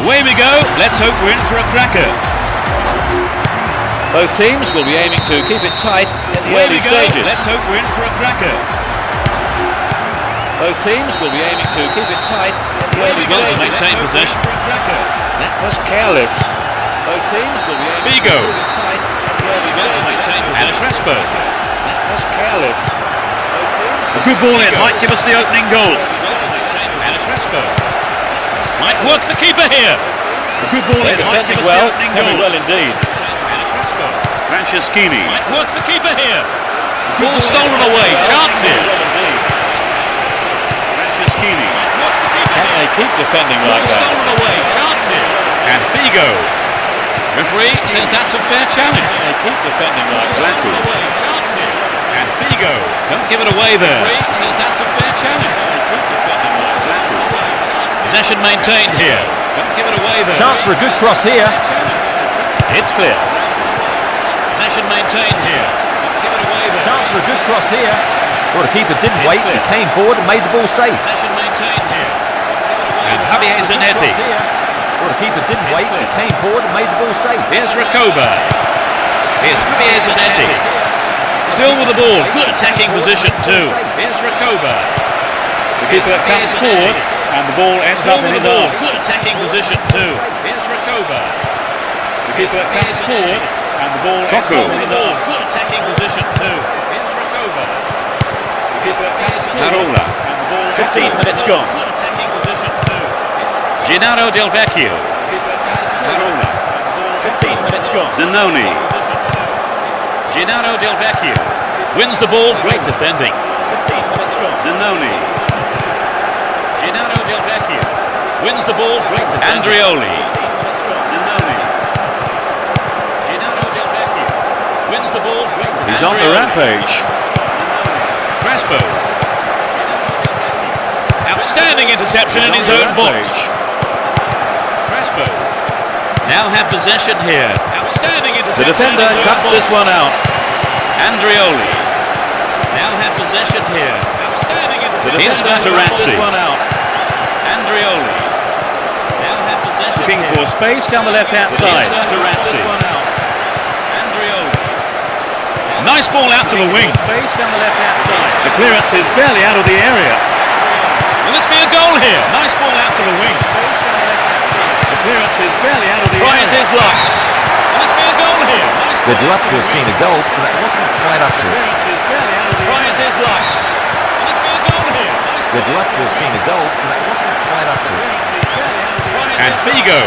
Away we go, let's hope we're in for a cracker. Both teams will be aiming to keep it tight in the early stages. Let's hope we're in for a cracker. Both teams will be aiming to keep it tight in the early stages. To maintain possession. That was careless. Both teams will be aiming to keep it tight in the early stages. And Crespo. That was careless. A good ball in might give us the opening goal. And Crespo. Might work the keeper here. A good ball in might give us the opening goal. Well indeed. Francescini. Might work the keeper here. Ball stolen away. Chance here. Francescini. Can they keep defending like that? Stolen away. Chance here. And Figo. Referee says that's a fair challenge. Can they keep defending like that? Blanco. Chance here. Don't give it away there. Says that's a fair challenge. Possession maintained here. Don't give it away there. Chance for a good cross here. It's clear. Possession maintained here. Don't give it away there. Chance for a good cross here. Well, the keeper didn't wait. He came forward and made the ball safe. Possession maintained here. And Javier Zanetti. Well, the keeper didn't wait. He came forward and made the ball safe. Here's Recoba. Here's Javier Zanetti. Still with the ball. Good attacking position too. Here's Recoba. The keeper comes forward and the ball ends up in his arms. Good attacking position too. Here's Recoba. The keeper comes forward and the ball ends up in his arms. Good attacking position too. Here's Recoba. The keeper comes forward and the ball 15 minutes gone. Good attacking position too. Gennaro Del Vecchio. 15 minutes gone. Zanoni. Gennaro Del Vecchio wins the ball. Great defending. 15 minutes gone. Zanoni. Gennaro Del Vecchio wins the ball. Great defending. Andrioli. Zanoni. Gennaro Del Vecchio wins the ball. Great defending. He's on the rampage. Crespo. Outstanding interception in his own box. Crespo now have possession here. Outstanding interception. The defender cuts this one out. Andrioli now have possession here. Outstanding interception. Here's Materazzi. this one out. Andrioli now have possession Looking here. for space down the left-hand side. Materazzi. Andrioli. Nice ball out to the wing. Space down the left-hand side. The clearance is barely out of the area. Will this be a goal here? Nice ball out to the wing. The clearance is barely out of the Tries area. his luck. Will this be a goal here? Nice We'd love to have seen a goal, but that wasn't quite up to it. Clearance is barely out of the Tries area. his luck. Will this be a goal here? Nice We'd love to have seen a goal, but that wasn't quite up to it. And Figo.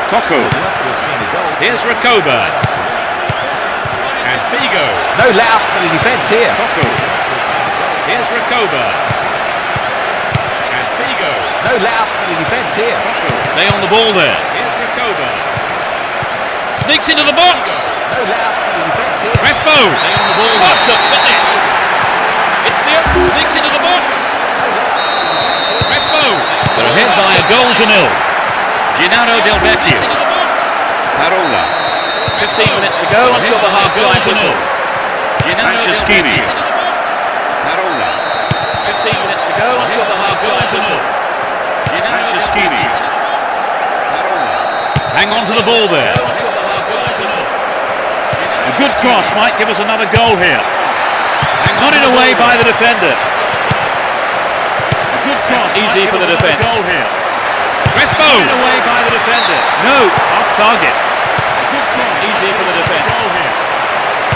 Coco. We'd love to have seen a goal. Here's Recoba. And Figo. No let up for the defence here. Coco. Here's Recoba. And Figo. No let up for the defence here. Stay on the ball there. Here's Recoba. Sneaks into the box. No let up for the defence here. Crespo. Stay on the ball there. What's a finish. It's the sneaks into the box. Crespo. They're ahead by a goal to nil. Gennaro Del Vecchio. Parola. 15 minutes to go until the half-time whistle. Gennaro Del Franceschini. Vecchio. Parola. 15 minutes to go until the half-time whistle. Franceschini. Hang on to the ball there. A good cross might give us another goal here. Nodded away by the defender. A good cross. Easy for the defence. Goal here. Crespo. Nodded away by the defender. No, off target. A good cross. Easy for the defence. Goal here.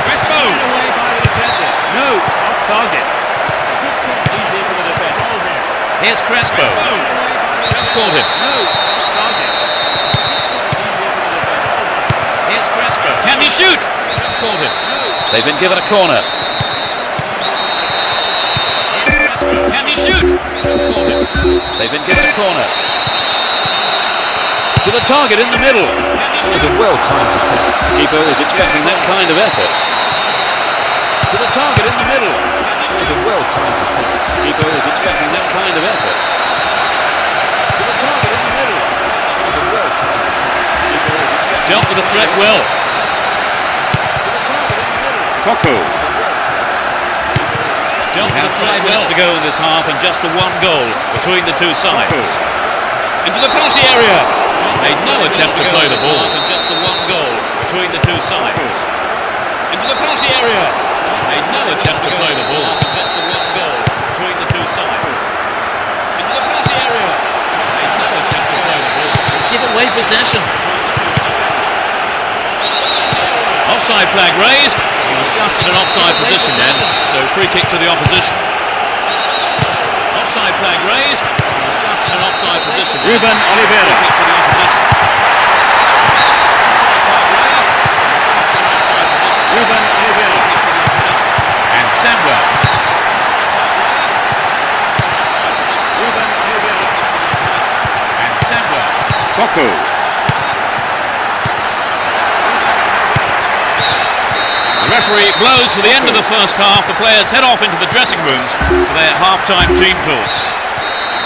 Crespo. Nodded away by the defender. No, off target. A good cross. Easy for the defence. Goal here. Here's Crespo. Just called him. No, off target. Here's Crespo. Can he shoot? Just called him. They've been given a corner. Here's Crespo. Can he shoot? Just called him. They've been given a corner. To the target in the middle. It was a well-timed attack. Keeper is expecting that kind of effort. To the target in the middle. It was a well-timed attack. Keeper is expecting that kind of effort. To the target in the middle. It was a well-timed attack. Keeper is expecting dealt with the threat well. To the target in the middle. Coco. Dealt with the threat well. To go in this half and just the one goal between the two sides. Into the penalty area. Made no attempt to play the ball. And just the one goal between the two sides. Into the penalty area. Made no attempt to play the ball. And just the one goal between the two sides. Into the penalty area. Made no attempt to play the ball. Give away possession. Offside flag raised. He was just in an offside position then. So free kick to the opposition. Offside flag raised. He was just in an offside position. Ruben Oliveira. Free kick to the opposition. Ruben Oliveira. And Samuel. Ruben Oliveira. And Samuel. Coco. Referee blows for the end of the first half. The players head off into the dressing rooms for their half-time team talks.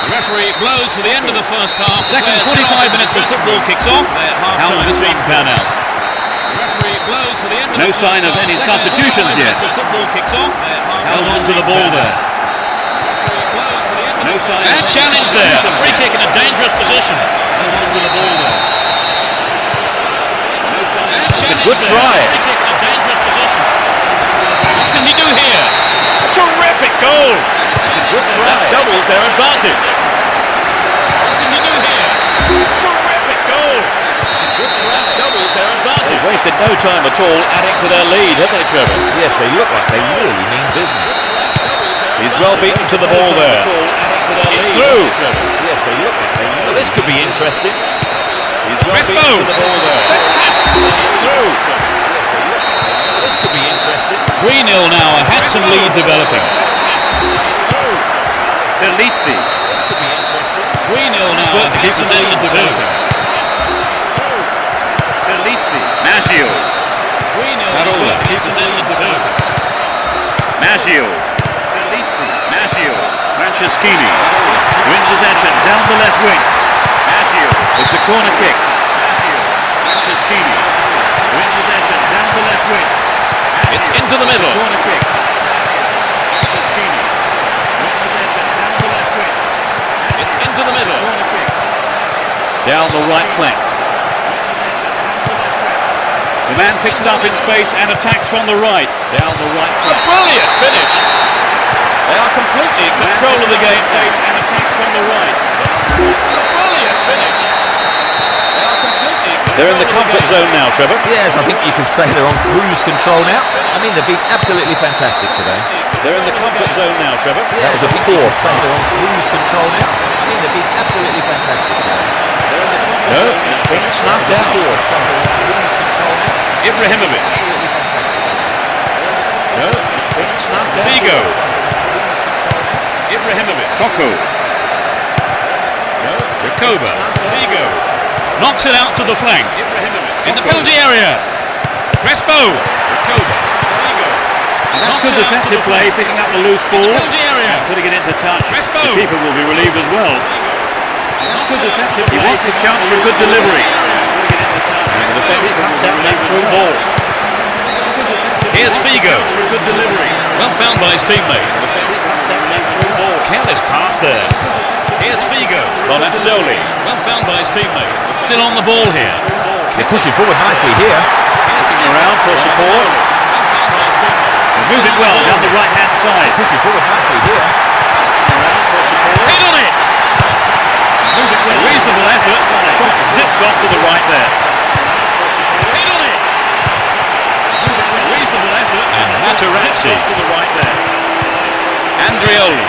The referee blows for the end of the first half. Second 45 minutes of football kicks off. How will this one pan out? No sign of any substitutions yet. Football kicks off. Held on to the ball there. No sign. And challenge there. A free kick in a dangerous position. Held on to the ball there. No sign. It's a good try. What can he do here? A terrific goal. It's a good try. That doubles their advantage. What can he do here? Terrific goal. It's a good try. Doubles their advantage. They've wasted no time at all adding to their lead, have they, Trevor? Yes, they look like they really mean business. He's well beaten to the ball there. It's through. Yes, they look like they. Well, this could be interesting. He's well beaten to the ball there. Fantastic. It's through. Yes, they look like they. Well, this could be interesting. 3-0 now, a handsome lead developing. Terlizzi. This could be interesting. 3-0 now, a handsome lead developing. Terlizzi. Maggio. 3-0 Parola. a handsome lead developing. Maggio. Terlizzi. Maggio. Franceschini. Win possession down the left wing. Maggio. It's a corner kick. Maggio. Franceschini. Win possession down the left wing. It's into the middle. Corner kick. Franceschini. Win possession down the left wing. It's into the middle. Corner kick. Down the right flank. The man picks it up in space and attacks from the right. Down the right A flank. brilliant finish. They are completely in control of the game. Space and attacks from the right. A brilliant finish. They are completely in control. They're in the comfort zone now, Trevor. Yes, I think you can say they're on cruise control now. I mean, they've been absolutely fantastic today. They're in the comfort zone now, Trevor. That was a poor say they're on cruise control now. I mean, they've been absolutely fantastic today. No, it's been snuffed out. Ibrahimovic. Absolutely fantastic. No, it's been snuffed out. Figo. Ibrahimovic. Coco. Recoba. Figo. Knocks it out to the flank. In the penalty area. Crespo. Recoba. Figo. That's good defensive play, picking up the loose ball, Penalty area. putting it into touch. Crespo. The keeper will be relieved as well. That's good defensive play. He wants a chance for a good delivery. And the defence cuts out that through ball. Here's Figo. For a good delivery. Well found by his teammate. The defence cuts out that through ball. Careless pass there. Here's Figo. Bonazzoli. Well found by his teammate. Still on the ball here. They're pushing forward nicely here. Looking around for support. They're moving well down the right-hand side. Pushing forward nicely here. Around for support. Hit on it. Moving well. Reasonable effort. Shot zips off to the right there. Hit on it. Moving well. Reasonable effort. And Materazzi. Zips off to the right there. Andrioli.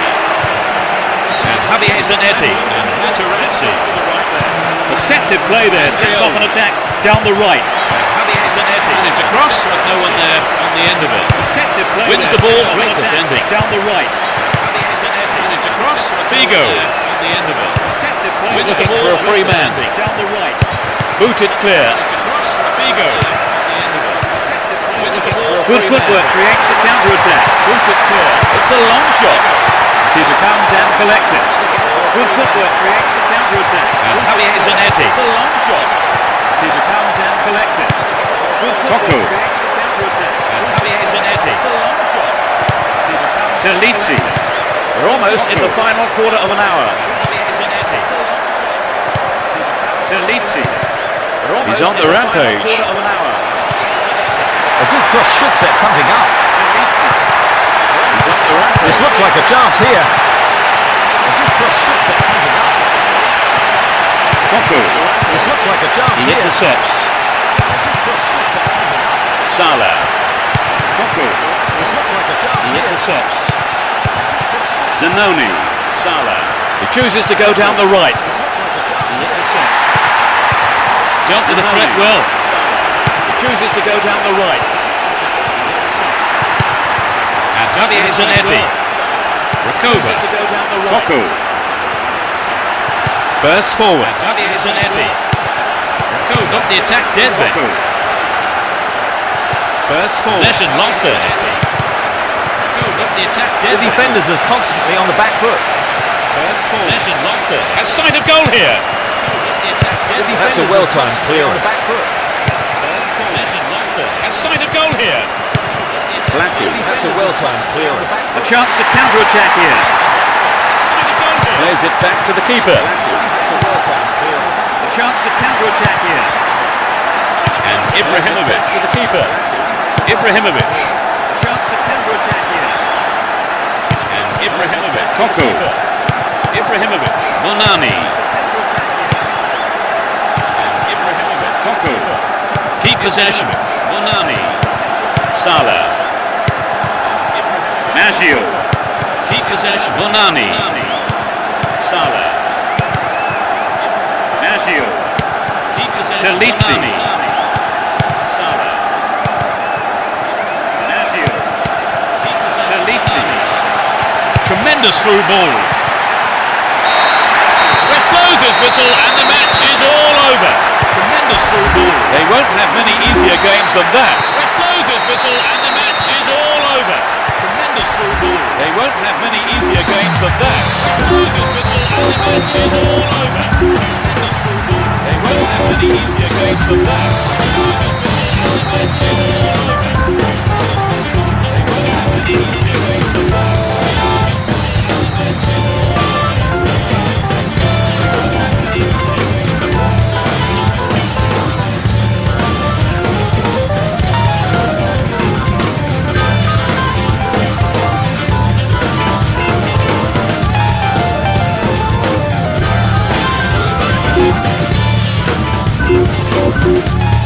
And Javier Zanetti. And Materazzi. Deceptive play there. Sets off an attack down the right. Javier Zanetti. And it's a cross, but no one there on the end of it. Deceptive play. Wins there. the ball. Sets off an Great attack defending. down the right. Javier Zanetti. And it's a cross, but Figo. no one there on the end of it. Deceptive play. Wins there. the ball. For a free man. Down the right. Booted clear. Figo. Good footwork creates the counter-attack. Booted clear. It's a long shot. Keeper comes and collects it. Good footwork creates the counter-attack. And Javier Zanetti. It's a long shot. Keeper comes and collects it. Good footwork creates the counter-attack. And Javier Zanetti. It's a long shot. Keeper comes. Terlizzi. We're almost in the final quarter of an hour. Javier Zanetti. Terlizzi. He's on the rampage. Quarter of an hour. A good cross should set something up. Terlizzi. He's on the rampage. This looks like a chance here. A good cross should set something up. Coco. This looks like a chance He here. intercepts. A good cross should set something up. Salah. Coco. This looks like a chance He here. intercepts. Zanoni. Salah. He chooses to go down the right. He intercepts. Dealt with the threat well. He chooses to go down the right. And Javier Zanetti. Recoba. To go down the right. Coco. Bursts forward. Javier Zanetti. Recoba. Got the attack dead there. Coco. Burst forward. Possession lost there. The attack The defenders are constantly on the back foot. Burst forward. Possession lost there. Has sight of goal here. That's a well-timed clearance. Burst forward. Possession lost there. Has sight of goal here. Blackie. That's a well-timed clearance. A chance to counter-attack here. Plays it back to the keeper. That's a well-timed clearance. A chance to counter-attack here. And Ibrahimovic to the keeper. Ibrahimovic. A chance to counter-attack here. And Ibrahimovic. Coco. Ibrahimovic. Monami. Coco. Keep possession. Monami. Salah. Maggio. Keep possession. Monami. Salah. Maggio. Keep possession. Talizzi. Salah. Maggio. Keep possession. Talizzi. Tremendous through ball. Red blows his whistle and the match is all over. Tremendous through ball. They won't have many easier games than that. Red blows his whistle and the match is all over. Tremendous through ball. They won't have many easier games than that. Blows his whistle and the match is all over. Tremendous through ball. They won't have many easier games than that. Blows his whistle and the match is all over. They won't have many easier games than that. Thank you.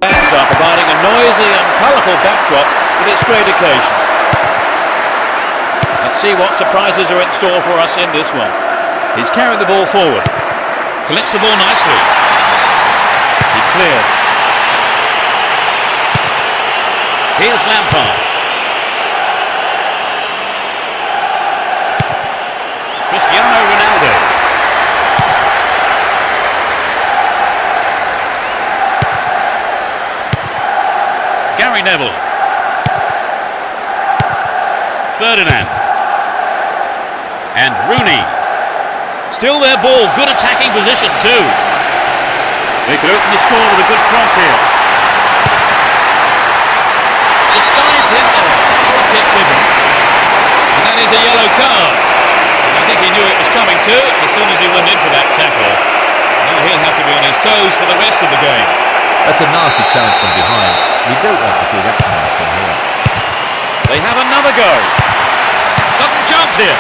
Fans are providing a noisy and colourful backdrop for this great occasion. Let's see what surprises are in store for us in this one. He's carried the ball forward. Collects the ball nicely. He cleared. Here's Lampard. Cristiano Ronaldo. Gary Neville. Ferdinand. And Rooney. Still their ball, good attacking position too. They could open the score with a good cross here. It's dived in there. Goal kick given. And that is a yellow card. And I think he knew it was coming too as soon as he went in for that tackle. Now he'll have to be on his toes for the rest of the game. That's a nasty challenge from behind. You don't want to see that coming from here. They have another go. Sudden chance here.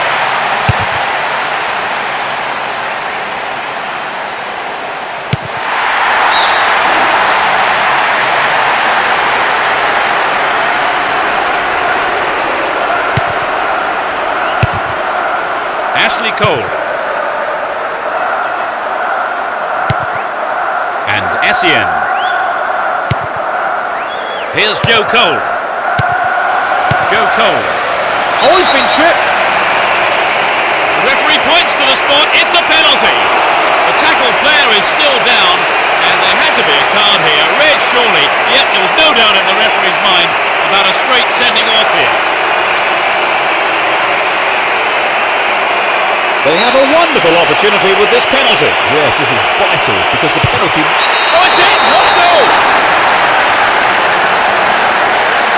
Ashley Cole. And Essien. Here's Joe Cole. Joe Cole. Oh, he's been tripped. The referee points to the spot. It's a penalty. The tackled player is still down, and there had to be a card here. Red, surely. Yet there was no doubt in the referee's mind about a straight sending off here. They have a wonderful opportunity with this penalty. Yes, this is vital because the penalty... Oh, it's in! What a goal!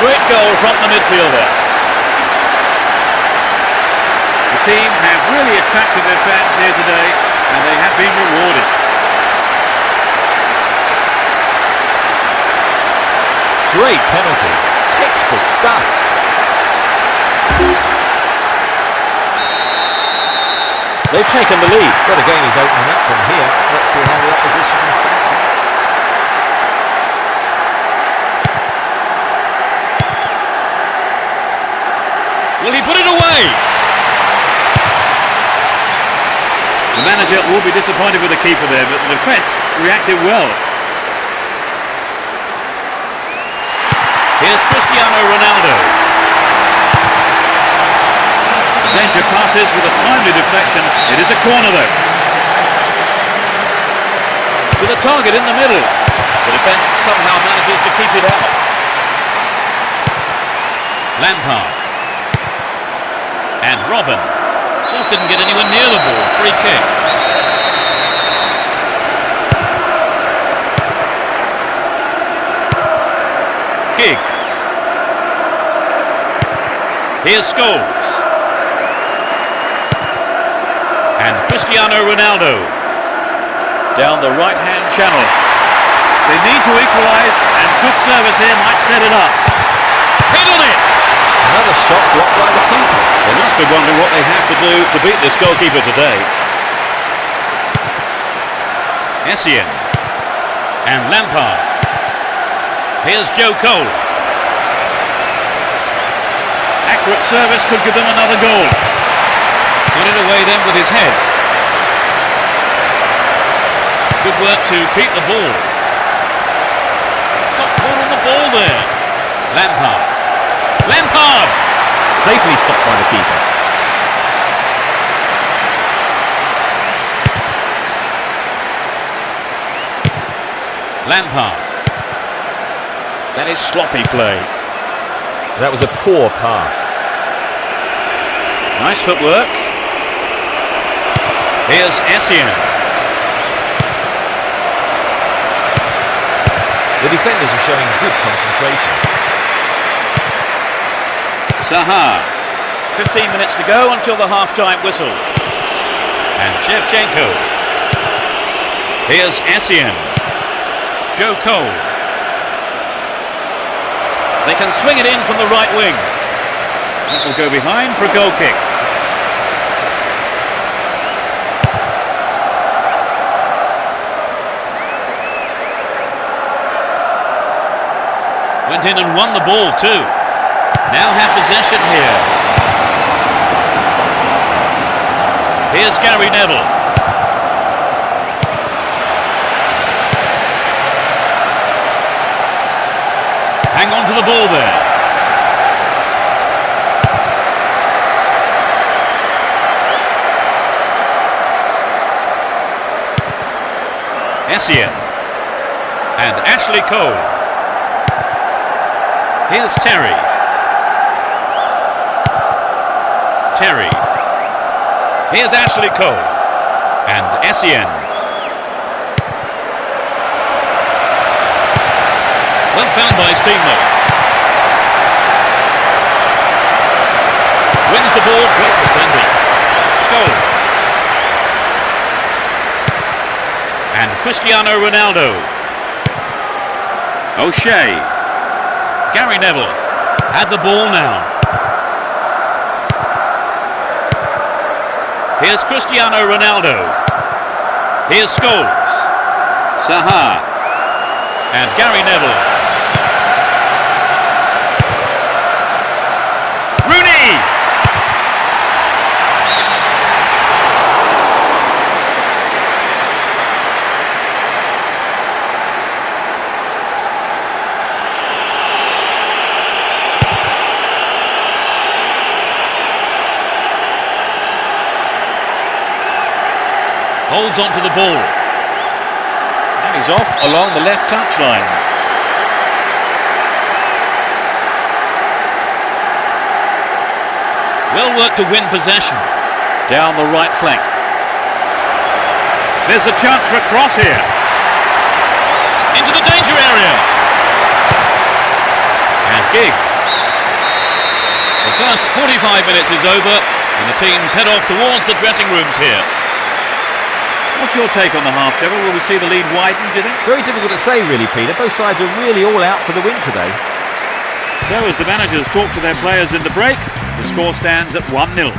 Great goal from the midfielder. The team have really attracted their fans here today, and they have been rewarded. Great penalty. Textbook stuff. They've taken the lead. Well, the game is opening up from here. Let's see how the opposition will fight back. Will he put it away? The manager will be disappointed with the keeper there, but the defence reacted well. Here's Cristiano Ronaldo. Danger passes with a timely deflection. It is a corner though. To the target in the middle. The defence somehow manages to keep it out. Lampard. And Robin. Just didn't get anywhere near the ball. Free kick. Giggs. Here's Scholes. And Cristiano Ronaldo down the right-hand channel. They need to equalise, and good service here might set it up. Hit on it! Another shot blocked by the keeper. They must be wondering what they have to do to beat this goalkeeper today. Essien and Lampard. Here's Joe Cole. Accurate service could give them another goal. Got it away then with his head. Good work to keep the ball. Got caught on the ball there. Lampard. Lampard! Safely stopped by the keeper. Lampard. That is sloppy play. That was a poor pass. Nice footwork. Here's Essien. The defenders are showing good concentration. Zaha. 15 minutes to go until the half-time whistle. And Shevchenko. Here's Essien. Joe Cole. They can swing it in from the right wing. That will go behind for a goal kick. Went in and won the ball too. Now have possession here. Here's Gary Neville. Hang on to the ball there. Essien and Ashley Cole. Here's Terry. Here's Ashley Cole and Essien. Well found by his teammate. Wins the ball, great defending. Scholes. And Cristiano Ronaldo. O'Shea. Gary Neville had the ball now. Here's Cristiano Ronaldo. Here's Scholes. Saha. And Gary Neville. Rooney! Holds on to the ball. And he's off along the left touchline. Well worked to win possession. Down the right flank. There's a chance for a cross here. Into the danger area. And Giggs. The first 45 minutes is over and the teams head off towards the dressing rooms here. What's your take on the half, Trevor? Will we see the lead widen, do you think? Very difficult to say, really, Peter. Both sides are really all out for the win today. So as the managers talk to their players in the break, the score stands at 1-0.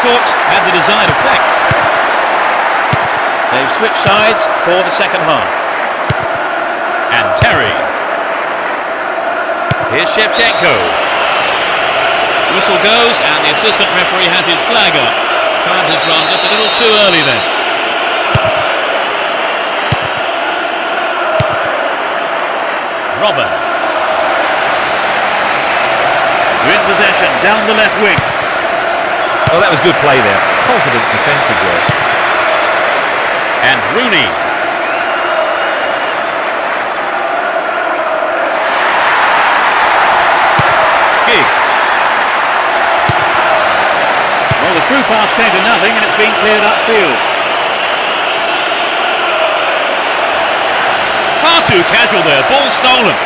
talks had the desired effect. They've switched sides for the second half. And Terry. Here's Shevchenko. Whistle goes and the assistant referee has his flag up. Time has run just a little too early then. Robin. You're in possession, down the left wing. Oh, that was good play there. Confident defensive work. And Rooney. Giggs. Well, the through pass came to nothing and it's been cleared upfield. Far too casual there, ball stolen.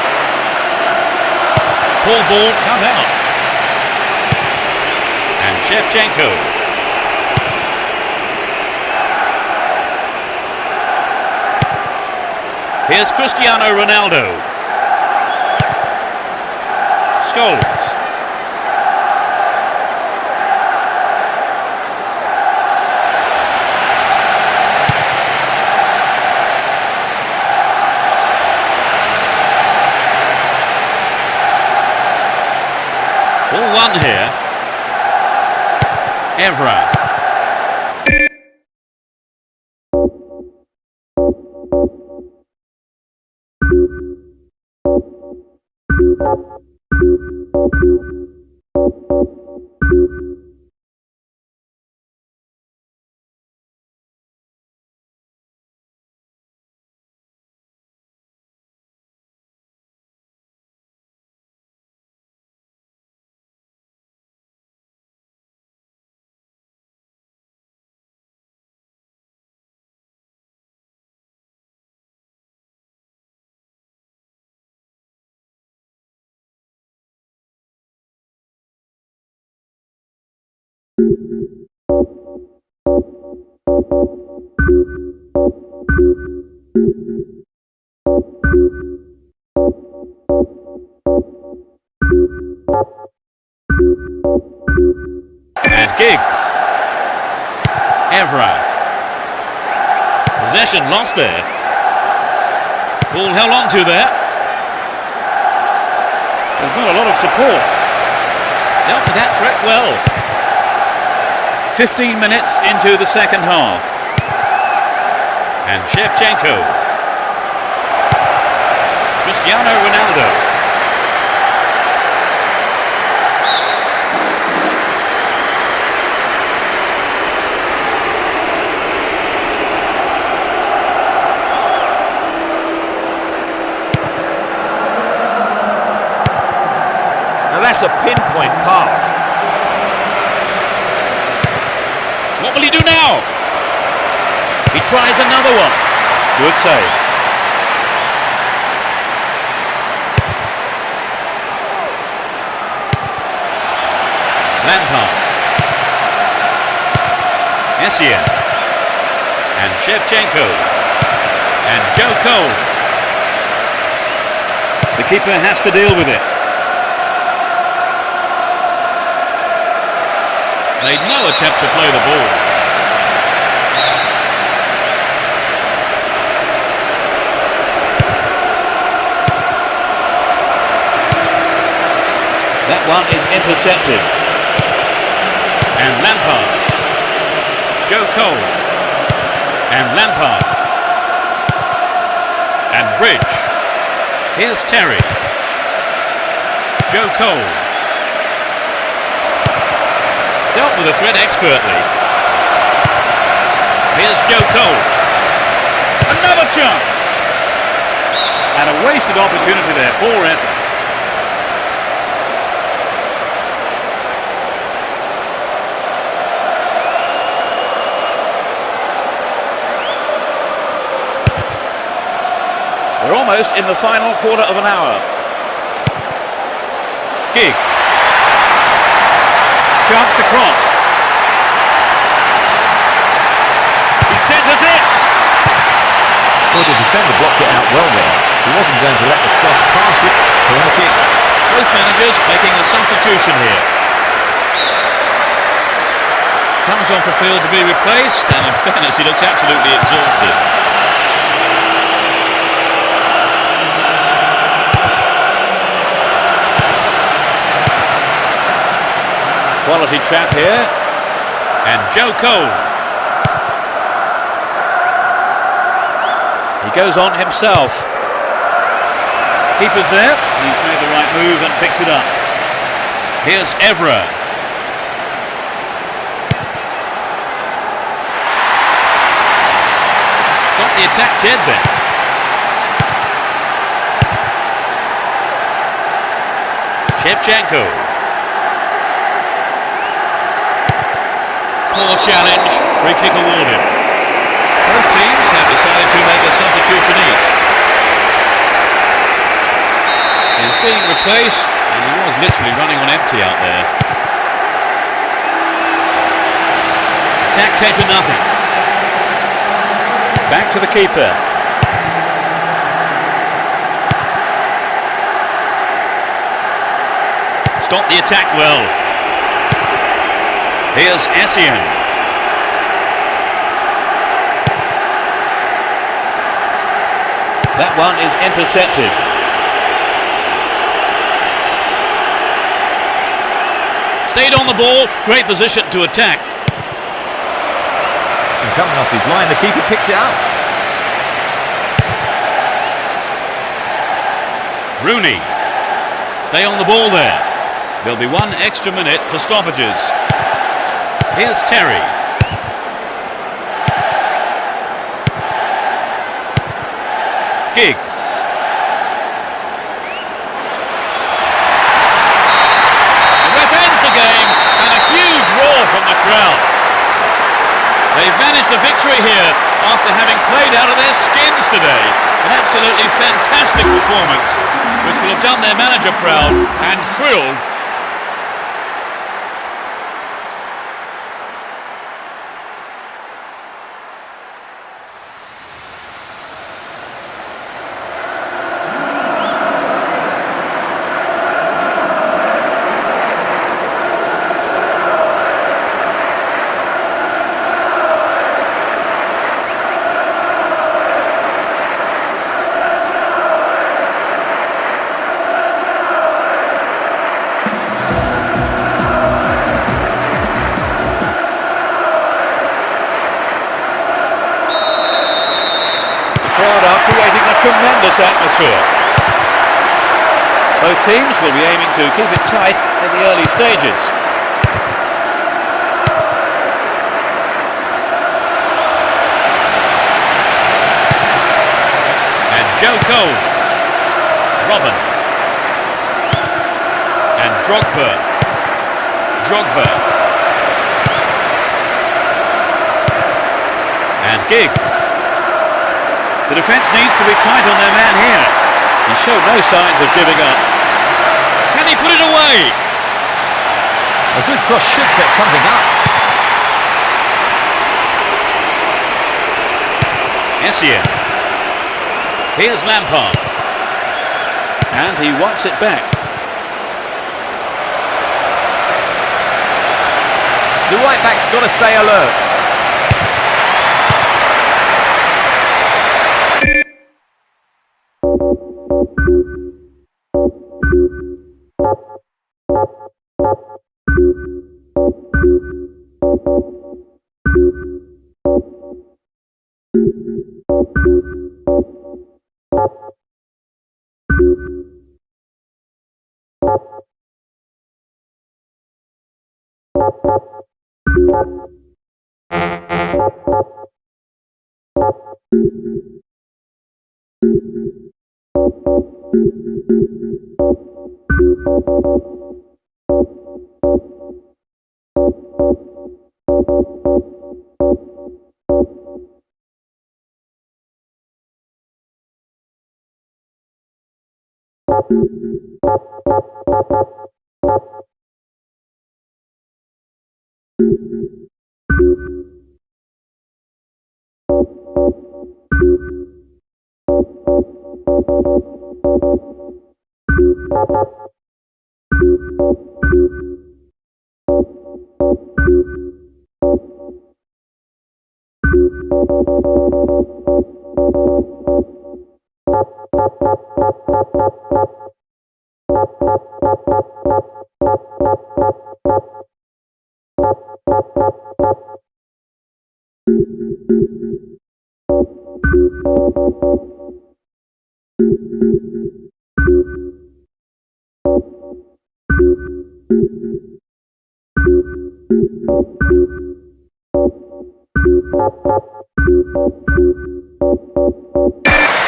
Poor ball cut out. And Shevchenko. Here's Cristiano Ronaldo. Scholes. Ball one here. Evra. And Giggs. Evra. Possession lost there. Ball held on to there. There's not a lot of support. Dealt with that threat well. 15 minutes into the second half. And Shevchenko. Cristiano Ronaldo. That's a pinpoint pass. What will he do now? He tries another one. Good save. Lampard. Essien. And Shevchenko. And Joe Cole. The keeper has to deal with it. Made no attempt to play the ball. That one is intercepted. And Lampard. Joe Cole. And Lampard. And Bridge. Here's Terry. Joe Cole. Dealt with the threat expertly. Here's Joe Cole. Another chance. And a wasted opportunity there. Poor effort. We're almost in the final quarter of an hour. Giggs. Chance to cross. He centres it. Well, the defender blocked it out well there. He wasn't going to let the cross past it. Corner kick. Both managers making a substitution here. Come off the field to be replaced, and in fairness, he looks absolutely exhausted. Quality trap here, and Joe Cole. He goes on himself. Keeper's there. He's made the right move and picks it up. Here's Evra. Stop the attack dead then. Shevchenko. Poor challenge. Free kick awarded. Both teams have decided to make a substitution each. He's being replaced, and he was literally running on empty out there. Attack came to nothing. Back to the keeper. Stop the attack well. Here's Essien. That one is intercepted. Stayed on the ball, great position to attack. And coming off his line, the keeper picks it up. Rooney. Stay on the ball there. There'll be 1 extra minute for stoppages. Here's Terry. Giggs. The ref ends the game, and a huge roar from the crowd. They've managed a victory here after having played out of their skins today. An absolutely fantastic performance, which will have done their manager proud and thrilled. Creating a tremendous atmosphere. Both teams will be aiming to keep it tight in the early stages. And Joe Cole. Robin. And Drogba. And Giggs. The defence needs to be tight on their man here. He showed no signs of giving up. Can he put it away? A good cross should set something up. Essien. Here's Lampard. And he wants it back. The right back's got to stay alert.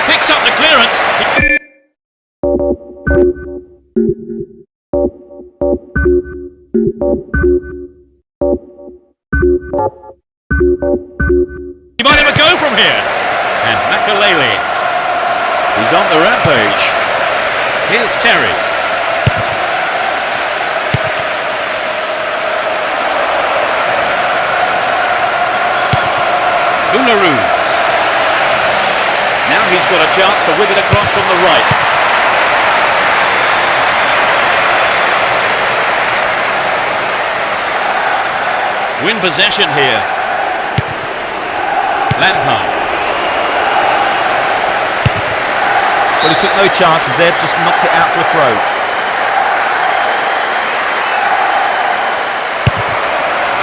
Picks up the clearance. He might have a go from here. And Makalele. He's on the rampage. Here's Terry. Ularuz. Now he's got a chance to whip it across from the right. Win possession here. Lampard. Well, he took no chances there, just knocked it out for a throw.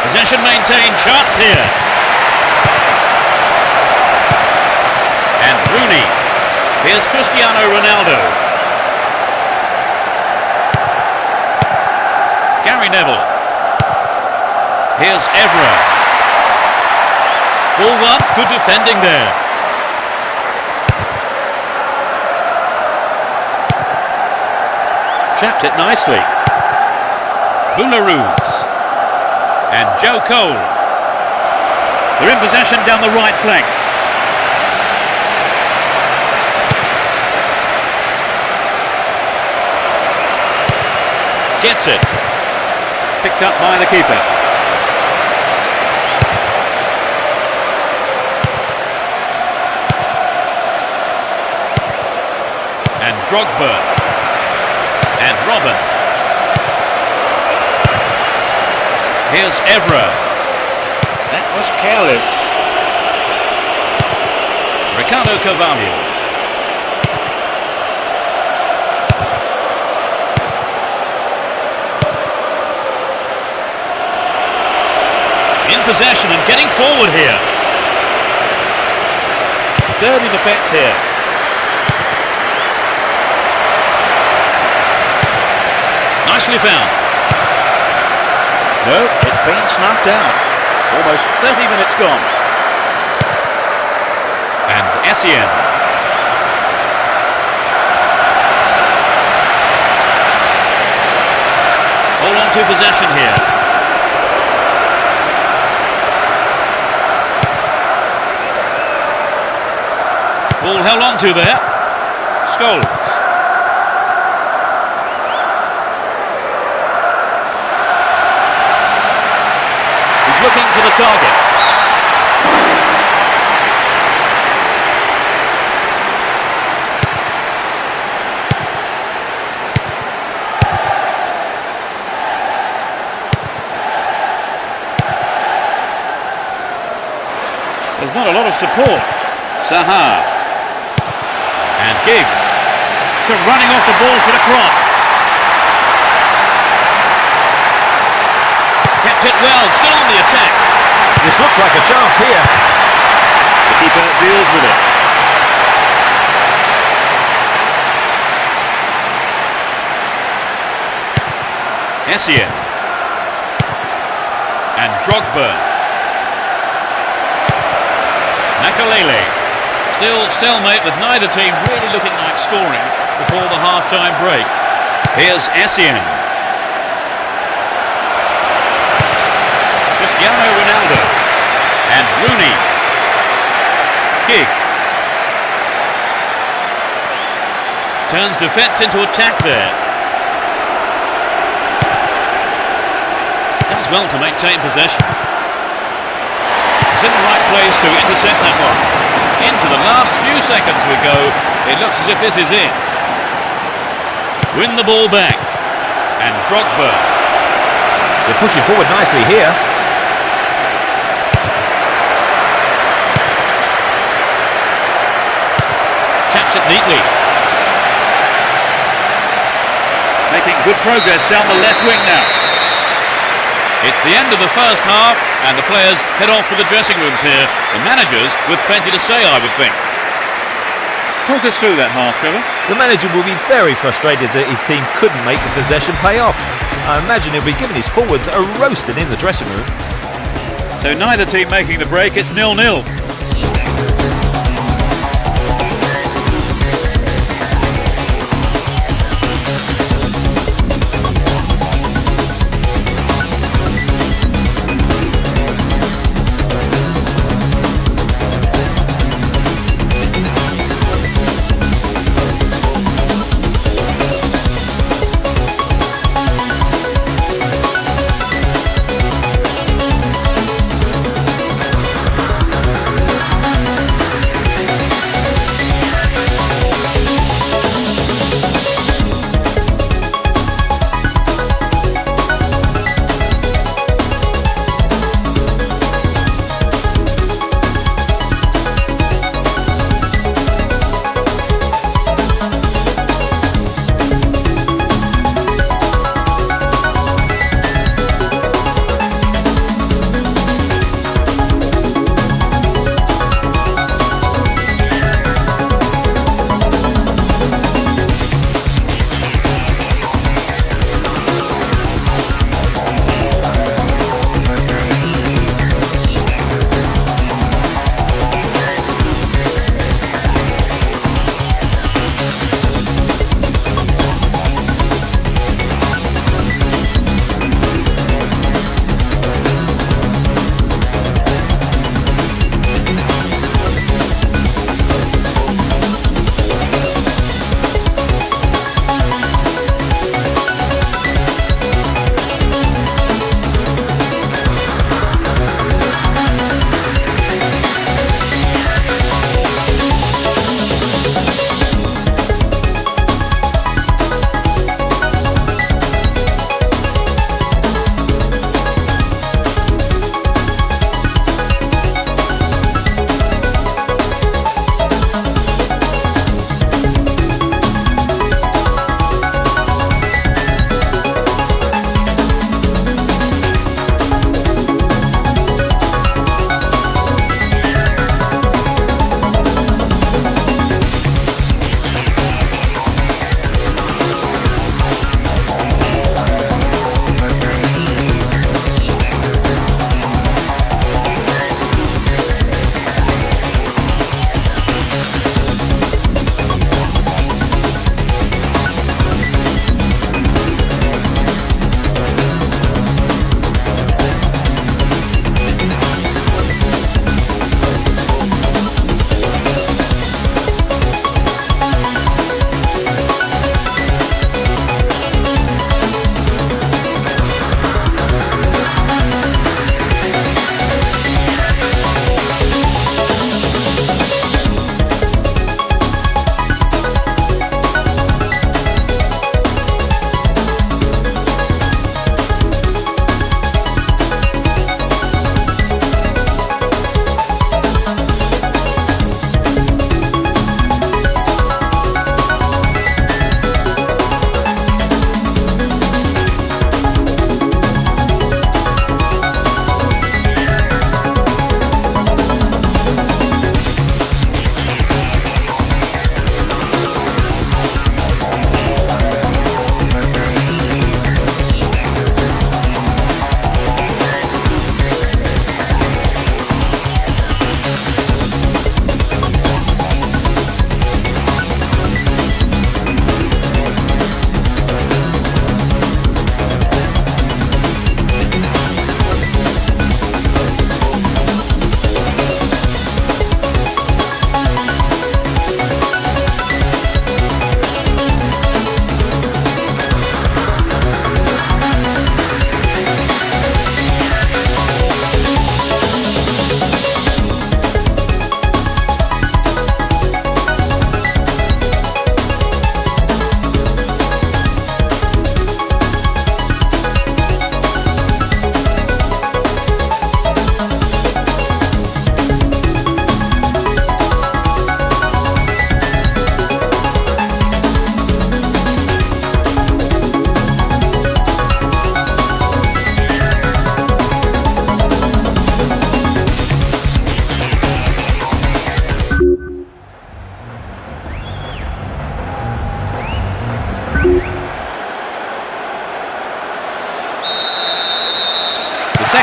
Possession maintained, chance here. And Rooney. Here's Cristiano Ronaldo. Gary Neville. Here's Evra. Ball one, good defending there. Trapped it nicely. Ularuz. And Joe Cole. They're in possession down the right flank. Gets it. Picked up by the keeper. And Drogba. And Robin. Here's Evra. That was careless. Ricardo Carvalho. In possession and getting forward here. Sturdy defence here. Nicely found. No, it's been snuffed out. Almost 30 minutes gone. And Essien. Hold on to possession here. Ball held on to there. Scholes. He's looking for the target. There's not a lot of support. Saha. And Giggs. So running off the ball for the cross. Kept it well, still on the attack. This looks like a chance here. The keeper deals with it. Essien. And Drogba. Makalele. Still stalemate with neither team really looking like scoring before the half-time break. Here's Essien. Cristiano Ronaldo. And Rooney. Giggs. Turns defence into attack there. Does well to maintain possession. He's in the right place to intercept that one. Into the last few seconds we go. It looks as if this is it. Win the ball back. And Drogba. They're pushing forward nicely here. stops it neatly. Making good progress down the left wing now. It's the end of the first half, and the players head off to the dressing rooms here. The managers with plenty to say, I would think. Talk us through that half, Trevor. The manager will be very frustrated that his team couldn't make the possession pay off. I imagine he'll be giving his forwards a roasting in the dressing room. So neither team making the break, it's 0-0.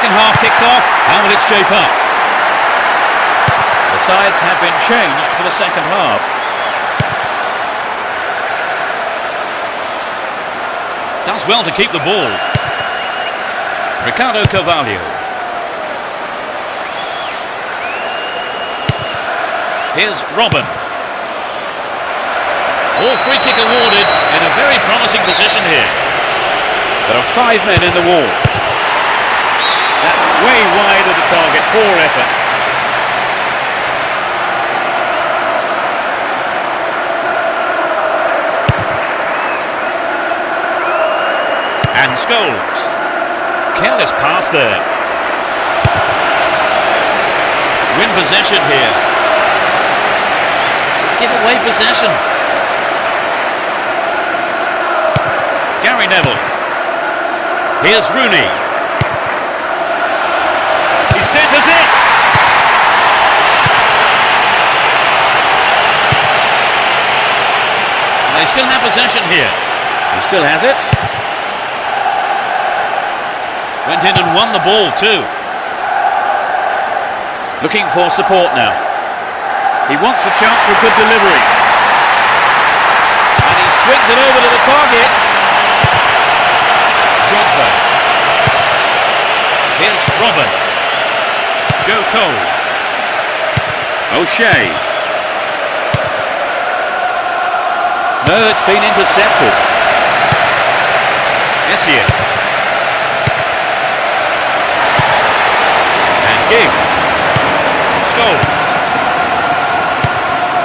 second half kicks off. How will it shape up? The sides have been changed for the second half. Does well to keep the ball. Ricardo Carvalho. Here's Robin. All free kick awarded in a very promising position here. There are 5 men in the wall. That's way wide of the target. Poor effort. And Scholes. Careless pass there. Win possession here. Give away possession. Gary Neville. Here's Rooney. He centres it. And they still have possession here. He still has it. Went in and won the ball too. Looking for support now. He wants a chance for a good delivery. And he swings it over to the target. Drogba. Here's Robin. Joe Cole. O'Shea. No, it's been intercepted. Essien. And Giggs. Scholes.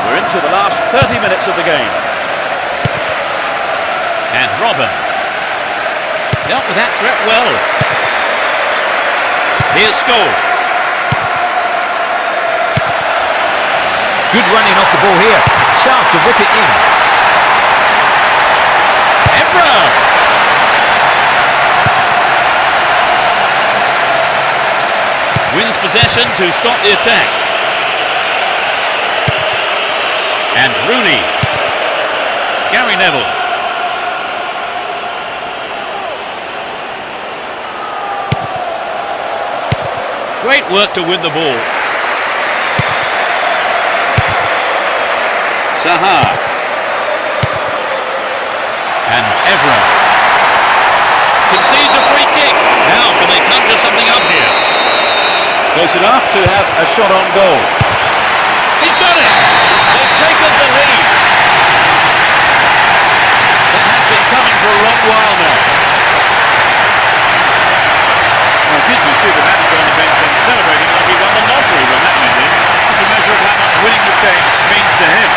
We're into the last 30 minutes of the game. And Robin. Dealt with that threat well. Here's Scholes. Good running off the ball here. Chance to whip it in. Evra. Wins possession to stop the attack. And Rooney. Gary Neville. Great work to win the ball. Zaha. And Evra. Concedes a free kick. Now can they conjure something up here? Close enough to have a shot on goal. He's done it! They've taken the lead. That has been coming for a long while now. Now, did you see the manager on the bench then celebrating like he won the lottery when that went in? It's a measure of how much winning this game means to him.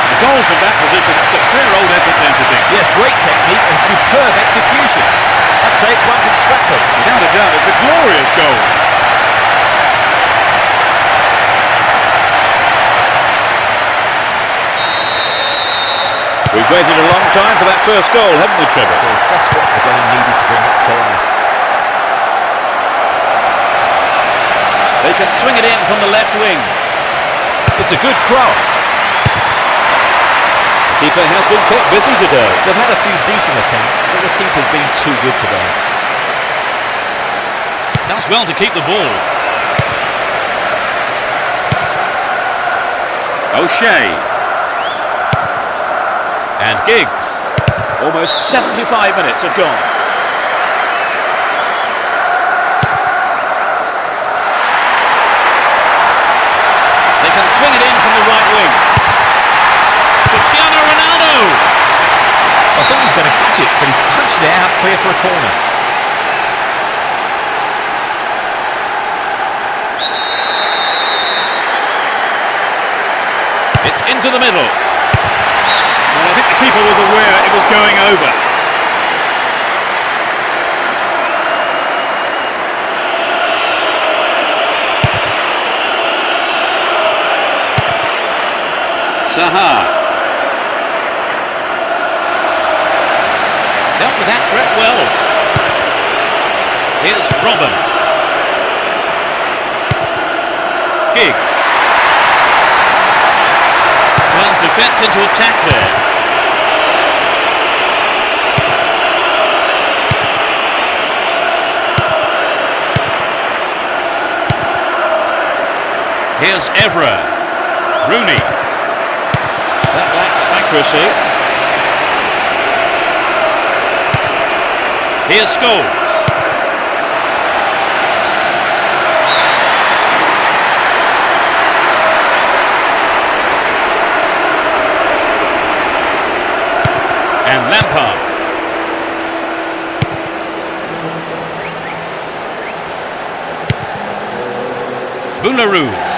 A goal from that position, that's a fair old effort, don't you think? Yes, great technique and superb execution. I'd say it's one from scrapbook. Without a doubt, it's a glorious goal. We've waited a long time for that first goal, haven't we, Trevor? It was just what the game needed to bring it to life. They can swing it in from the left wing. It's a good cross. Keeper has been kept busy today. They've had a few decent attempts, but the keeper's been too good today. Does well to keep the ball. O'Shea. And Giggs. Almost 75 minutes have gone. They can swing it in from the right wing. Cristiano Ronaldo. I thought he was going to catch it, but he's punched it out clear for a corner. It's into the middle. Well, I think the keeper was aware it was going over. Zaha. Dealt with that threat well. Here's Robin. Giggs. Turns defence into attack there. Here's Evra. Rooney. That lacks accuracy. Here's Scholes. And Lampard. Boularus.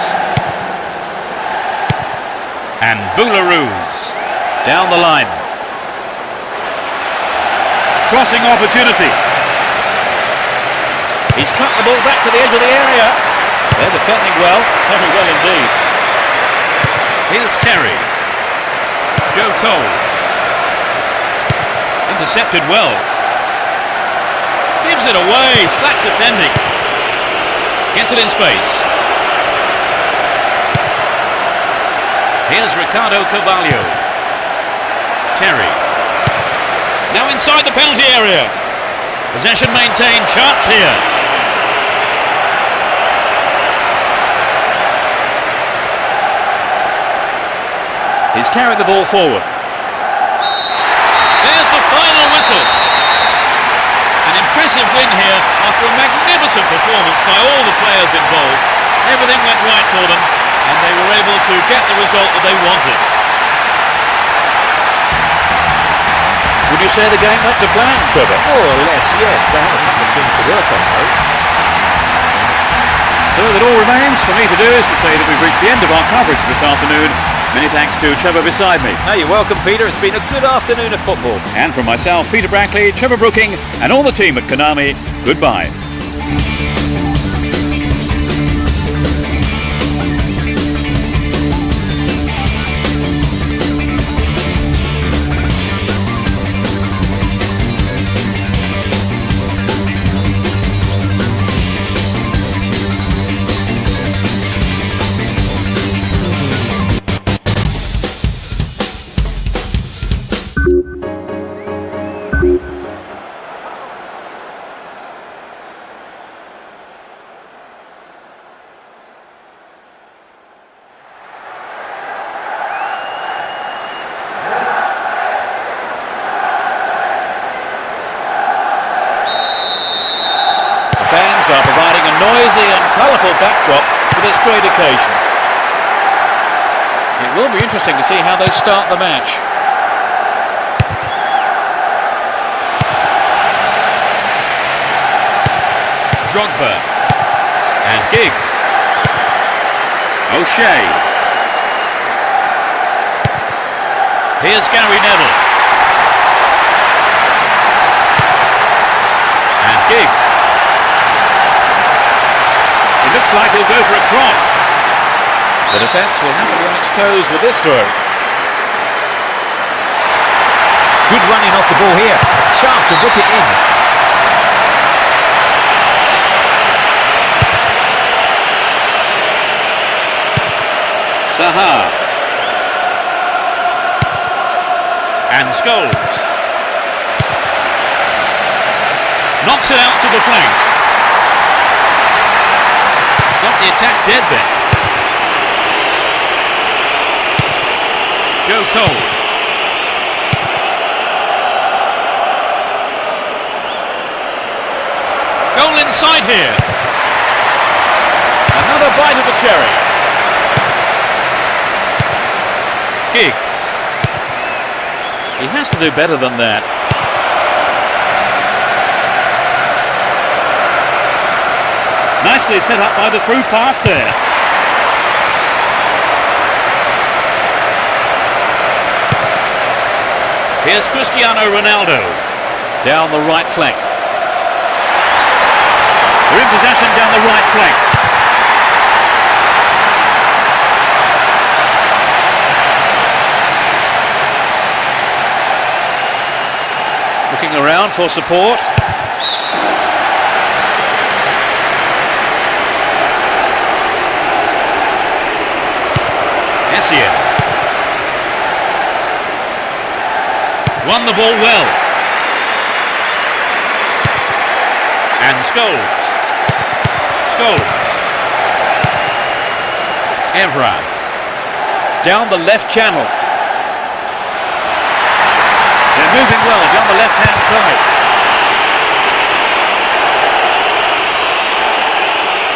And Boularus. Down the line. Crossing opportunity. He's cut the ball back to the edge of the area. They're defending well, very well indeed. Here's Terry. Joe Cole. Intercepted well. Gives it away. Slack defending. Gets it in space. Here's Ricardo Carvalho. Terry. Now inside the penalty area. Possession maintained. Chance here. He's carried the ball forward. There's the final whistle. An impressive win here after a magnificent performance by all the players involved. Everything went right for them and they were able to get the result that they wanted. Would you say the game went to plan, Trevor? More or less, yes. They have a couple of things to work on, though. So that all remains for me to do is to say that we've reached the end of our coverage this afternoon. Many thanks to Trevor beside me. No, you're welcome, Peter. It's been a good afternoon of football. And from myself, Peter Brackley, Trevor Brooking and all the team at Konami, goodbye. Are providing a noisy and colourful backdrop for this great occasion. It will be interesting to see how they start the match. Drogba and Giggs. O'Shea. Here's Gary Neville. And Giggs. It looks like he'll go for a cross. The defence will have to be on its toes with this throw. Good running off the ball here. Chance to whip it in. Saha. And Scholes. Knocks it out to the flank. Stop the attack dead there. Joe Cole. Goal inside here. Another bite of the cherry. Giggs. He has to do better than that. Nicely set up by the through pass there. Here's Cristiano Ronaldo. Down the right flank. They're in possession down the right flank. Looking around for support. Essien. Won the ball well. And Scholes. Evra. Down the left channel. They're moving well down the left-hand side.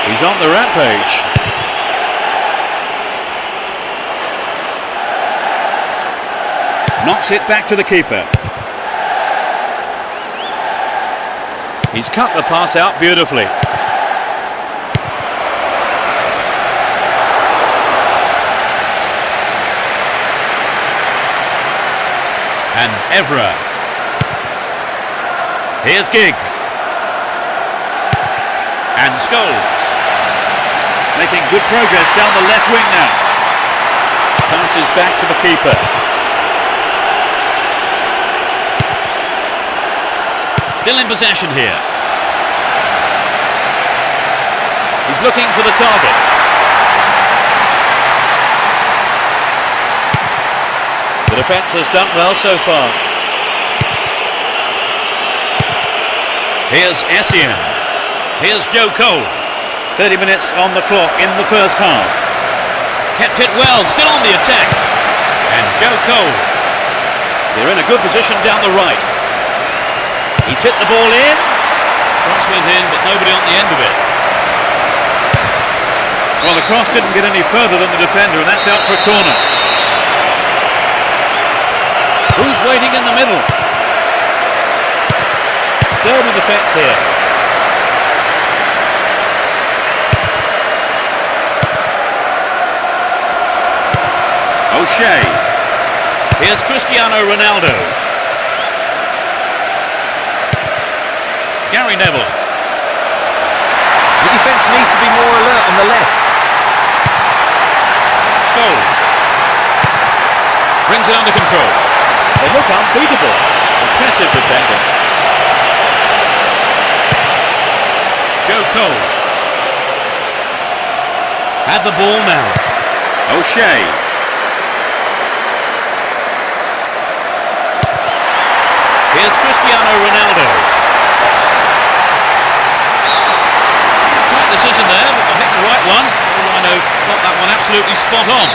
He's on the rampage. Knocks it back to the keeper. He's cut the pass out beautifully. And Evra. Here's Giggs. And Scholes. Making good progress down the left wing now. Passes back to the keeper. Still in possession here. He's looking for the target. The defence has done well so far. Here's Essien. Here's Joe Cole. 30 minutes on the clock in the first half. Kept it well, still on the attack. And Joe Cole. They're in a good position down the right. He's hit the ball in. Cross went in, but nobody on the end of it. Well, the cross didn't get any further than the defender, and that's out for a corner. Who's waiting in the middle? Sturdy defence here. O'Shea. Here's Cristiano Ronaldo. Gary Neville. The defence needs to be more alert on the left. Scholes. Brings it under control. They look unbeatable. Impressive defending. Joe Cole. Had the ball now. O'Shea. Here's Cristiano Ronaldo. Tight decision there, but I think the right one. Rhino got that one absolutely spot on.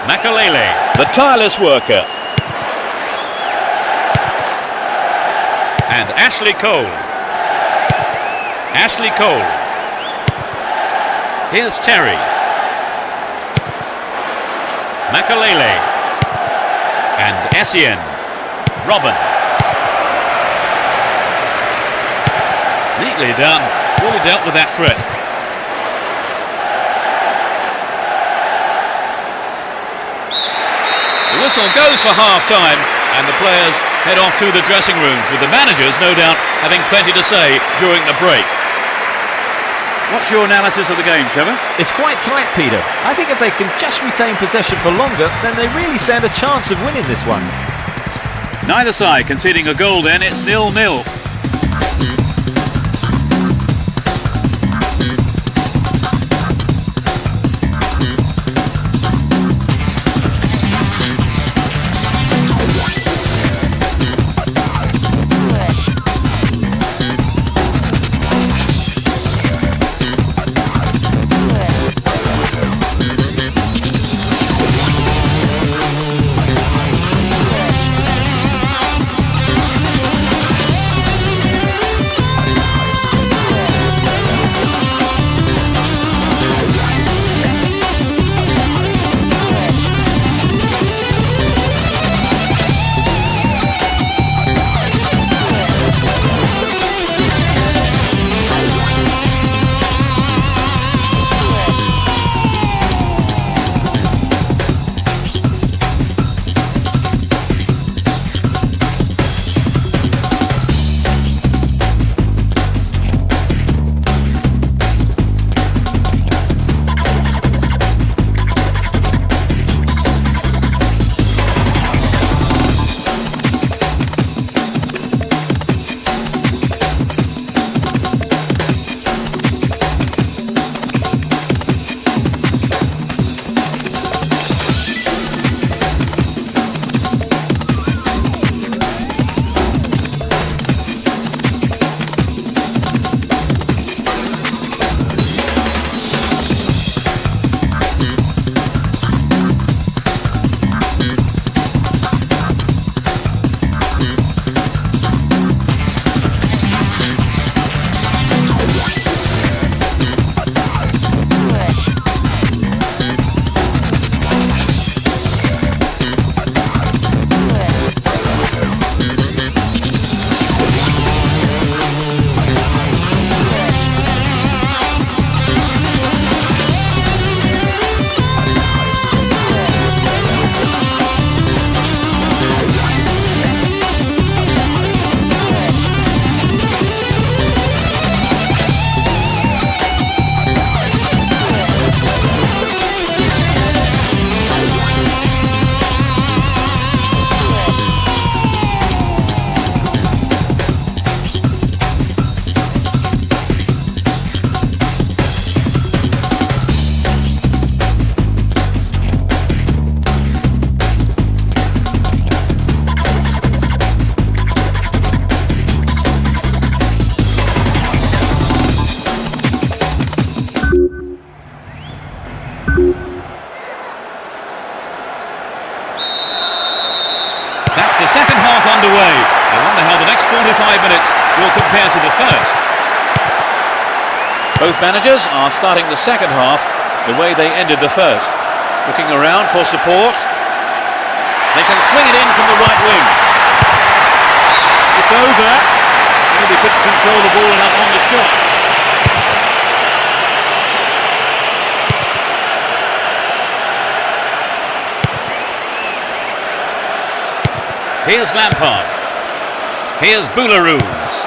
Makalele. The tireless worker. And Ashley Cole. Ashley Cole. Here's Terry. Makalele. And Essien. Robin. Neatly done. Really dealt with that threat. The whistle goes for half-time, and the players head off to the dressing rooms, with the managers no doubt having plenty to say during the break. What's your analysis of the game, Trevor? It's quite tight, Peter. I think if they can just retain possession for longer, then they really stand a chance of winning this one. Neither side conceding a goal then, it's 0-0. Both managers are starting the second half the way they ended the first. Looking around for support. They can swing it in from the right wing. It's over. Maybe couldn't control the ball enough on the shot. Here's Lampard. Here's Boularus.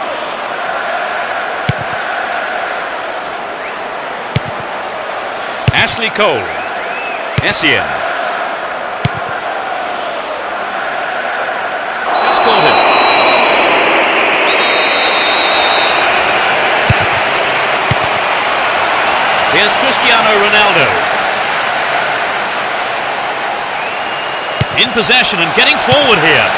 Ashley Cole. Essien. Just caught him. Here's Cristiano Ronaldo. In possession and getting forward here.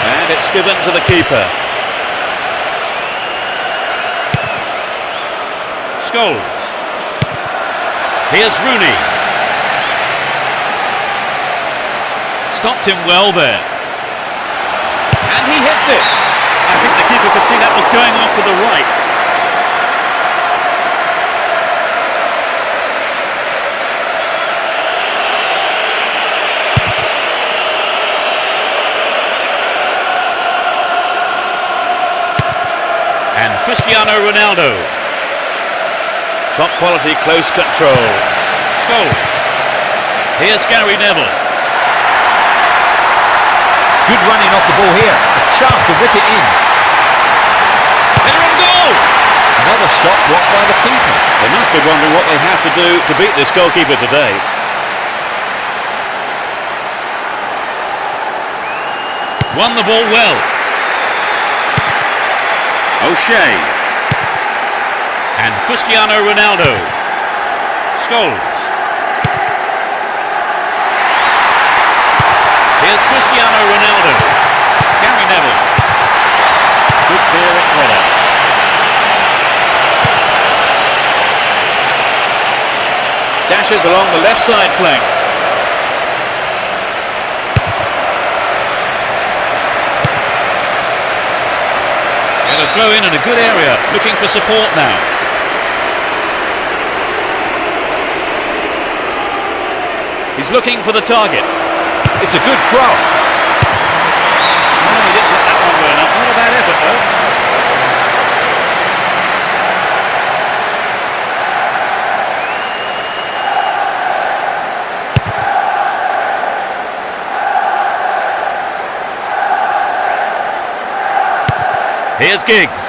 And it's given to the keeper. Scholes. Here's Rooney. Stopped him well there. And he hits it. I think the keeper could see that was going off to the right. And Cristiano Ronaldo. Top quality, close control. Scholes. Here's Gary Neville. Good running off the ball here. A chance to whip it in. Header and goal! Another shot blocked by the keeper. They must be wondering what they have to do to beat this goalkeeper today. Won the ball well. O'Shea. And Cristiano Ronaldo. Scholes. Here's Cristiano Ronaldo. Gary Neville. Good clearing header. Dashes along the left side flank. And a throw in a good area. Looking for support now. He's looking for the target. It's a good cross. Oh, he didn't hit that one well enough. Not a bad effort, though. Here's Giggs.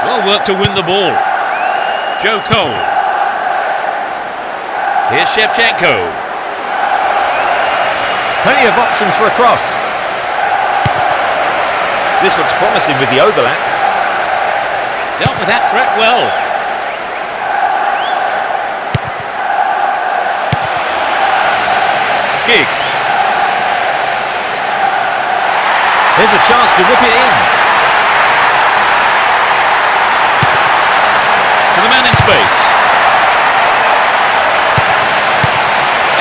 Well worked to win the ball. Joe Cole. Here's Shevchenko. Plenty of options for a cross. This looks promising with the overlap. Dealt with that threat well. Giggs. Here's a chance to whip it in. To the man in space.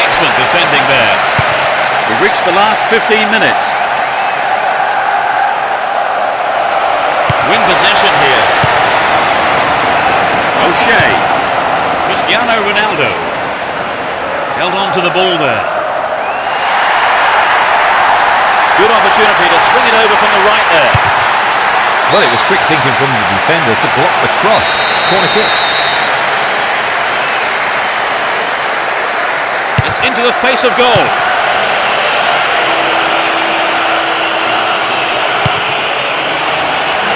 Excellent defending there. We've reached the last 15 minutes. Win possession here. O'Shea. Cristiano Ronaldo. Held on to the ball there. Good opportunity to swing it over from the right there. Well, it was quick thinking from the defender to block the cross. Corner kick. It's into the face of goal.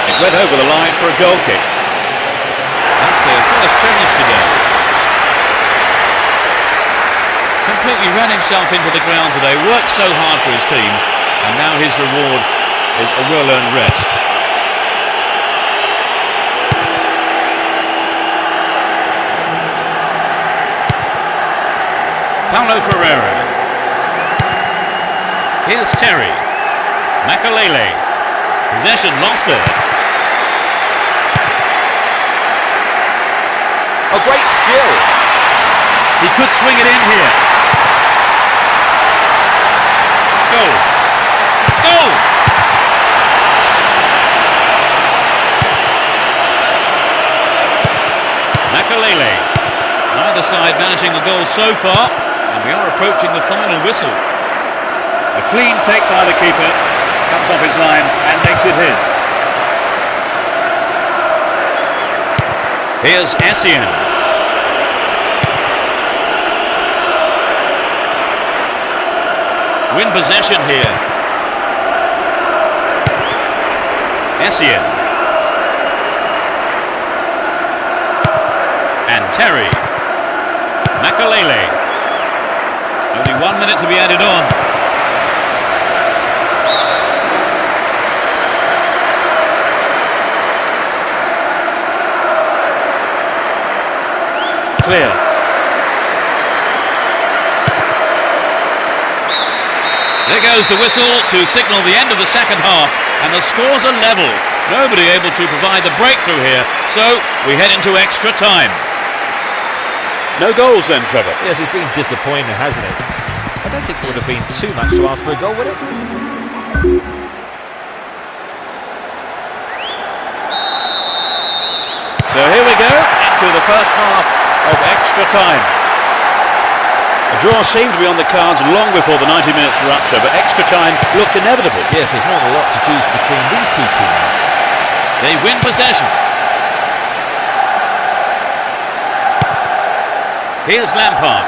It went over the line for a goal kick. That's their first change today. Completely ran himself into the ground today, worked so hard for his team, and now his reward is a well-earned rest. Paulo Ferreira. Here's Terry. Makalele. Possession lost there. A great skill. He could swing it in here. Scholes. Scholes! side managing the goal so far, and we are approaching the final whistle. A clean take by the keeper, comes off his line and makes it his. Here's Essien. Win possession here. Essien. And Terry. Makalele. Only 1 minute to be added on. Clear. There goes the whistle to signal the end of the second half, and the scores are level. Nobody able to provide the breakthrough here, so we head into extra time. No goals then, Trevor. Yes, it's been disappointing, hasn't it? I don't think it would have been too much to ask for a goal, would it? So here we go, into the first half of extra time. A draw seemed to be on the cards long before the 90 minutes rupture, but extra time looked inevitable. Yes, there's not a lot to choose between these two teams. They win possession. Here's Lampard.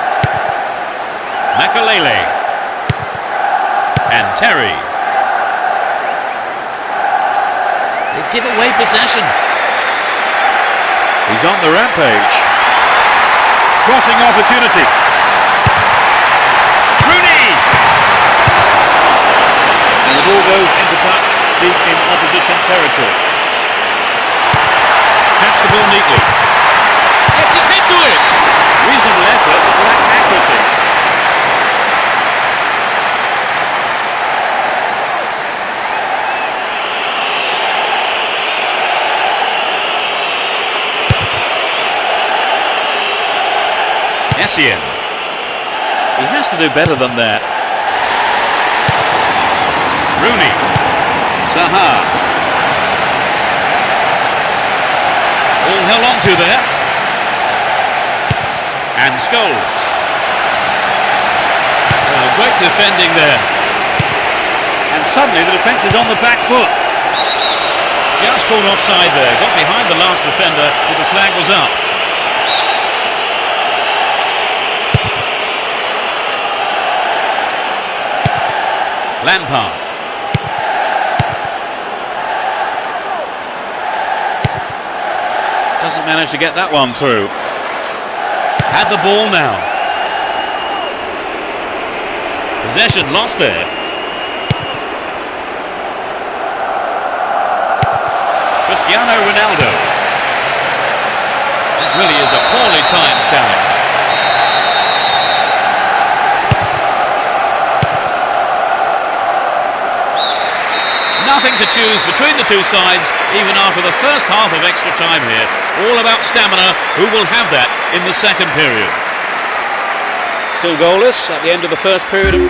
Makalele. And Terry. They give away possession. He's on the rampage. Crossing opportunity. Rooney! And the ball goes into touch deep in opposition territory. Taps the ball neatly. Gets his head to it. Reasonable effort, but lack accuracy. Essien. He has to do better than that. Rooney. Zaha. All held on to there. And Scholes. Oh, great defending there. And suddenly the defence is on the back foot. Just called offside there. Got behind the last defender, but the flag was up. Lampard. Doesn't manage to get that one through. Had the ball now. Possession lost there. Cristiano Ronaldo. That really is a poorly timed challenge. Nothing to choose between the two sides, even after the first half of extra time here. All about stamina. Who will have that in the second period? Still goalless at the end of the first period.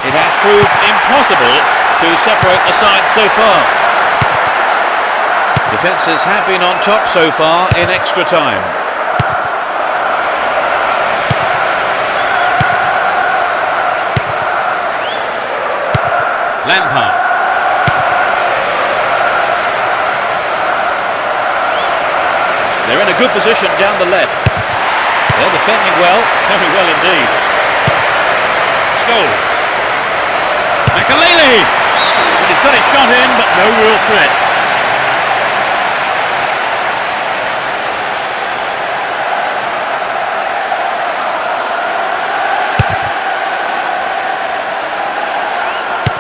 It has proved impossible to separate the sides so far. Defences have been on top so far in extra time. Lampard. They're in a good position down the left. They're defending well, very well indeed. Scholes. Makalele. And he's got his shot in, but no real threat.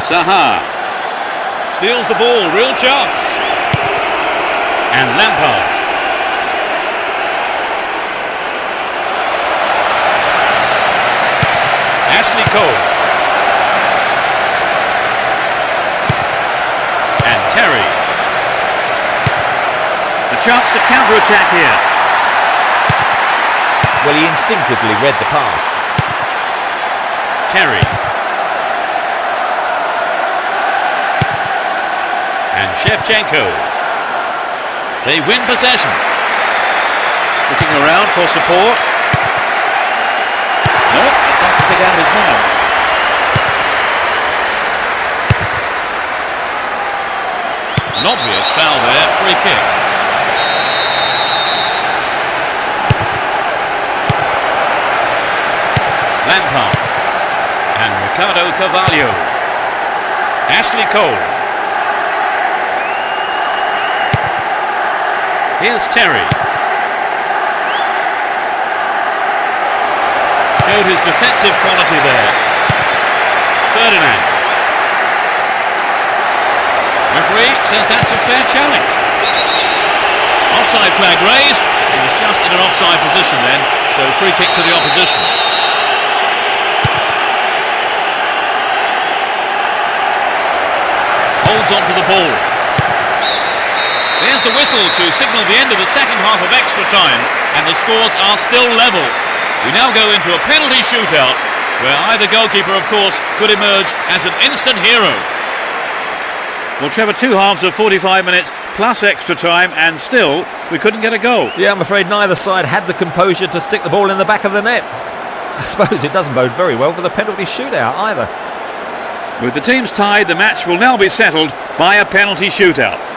Zaha. Steals the ball, real chance. And Lampard. Ashley Cole. And Terry. A chance to counter-attack here. Well, he instinctively read the pass. Terry. And Shevchenko. They win possession. Looking around for support. No, has to pick out his man. An obvious foul there, free kick. Lampard and Ricardo Carvalho. Ashley Cole. Here's Terry. Showed his defensive quality there. Ferdinand. Referee says that's a fair challenge. Offside flag raised. He was just in an offside position then, so free kick to the opposition. Holds on to the ball. There's the whistle to signal the end of the second half of extra time, and the scores are still level. We now go into a penalty shootout, where either goalkeeper, of course, could emerge as an instant hero. Well, Trevor, two halves of 45 minutes plus extra time, and still we couldn't get a goal. Yeah, I'm afraid neither side had the composure to stick the ball in the back of the net. I suppose it doesn't bode very well for the penalty shootout either. With the teams tied, the match will now be settled by a penalty shootout.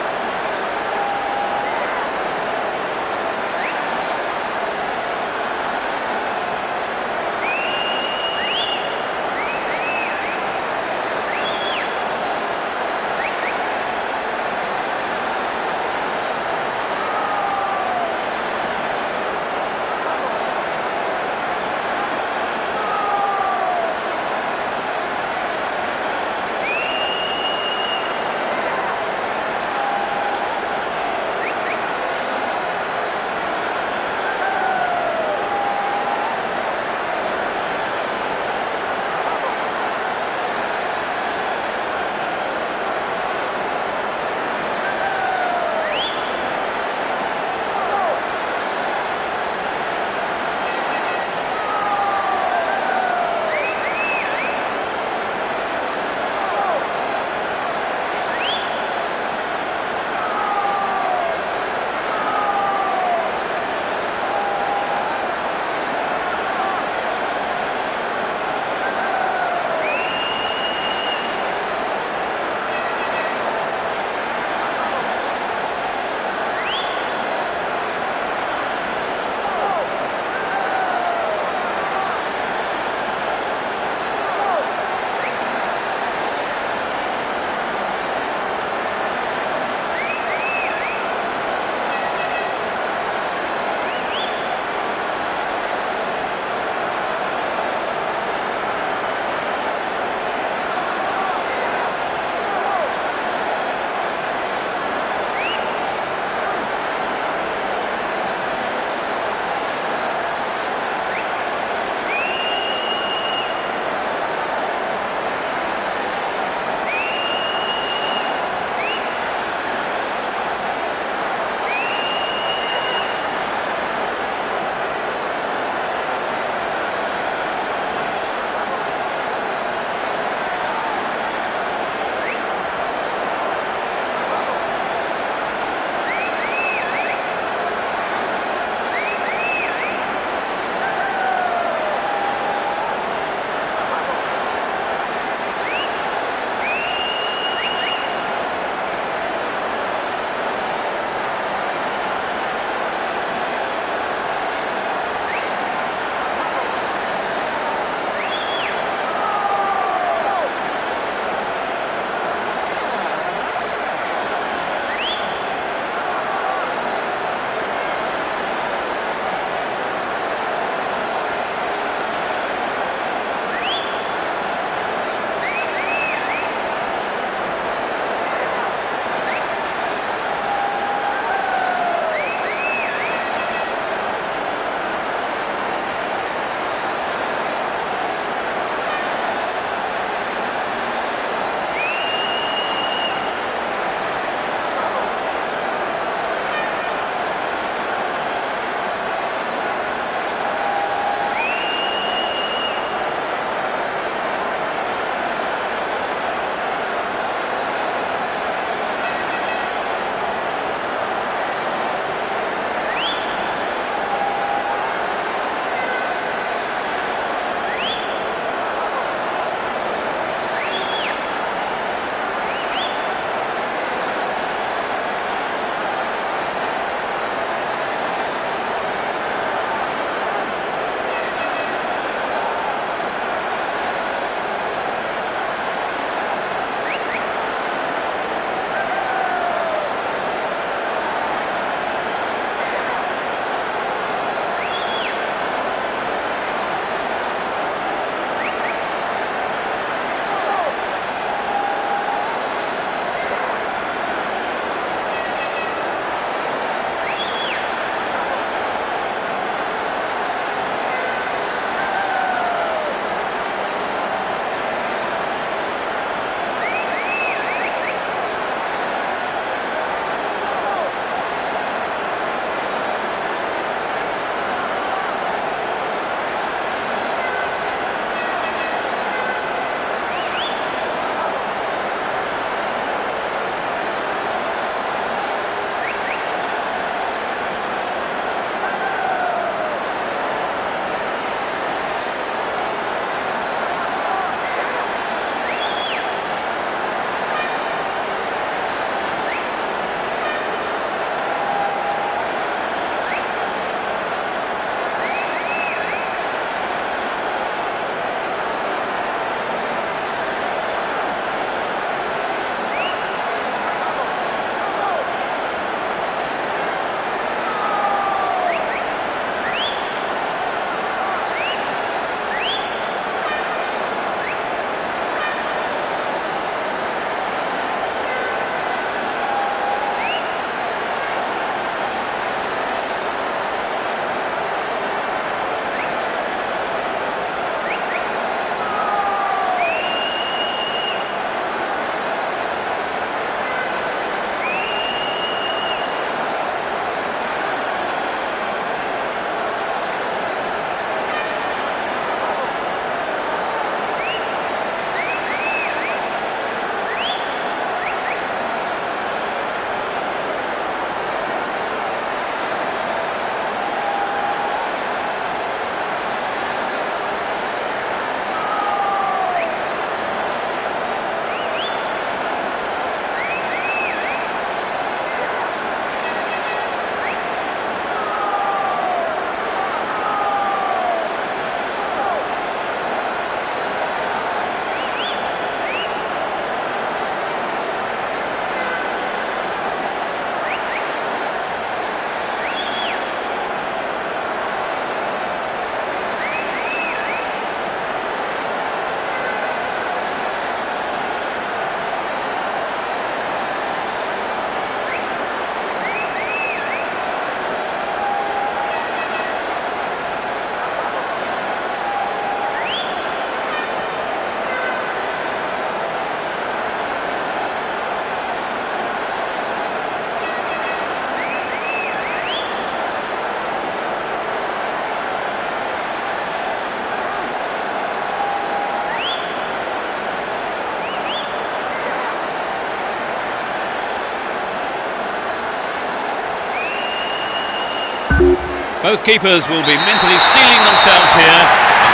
Both keepers will be mentally steeling themselves here.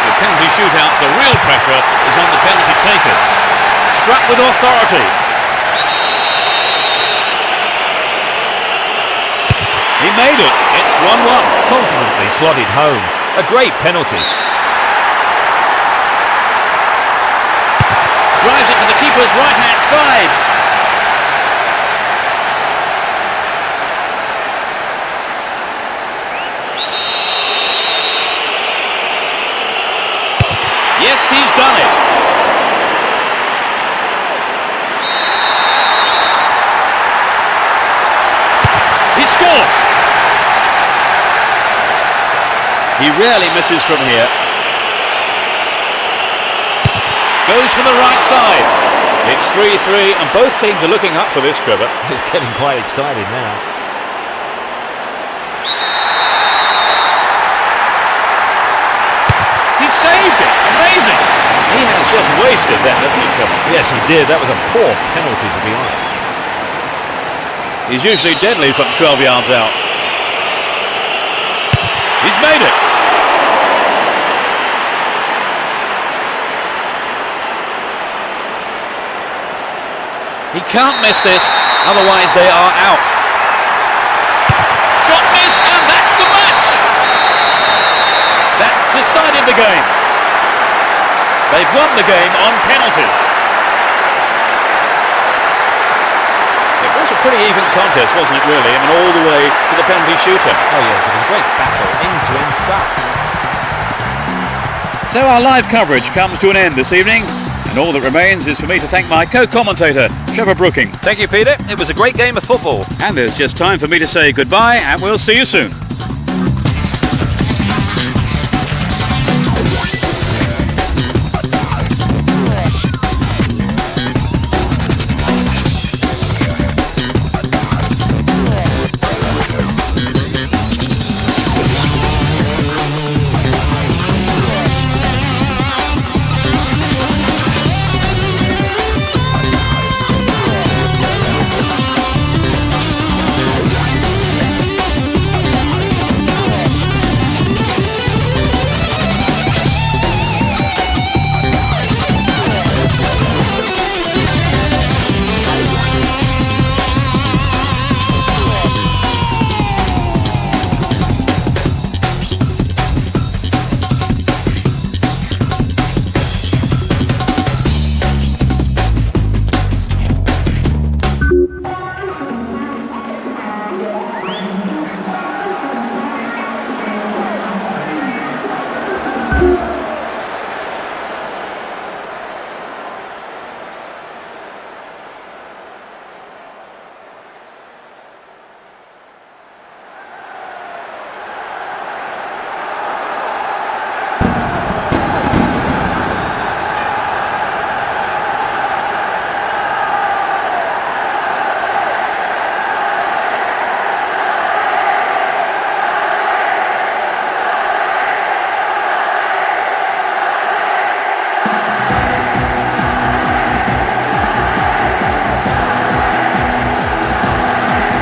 With penalty shootouts, the real pressure is on the penalty takers. Struck with authority. He made it. It's 1-1. Confidently slotted home. A great penalty. Drives it to the keeper's right-hand side. Yes, he's done it. He scored. He rarely misses from here. Goes for the right side. It's 3-3 and both teams are looking up for this, Trevor. It's getting quite exciting now. He saved it. Amazing. He has just wasted that, hasn't he, Trevor? Yes, he did. That was a poor penalty, to be honest. He's usually deadly from 12 yards out. He's made it. He can't miss this, otherwise they are out. Shot miss, and that's the match. That's decided the game. They've won the game on penalties. It was a pretty even contest, wasn't it, really? I mean, all the way to the penalty shootout. Oh yes, it was a great battle, end-to-end stuff. So our live coverage comes to an end this evening, and all that remains is for me to thank my co-commentator, Trevor Brooking. Thank you, Peter. It was a great game of football. And there's just time for me to say goodbye, and we'll see you soon.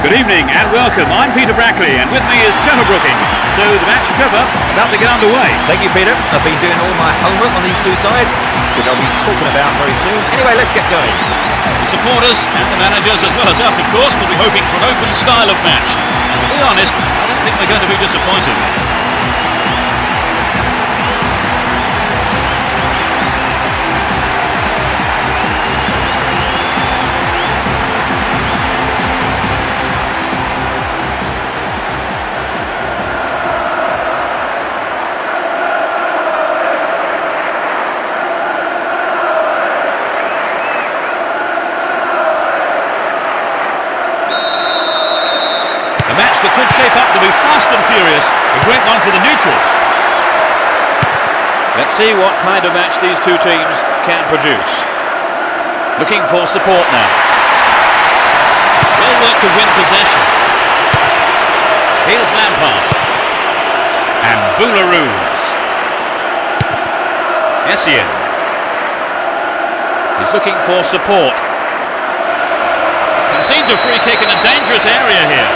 Good evening and welcome. I'm Peter Brackley and with me is Trevor Brooking. So the match, Trevor, about to get underway. Thank you, Peter. I've been doing all my homework on these two sides, which I'll be talking about very soon. Anyway, let's get going. The supporters and the managers, as well as us, of course, will be hoping for an open style of match. And to be honest, I don't think we're going to be disappointed. That could shape up to be fast and furious. A great one for the neutrals. Let's see what kind of match these two teams can produce. Looking for support now. Well worked to win possession. Here's Lampard. And Boularus. Essien. He's looking for support. Concedes a free kick in a dangerous area here.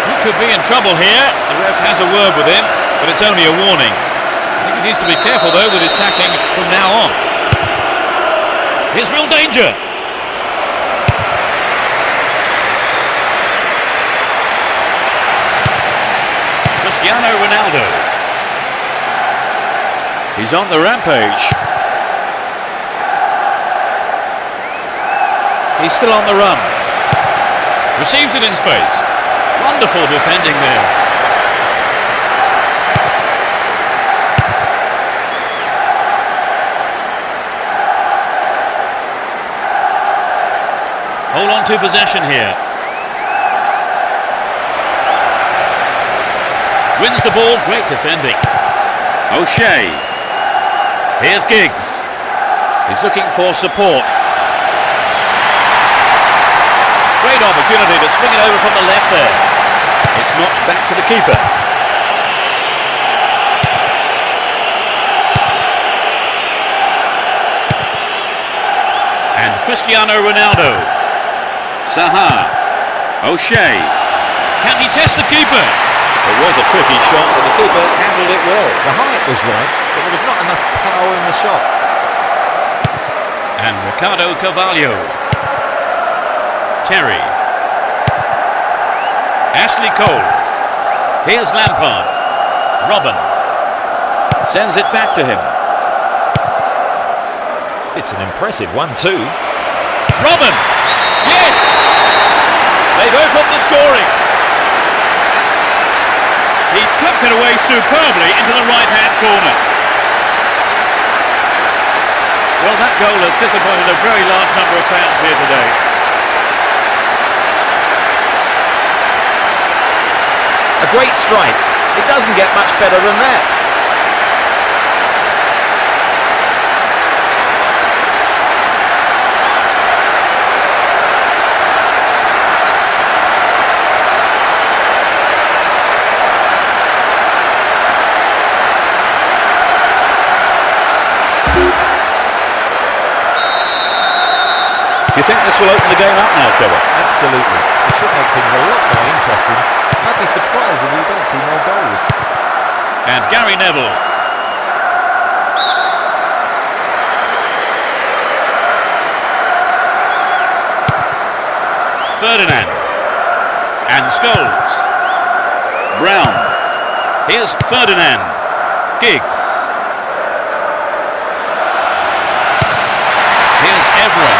He could be in trouble here. The ref has a word with him. but it's only a warning. I think he needs to be careful though with his tackling from now on. Here's real danger. Cristiano Ronaldo. He's on the rampage. He's still on the run. Receives it in space. Wonderful defending there. Hold on to possession here. Wins the ball, great defending. O'Shea. Here's Giggs. He's looking for support. Great opportunity to swing it over from the left there. It's knocked back to the keeper. And Cristiano Ronaldo. Saha. O'Shea. Can he test the keeper? It was a tricky shot, but the keeper handled it well. The height was right, but there was not enough power in the shot. And Ricardo Carvalho. Terry. Ashley Cole. Here's Lampard. Robin. Sends it back to him. It's an impressive 1-2. Robin! Yes! They've opened the scoring. He tucked it away superbly into the right-hand corner. Well, that goal has disappointed a very large number of fans here today. A great strike. It doesn't get much better than that. Do you think this will open the game up now, Trevor? Absolutely. It should make things a lot more interesting. I'd be surprised if we don't see more goals. And Gary Neville. Ferdinand. And Scholes. Brown. Here's Ferdinand. Giggs. Here's Evra.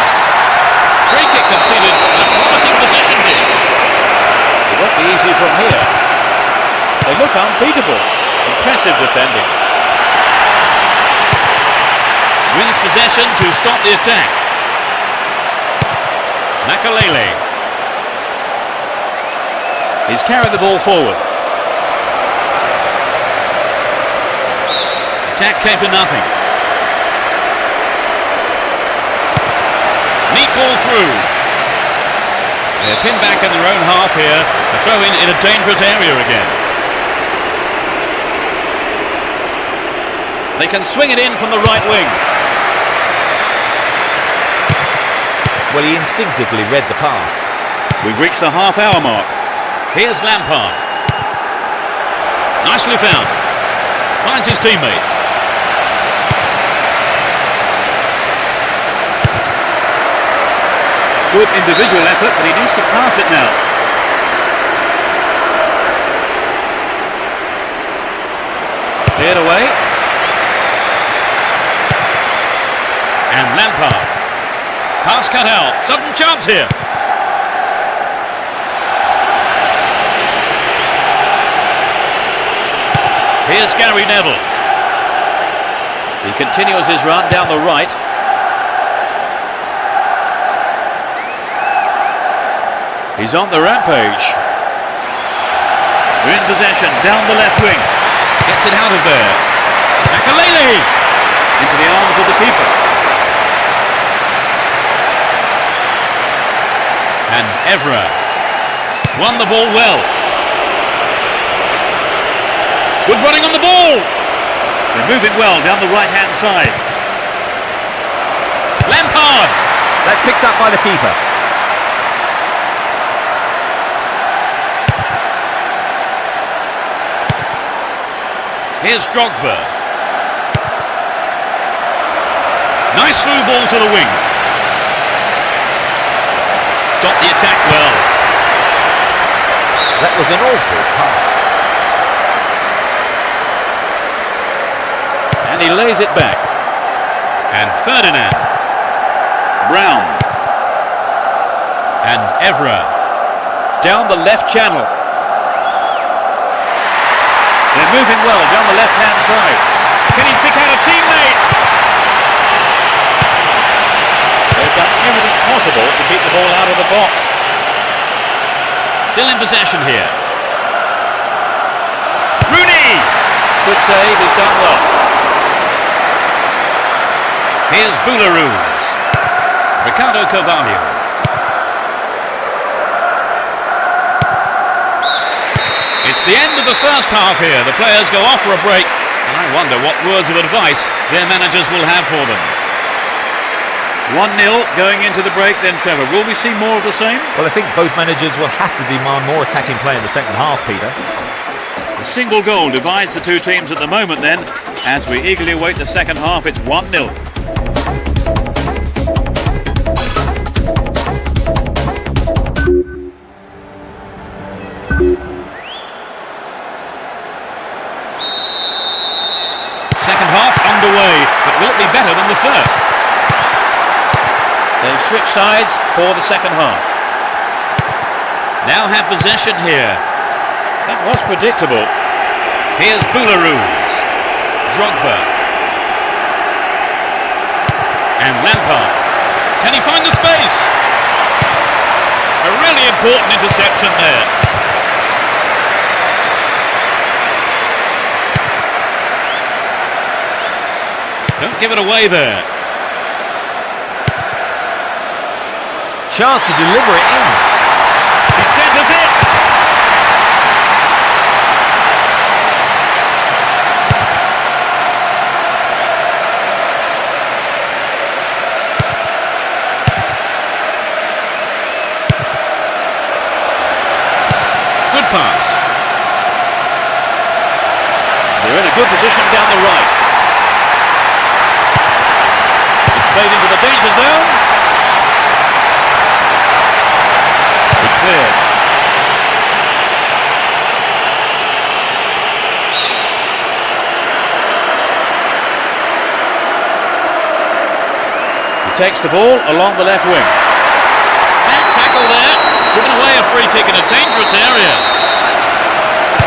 Free kick conceded and a promising possession here. It won't be easy from here. They look unbeatable. Impressive defending. Wins possession to stop the attack. Makalele. He's carried the ball forward. Attack came to nothing. Neat ball through. They're pinned back in their own half here. A throw in a dangerous area again. They can swing it in from the right wing. Well, he instinctively read the pass. We've reached the half-hour mark. Here's Lampard. Nicely found. Finds his teammate. Good individual effort, but he needs to pass it now. Cleared away. And Lampard. Pass cut out. Sudden chance here. Here's Gary Neville. He continues his run down the right. He's on the rampage. We're in possession, down the left wing. Gets it out of there. Makalele! Into the arms of the keeper. And Evra won the ball well. Good running on the ball. They're moving well down the right-hand side. Lampard! That's picked up by the keeper. Here's Drogba. Nice through ball to the wing. Stopped the attack well. That was an awful pass. And he lays it back. And Ferdinand. Brown. And Evra. Down the left channel. They're moving well down the left-hand side. Can he pick out a teammate? They've done everything possible to keep the ball out of the box. Still in possession here. Rooney! Good save, he's done well. Here's Boularus. Ricardo Carvalho. It's the end of the first half here. The players go off for a break. And I wonder what words of advice their managers will have for them. 1-0 going into the break then, Trevor. Will we see more of the same? Well, I think both managers will have to demand more attacking play in the second half, Peter. A single goal divides the two teams at the moment then. As we eagerly await the second half, it's 1-0. Second half underway, but will it be better than the first? They've switched sides for the second half. Now have possession here. That was predictable. Here's Boularus. Drogba. And Lampard. Can he find the space? A really important interception there. Don't give it away there. Chance to deliver it in. He centres it. Good pass. They're in a good position down the right. It's played into the danger zone. Cleared. He takes the ball along the left wing. Bad tackle there. Giving away a free kick in a dangerous area.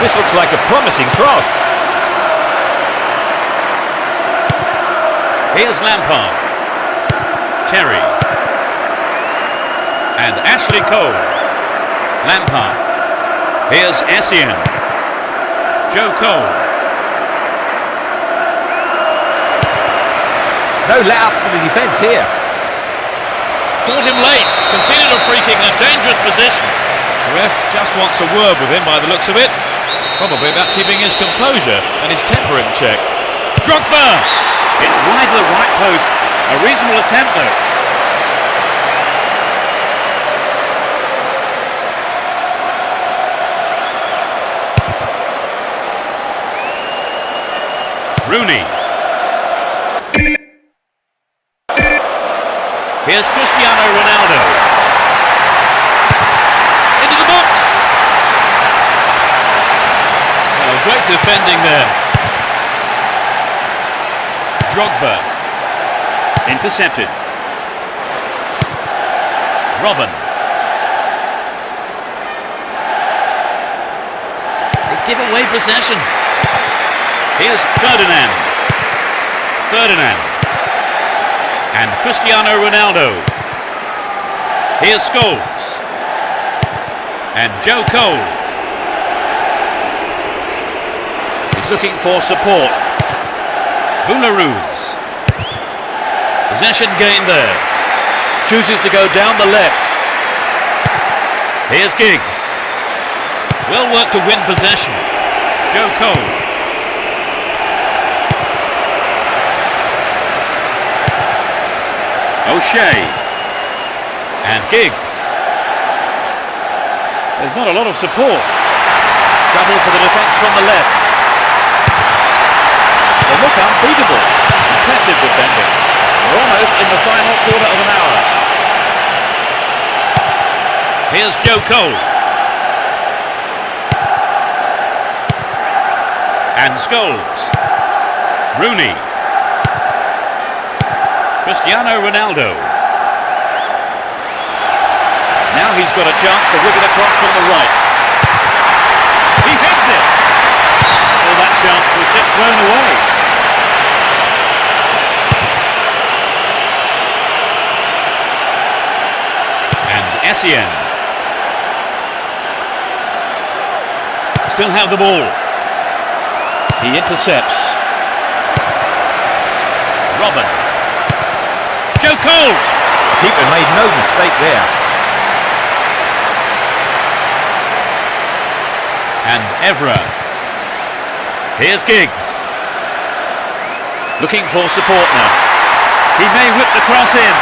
This looks like a promising cross. Here's Lampard. Terry. And Ashley Cole. Lampard. Here's Essien. Joe Cole. No let up for the defence here. Caught him late. Conceded a free kick in a dangerous position. The ref just wants a word with him by the looks of it. Probably about keeping his composure and his temper in check. Drogba! It's wide of the right post. A reasonable attempt though. Rooney. Here's Cristiano Ronaldo. Into the box. Oh, great defending there. Drogba. Intercepted. Robin. They give away possession. Here's Ferdinand. Ferdinand. And Cristiano Ronaldo. Here's Scholes. And Joe Cole. He's looking for support. Boularus. Possession gained there. Chooses to go down the left. Here's Giggs. Well worked to win possession. Joe Cole. O'Shea. And Giggs. There's not a lot of support. Trouble for the defence from the left. look unbeatable. Impressive defending. We're almost in the final quarter of an hour. Here's Joe Cole. And Scholes. Rooney. Cristiano Ronaldo. Now he's got a chance to whip it across from the right. He heads it. Well, that chance was just thrown away. And Essien. Still have the ball. He intercepts. Robin. Joe Cole. The keeper made no mistake there. And Evra. Here's Giggs. Looking for support now. He may whip the cross in.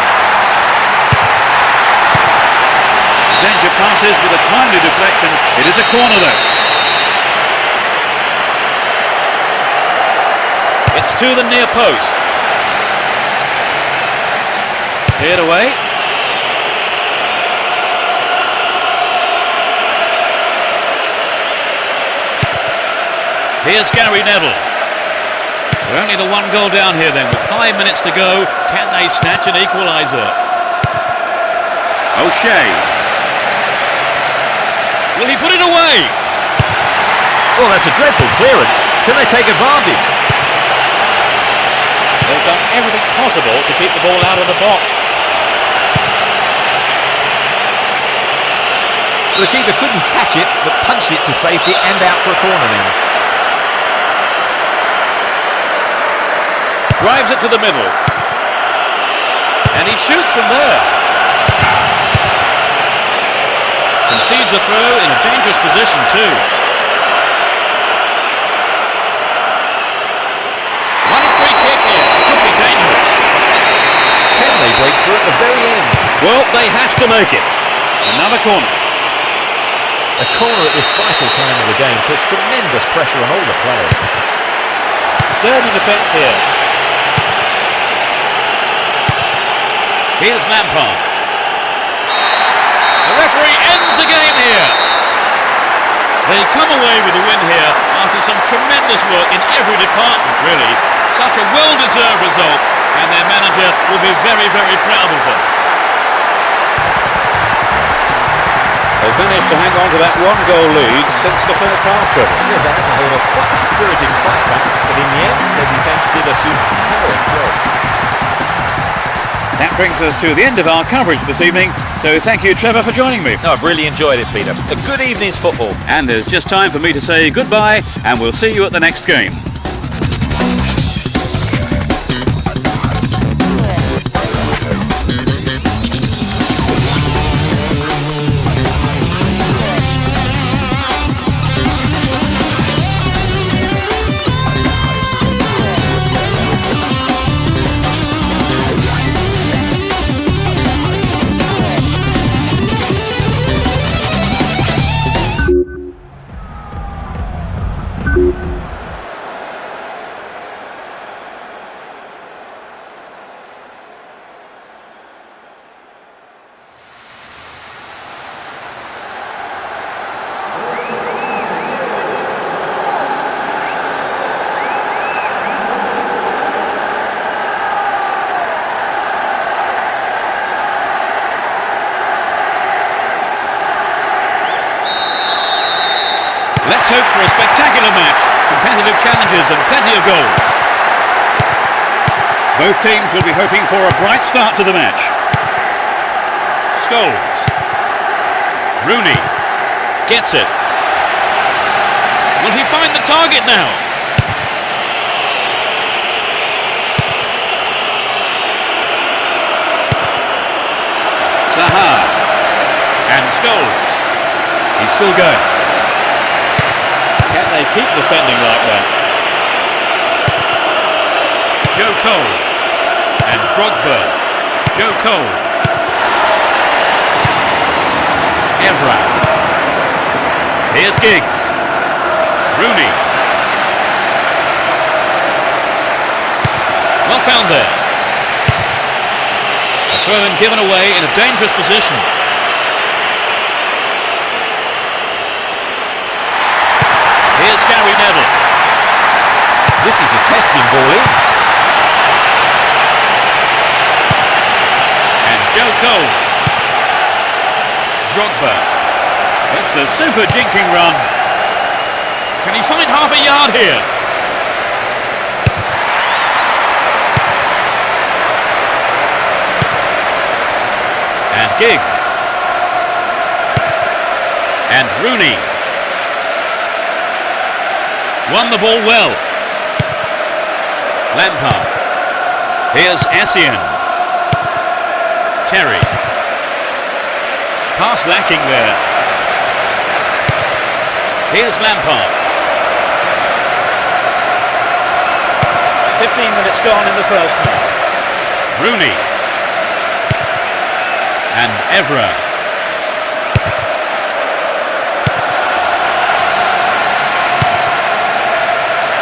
Danger passes with a timely deflection. It is a corner though. It's to the near post. Cleared away. Here's Gary Neville. We're only the one goal down here then. With 5 minutes to go, can they snatch an equaliser? O'Shea. Will he put it away? Well, that's a dreadful clearance. Can they take advantage? They've done everything possible to keep the ball out of the box. The keeper couldn't catch it, but punched it to safety and out for a corner now. Drives it to the middle. And he shoots from there. Concedes a throw in a dangerous position too. One free kick here. Could be dangerous. Can they break through at the very end? Well, they have to make it. Another corner. A corner at this vital time of the game puts tremendous pressure on all the players. Sturdy defence here. Here's Lampard. The referee ends the game here. They come away with a win here after some tremendous work in every department, really. Such a well-deserved result, and their manager will be very, very proud of them. They've managed to hang on to that one-goal lead since the first half, Trevor. Yes, they had to hold a quite spirited fight back, but in the end, their defence did a superb job. That brings us to the end of our coverage this evening, so thank you, Trevor, for joining me. No, I've really enjoyed it, Peter. A good evening's football. And there's just time for me to say goodbye, and we'll see you at the next game. Let's hope for a spectacular match, competitive challenges and plenty of goals. Both teams will be hoping for a bright start to the match. Scholes. Rooney gets it. Will he find the target now? Zaha. And Scholes. He's still going. Can they keep defending like that? Joe Cole. And Drogba. Joe Cole. Evra. Here's Giggs. Rooney. Well found there. A throw-in given away in a dangerous position. Here's Gary Neville. This is a testing ball in. And Joe Cole. Drogba. It's a super jinking run. Can he find half a yard here? And Giggs. And Rooney. Won the ball well. Lampard. Here's Essien. Terry. Pass lacking there. Here's Lampard. 15 minutes gone in the first half. Rooney. And Evra.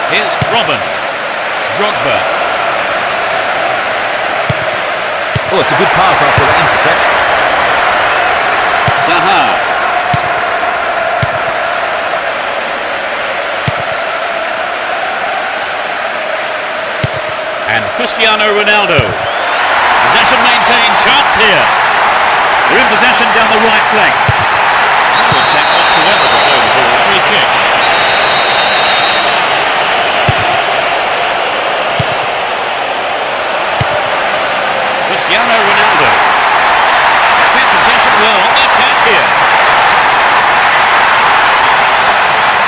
Here's Robin. Drogba. Oh, it's a good pass after that interception. Zaha. And Cristiano Ronaldo. Possession maintained, chance here. They're in possession down the right flank. No attack whatsoever to play the ball. Free kick. Cristiano Ronaldo. Kept possession well on the attack here.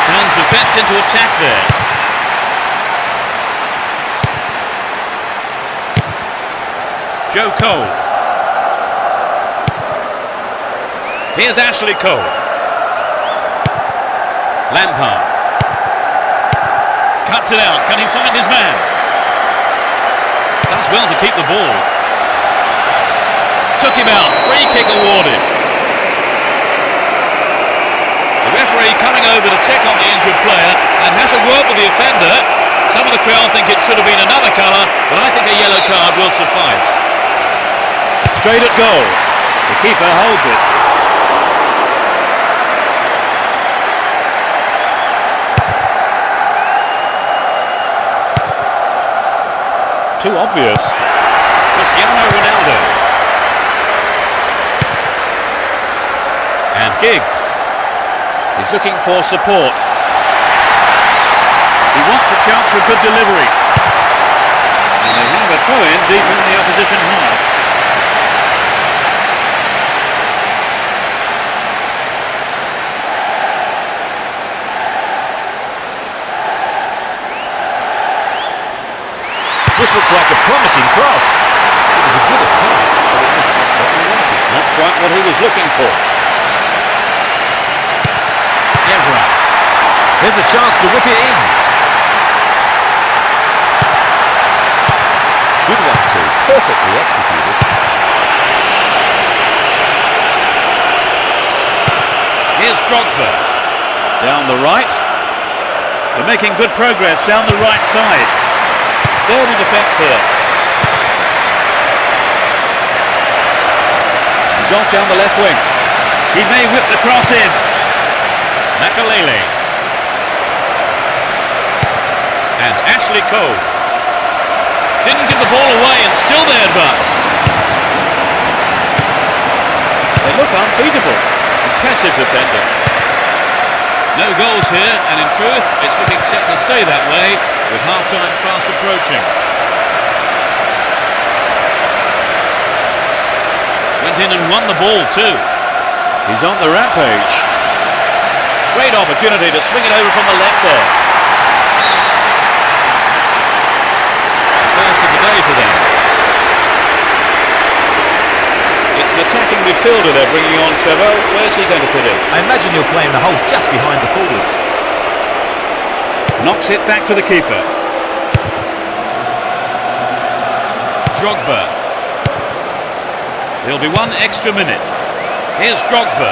Turns defence into attack there. Joe Cole. Here's Ashley Cole. Lampard. Cuts it out. Can he find his man? Does well to keep the ball. Took him out. Free kick awarded. The referee coming over to check on the injured player and has a word with the offender. Some of the crowd think it should have been another colour, but I think a yellow card will suffice. Straight at goal. The keeper holds it. Too obvious. Cristiano Ronaldo. And Giggs. He's looking for support. He wants a chance for a good delivery. And they have a throw-in deep in the opposition half. This looks like a promising cross. It was a good attack, but it wasn't what he wanted. Not quite what he was looking for. Evra. There's a chance to whip it in. Good one too. Perfectly executed. Here's Drogba. Down the right. They're making good progress down the right side. Sturdy defence here. He's off down the left wing. He may whip the cross in. Makalele. And Ashley Cole. Didn't give the ball away and still they advance. They look unbeatable. Impressive defending. No goals here, and in truth, it's looking set to stay that way with half-time fast approaching. Went in and won the ball too. He's on the rampage. Great opportunity to swing it over from the left there. First of the day for them. It's an attacking midfielder they're bringing on, Trevor. Where's he going to fit in? I imagine he'll play in the hole just behind the forwards. Knocks it back to the keeper. Drogba. There'll be one extra minute. Here's Drogba.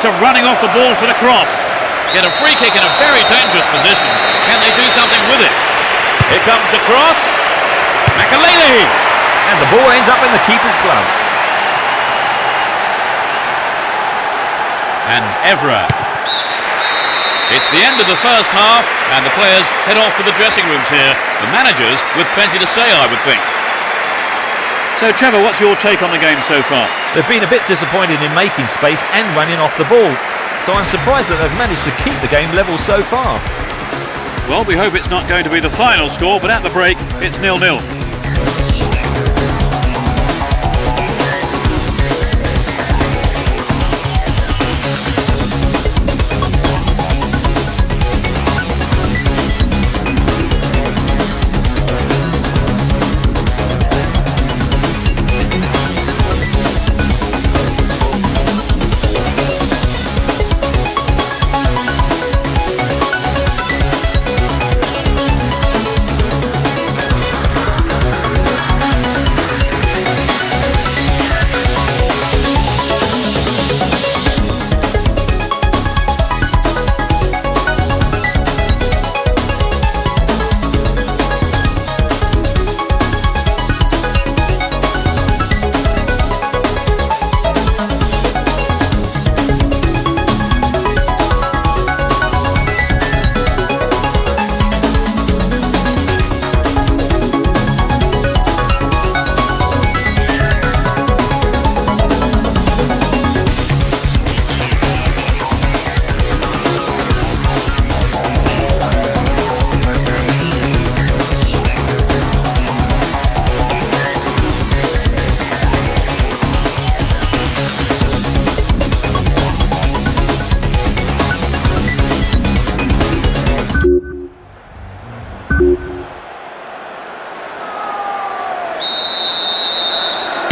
So running off the ball for the cross. get a free kick in a very dangerous position. Can they do something with it? Here comes the cross. Makalele! And the ball ends up in the keeper's gloves. And Evra. It's the end of the first half, and the players head off to the dressing rooms here. The managers with plenty to say, I would think. So, Trevor, what's your take on the game so far? They've been a bit disappointed in making space and running off the ball. So I'm surprised that they've managed to keep the game level so far. Well, we hope it's not going to be the final score, but at the break, it's 0-0.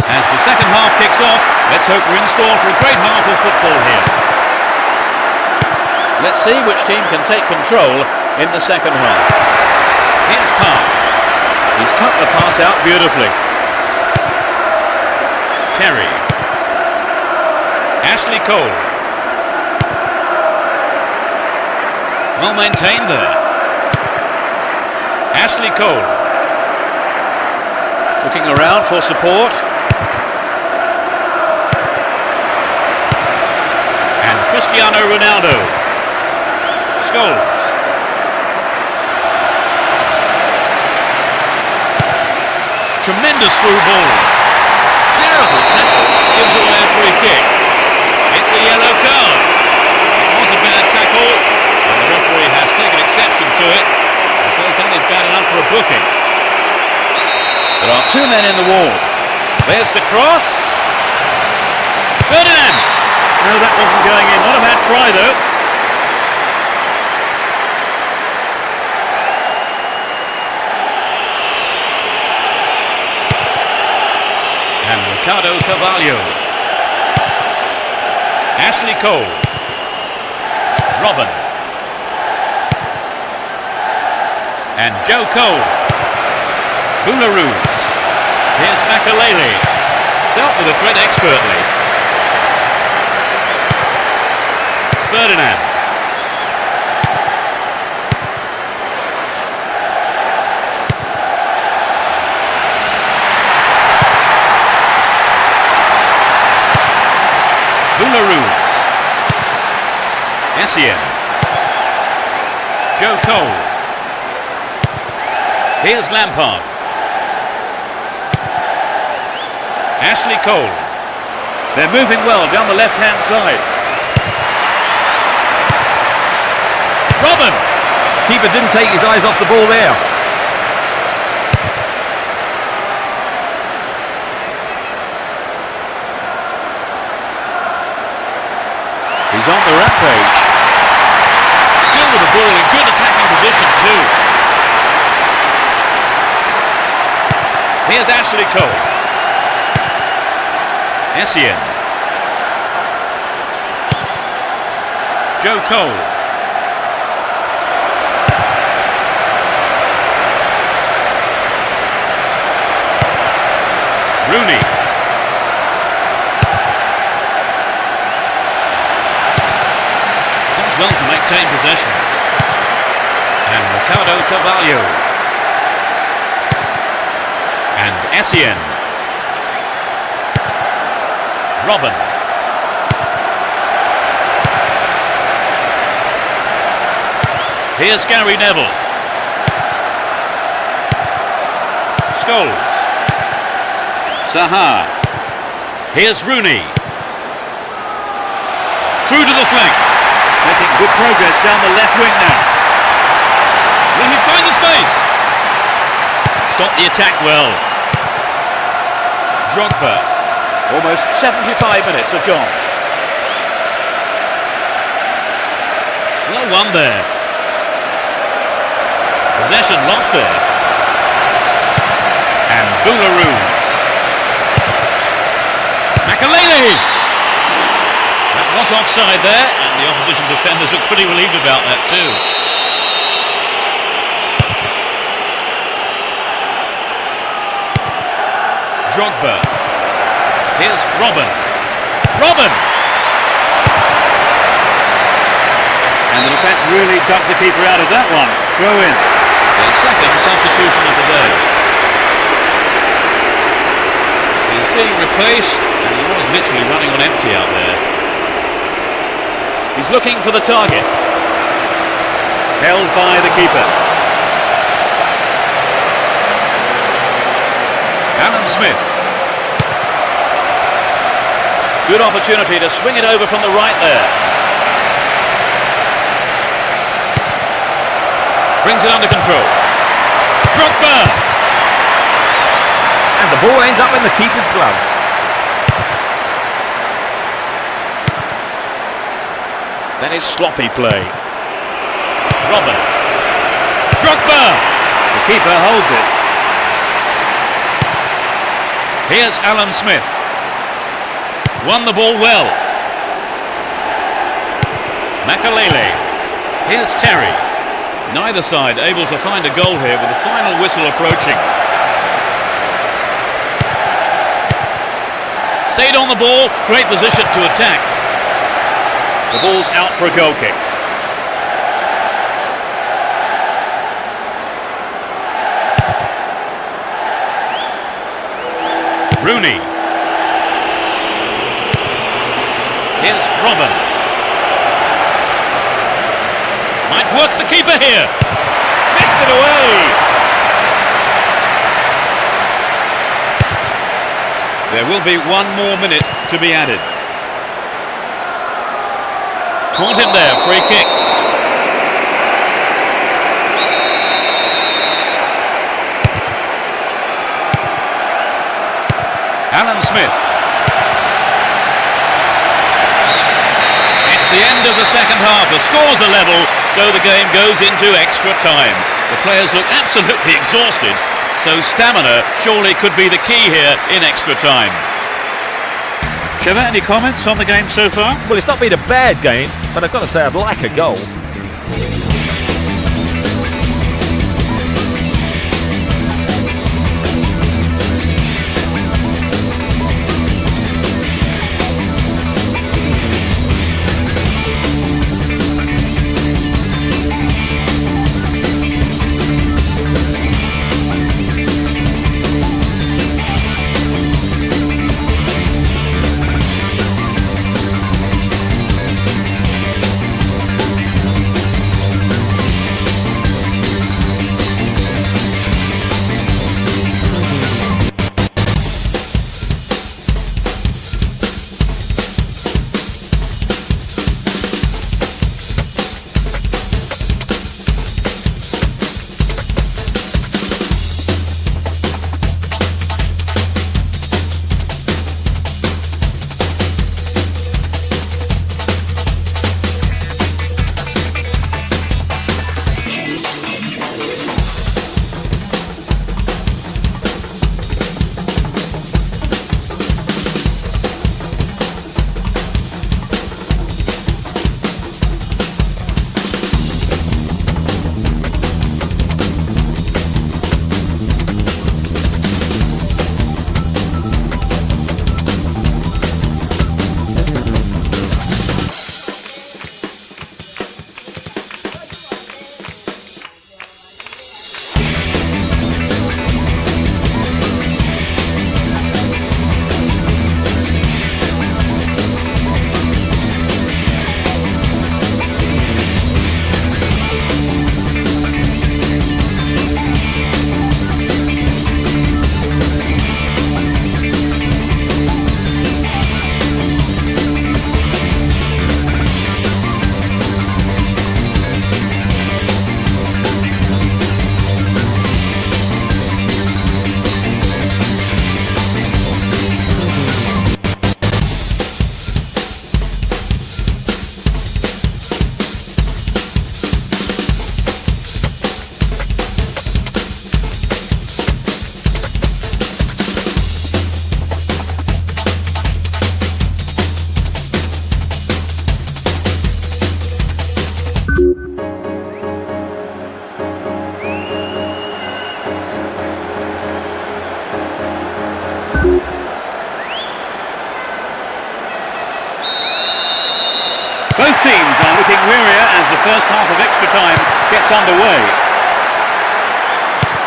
As the second half kicks off, let's hope we're in store for a great half of football here. Let's see which team can take control in the second half. Here's Park. He's cut the pass out beautifully. Terry. Ashley Cole. Well maintained there. Ashley Cole. Looking around for support. And Cristiano Ronaldo. Scholes. Tremendous through ball. Terrible tackle. Gives away a free kick. It's a yellow card. It was a bad tackle, and the referee has taken exception to it. He says that is bad enough for a booking. There are two men in the wall. There's the cross. Ferdinand! No, that wasn't going in. Not a bad try, though. And Ricardo Carvalho. Ashley Cole. Robin. And Joe Cole. Boularus. Here's Makalele. Dealt with the threat expertly. Ferdinand. Boularus. Essien. Joe Cole. Here's Lampard. Ashley Cole. They're moving well down the left-hand side. Robin. Keeper didn't take his eyes off the ball there. He's on the rampage. Still with the ball in good attacking position too. Here's Ashley Cole. Essien. Joe Cole. Rooney. Does well to maintain possession. And Ricardo Carvalho. And Essien. Robin. Here's Gary Neville. Scholes. Saha. Here's Rooney. Through to the flank. Making good progress down the left wing now. Will he find the space? Stop the attack well. Drogba. Almost 75 minutes have gone. Well won there. Possession lost there. And Boularus. Makalele. That was offside there, and the opposition defenders look pretty relieved about that too. Drogba. Here's Robin. Robin! And the defence really ducked the keeper out of that one. Throw in. The second substitution of the day. He's being replaced, and he was literally running on empty out there. He's looking for the target. Held by the keeper. Alan Smith. Good opportunity to swing it over from the right there. Brings it under control. Drogba! And the ball ends up in the keeper's gloves. Then it's sloppy play. Robin. Drogba! The keeper holds it. Here's Alan Smith. Won the ball well. Makalele. Here's Terry. Neither side able to find a goal here with the final whistle approaching. Stayed on the ball, great position to attack. The ball's out for a goal kick. Rooney. Here's Robin. Might work the keeper here. Fisted away. There will be one more minute to be added. Caught him there, free kick. Alan Smith. It's the end of the second half. The scores are level, so the game goes into extra time. The players look absolutely exhausted, so stamina surely could be the key here in extra time. Trevor, any comments on the game so far? Well, it's not been a bad game, but I've got to say I'd like a goal. looking wearier as the first half of extra time gets underway.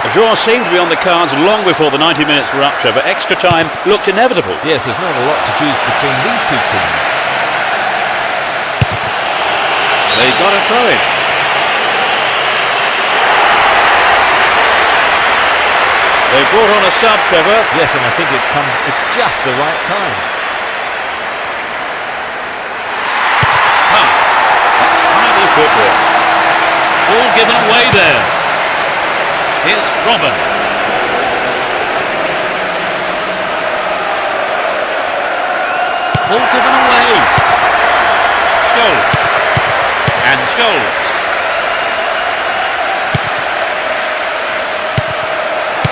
A draw seemed to be on the cards long before the 90 minutes were up, Trevor. Extra time looked inevitable. Yes, there's not a lot to choose between these two teams. They got a throw in. They brought on a sub, Trevor. Yes, and I think it's come at just the right time. That's tidy football. Ball given away there. Here's Robin. Ball given away. Scholes. And Scholes.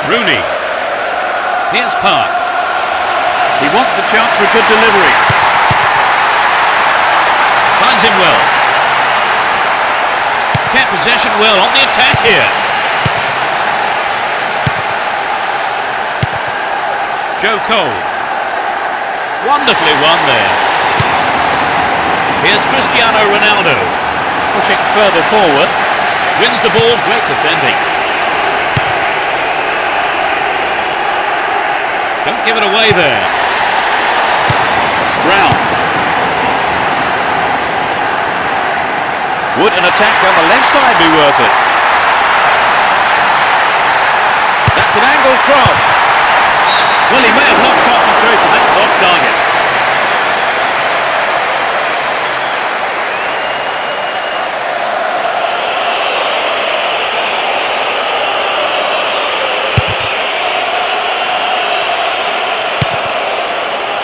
Rooney. Here's Park. He wants the chance for a good delivery. Finds him well. Kept possession well on the attack here. Joe Cole. Wonderfully won there. Here's Cristiano Ronaldo. Pushing further forward. Wins the ball. Great defending. Don't give it away there. Brown. Would an attack on the left side be worth it? That's an angled cross. Well, he may have lost concentration. That was off target.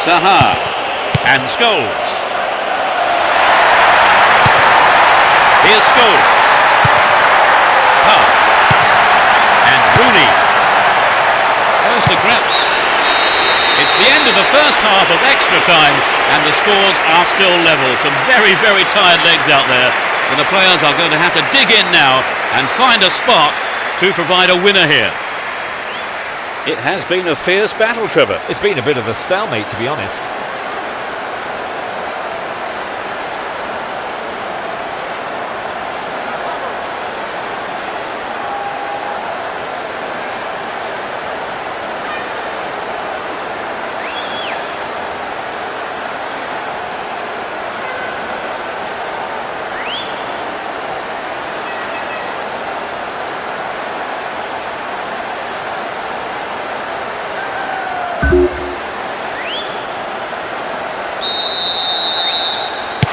Saha and Scholes. Here's Scholes. Park. And Rooney. Goes to grab. It's the end of the first half of extra time and the scores are still level. Some very, very tired legs out there. And the players are going to have to dig in now and find a spot to provide a winner here. It has been a fierce battle, Trevor. It's been a bit of a stalemate, to be honest.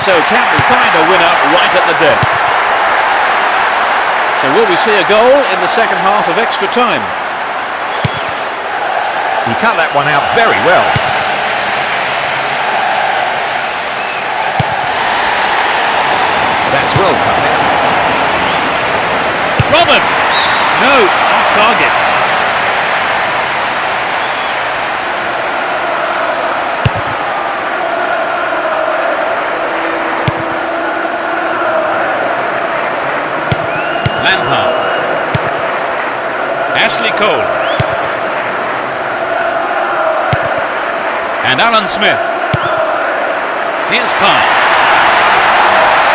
So can we find a winner right at the death? So will we see a goal in the second half of extra time? He cut that one out very well. That's well cut out. Robin! No, off target. Lampard. Ashley Cole. And Alan Smith. Here's Park.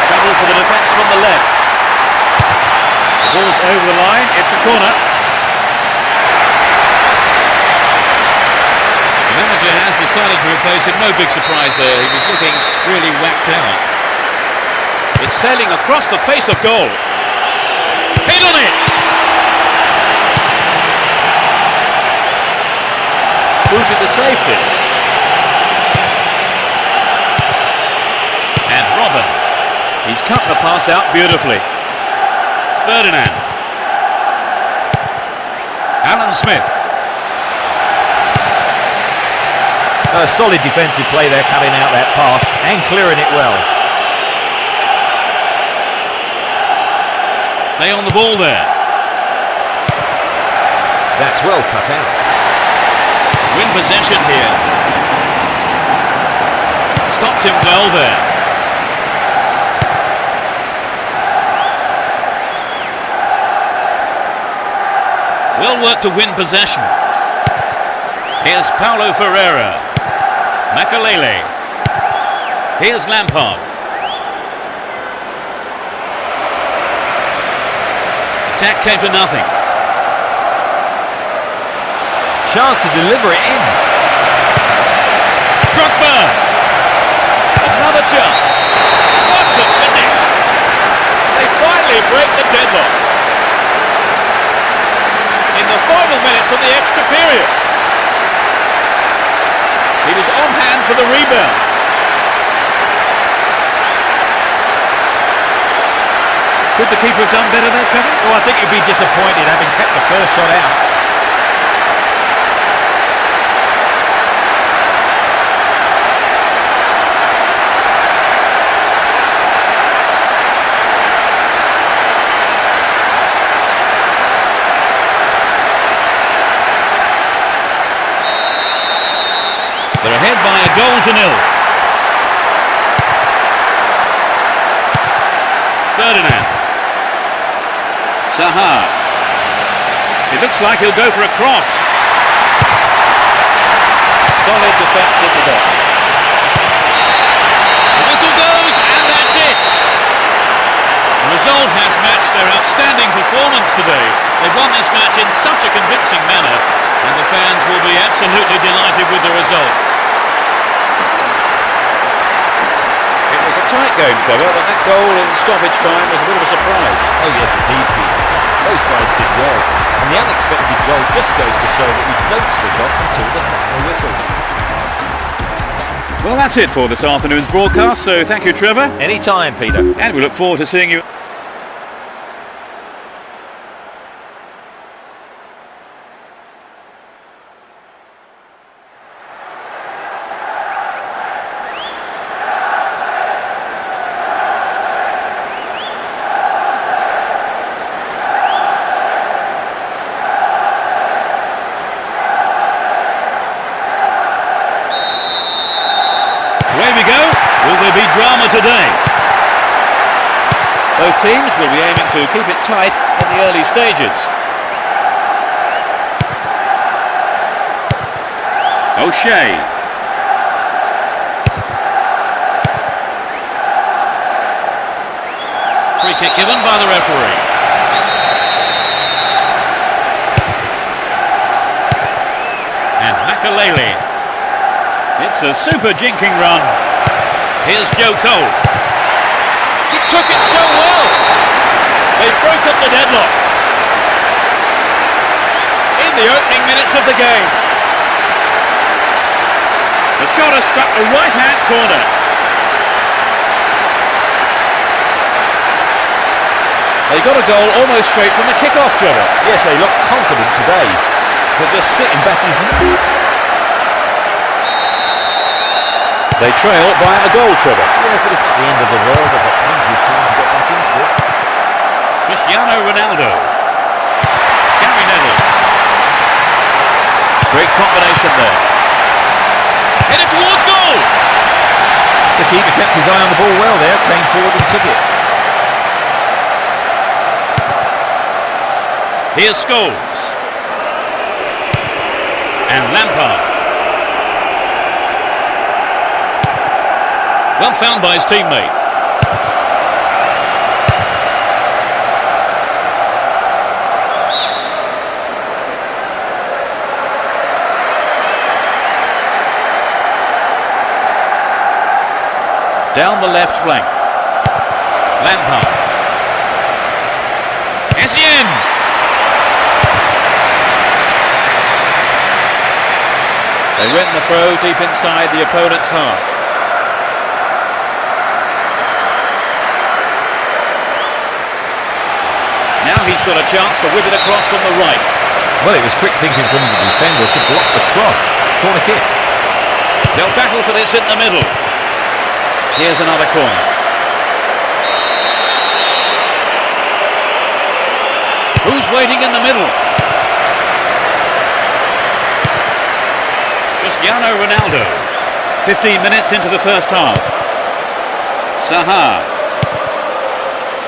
Trouble for the defence from the left. The ball's over the line. It's a corner. The manager has decided to replace him. No big surprise there. He was looking really whacked out. It's sailing across the face of goal. Hit on it! Booted to safety. And Robin. He's cut the pass out beautifully. Ferdinand. Alan Smith. A solid defensive play there, cutting out that pass and clearing it well. Stay on the ball there. That's well cut out. Win possession here. Stopped him well there. Well worked to win possession. Here's Paulo Ferreira. Makalele. Here's Lampard. Attack came to nothing. Chance to deliver it in. Drogba! Another chance. What a finish! They finally break the deadlock. In the final minutes of the extra period. He was on hand for the rebound. Could the keeper have done better there, Trevor? Oh, I think he'd be disappointed having kept the first shot out. They're ahead by a goal to nil. Ferdinand. Saha. It looks like he'll go for a cross. Solid defence in the box. The whistle goes, and that's it. The result has matched their outstanding performance today. They've won this match in such a convincing manner, and the fans will be absolutely delighted with the result. It was a tight game, Trevor, but that goal in stoppage time was a bit of a surprise. Oh yes, indeed, Peter. Both sides did well, and the unexpected goal just goes to show that we don't switch off until the final whistle. Well, that's it for this afternoon's broadcast, so thank you, Trevor. Anytime, Peter. And we look forward to seeing you. Away we go. Will there be drama today? Both teams will be aiming to keep it tight in the early stages. O'Shea. Free kick given by the referee. And Makalele. It's a super jinking run. Here's Joe Cole. He took it so well. They broke up the deadlock. In the opening minutes of the game. The shot has struck the right-hand corner. They got a goal almost straight from the kick-off, Trevor. Yes, they look confident today. They're just sitting back his... They trail by a goal, Trevor. Yes, but it's not the end of the world. They've got plenty of time to get back into this. Cristiano Ronaldo. Gary Neville. Great combination there. Headed towards goal. The keeper kept his eye on the ball well there, came forward and took it. Here's Scholes. And Lampard. Well found by his teammate. Down the left flank. Lampard. Essien. They win the throw deep inside the opponent's half. Now he's got a chance to whip it across from the right. Well, it was quick thinking from the defender to block the cross. Corner kick. They'll battle for this in the middle. Here's another corner. Who's waiting in the middle? Cristiano Ronaldo. 15 minutes into the first half. Saha.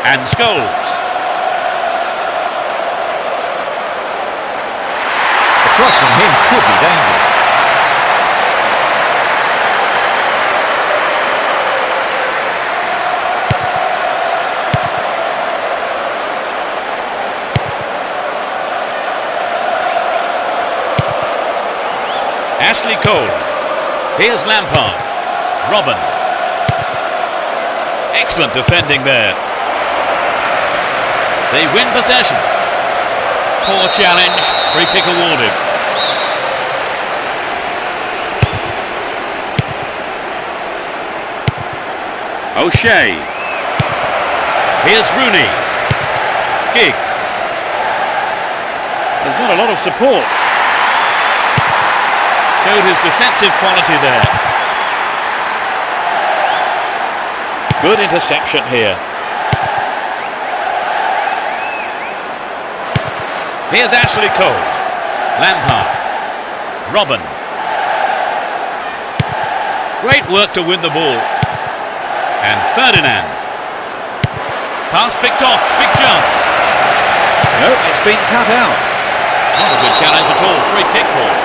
And Scholes. The cross from him could be dangerous. Ashley Cole. Here's Lampard. Robin. Excellent defending there. They win possession. Poor challenge. Free kick awarded. O'Shea. Here's Rooney. Giggs. There's not a lot of support. Showed his defensive quality there. Good interception here. Here's Ashley Cole. Lampard. Robin. Great work to win the ball. And Ferdinand. Pass picked off. Big chance. Nope, it's been cut out. Not a good challenge at all. Free kick call.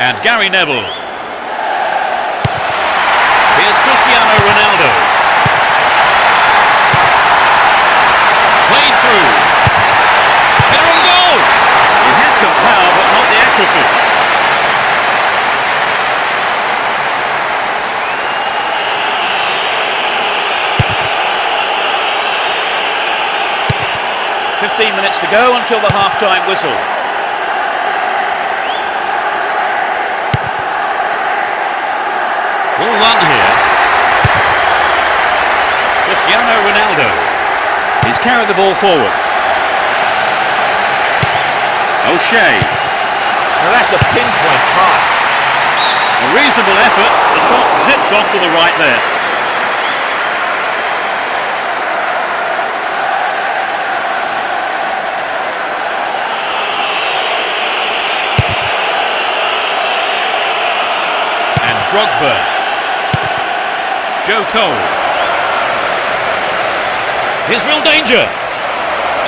And Gary Neville. Here's Cristiano Ronaldo. Played through. Header on goal. He had some power, but not the accuracy. "15 minutes to go until the half-time whistle. Ball run here. Cristiano Ronaldo. He's carried the ball forward. O'Shea. Now that's a pinpoint pass. A reasonable effort. The shot zips off to the right there. And Drogba. Joe Cole. Here's real danger.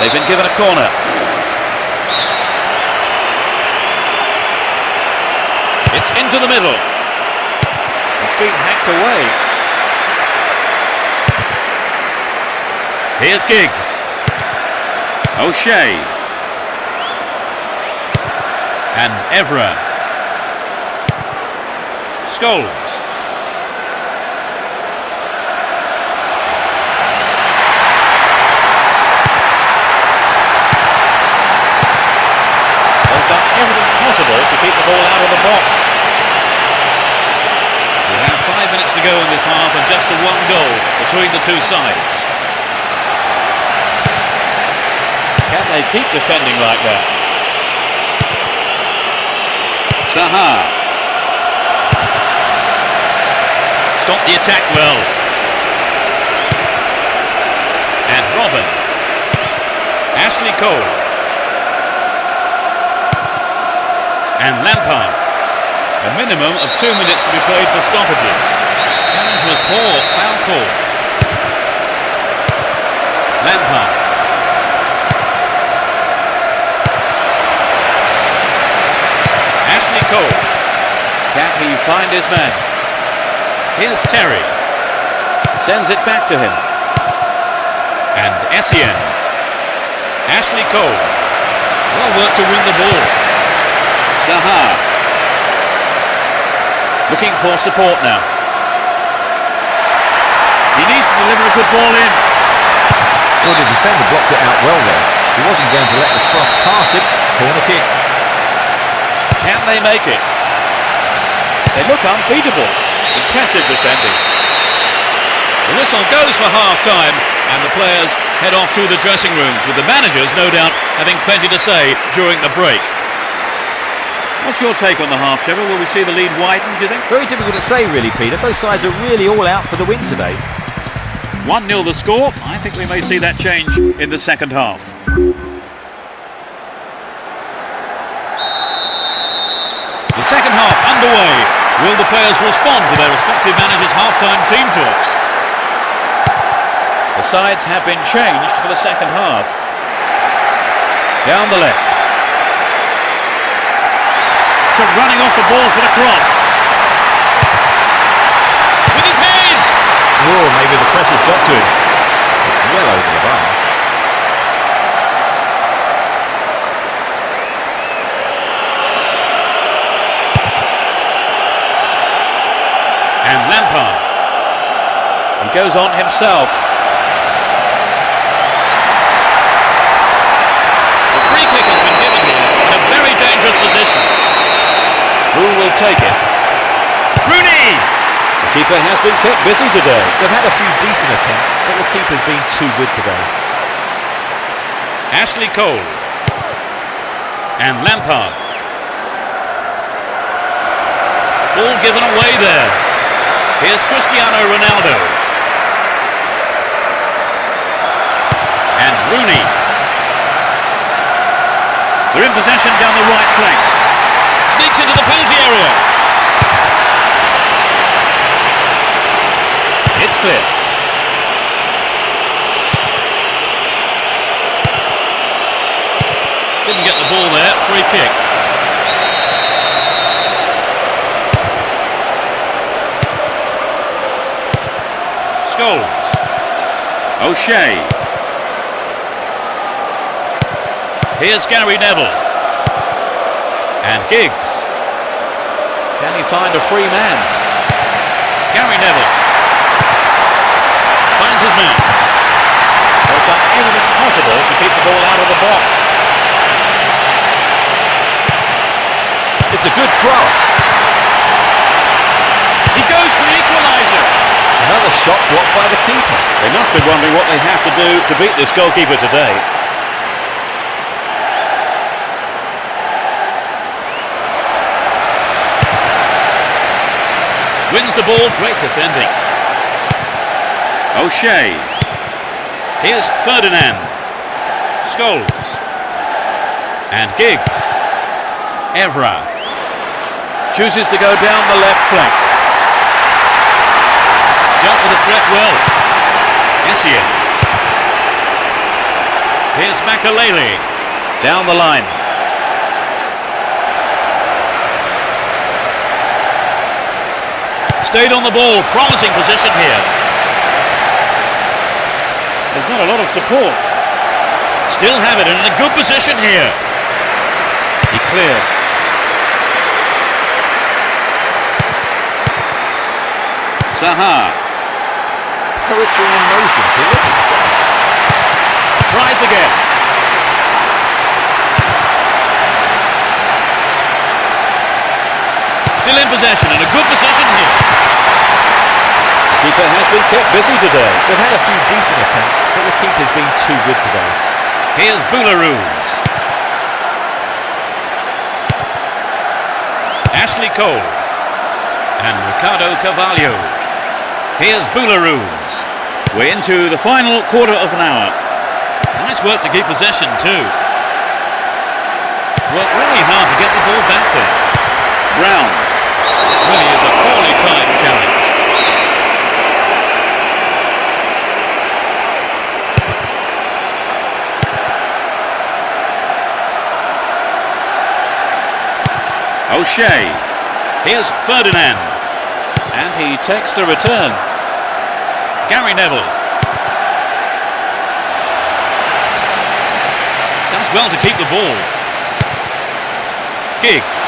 They've been given a corner. It's into the middle. It's been hacked away. Here's Giggs. O'Shea. And Evra. Scholes. They've done everything possible to keep the ball out of the box. We have 5 minutes to go in this half and just the one goal between the two sides. Can they keep defending like that? Zaha. Stop the attack well. And Robin. Ashley Cole. And Lampard. A minimum of 2 minutes to be played for stoppages. Challenge was poor. Foul call. Lampard. Ashley Cole. Can he find his man? Here's Terry. Sends it back to him. And Essien. Ashley Cole. Well worked to win the ball. Zaha. Looking for support now. He needs to deliver a good ball in. Well, the defender blocked it out well there. He wasn't going to let the cross past him. Corner kick. Can they make it? They look unbeatable. Impressive defending. The whistle goes for half-time and the players head off to the dressing rooms with the managers no doubt having plenty to say during the break. What's your take on the half, Trevor? Will we see the lead widen, do you think? Very difficult to say, really, Peter. Both sides are really all out for the win today. 1-0 the score. I think we may see that change in the second half. The second half underway. Will the players respond to their respective managers' half-time team talks? The sides have been changed for the second half. Down the left. So running off the ball for the cross. With his head! Oh, maybe the press has got to him. It's well over the bar. goes on himself. The free kick has been given here in a very dangerous position. Who will take it? Rooney! The keeper has been kept busy today. They've had a few decent attempts, but the keeper's been too good today. Ashley Cole. And Lampard. Ball given away there. Here's Cristiano Ronaldo. And Rooney. They're in possession down the right flank. Sneaks into the penalty area. It's clear. Didn't get the ball there. Free kick. Scholes. O'Shea. Here's Gary Neville. And Giggs. Can he find a free man? Gary Neville. Finds his man. They've done everything possible to keep the ball out of the box. It's a good cross. He goes for the equaliser. Another shot blocked by the keeper. They must be wondering what they have to do to beat this goalkeeper today. Wins the ball. Great defending. O'Shea. Here's Ferdinand. Scholes. And Giggs. Evra. Chooses to go down the left flank. Dealt with the threat well. Essien. Here's Makalele. Down the line. Stayed on the ball. Promising position here. There's not a lot of support. Still have it and in a good position here. He cleared. Saha. Poetry in motion. Terrific stuff. Tries again. Still in possession and a good position here. The keeper has been kept busy today. They've had a few decent attempts, but the keeper's been too good today. Here's Boularus. Ashley Cole. And Ricardo Carvalho. Here's Boularus. We're into the final quarter of an hour. Nice work to keep possession too. Worked really hard to get the ball back there. Brown. It really is a poorly timed challenge. O'Shea. Here's Ferdinand. And he takes the return. Gary Neville. Does well to keep the ball. Giggs.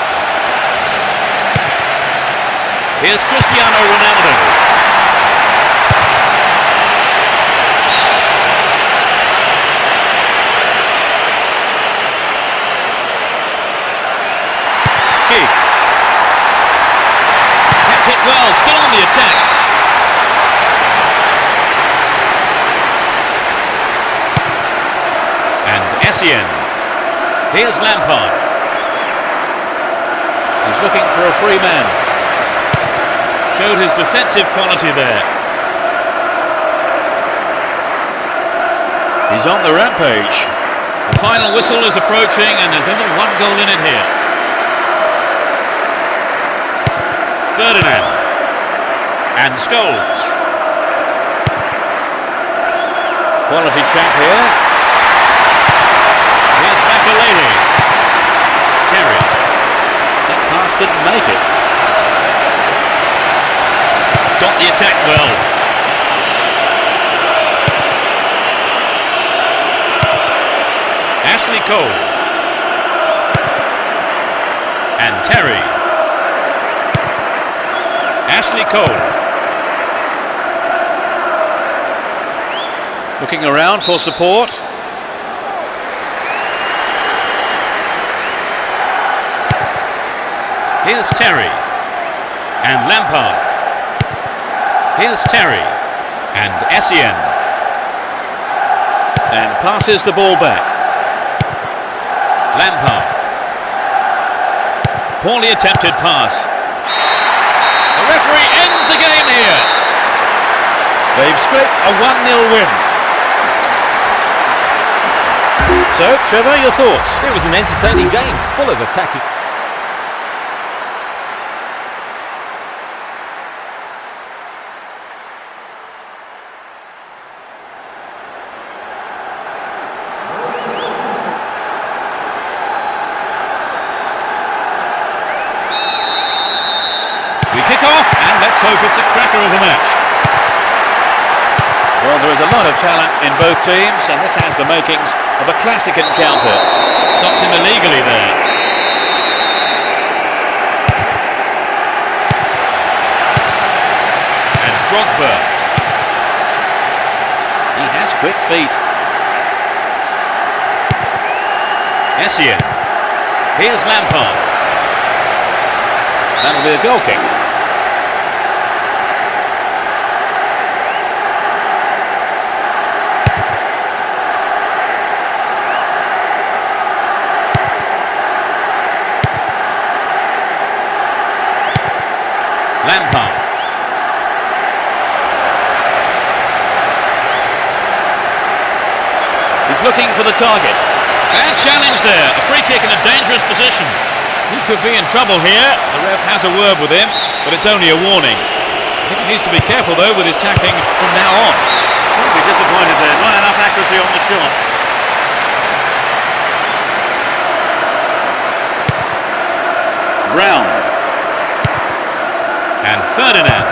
Here's Cristiano Ronaldo. Giggs. Kept it well, still on the attack. And Essien. Here's Lampard. He's looking for a free man. Showed his defensive quality there. He's on the rampage. The final whistle is approaching and there's only one goal in it here. Ferdinand. And Scholes. Quality chap here. Here's Makalele. Terry. That pass didn't make it. Stopped the attack well. Ashley Cole. And Terry. Ashley Cole. Looking around for support. Here's Terry and Lampard. Here's Terry and Essien. And passes the ball back. Lampard. Poorly attempted pass. The referee ends the game here. They've scraped a 1-0 win. So, Trevor, your thoughts? It was an entertaining game, full of attacking. We kick off, and let's hope it's a cracker of a match. Well, there is a lot of talent in both teams, and this has the makings of a classic encounter. Stopped him illegally there. And Drogba. He has quick feet. Essien. Here's Lampard. That'll be a goal kick. Lampard. He's looking for the target. Bad challenge there. A free kick in a dangerous position. He could be in trouble here. The ref has a word with him, but it's only a warning. I think he needs to be careful, though, with his tackling from now on. He'll be disappointed there. Not enough accuracy on the shot. Brown. And Ferdinand.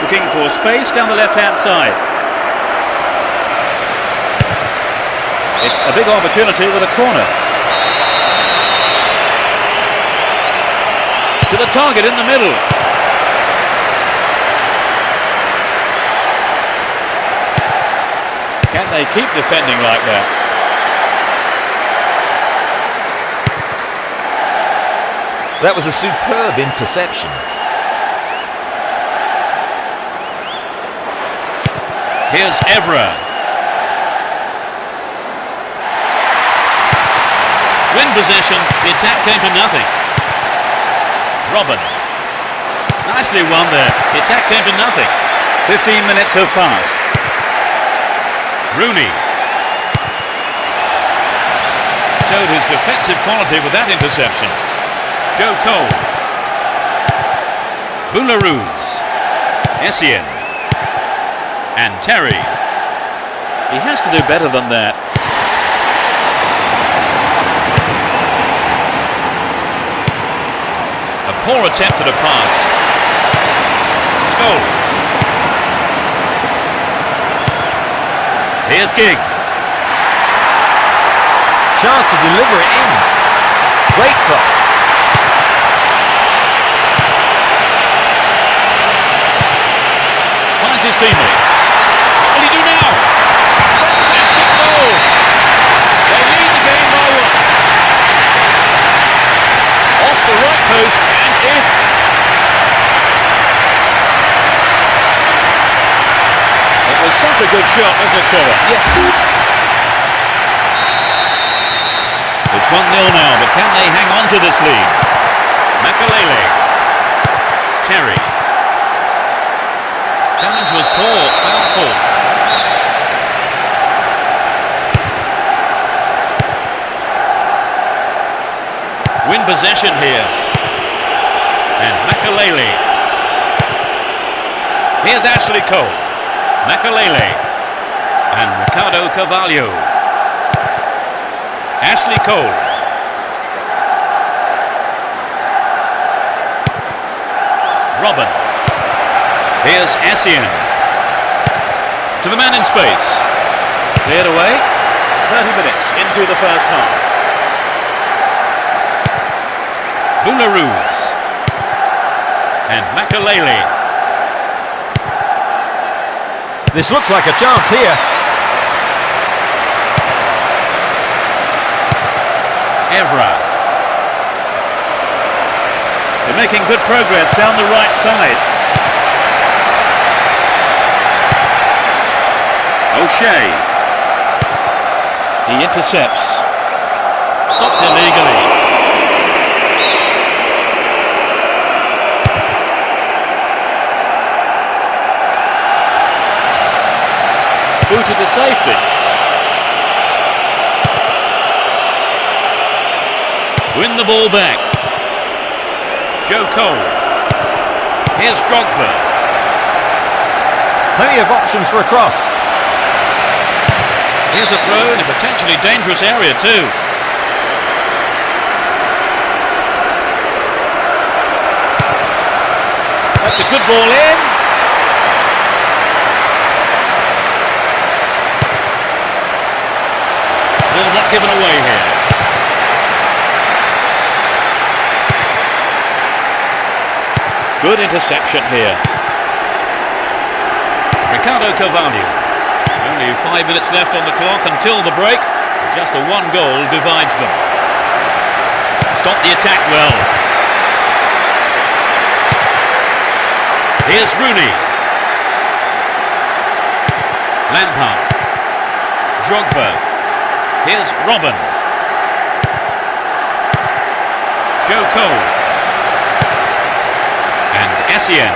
Looking for space down the left-hand side. It's a big opportunity with a corner. To the target in the middle. Can they keep defending like that? That was a superb interception. Here's Evra. Win possession, the attack came to nothing. Robin. Nicely won there. The attack came to nothing. 15 minutes have passed. Rooney. Showed his defensive quality with that interception. Joe Cole. Boularus. Essien. And Terry. He has to do better than that. A poor attempt at a pass. Scholes. Here's Giggs. Chance to deliver it in. Great cross. Finds his teammate. What will he do now? Fantastic goal. They lead the game by one. Off the right post and in. It was such a good shot, wasn't it, Trevor? Yeah. It's 1-0 now, but can they hang on to this lead? Makalele. Terry. Challenge was poor, foul call. Win possession here. And Makalele. Here's Ashley Cole. Makalele. And Ricardo Carvalho. Ashley Cole. Robin. Here's Essien. To the man in space. Cleared away. 30 minutes into the first half. Boularus and Makalele. This looks like a chance here. Evra. They're making good progress down the right side. O'Shea. He intercepts. Stopped illegally. Booted to safety. Win the ball back. Joe Cole. Here's Drogba. Plenty of options for a cross. Here's a throw in a potentially dangerous area too. That's a good ball in. Ball not given away here. Good interception here. Ricardo Carvalho. Only 5 minutes left on the clock until the break. Just a one goal divides them. Stop the attack well. Here's Rooney. Lampard. Drogba. Here's Robin. Joe Cole. And Essien.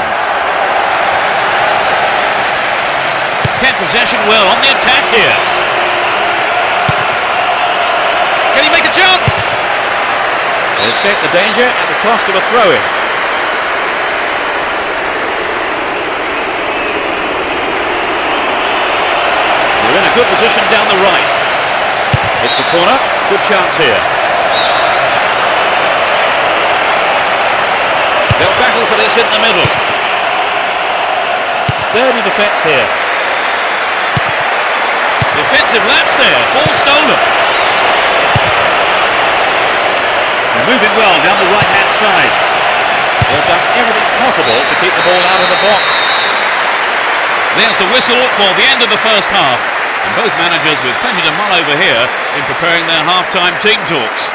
Kept possession well on the attack here. Can he make a chance? They escape the danger at the cost of a throw-in. They're in a good position down the right. It's a corner. Good chance here. They'll battle for this in the middle. Sturdy defence here. Defensive lapse there. Ball stolen. They're moving well down the right-hand side. They've done everything possible to keep the ball out of the box. There's the whistle for the end of the first half. And both managers with plenty to mull over here in preparing their half-time team talks.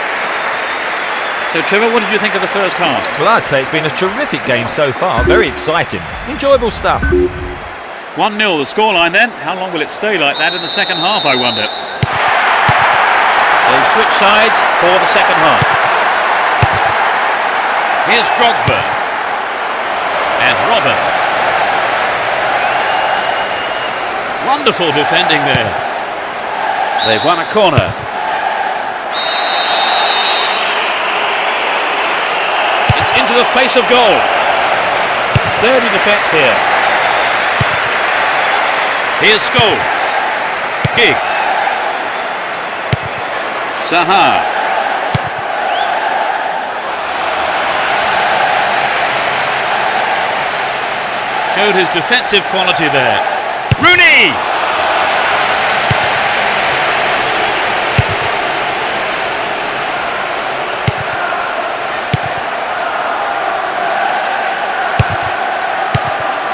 So, Trevor, what did you think of the first half? Well, I'd say it's been a terrific game so far. Very exciting. Enjoyable stuff. 1-0 the scoreline then. How long will it stay like that in the second half, I wonder? They switch sides for the second half. Here's Drogba. And Robin. Wonderful defending there. They've won a corner. It's into the face of goal. Sturdy defence here. Here's Scholes. Giggs. Zaha. Showed his defensive quality there. Rooney!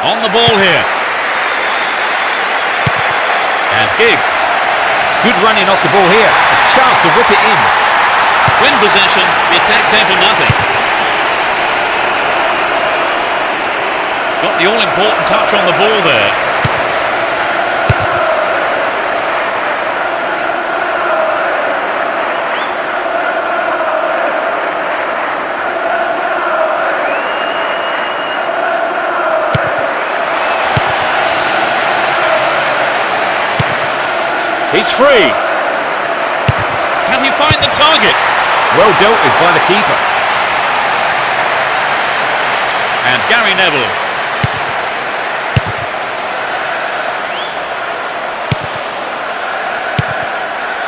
On the ball here. And Giggs. Good running off the ball here. A chance to whip it in. Win possession, the attack came to nothing. Got the all-important touch on the ball there. He's free. Can he find the target? Well dealt with by the keeper. And Gary Neville.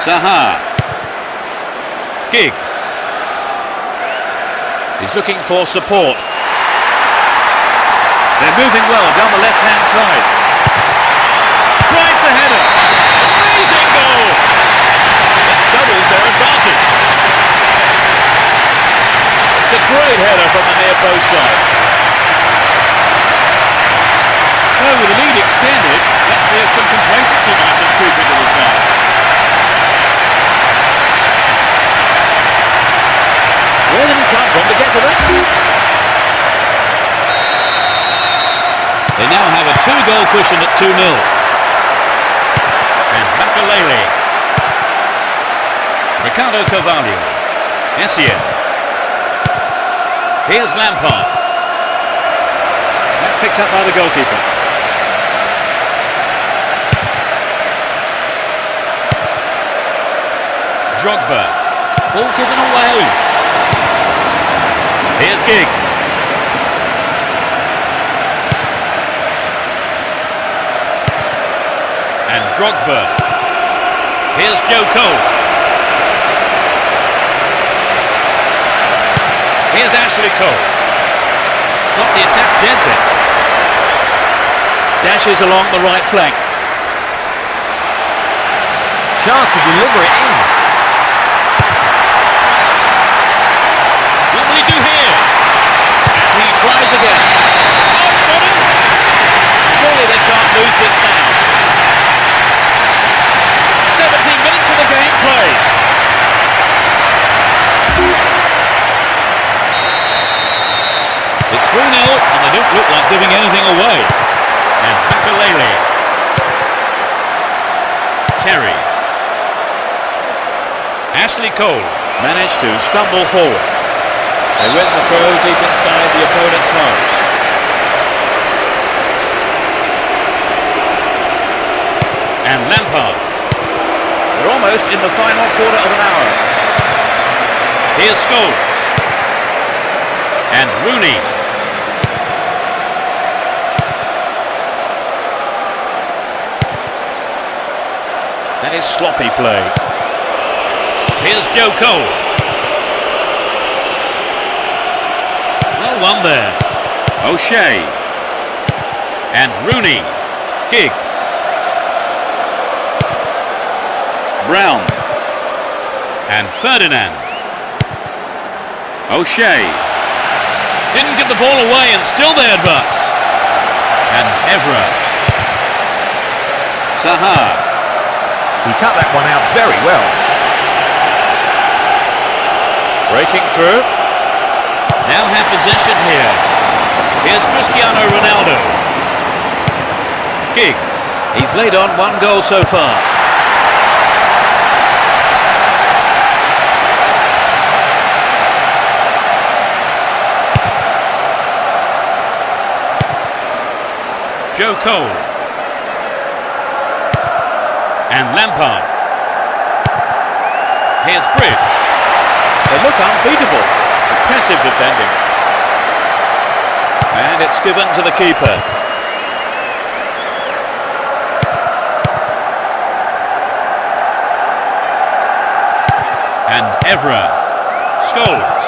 Zaha. Giggs. He's looking for support. They're moving well down the left-hand side. Tries the header. Amazing goal! Great header from the near post side. So with the lead extended, let's see if some complacency might just creep into the side. Where did he come from to get to that? They now have a 2-goal cushion at 2-0. And Makalele. Ricardo Carvalho. Essien. Here's Lampard. That's picked up by the goalkeeper. Drogba. Ball given away. Here's Giggs. And Drogba. Here's Joe Cole. Here's Ashley Cole. Stop the attack dead then. Dashes along the right flank. Chance to deliver it in. What will he do here? And he tries again. Oh, it's got him! Surely they can't lose this now. 17 minutes of the game played. It's 3-0 and they don't look like giving anything away. And Makalele. Kerry. Ashley Cole. Managed to stumble forward. They win the throw deep inside the opponent's half. And Lampard. We're almost in the final quarter of an hour. Here's Scholes. And Rooney. That is sloppy play. Here's Joe Cole. Well won there. O'Shea. And Rooney. Giggs. Brown. And Ferdinand. O'Shea. Didn't get the ball away and still they advance. And Evra. Sahar. He cut that one out very well. Breaking through. Now have possession here. Here's Cristiano Ronaldo. Giggs. He's laid on 1 goal so far. Joe Cole. And Lampard. Here's Bridge. They look unbeatable. Impressive defending. And it's given to the keeper. And Evra. Scholes.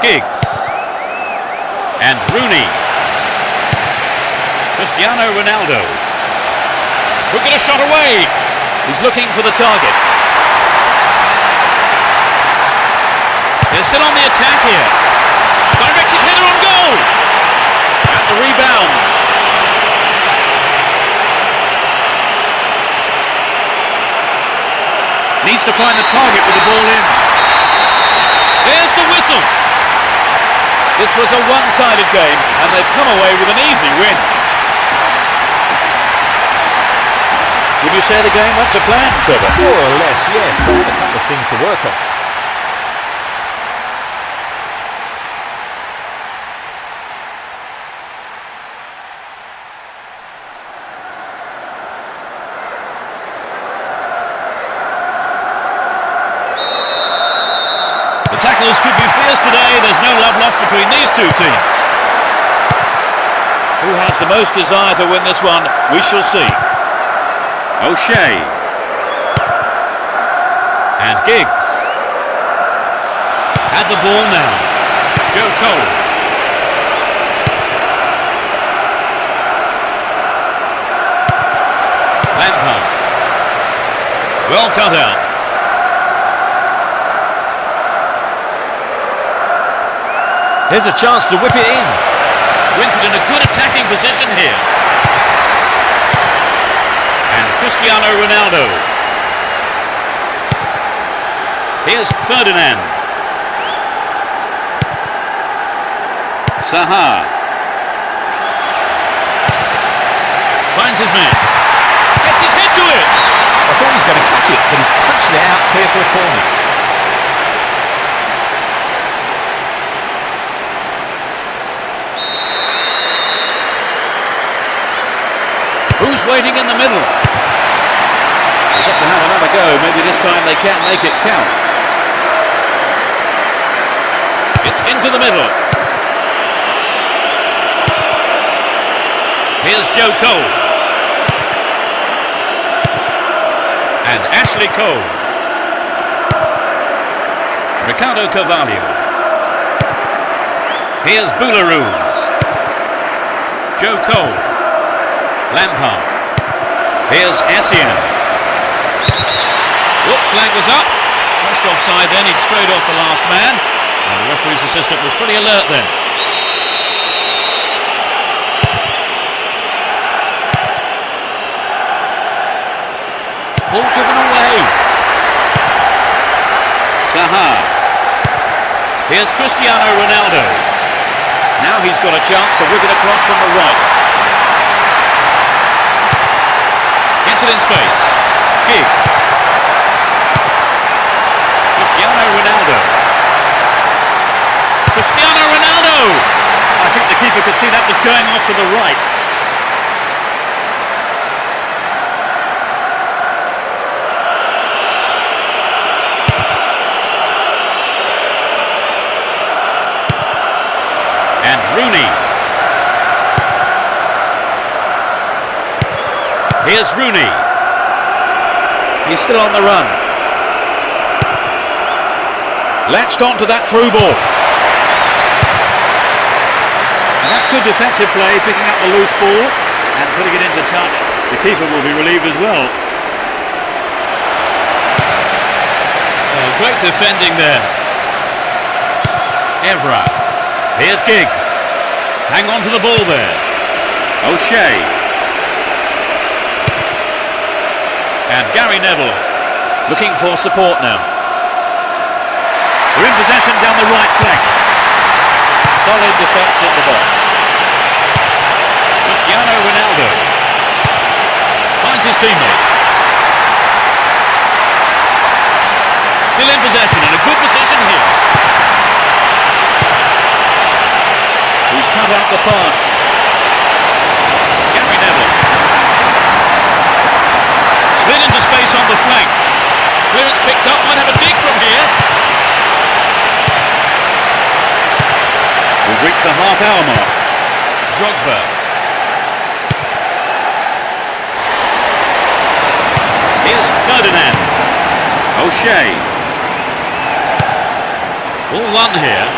Giggs. And Rooney. Cristiano Ronaldo. Who get a shot away? He's looking for the target. They're still on the attack here. Directed header on goal. And the rebound. Needs to find the target with the ball in. There's the whistle. This was a one-sided game and they've come away with an easy win. Would you say the game went to plan, Trevor? More or less, yes. They had a couple of things to work on. The tackles could be fierce today. There's no love lost between these two teams. Who has the most desire to win this one? We shall see. O'Shea. And Giggs. Had the ball now. Joe Cole. Lampard. Well cut out. Here's a chance to whip it in. Wins it in a good attacking position here. And Cristiano Ronaldo. Here's Ferdinand. Saha. Finds his man. Gets his head to it. I thought he was going to catch it, but he's punched it out clear for a corner. Who's waiting in the middle? They've got to have another go. Maybe this time they can't make it count. It's into the middle. Here's Joe Cole. And Ashley Cole. Ricardo Carvalho. Here's Boularus. Joe Cole. Lampard. Here's Essien. Look, flag was up. First offside then, he'd straight off the last man. And the referee's assistant was pretty alert then. Ball given away. Saha. Here's Cristiano Ronaldo. Now he's got a chance to whip it across from the right. Gets it in space. Giggs. Cristiano Ronaldo. Cristiano Ronaldo! I think the keeper could see that was going off to the right. And Rooney. Here's Rooney. He's still on the run. Latched onto that through ball. And that's good defensive play, picking up the loose ball and putting it into touch. The keeper will be relieved as well. Great defending there. Evra. Here's Giggs. Hang on to the ball there. O'Shea. And Gary Neville looking for support now. We're in possession down the right flank. Solid defence in the box. Cristiano Ronaldo finds his teammate. Still in possession, in a good position here. He cut out the pass. Gary Neville. Slid into space on the flank. Where it's picked up, might have a dig from here. We've reached the half-hour mark. Drogba. Here's Ferdinand. O'Shea. All one here.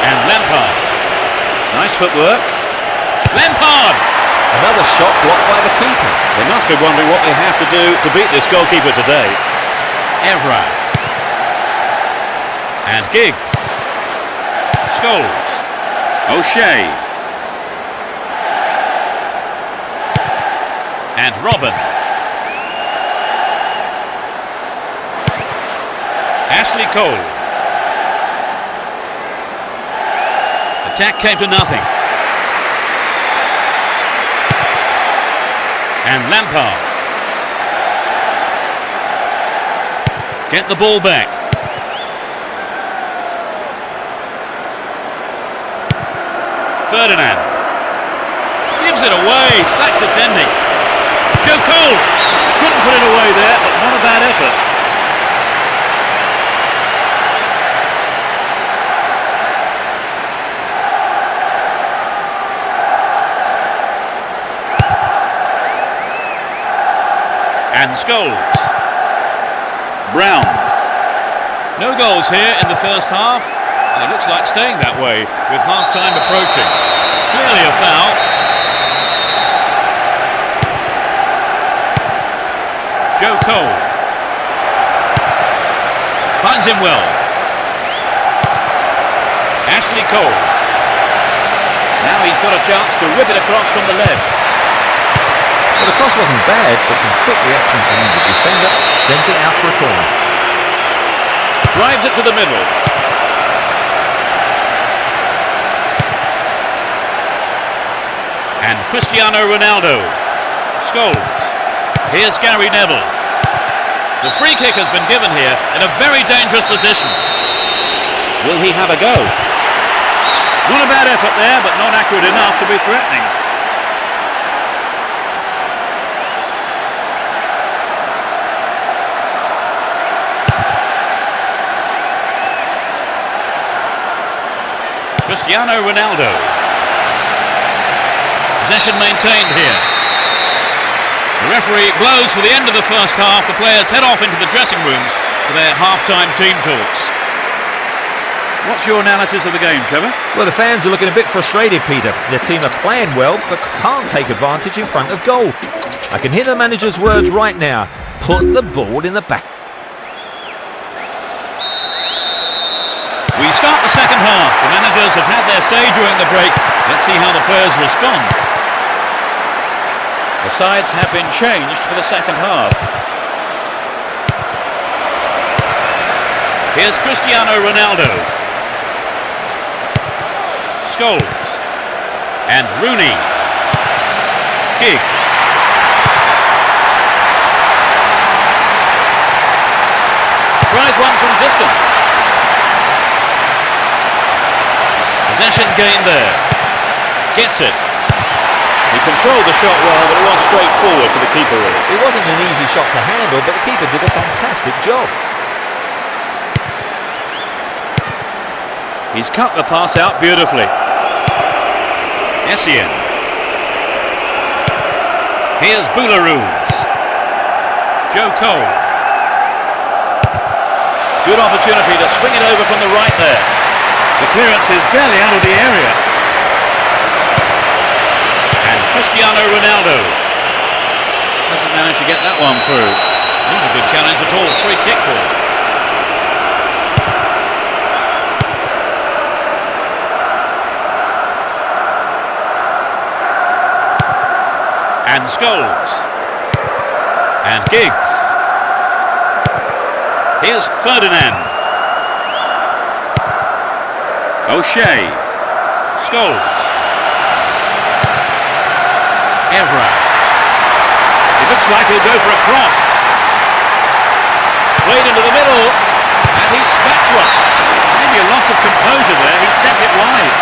And Lampard. Nice footwork. Lampard! Another shot blocked by the keeper. They must be wondering what they have to do to beat this goalkeeper today. Evra. And Giggs. Scholes. O'Shea. And Robin. Ashley Cole. Attack came to nothing. And Lampard. Get the ball back. Ferdinand. Gives it away. Slack defending. Joe Cole. Couldn't put it away there, but not a bad effort. And Scholes. Brown. No goals here in the first half. And it looks like staying that way with half-time approaching. Clearly a foul. Joe Cole. Finds him well. Ashley Cole. Now he's got a chance to whip it across from the left. Well, the cross wasn't bad, but some quick reactions from the defender sent it out for a corner. Drives it to the middle. And Cristiano Ronaldo. Scholes. Here's Gary Neville. The free kick has been given here in a very dangerous position. Will he have a go? Not a bad effort there, but not accurate enough to be threatening. Cristiano Ronaldo. Possession maintained here. The referee blows for the end of the first half. The players head off into the dressing rooms for their half-time team talks. What's your analysis of the game, Trevor? Well, the fans are looking a bit frustrated, Peter. Their team are playing well, but can't take advantage in front of goal. I can hear the manager's words right now. Put the ball in the back. We start the second half. The managers have had their say during the break. Let's see how the players respond. The sides have been changed for the second half. Here's Cristiano Ronaldo. Scholes. And Rooney. Giggs. Tries one from distance. Possession gained there. Gets it. He controlled the shot well, but it was straightforward for the keeper. It wasn't an easy shot to handle, but the keeper did a fantastic job. He's cut the pass out beautifully. Essien. Here's Boularus. Joe Cole. Good opportunity to swing it over from the right there. The clearance is barely out of the area. And Cristiano Ronaldo hasn't managed to get that one through. Not a good challenge at all. Free kick call. And Scholes. And Giggs. Here's Ferdinand. O'Shea. Scholes. Evra. It looks like he'll go for a cross. Played into the middle, and he smacks one. Maybe a loss of composure there. He sent it wide.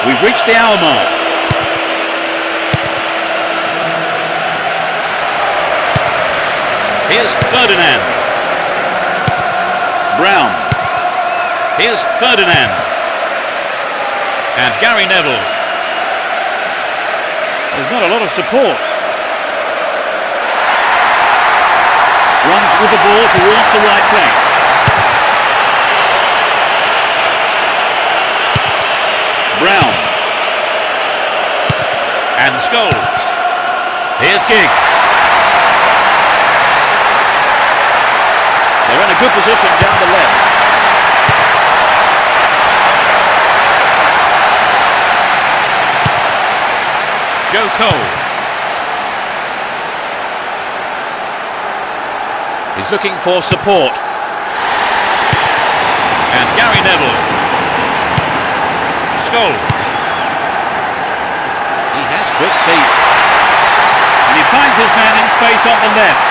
We've reached the hour mark. Here's Ferdinand. Brown. Here's Ferdinand. And Gary Neville. There's not a lot of support. Runs with the ball towards the right flank. Brown. And Scholes. Here's Giggs. They're in a good position down the left. Joe Cole. He's looking for support. And Gary Neville. Scholes. He has quick feet. And he finds his man in space on the left.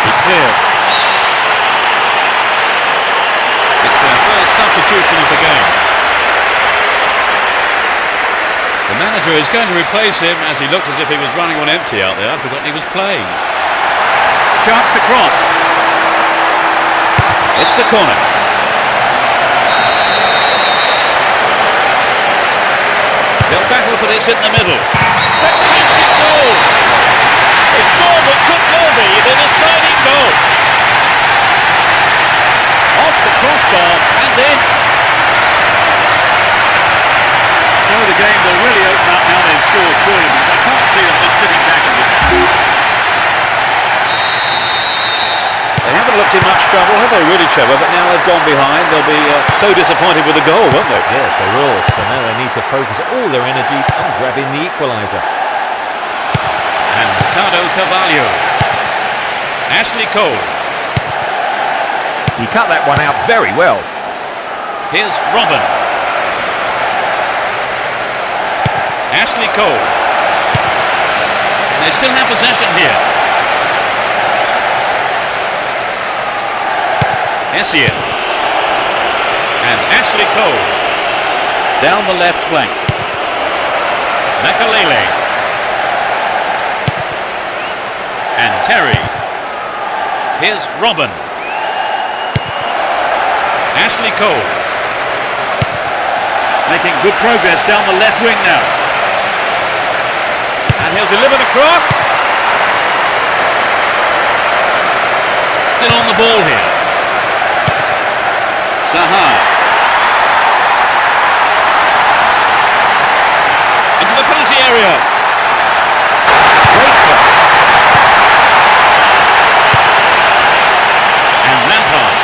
He cleared. It's their first substitution of the game. The manager is going to replace him as he looked as if he was running on empty out there. I'd forgotten he was playing. Chance to cross. It's a corner. They'll battle for this in the middle. Fantastic goal! It's scored what could well be the deciding goal. Off the crossbar and in. So the game will really open up now. They've looked in much trouble, have they really, Trevor? But now they've gone behind, they'll be so disappointed with the goal, won't they? Yes, they will. So now they need to focus all their energy on grabbing the equaliser. And Ricardo Carvalho. Ashley Cole. He cut that one out very well. Here's Robin. Ashley Cole. And they still have possession here. Essien. And Ashley Cole. Down the left flank. Makalele. And Terry. Here's Robin. Ashley Cole. Making good progress down the left wing now. And he'll deliver the cross. Still on the ball here. Sahar. Into the penalty area. Great cross. And Lampard.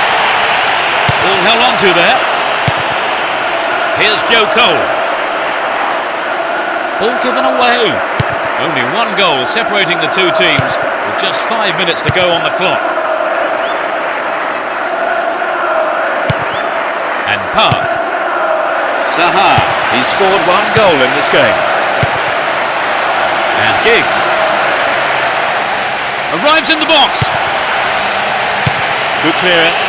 All held on to there. Here's Joe Cole. Ball given away. Only one goal separating the two teams with just 5 minutes to go on the clock. And Park. Sahar. He's scored one goal in this game. And Giggs. Arrives in the box. Good clearance.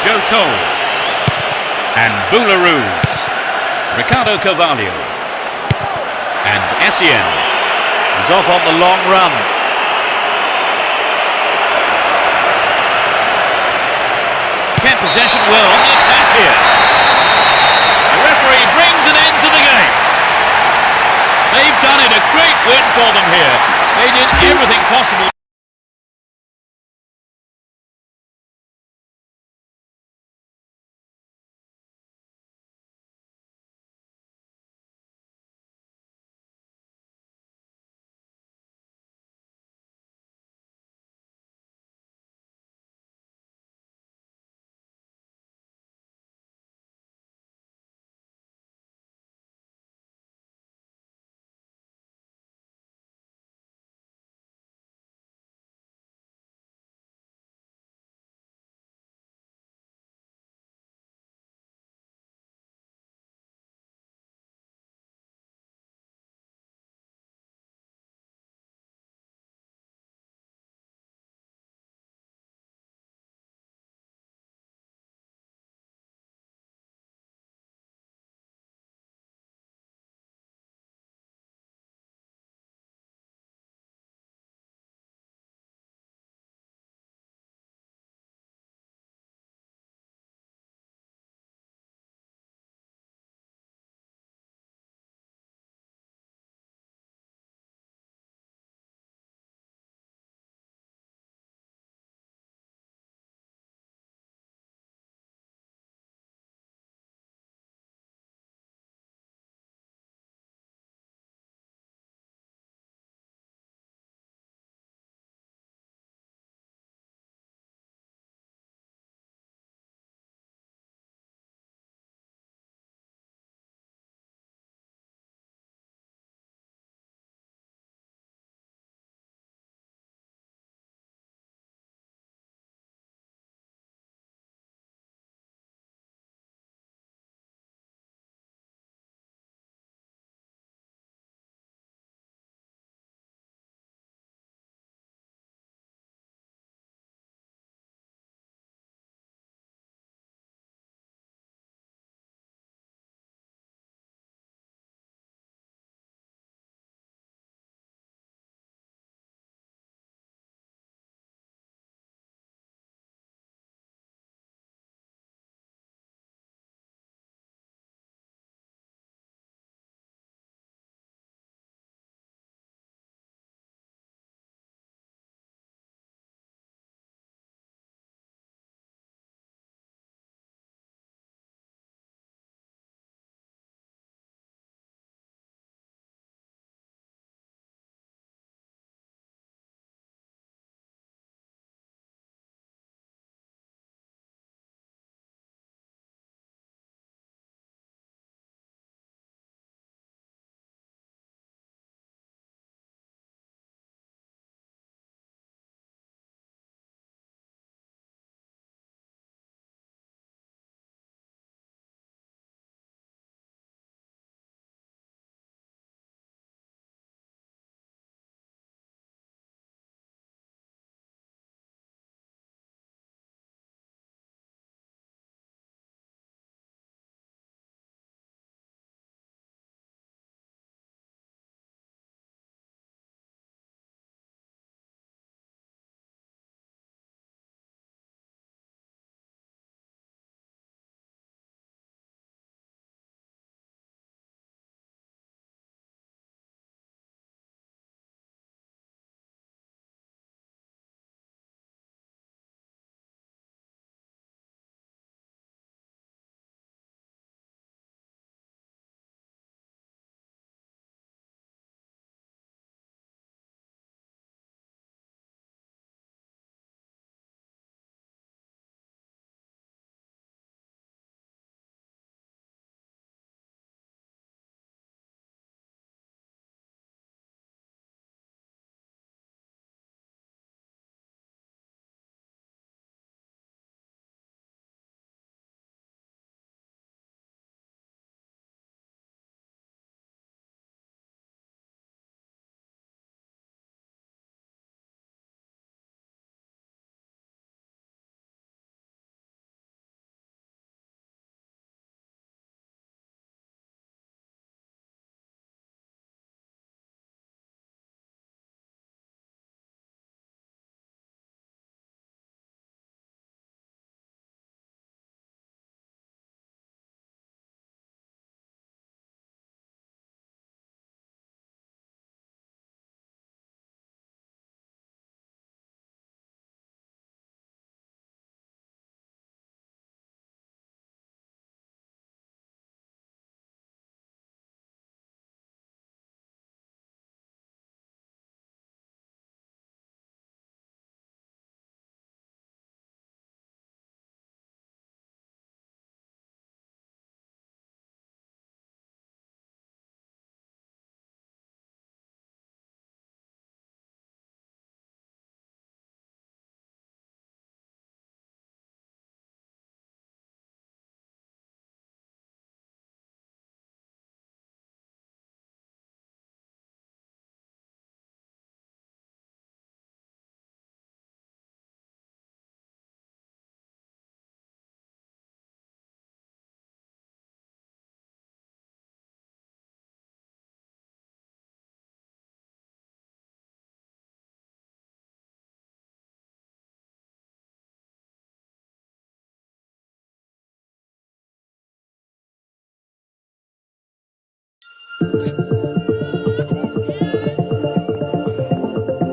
Joe Cole. And Boularus. Ricardo Carvalho. And Essien. He's off on the long run. Kept possession well on the attack here. The referee brings an end to the game. They've done it. A great win for them here. They did everything possible.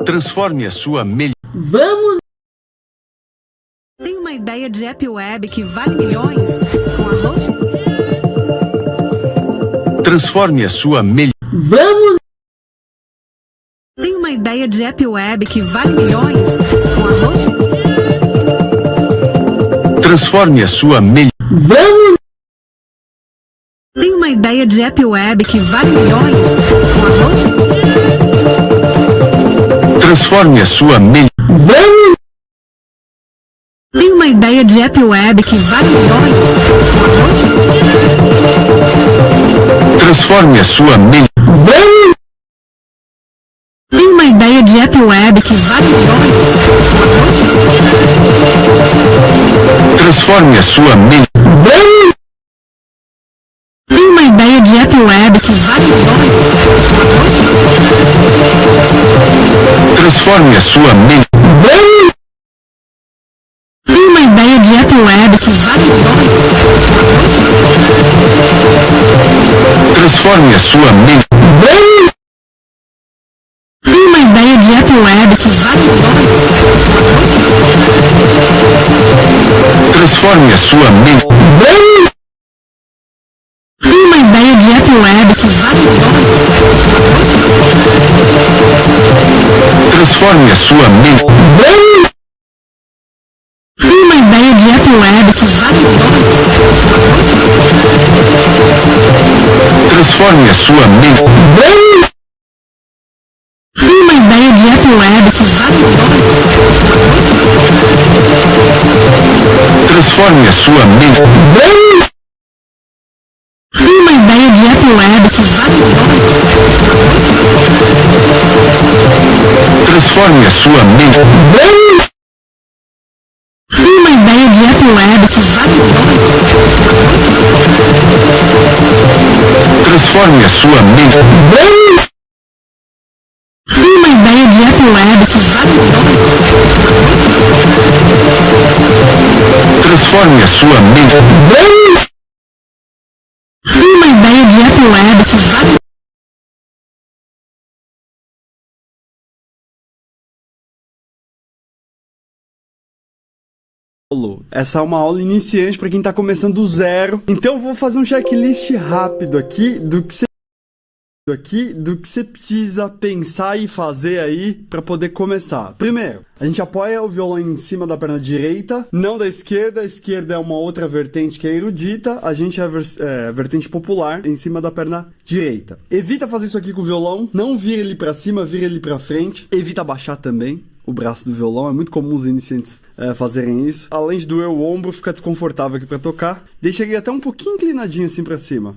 Transforme a sua melhor. Vamos! Tem uma ideia de app web que vale milhões? Com a host? Transforme a sua melhor. Vamos! Tem uma ideia de app web que vale milhões? Com a host? Transforme a sua melhor. Vamos! Tem uma ideia de app web que vale milhões? Com a host? Transforme a sua melhor. Vamos! Tem uma ideia de app web que vale milhões? Com a host? Transforme a sua melhor. Vamos! Tem uma ideia de app web que vale milhões? Com a host? Transforme a sua melhor. Vamos! Tem uma ideia de app web que vale milhões? Com a host? Transforme a sua melhor. Vamos! Tem uma ideia de app web que vale milhões? Com a host? Transforme a sua melhor. Vamos! Tem uma ideia de app web que vale milhões? Com a host? Transforme a sua melhor. Vamos! Tem uma ideia de app web que vale milhões? Com a host? Transforme a sua melhor. Vamos! Tem uma ideia de app web que vale milhões? Com a host? Transforme a sua melhor. Vamos! Tem uma ideia de app web que vale milhões? Com a host? Transforme a sua melhor. Vamos! Tem uma ideia de app web que vale milhões? Com a host? Transforme a sua melhor. Vamos! Tem uma ideia de app web que vale milhões? Com a host? Transforme a sua melhor. Vamos! Tem uma ideia de app web que vale milhões? Com a host? Transforme a sua melhor. Vamos! Tem uma ideia de app web que vale. Essa é uma aula iniciante para quem está começando do zero. Então eu vou fazer um checklist rápido aqui do que você precisa pensar e fazer aí para poder começar. Primeiro, a gente apoia o violão em cima da perna direita, não da esquerda. A esquerda é uma outra vertente que é erudita, a gente é a vertente popular em cima da perna direita. Evita fazer isso aqui com o violão, não vira ele para cima, vira ele para frente. Evita baixar também o braço do violão, é muito comum os iniciantes fazerem isso. Além de doer o ombro, fica desconfortável aqui para tocar. Deixa ele até um pouquinho inclinadinho assim para cima.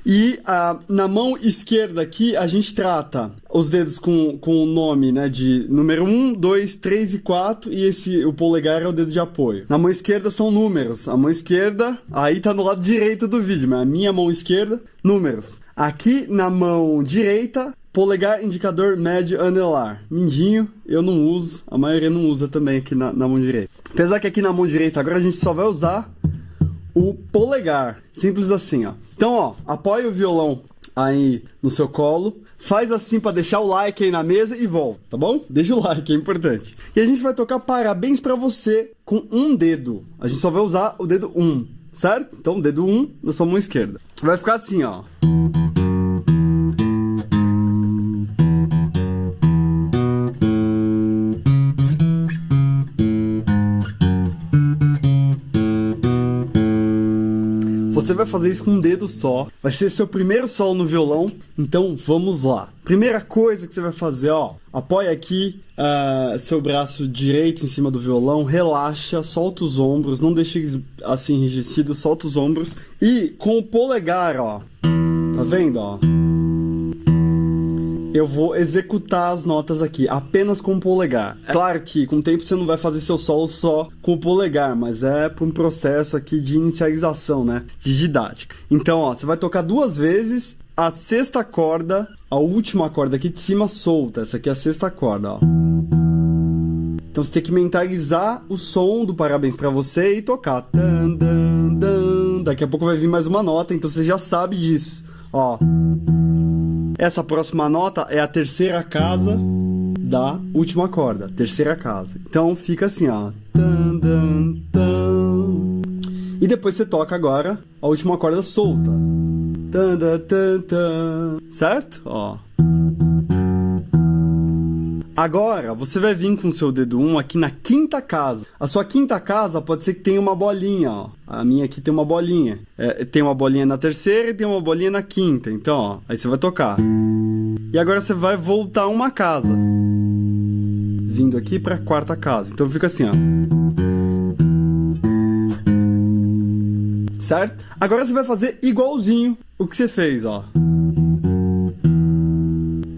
E na mão esquerda aqui, a gente trata os dedos com o nome, né, de número 1, 2, 3 e 4, e o polegar é o dedo de apoio. Na mão esquerda são números. A mão esquerda, aí tá no lado direito do vídeo, mas a minha mão esquerda, números. Aqui na mão direita, polegar, indicador, médio, anelar. Mindinho, eu não uso, a maioria não usa também aqui na mão direita. Apesar que aqui na mão direita agora a gente só vai usar o polegar. Simples assim, ó. Então, ó, apoia o violão aí no seu colo, faz assim pra deixar o like aí na mesa e volta, tá bom? Deixa o like, é importante. E a gente vai tocar Parabéns Pra Você com um dedo. A gente só vai usar o dedo 1, certo? Então, dedo 1 na sua mão esquerda. Vai ficar assim, ó. Você vai fazer isso com um dedo só. Vai ser seu primeiro solo no violão. Então vamos lá. Primeira coisa que você vai fazer, ó. Apoia aqui seu braço direito em cima do violão. Relaxa, solta os ombros. Não deixe eles assim enrijecidos. Solta os ombros. E com o polegar, ó. Tá vendo, ó? Eu vou executar as notas aqui, apenas com o polegar. É claro que com o tempo você não vai fazer seu solo só com o polegar, mas é para um processo aqui de inicialização, né? De didática. Então, ó, você vai tocar 2 vezes a sexta corda, a última corda aqui de cima solta. Essa aqui é a sexta corda, ó. Então você tem que mentalizar o som do Parabéns Pra Você e tocar. Dan, dan, dan. Daqui a pouco vai vir mais uma nota, então você já sabe disso, ó. Essa próxima nota é a terceira casa da última corda, terceira casa. Então fica assim, ó. Tan, tan, tan. E depois você toca agora a última corda solta. Tan, tan, tan, tan. Certo? Ó. Agora, você vai vir com o seu dedo 1 aqui na quinta casa. A sua quinta casa pode ser que tenha uma bolinha, ó. A minha aqui tem uma bolinha. Tem uma bolinha na terceira e tem uma bolinha na quinta. Então, ó, aí você vai tocar. E agora você vai voltar uma casa. Vindo aqui pra quarta casa. Então fica assim, ó. Certo? Agora você vai fazer igualzinho o que você fez, ó.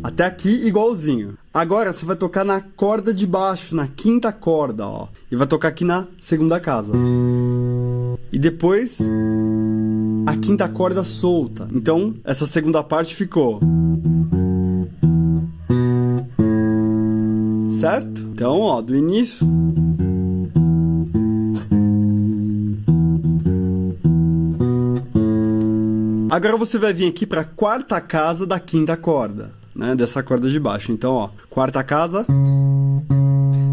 Até aqui, igualzinho. Agora você vai tocar na corda de baixo, na quinta corda, ó. E vai tocar aqui na segunda casa. E depois, a quinta corda solta. Então, essa segunda parte ficou. Certo? Então, ó, do início. Agora você vai vir aqui para a quarta casa da quinta corda, né? Dessa corda de baixo. Então, ó, quarta casa.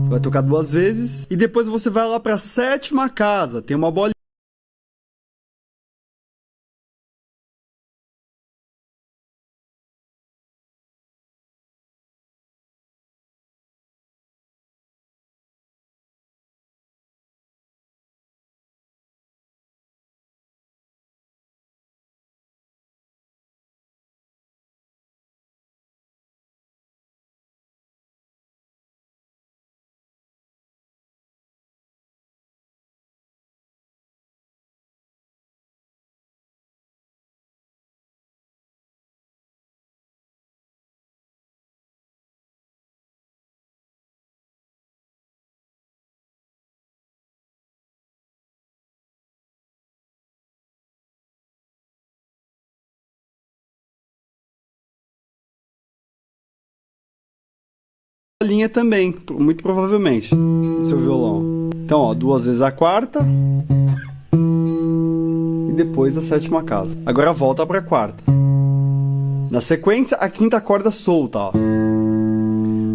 Você vai tocar 2 vezes. E depois você vai lá para a sétima casa. Tem uma bolinha. Linha também, muito provavelmente, no seu violão. Então, ó, 2 vezes a quarta e depois a sétima casa. Agora volta para a quarta. Na sequência, a quinta corda solta, ó.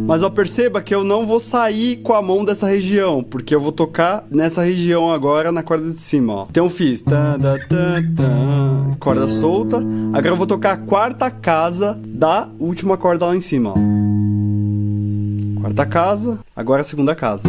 Mas ó, perceba que eu não vou sair com a mão dessa região, porque eu vou tocar nessa região agora na corda de cima, ó. Então eu fiz tan, tan, tan, tan, corda solta. Agora eu vou tocar a quarta casa da última corda lá em cima, ó. Quarta casa, agora a segunda casa.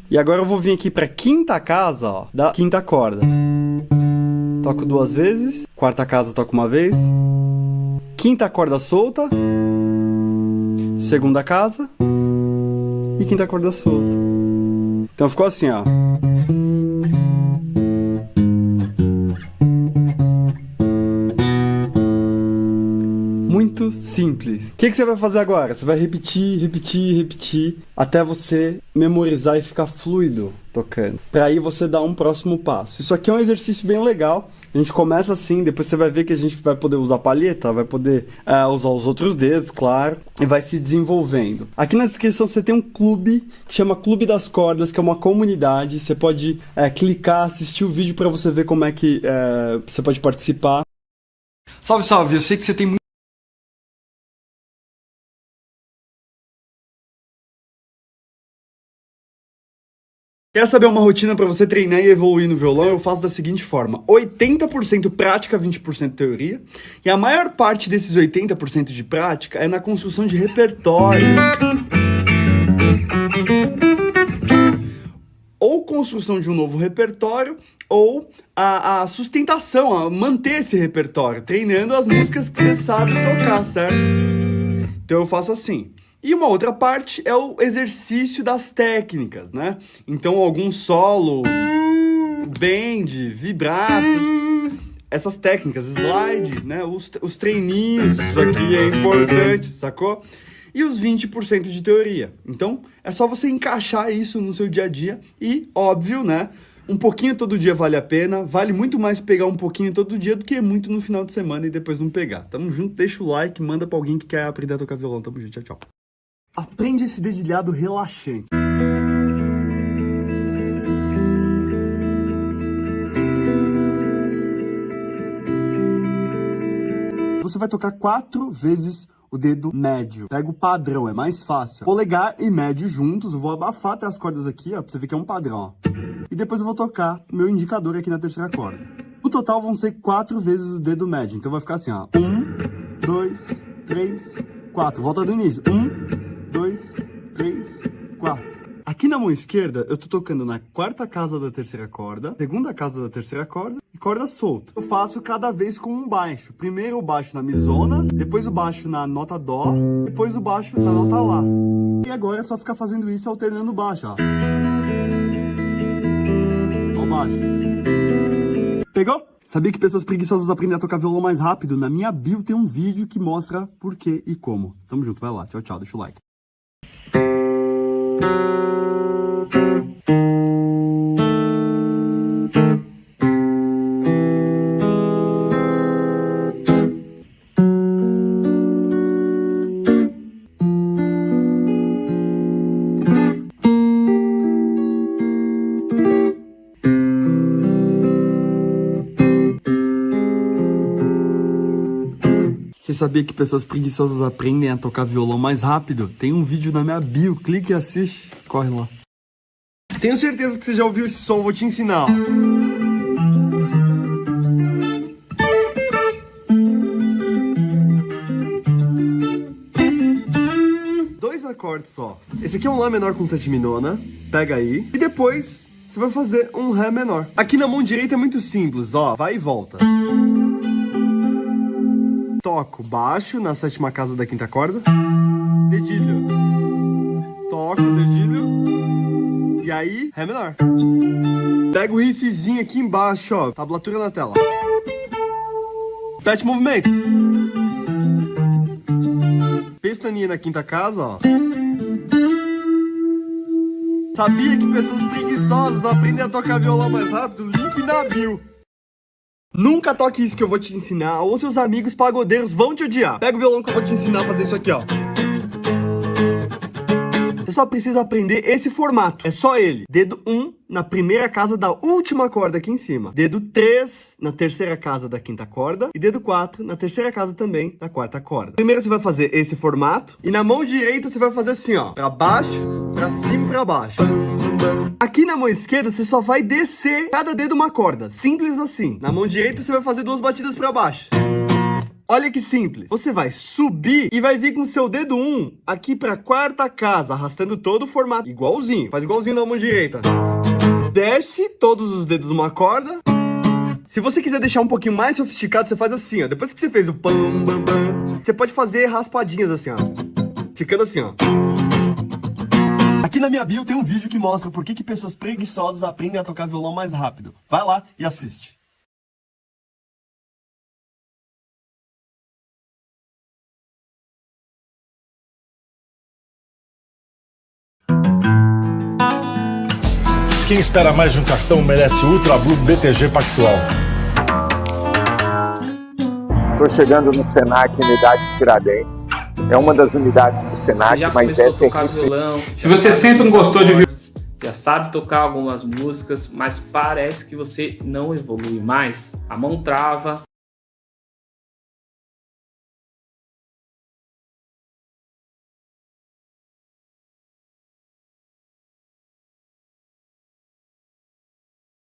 E agora eu vou vir aqui pra quinta casa, ó, da quinta corda. Toco 2 vezes, quarta casa toco uma vez, quinta corda solta, segunda casa e quinta corda solta. Então ficou assim, ó. Muito simples. O que você vai fazer agora? Você vai repetir, repetir, repetir, até você memorizar e ficar fluido tocando. Para aí você dar um próximo passo. Isso aqui é um exercício bem legal. A gente começa assim, depois você vai ver que a gente vai poder usar palheta, vai poder usar os outros dedos, claro, e vai se desenvolvendo. Aqui na descrição você tem um clube que chama Clube das Cordas, que é uma comunidade. Você pode clicar, assistir o vídeo para você ver como é que você pode participar. Salve, salve! Eu sei que você tem muito. Quer saber uma rotina para você treinar e evoluir no violão? Eu faço da seguinte forma: 80% prática, 20% teoria. E a maior parte desses 80% de prática é na construção de repertório. Ou construção de um novo repertório, ou a sustentação, a manter esse repertório, treinando as músicas que você sabe tocar, certo? Então eu faço assim. E uma outra parte é o exercício das técnicas, né? Então algum solo, bend, vibrato, essas técnicas, slide, né? Os treininhos, isso aqui é importante, sacou? E os 20% de teoria. Então é só você encaixar isso no seu dia a dia e, óbvio, né? Um pouquinho todo dia vale a pena, vale muito mais pegar um pouquinho todo dia do que muito no final de semana e depois não pegar. Tamo junto, deixa o like, manda pra alguém que quer aprender a tocar violão. Tamo junto, tchau, tchau. Aprende esse dedilhado relaxante. Você vai tocar 4 vezes o dedo médio. Pega o padrão, é mais fácil. Polegar e médio juntos, eu vou abafar até as cordas aqui, ó, pra você ver que é um padrão, ó. E depois eu vou tocar o meu indicador aqui na terceira corda. No total vão ser 4 vezes o dedo médio, então vai ficar assim, ó. 1, 2, 3, 4. Volta do início. 1, 2, 3, 4. Aqui na mão esquerda, eu tô tocando na quarta casa da terceira corda, segunda casa da terceira corda e corda solta. Eu faço cada vez com um baixo. Primeiro o baixo na misona, depois o baixo na nota dó, depois o baixo na nota lá. E agora é só ficar fazendo isso alternando o baixo, ó. Ó o baixo. Pegou? Sabia que pessoas preguiçosas aprendem a tocar violão mais rápido? Na minha bio tem um vídeo que mostra por quê e como. Tamo junto, vai lá. Tchau, tchau. Deixa o like. Você sabia que pessoas preguiçosas aprendem a tocar violão mais rápido? Tem um vídeo na minha bio, clique e assiste. Corre lá. Tenho certeza que você já ouviu esse som, vou te ensinar. Ó. Dois acordes só. Esse aqui é um Lá menor com sétima nona. Pega aí. E depois você vai fazer um Ré menor. Aqui na mão direita é muito simples, ó. Vai e volta. Toco baixo na sétima casa da quinta corda, dedilho, toco dedilho, e aí, Ré menor. Pega o riffzinho aqui embaixo, ó, tablatura na tela. Repete o movimento. Pestaninha na quinta casa, ó. Sabia que pessoas preguiçosas aprendem a tocar violão mais rápido? Link na bio. Nunca toque isso que eu vou te ensinar, ou seus amigos pagodeiros vão te odiar. Pega o violão que eu vou te ensinar a fazer isso aqui, ó. Você só precisa aprender esse formato. É só ele. Dedo 1 na primeira casa da última corda aqui em cima. Dedo 3 na terceira casa da quinta corda. E dedo 4 na terceira casa também da quarta corda. Primeiro você vai fazer esse formato. E na mão direita você vai fazer assim, ó. Pra baixo, pra cima e pra baixo. Aqui na mão esquerda você só vai descer cada dedo uma corda. Simples assim. Na mão direita você vai fazer 2 batidas pra baixo. Olha que simples. Você vai subir e vai vir com o seu dedo 1 aqui pra quarta casa, arrastando todo o formato. Igualzinho. Faz igualzinho da mão direita. Desce todos os dedos numa corda. Se você quiser deixar um pouquinho mais sofisticado, você faz assim, ó. Depois que você fez o pam, bam, bam, você pode fazer raspadinhas assim, ó. Ficando assim, ó. Aqui na minha bio tem um vídeo que mostra por que pessoas preguiçosas aprendem a tocar violão mais rápido. Vai lá e assiste. Quem espera mais de um cartão merece o Ultra Blue BTG Pactual. Estou chegando no Senac, unidade Tiradentes. É uma das unidades do Senac, mas essa é aqui. Violão. Se você sempre gostou de violão, já sabe tocar algumas músicas, mas parece que você não evolui mais, a mão trava.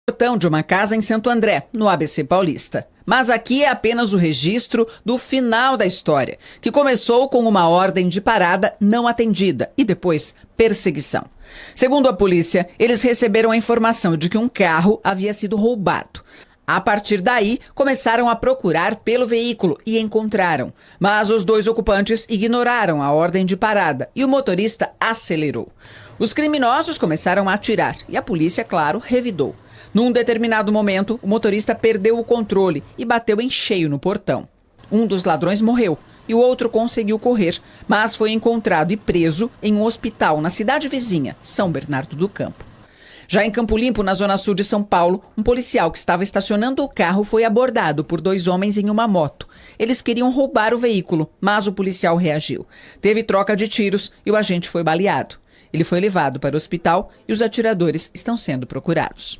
Portão de uma casa em Santo André, no ABC Paulista. Mas aqui é apenas o registro do final da história, que começou com uma ordem de parada não atendida e depois perseguição. Segundo a polícia, eles receberam a informação de que um carro havia sido roubado. A partir daí, começaram a procurar pelo veículo e encontraram. Mas os dois ocupantes ignoraram a ordem de parada e o motorista acelerou. Os criminosos começaram a atirar e a polícia, claro, revidou. Num determinado momento, o motorista perdeu o controle e bateu em cheio no portão. Um dos ladrões morreu e o outro conseguiu correr, mas foi encontrado e preso em um hospital na cidade vizinha, São Bernardo do Campo. Já em Campo Limpo, na zona sul de São Paulo, um policial que estava estacionando o carro foi abordado por dois homens em uma moto. Eles queriam roubar o veículo, mas o policial reagiu. Teve troca de tiros e o agente foi baleado. Ele foi levado para o hospital e os atiradores estão sendo procurados.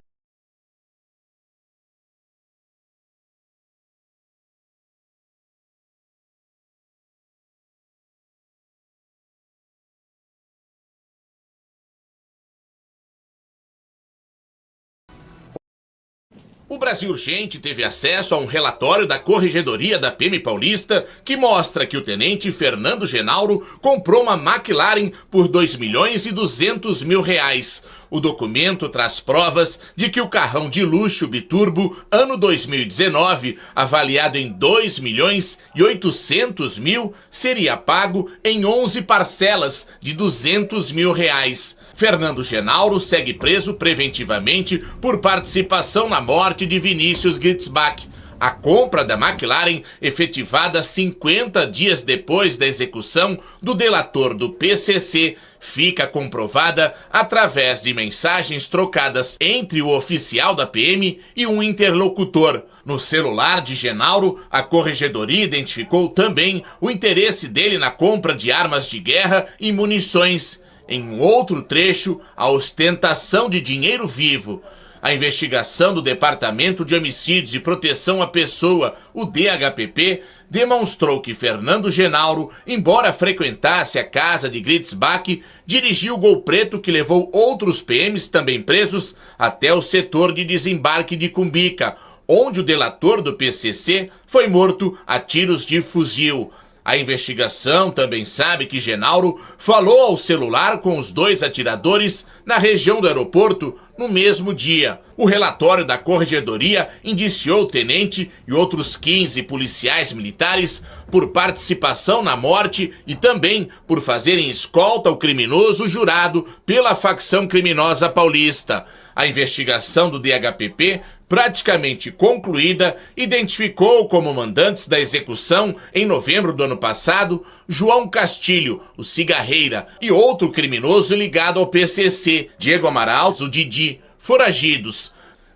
O Brasil Urgente teve acesso a um relatório da Corregedoria da PM Paulista que mostra que o tenente Fernando Genauro comprou uma McLaren por R$2.200.000. O documento traz provas de que o carrão de luxo biturbo ano 2019, avaliado em R$2.800.000, seria pago em 11 parcelas de R$200.000. Fernando Genauro segue preso preventivamente por participação na morte de Vinícius Gritzbach. A compra da McLaren, efetivada 50 dias depois da execução do delator do PCC, fica comprovada através de mensagens trocadas entre o oficial da PM e um interlocutor. No celular de Genauro, a Corregedoria identificou também o interesse dele na compra de armas de guerra e munições. Em um outro trecho, a ostentação de dinheiro vivo. A investigação do Departamento de Homicídios e Proteção à Pessoa, o DHPP, demonstrou que Fernando Genauro, embora frequentasse a casa de Gritzbach, dirigiu o Gol Preto que levou outros PMs também presos até o setor de desembarque de Cumbica, onde o delator do PCC foi morto a tiros de fuzil. A investigação também sabe que Genauro falou ao celular com os dois atiradores na região do aeroporto no mesmo dia. O relatório da Corregedoria indiciou o tenente e outros 15 policiais militares por participação na morte e também por fazerem escolta ao criminoso jurado pela facção criminosa paulista. A investigação do DHPP, praticamente concluída, identificou como mandantes da execução, em novembro do ano passado, João Castilho, o Cigarreira, e outro criminoso ligado ao PCC, Diego Amaral, o Didi, foragidos.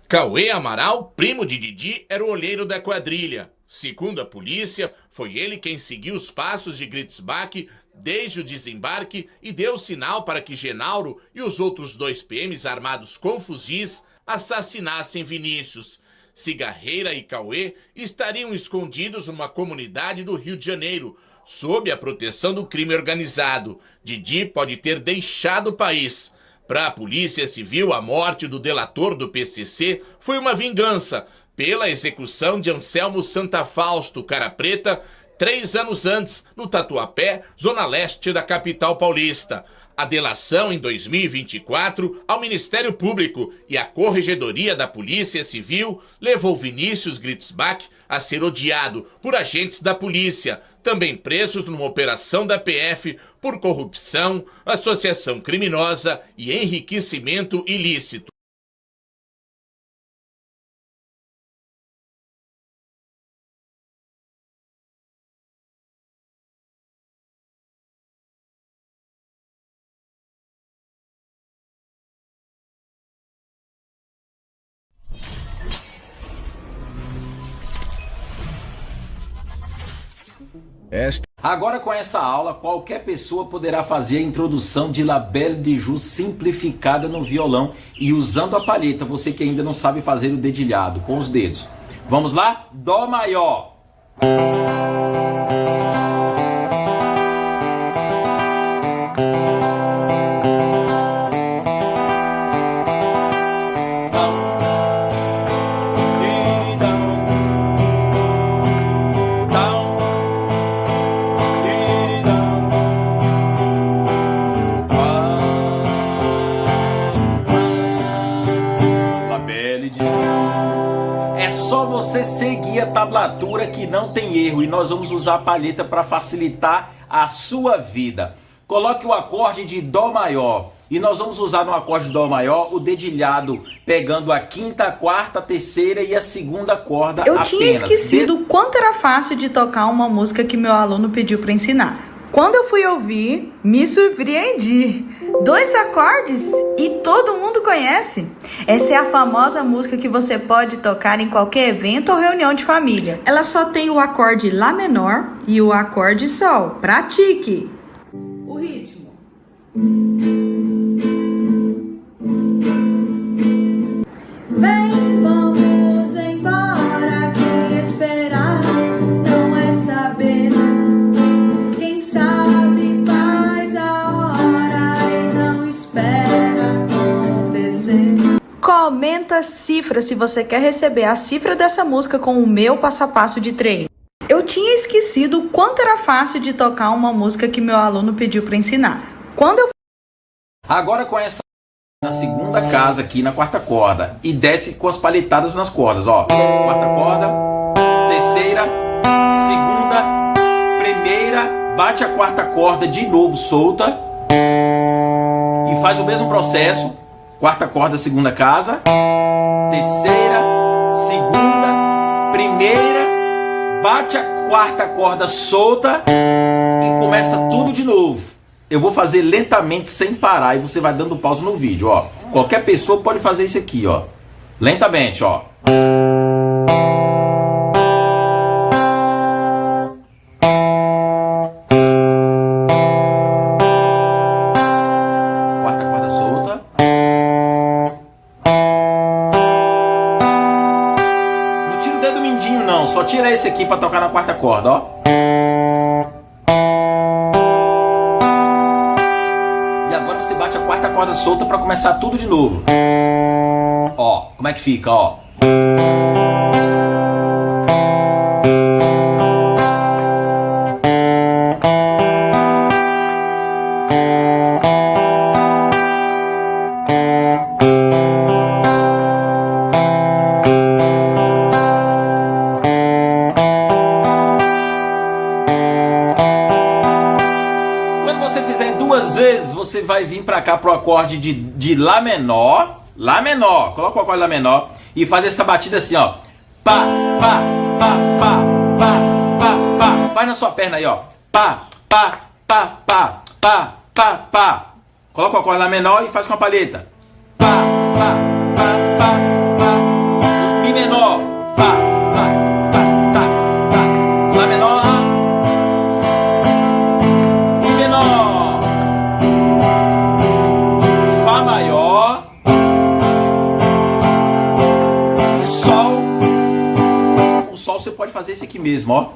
Cauê Amaral, primo de Didi, era o olheiro da quadrilha. Segundo a polícia, foi ele quem seguiu os passos de Gritzbach desde o desembarque e deu sinal para que Genauro e os outros dois PMs armados com fuzis assassinassem Vinícius. Cigarreira e Cauê estariam escondidos numa comunidade do Rio de Janeiro, sob a proteção do crime organizado. Didi pode ter deixado o país. Para a Polícia Civil, a morte do delator do PCC foi uma vingança pela execução de Anselmo Santa Fausto, cara preta, 3 anos antes, no Tatuapé, zona leste da capital paulista. A delação em 2024 ao Ministério Público e à Corregedoria da Polícia Civil levou Vinícius Gritzbach a ser odiado por agentes da polícia, também presos numa operação da PF por corrupção, associação criminosa e enriquecimento ilícito. Agora com essa aula, qualquer pessoa poderá fazer a introdução de La Belle de Joux simplificada no violão e usando a palheta, você que ainda não sabe fazer o dedilhado com os dedos. Vamos lá? Dó maior. Só você seguir a tablatura que não tem erro e nós vamos usar a palheta para facilitar a sua vida. Coloque o acorde de Dó maior e nós vamos usar no acorde de Dó maior o dedilhado pegando a quinta, a quarta, a terceira e a segunda corda apenas. Eu tinha esquecido o quanto era fácil de tocar uma música que meu aluno pediu para ensinar. Quando eu fui ouvir, me surpreendi. 2 acordes e todo mundo conhece. Essa é a famosa música que você pode tocar em qualquer evento ou reunião de família. Ela só tem o acorde Lá menor e o acorde Sol. Pratique! O ritmo. Vem, vamos embora, quem esperar não é saber. Quem sabe faz a hora e não espera acontecer. Comenta a cifra se você quer receber a cifra dessa música com o meu passo a passo de treino. Eu tinha esquecido o quanto era fácil de tocar uma música que meu aluno pediu para ensinar. Agora com essa na segunda casa aqui na quarta corda e desce com as palhetadas nas cordas, ó. Quarta corda, terceira, segunda, primeira, bate a quarta corda de novo solta e faz o mesmo processo. Quarta corda, segunda casa, terceira, segunda, primeira, bate a quarta corda solta e começa tudo de novo. Eu vou fazer lentamente sem parar e você vai dando pausa no vídeo, ó. Qualquer pessoa pode fazer isso aqui, ó. Lentamente, ó. Quarta corda solta. Não tira o dedo mindinho não, só tira esse aqui pra tocar na quarta corda, ó. Bate a quarta corda solta para começar tudo de novo. Ó, como é que fica, ó. Você vai vir pra cá pro acorde de Lá menor. Lá menor. Coloca o acorde Lá menor e faz essa batida assim, ó. Pá, pá, pá, pá, pá, pá, pá. Faz na sua perna aí, ó. Pá, pá, pá, pá, pá, pá, pá. Coloca o acorde Lá menor e faz com a palheta. Pá, pá, pá, pá, pá. Mi menor. Pá, pá, pá, tá, tá. Lá menor. Mi menor. Maior, Sol. O Sol você pode fazer esse aqui mesmo, ó.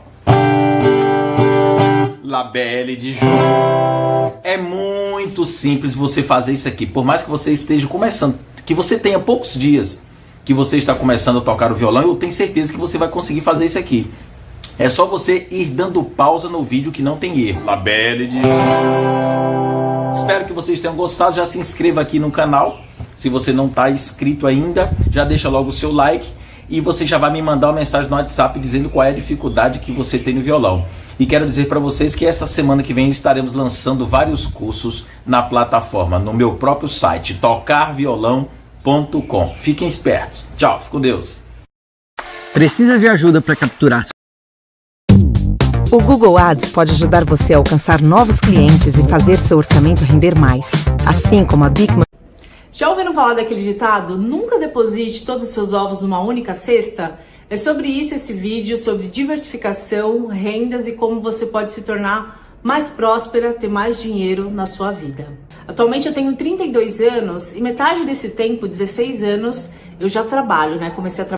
La Belle de Joux. É muito simples você fazer isso aqui. Por mais que você esteja começando, que você tenha poucos dias que você está começando a tocar o violão, eu tenho certeza que você vai conseguir fazer isso aqui. É só você ir dando pausa no vídeo que não tem erro. Labelle de... Espero que vocês tenham gostado. Já se inscreva aqui no canal. Se você não está inscrito ainda, já deixa logo o seu like. E você já vai me mandar uma mensagem no WhatsApp dizendo qual é a dificuldade que você tem no violão. E quero dizer para vocês que essa semana que vem estaremos lançando vários cursos na plataforma, no meu próprio site, tocarviolão.com. Fiquem espertos. Tchau, fique com Deus. Precisa de ajuda para capturar? O Google Ads pode ajudar você a alcançar novos clientes e fazer seu orçamento render mais. Assim como a Bigman. Já ouviram falar daquele ditado? Nunca deposite todos os seus ovos numa única cesta? É sobre isso esse vídeo, sobre diversificação, rendas e como você pode se tornar mais próspera, ter mais dinheiro na sua vida. Atualmente eu tenho 32 anos e metade desse tempo, 16 anos, eu já trabalho, né? Comecei a trabalhar.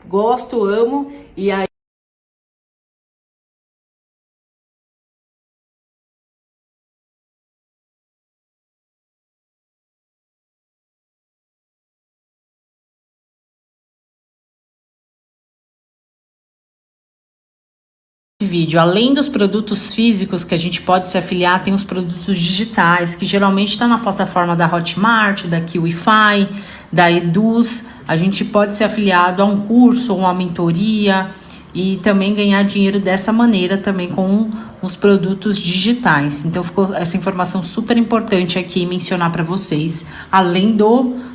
Gosto, amo, e aí vídeo, além dos produtos físicos que a gente pode se afiliar, tem os produtos digitais, que geralmente está na plataforma da Hotmart, da Kiwify, da Eduz. A gente pode ser afiliado a um curso ou uma mentoria e também ganhar dinheiro dessa maneira também com os produtos digitais. Então ficou essa informação super importante aqui mencionar para vocês, além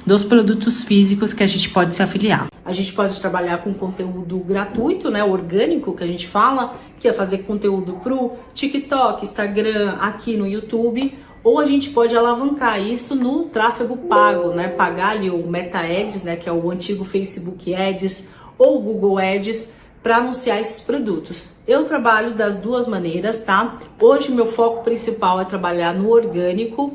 dos produtos físicos que a gente pode se afiliar. A gente pode trabalhar com conteúdo gratuito, né, orgânico, que a gente fala, que é fazer conteúdo pro TikTok, Instagram, aqui no YouTube, ou a gente pode alavancar isso no tráfego pago, né, pagar ali o Meta Ads, né, que é o antigo Facebook Ads ou Google Ads, para anunciar esses produtos. Eu trabalho das duas maneiras, tá? Hoje meu foco principal é trabalhar no orgânico,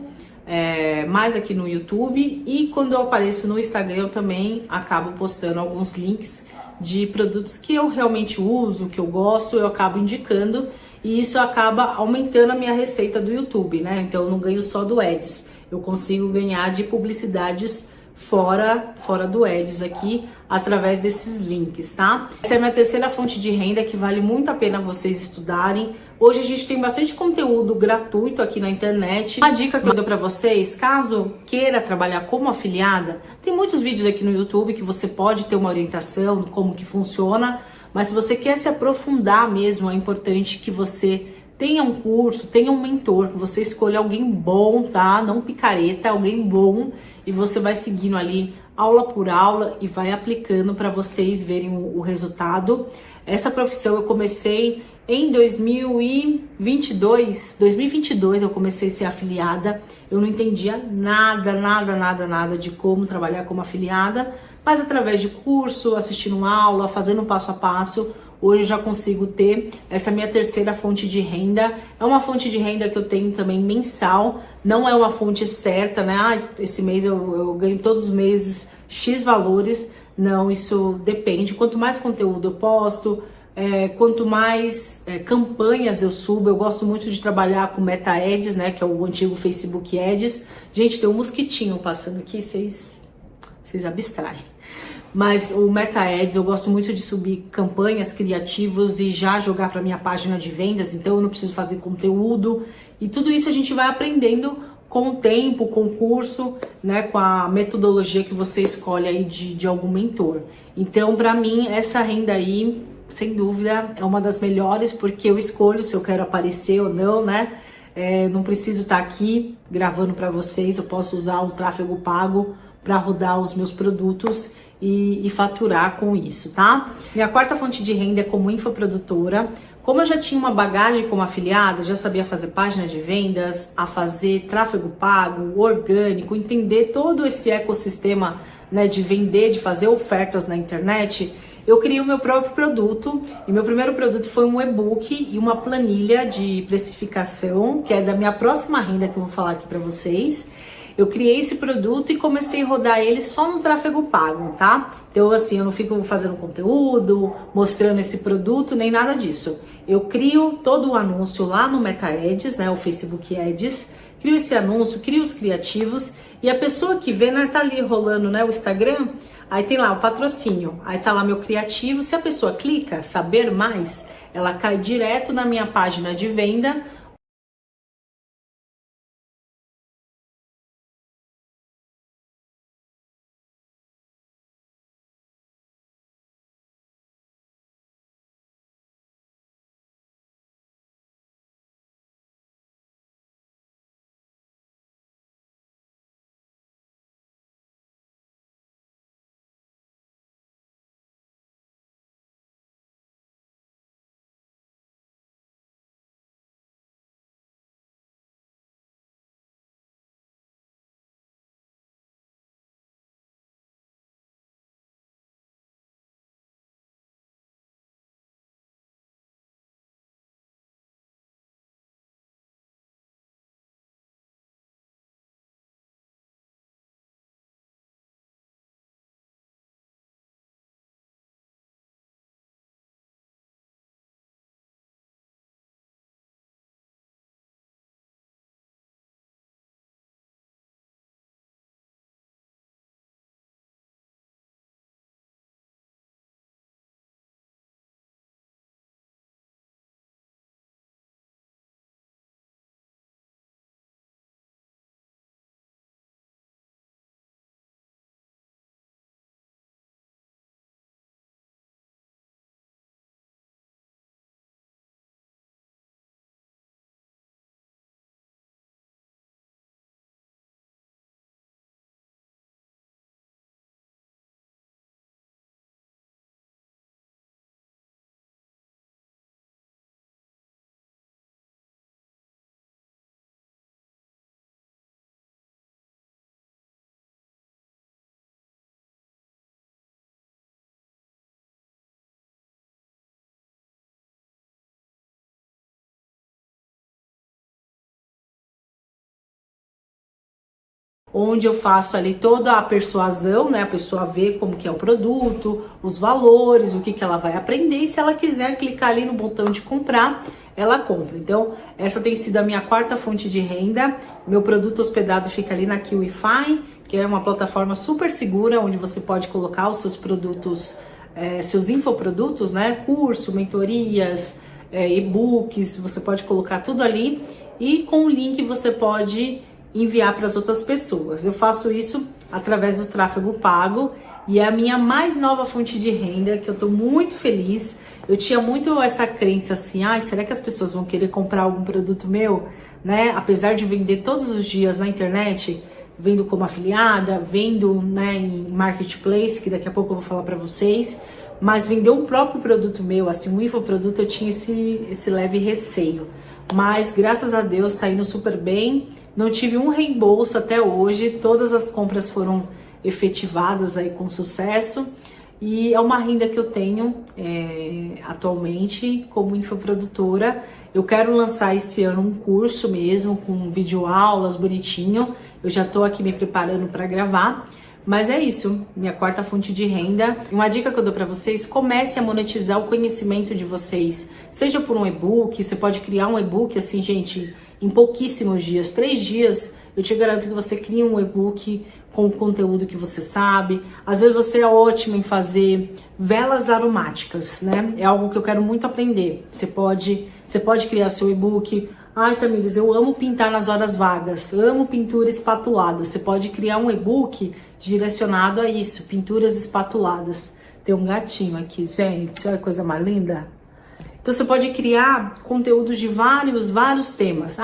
mais aqui no YouTube, e quando eu apareço no Instagram eu também acabo postando alguns links de produtos que eu realmente uso, que eu gosto, eu acabo indicando, e isso acaba aumentando a minha receita do YouTube, né? Então eu não ganho só do Ads, eu consigo ganhar de publicidades fora do Ads aqui, através desses links, tá? Essa é a minha terceira fonte de renda que vale muito a pena vocês estudarem. Hoje a gente tem bastante conteúdo gratuito aqui na internet. Uma dica que eu dou pra vocês, caso queira trabalhar como afiliada, tem muitos vídeos aqui no YouTube que você pode ter uma orientação, como que funciona, mas se você quer se aprofundar mesmo, é importante que você tenha um curso, tenha um mentor, que você escolha alguém bom, tá? Não picareta, alguém bom, e você vai seguindo ali aula por aula e vai aplicando para vocês verem o resultado. Essa profissão eu comecei em 2022 eu comecei a ser afiliada. Eu não entendia nada de como trabalhar como afiliada, mas através de curso, assistindo aula, fazendo passo a passo, hoje eu já consigo ter essa minha terceira fonte de renda. É uma fonte de renda que eu tenho também mensal, não é uma fonte certa, né? Esse mês eu ganho todos os meses X valores. Não, isso depende. Quanto mais conteúdo eu posto, quanto mais campanhas eu subo. Eu gosto muito de trabalhar com Meta Ads, né? Que é o antigo Facebook Ads. Gente, tem um mosquitinho passando aqui, vocês abstraem. Mas o Meta Ads, eu gosto muito de subir campanhas criativos e já jogar para minha página de vendas, então eu não preciso fazer conteúdo. E tudo isso a gente vai aprendendo com o tempo, com o curso, né, com a metodologia que você escolhe aí de algum mentor. Então, para mim, essa renda aí, sem dúvida, é uma das melhores, porque eu escolho se eu quero aparecer ou não, né? Não preciso estar aqui gravando para vocês, eu posso usar o tráfego pago para rodar os meus produtos e faturar com isso, tá? Minha quarta fonte de renda é como infoprodutora. Como eu já tinha uma bagagem como afiliada, já sabia fazer página de vendas, a fazer tráfego pago, orgânico, entender todo esse ecossistema, né, de vender, de fazer ofertas na internet, eu criei o meu próprio produto. E meu primeiro produto foi um e-book e uma planilha de precificação, que é da minha próxima renda que eu vou falar aqui para vocês. Eu criei esse produto e comecei a rodar ele só no tráfego pago, tá? Então, assim, eu não fico fazendo conteúdo, mostrando esse produto, nem nada disso. Eu crio todo o anúncio lá no Meta Ads, né, o Facebook Ads, crio esse anúncio, crio os criativos, e a pessoa que vê, né, tá ali rolando, né, o Instagram, aí tem lá o patrocínio, aí tá lá meu criativo. Se a pessoa clica, saber mais, ela cai direto na minha página de venda, onde eu faço ali toda a persuasão, né? A pessoa vê como que é o produto, os valores, o que que ela vai aprender, e se ela quiser clicar ali no botão de comprar, ela compra. Então, essa tem sido a minha quarta fonte de renda. Meu produto hospedado fica ali na Wi-Fi, que é uma plataforma super segura, onde você pode colocar os seus produtos, seus infoprodutos, né? Curso, mentorias, e-books, você pode colocar tudo ali, e com o link você pode enviar para as outras pessoas. Eu faço isso através do tráfego pago e é a minha mais nova fonte de renda, que eu tô muito feliz. Eu tinha muito essa crença assim, será que as pessoas vão querer comprar algum produto meu, né? Apesar de vender todos os dias na internet, vendo como afiliada, vendo, né, em marketplace, que daqui a pouco eu vou falar para vocês, mas vender um próprio produto meu, assim, um infoproduto, eu tinha esse leve receio. Mas graças a Deus tá indo super bem. Não tive um reembolso até hoje, todas as compras foram efetivadas aí com sucesso, e é uma renda que eu tenho atualmente como infoprodutora. Eu quero lançar esse ano um curso mesmo, com videoaulas bonitinho, eu já tô aqui me preparando para gravar. Mas é isso, minha quarta fonte de renda. Uma dica que eu dou para vocês: comece a monetizar o conhecimento de vocês. Seja por um e-book, você pode criar um e-book assim, gente, em pouquíssimos dias, 3 dias, eu te garanto que você cria um e-book com o conteúdo que você sabe. Às vezes você é ótimo em fazer velas aromáticas, né? É algo que eu quero muito aprender. Você pode criar seu e-book. Ai, Tamires, eu amo pintar nas horas vagas, amo pintura espatulada. Você pode criar um e-book direcionado a isso, pinturas espatuladas. Tem um gatinho aqui, gente, olha que coisa mais linda. Então você pode criar conteúdos de vários temas.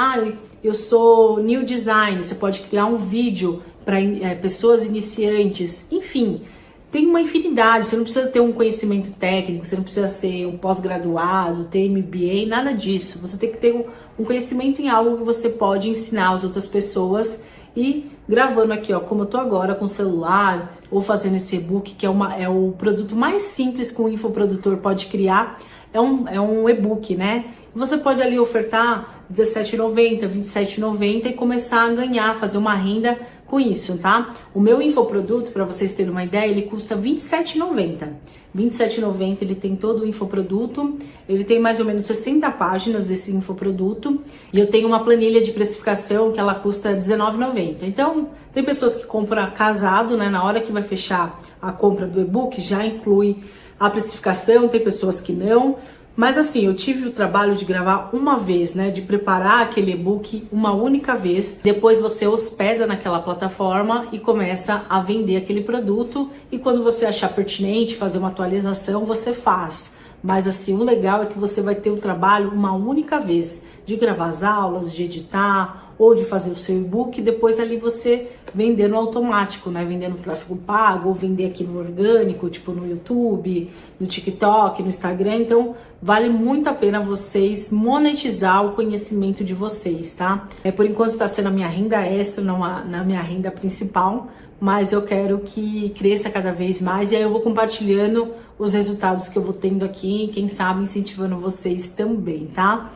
Eu sou new design, você pode criar um vídeo para pessoas iniciantes. Enfim, Tem uma infinidade, você não precisa ter um conhecimento técnico, você não precisa ser um pós-graduado, ter MBA, nada disso. Você tem que ter um conhecimento em algo que você pode ensinar as outras pessoas e gravando aqui, ó, como eu tô agora com o celular ou fazendo esse e-book, que é o produto mais simples que um infoprodutor pode criar, é um e-book, né? Você pode ali ofertar R$17,90, R$27,90 e começar a ganhar, fazer uma renda com isso, tá? O meu infoproduto, para vocês terem uma ideia, ele custa R$27,90. R$27,90 ele tem todo o infoproduto, ele tem mais ou menos 60 páginas desse infoproduto e eu tenho uma planilha de precificação que ela custa R$19,90. Então, tem pessoas que compram casado, né? Na hora que vai fechar a compra do e-book, já inclui a precificação, tem pessoas que não. Mas assim, eu tive o trabalho de gravar uma vez, né? De preparar aquele e-book uma única vez. Depois você hospeda naquela plataforma e começa a vender aquele produto. E quando você achar pertinente fazer uma atualização, você faz. Mas assim, o legal é que você vai ter o trabalho uma única vez. De gravar as aulas, de editar ou de fazer o seu e-book. E depois ali você vender no automático, né? Vender no tráfego pago ou vender aqui no orgânico, tipo no YouTube, no TikTok, no Instagram. Então, vale muito a pena vocês monetizar o conhecimento de vocês, tá? Por enquanto está sendo a minha renda extra, não na minha renda principal, mas eu quero que cresça cada vez mais e aí eu vou compartilhando os resultados que eu vou tendo aqui, quem sabe incentivando vocês também, tá?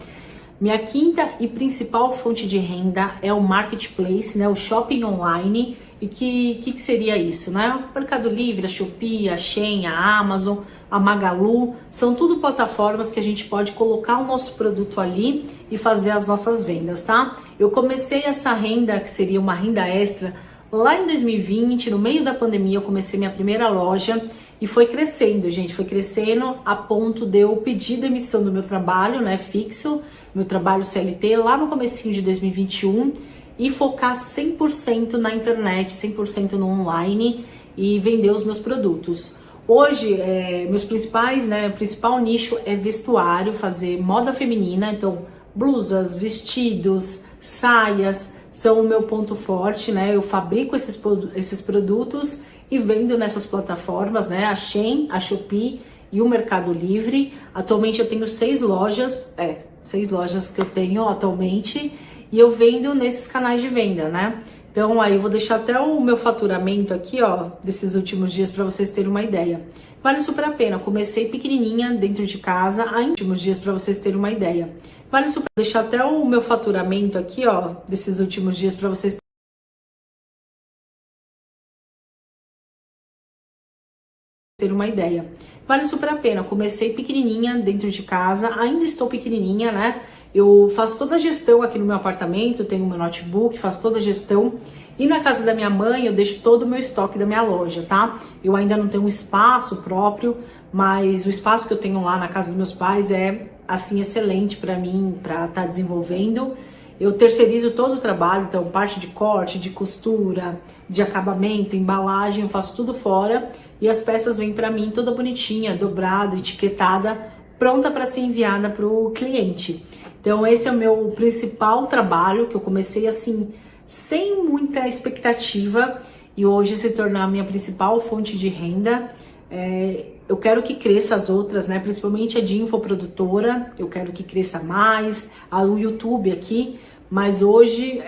Minha quinta e principal fonte de renda é o marketplace, né? O shopping online. E que seria isso, né? O Mercado Livre, a Shopee, a Shein, a Amazon, a Magalu, são tudo plataformas que a gente pode colocar o nosso produto ali e fazer as nossas vendas, tá? Eu comecei essa renda, que seria uma renda extra, lá em 2020, no meio da pandemia, eu comecei minha primeira loja e foi crescendo, gente, foi crescendo a ponto de eu pedir demissão do meu trabalho, né, fixo, meu trabalho CLT, lá no comecinho de 2021 e focar 100% na internet, 100% no online e vender os meus produtos. Hoje, meus principais, né, o principal nicho é vestuário, fazer moda feminina, então blusas, vestidos, saias, são o meu ponto forte, né? Eu fabrico esses produtos e vendo nessas plataformas, né? A Shein, a Shopee e o Mercado Livre. Atualmente eu tenho 6 lojas, 6 lojas que eu tenho atualmente e eu vendo nesses canais de venda, né? Então aí eu vou deixar até o meu faturamento aqui, ó, desses últimos dias para vocês terem uma ideia. Vale super a pena. Comecei pequenininha dentro de casa, aí últimos dias para vocês terem uma ideia. Vale super deixar até o meu faturamento aqui, ó, desses últimos dias para vocês terem uma ideia. Vale super a pena. Comecei pequenininha dentro de casa, ainda estou pequenininha, né? Eu faço toda a gestão aqui no meu apartamento, tenho meu notebook, faço toda a gestão. E na casa da minha mãe eu deixo todo o meu estoque da minha loja, tá? Eu ainda não tenho um espaço próprio, mas o espaço que eu tenho lá na casa dos meus pais é, assim, excelente para mim, para estar desenvolvendo. Eu terceirizo todo o trabalho, então parte de corte, de costura, de acabamento, embalagem, eu faço tudo fora e as peças vêm para mim toda bonitinha, dobrada, etiquetada, pronta para ser enviada para o cliente. Então esse é o meu principal trabalho, que eu comecei assim, sem muita expectativa e hoje se tornar a minha principal fonte de renda. Eu quero que cresça as outras, né? Principalmente a de infoprodutora, eu quero que cresça mais, o YouTube aqui, mas hoje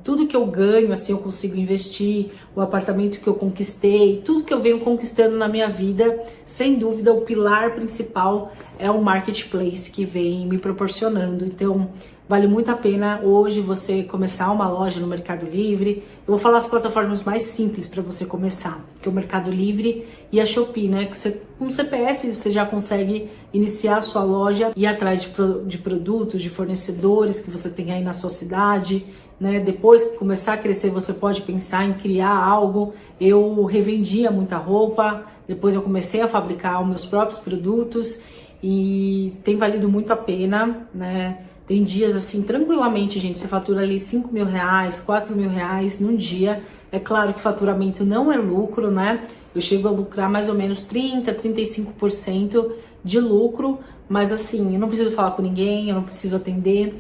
tudo que eu ganho, assim, eu consigo investir, o apartamento que eu conquistei, tudo que eu venho conquistando na minha vida, sem dúvida o pilar principal é o marketplace que vem me proporcionando. Então vale muito a pena hoje você começar uma loja no Mercado Livre. Eu vou falar as plataformas mais simples para você começar, que é o Mercado Livre e a Shopee, né? Que você, com o CPF você já consegue iniciar a sua loja e ir atrás de produtos, de fornecedores que você tem aí na sua cidade, né? Depois que começar a crescer, você pode pensar em criar algo. Eu revendia muita roupa, depois eu comecei a fabricar os meus próprios produtos e tem valido muito a pena, né? Tem dias assim, tranquilamente, gente, você fatura ali R$5.000, R$4.000 num dia. É claro que faturamento não é lucro, né? Eu chego a lucrar mais ou menos 30%, 35% de lucro, mas assim, eu não preciso falar com ninguém, eu não preciso atender.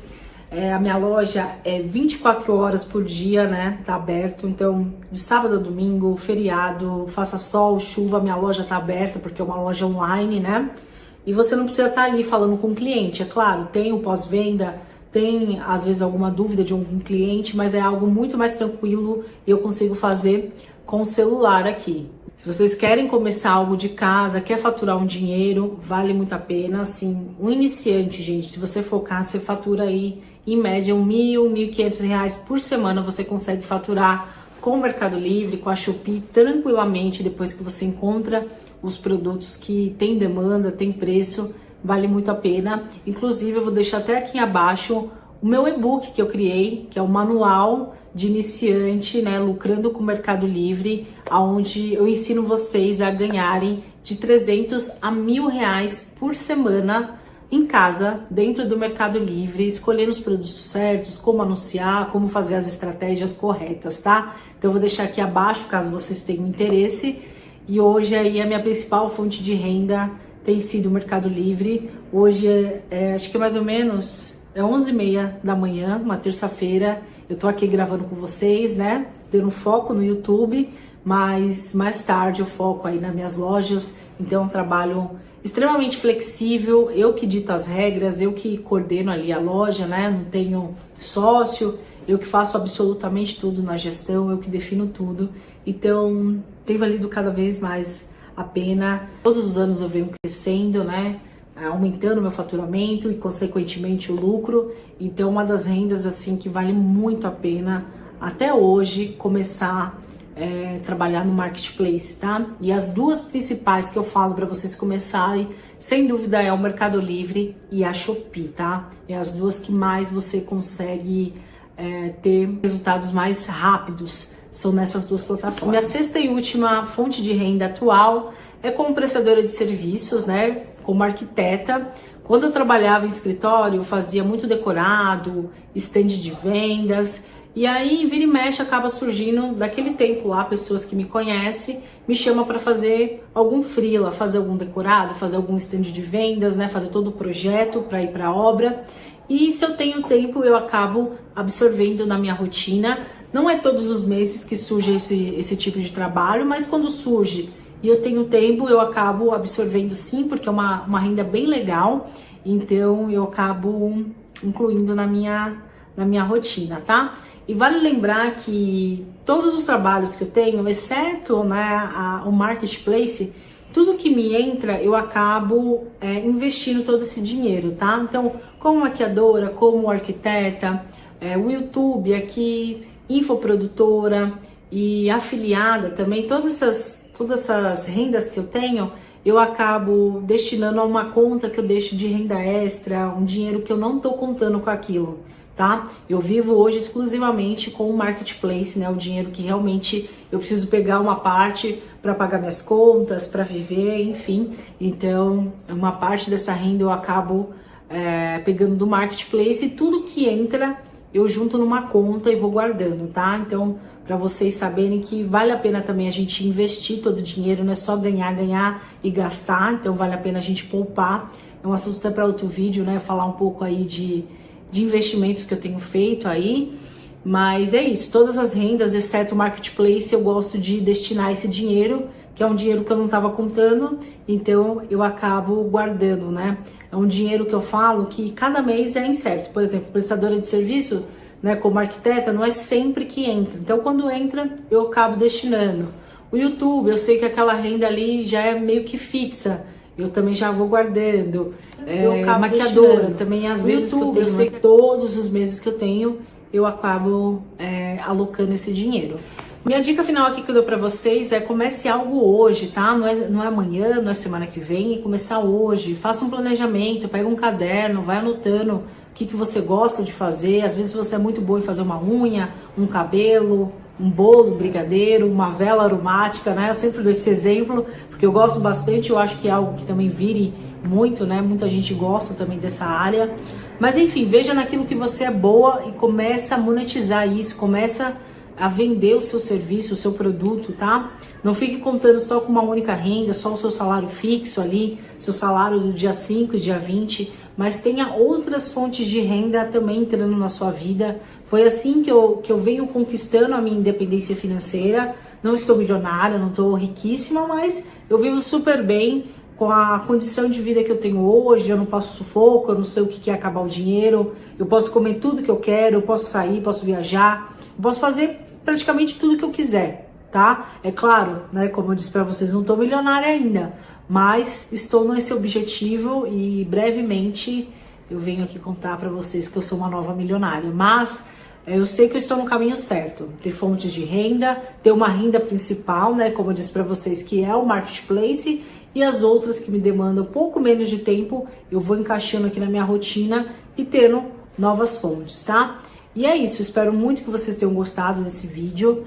A minha loja é 24 horas por dia, né? Tá aberto. Então, de sábado a domingo, feriado, faça sol, chuva, minha loja tá aberta porque é uma loja online, né? E você não precisa estar ali falando com o cliente, é claro. Tem o pós-venda, tem às vezes alguma dúvida de algum cliente, mas é algo muito mais tranquilo e eu consigo fazer com o celular aqui. Se vocês querem começar algo de casa, quer faturar um dinheiro, vale muito a pena. Assim, um iniciante, gente, se você focar, você fatura aí em média R$1.000, R$1.500 por semana, você consegue faturar com o Mercado Livre, com a Shopee, tranquilamente, depois que você encontra os produtos que tem demanda, tem preço, vale muito a pena. Inclusive, eu vou deixar até aqui abaixo o meu e-book que eu criei, que é o manual de iniciante, né, lucrando com o Mercado Livre, onde eu ensino vocês a ganharem de R$300 a R$1.000 por semana em casa, dentro do Mercado Livre, escolhendo os produtos certos, como anunciar, como fazer as estratégias corretas, tá? Então eu vou deixar aqui abaixo, caso vocês tenham interesse. E hoje aí a minha principal fonte de renda tem sido o Mercado Livre. Hoje acho que mais ou menos 11h30 da manhã, uma terça-feira. Eu tô aqui gravando com vocês, né? Dando foco no YouTube, mas mais tarde eu foco aí nas minhas lojas. Então é um trabalho extremamente flexível, eu que dito as regras, eu que coordeno ali a loja, né? Não tenho sócio, eu que faço absolutamente tudo na gestão, eu que defino tudo. Então tem valido cada vez mais a pena. Todos os anos eu venho crescendo, né? Aumentando meu faturamento e consequentemente o lucro. Então uma das rendas assim que vale muito a pena até hoje começar a trabalhar no marketplace, tá? E as duas principais que eu falo para vocês começarem, sem dúvida, é o Mercado Livre e a Shopee, tá? É as duas que mais você consegue ter resultados mais rápidos, são nessas duas plataformas. Minha sexta e última fonte de renda atual é como prestadora de serviços, né? Como arquiteta. Quando eu trabalhava em escritório, eu fazia muito decorado, stand de vendas. E aí, vira e mexe, acaba surgindo daquele tempo lá, pessoas que me conhecem, me chamam para fazer algum freela, fazer algum decorado, fazer algum stand de vendas, né? Fazer todo o projeto para ir para a obra. E se eu tenho tempo, eu acabo absorvendo na minha rotina. Não é todos os meses que surge esse tipo de trabalho, mas quando surge e eu tenho tempo, eu acabo absorvendo sim, porque é uma renda bem legal. Então eu acabo incluindo na minha rotina, tá? E vale lembrar que todos os trabalhos que eu tenho, exceto, né, o marketplace, tudo que me entra, eu acabo investindo todo esse dinheiro, tá? Então, como maquiadora, como arquiteta, o YouTube aqui, infoprodutora e afiliada também, todas essas rendas que eu tenho, eu acabo destinando a uma conta que eu deixo de renda extra, um dinheiro que eu não tô contando com aquilo, tá? Eu vivo hoje exclusivamente com o marketplace, né? O dinheiro que realmente eu preciso pegar uma parte para pagar minhas contas, para viver, enfim. Então, uma parte dessa renda eu acabo pegando do marketplace e tudo que entra eu junto numa conta e vou guardando, tá? Então, para vocês saberem que vale a pena também a gente investir todo o dinheiro, não é só ganhar e gastar, então vale a pena a gente poupar. É um assunto até para outro vídeo, né? Falar um pouco aí de investimentos que eu tenho feito aí, mas é isso, todas as rendas, exceto o marketplace, eu gosto de destinar esse dinheiro, que é um dinheiro que eu não estava contando, então eu acabo guardando, né? É um dinheiro que eu falo que cada mês é incerto. Por exemplo, prestadora de serviço, né, como arquiteta, não é sempre que entra. Então, quando entra, eu acabo destinando. O YouTube, eu sei que aquela renda ali já é meio que fixa. Eu também já vou guardando. Maquiadora, também às vezes YouTube, que eu tenho, todos os meses que eu tenho, eu acabo alocando esse dinheiro. Minha dica final aqui que eu dou pra vocês é comece algo hoje, tá? Não é amanhã, não é semana que vem, é começar hoje. Faça um planejamento, pega um caderno, vai anotando o que você gosta de fazer. Às vezes você é muito bom em fazer uma unha, um cabelo, um bolo, um brigadeiro, uma vela aromática, né? Eu sempre dou esse exemplo, porque eu gosto bastante, eu acho que é algo que também vire muito, né? Muita gente gosta também dessa área. Mas enfim, veja naquilo que você é boa e começa a monetizar isso, começa a vender o seu serviço, o seu produto, tá? Não fique contando só com uma única renda, só o seu salário fixo ali, seu salário do dia 5 e dia 20, mas tenha outras fontes de renda também entrando na sua vida. Foi assim que eu venho conquistando a minha independência financeira. Não estou milionária, não estou riquíssima, mas eu vivo super bem com a condição de vida que eu tenho hoje. Eu não passo sufoco, eu não sei o que é acabar o dinheiro, eu posso comer tudo que eu quero, eu posso sair, posso viajar, eu posso fazer praticamente tudo que eu quiser, tá? É claro, né, como eu disse para vocês, não estou milionária ainda, mas estou nesse objetivo e brevemente eu venho aqui contar para vocês que eu sou uma nova milionária. Mas eu sei que eu estou no caminho certo, ter fontes de renda, ter uma renda principal, né, como eu disse para vocês, que é o marketplace, e as outras que me demandam um pouco menos de tempo, eu vou encaixando aqui na minha rotina e tendo novas fontes, tá? E é isso, espero muito que vocês tenham gostado desse vídeo,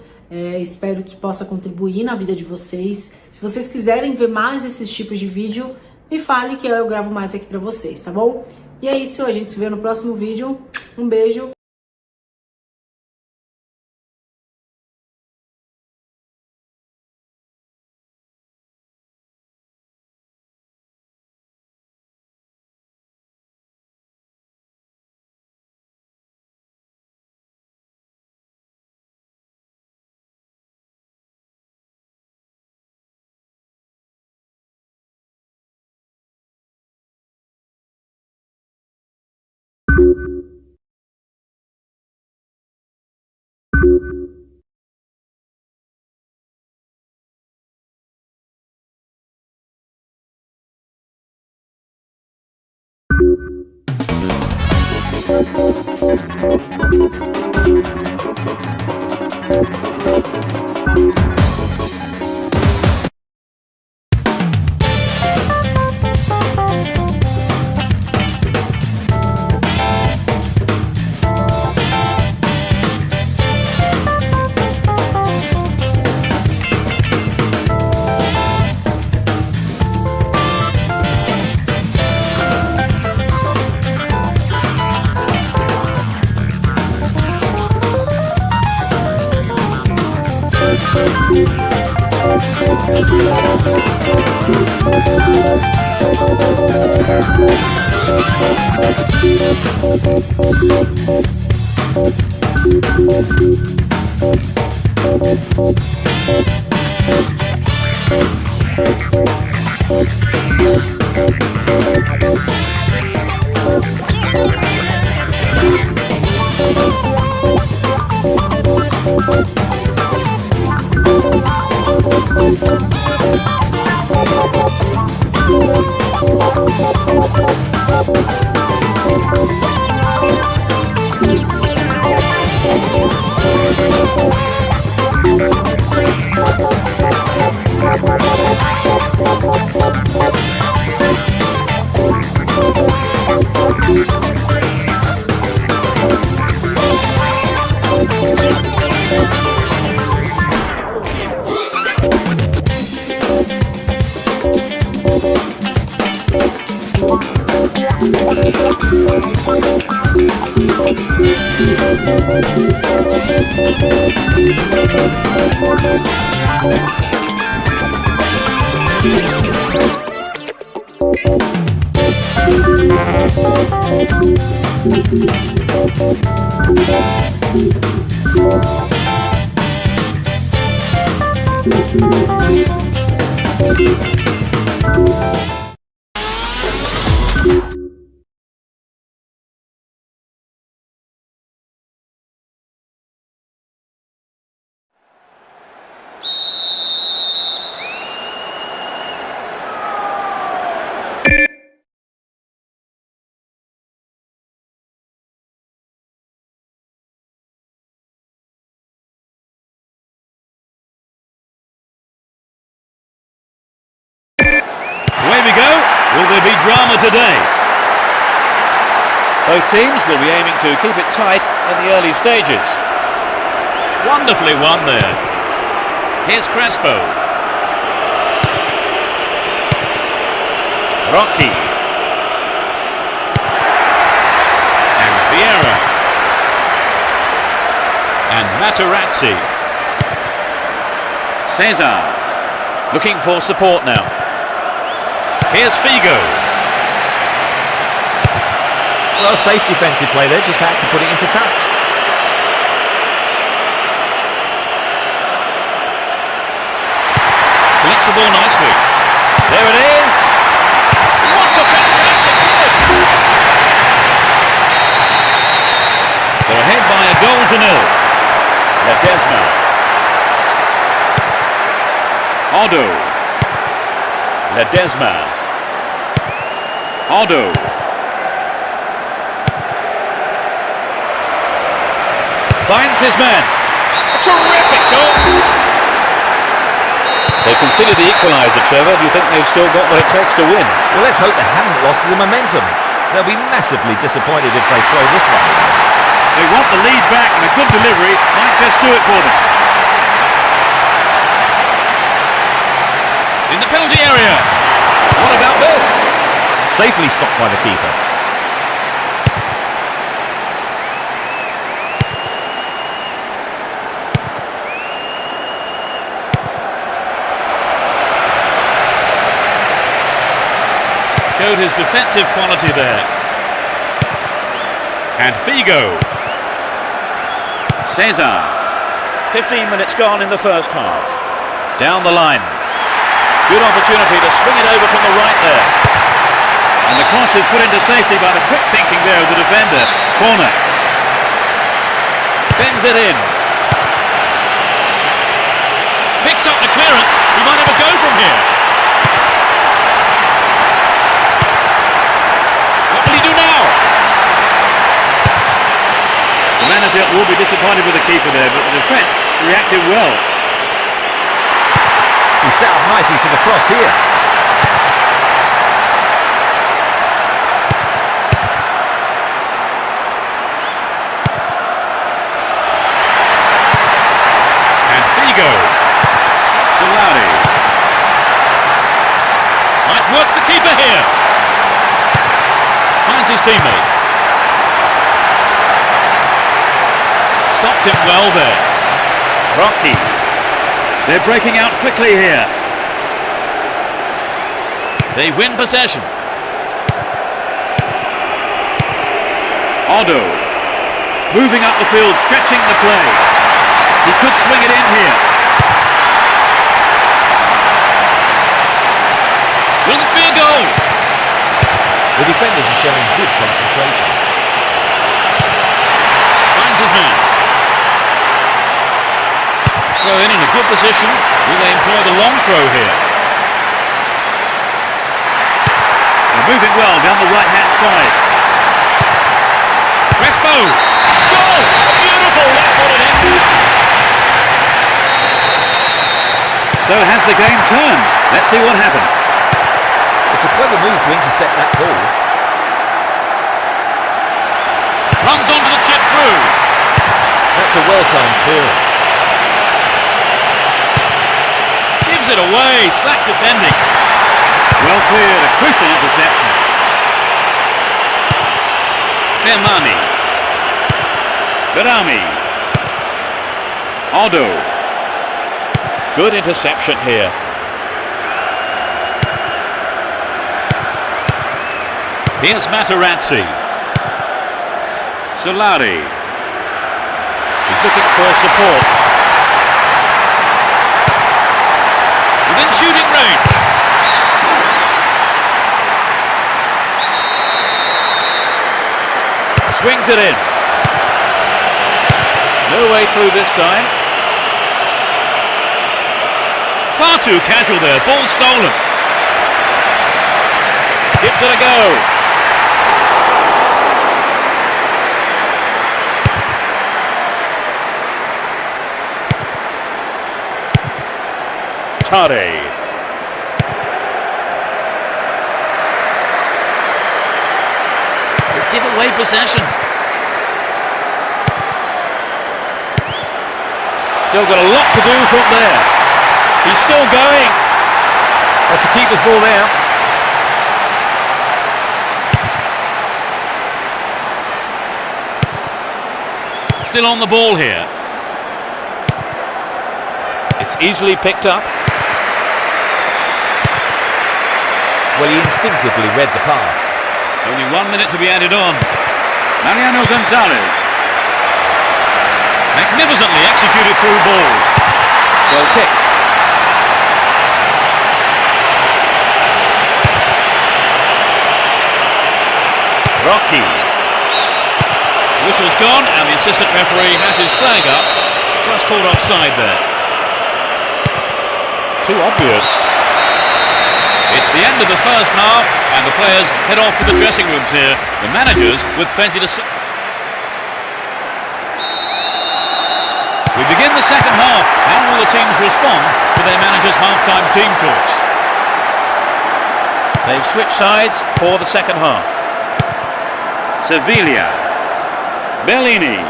espero que possa contribuir na vida de vocês. Se vocês quiserem ver mais esses tipos de vídeo, me fale que eu gravo mais aqui pra vocês, tá bom? E é isso, a gente se vê no próximo vídeo, um beijo! Away we go. Will there be drama today? Both teams will be aiming to keep it tight in the early stages. Wonderfully won there. Here's Crespo. Rocky. And Vieira. And Materazzi. Cesar. Looking for support now. Here's Figo. Well, safe defensive play there, just had to put it into touch. Collects the ball nicely. There it is. What a fantastic hit! They're ahead by a goal to nil. Ledesma. Odo. Ledesma. Odo. Finds his man. A terrific goal! They consider the equaliser, Trevor. Do you think they've still got what it takes to win? Well, let's hope they haven't lost the momentum. They'll be massively disappointed if they throw this one. They want the lead back, and a good delivery might just do it for them. In the penalty area. What about this? Safely stopped by the keeper. Showed his defensive quality there. And Figo. Cesar. 15 minutes gone in the first half. Down the line. Good opportunity to swing it over from the right there. And the cross is put into safety by the quick thinking there of the defender. Corner. Bends it in. Picks up the clearance. He might have a go from here. What will he do now? The manager will be disappointed with the keeper there, but the defence reacted well. He set up nicely for the cross here. And Figo. Solari. Might work the keeper here. Finds his teammate. Stopped him well there. Rocky. They're breaking out quickly here. They win possession. Odo. Moving up the field, stretching the play. He could swing it in here. Will this be a goal? The defenders are showing good concentration. Finds his man. Throw in a good position. Will they employ the long throw here? They're moving well down the right-hand side. Crespo! Goal! Beautiful! That's what it is. So has the game turned? Let's see what happens. It's a clever move to intercept that ball. Runs onto the chip through. That's a well-timed clearance. Gives it away. Slack defending. Well cleared. A crucial interception. Fermani. Berami. Odo. Good interception here. Here's Materazzi. Solari. He's looking for support. Within shooting range. Swings it in. No way through this time. Far too casual there. Ball stolen. Gives it a go. Tade. They give away possession. Still got a lot to do from there. He's still going. That's a keeper's ball there. Still on the ball here. It's easily picked up. Well, he instinctively read the pass. Only 1 minute to be added on. Mariano Gonzalez. Magnificently executed through ball. Well kicked. Rocky. Whistle's gone and the assistant referee has his flag up. Just called offside there. Too obvious. It's the end of the first half and the players head off to the dressing rooms here. The managers with plenty to say. We begin the second half. How will the teams respond to their managers' half-time team talks? They've switched sides for the second half. Sevilla. Bellini.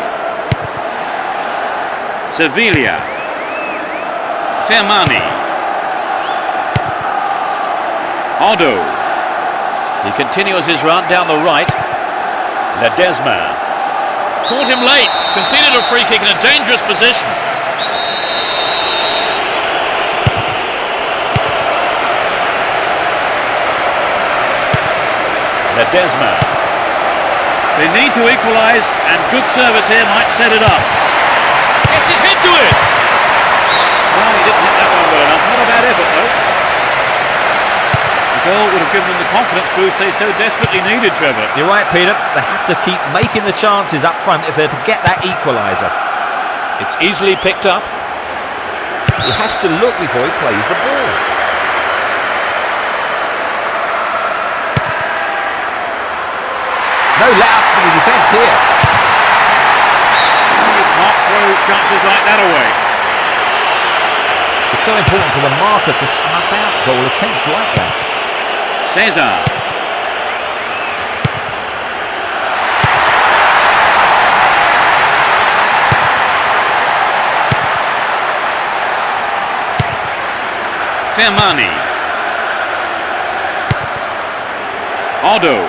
Sevilla. Fermani. Odo. He continues his run down the right. Ledesma. Caught him late. Conceded a free kick in a dangerous position. Ledesma. They need to equalise and good service here might set it up. Gets his head to it. Well, he didn't hit that one well enough. Not a bad effort though. The goal would have given them the confidence boost they so desperately needed, Trevor. You're right, Peter. They have to keep making the chances up front if they're to get that equaliser. It's easily picked up. He has to look before he plays the ball. No let up for the defence here. You can't throw chances like that away. It's so important for the marker to snuff out goal attempts like that. Cesar. Fermani. Odo.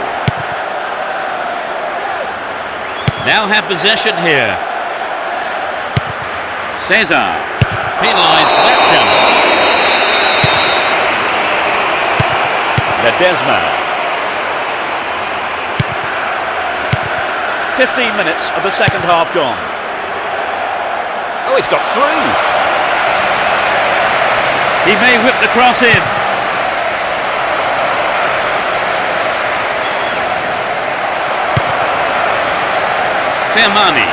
Now have possession here. Cesar. Penalised for that challenge. Ledesma. 15 minutes of the second half gone. Oh, it's got through. He may whip the cross in. Fermani.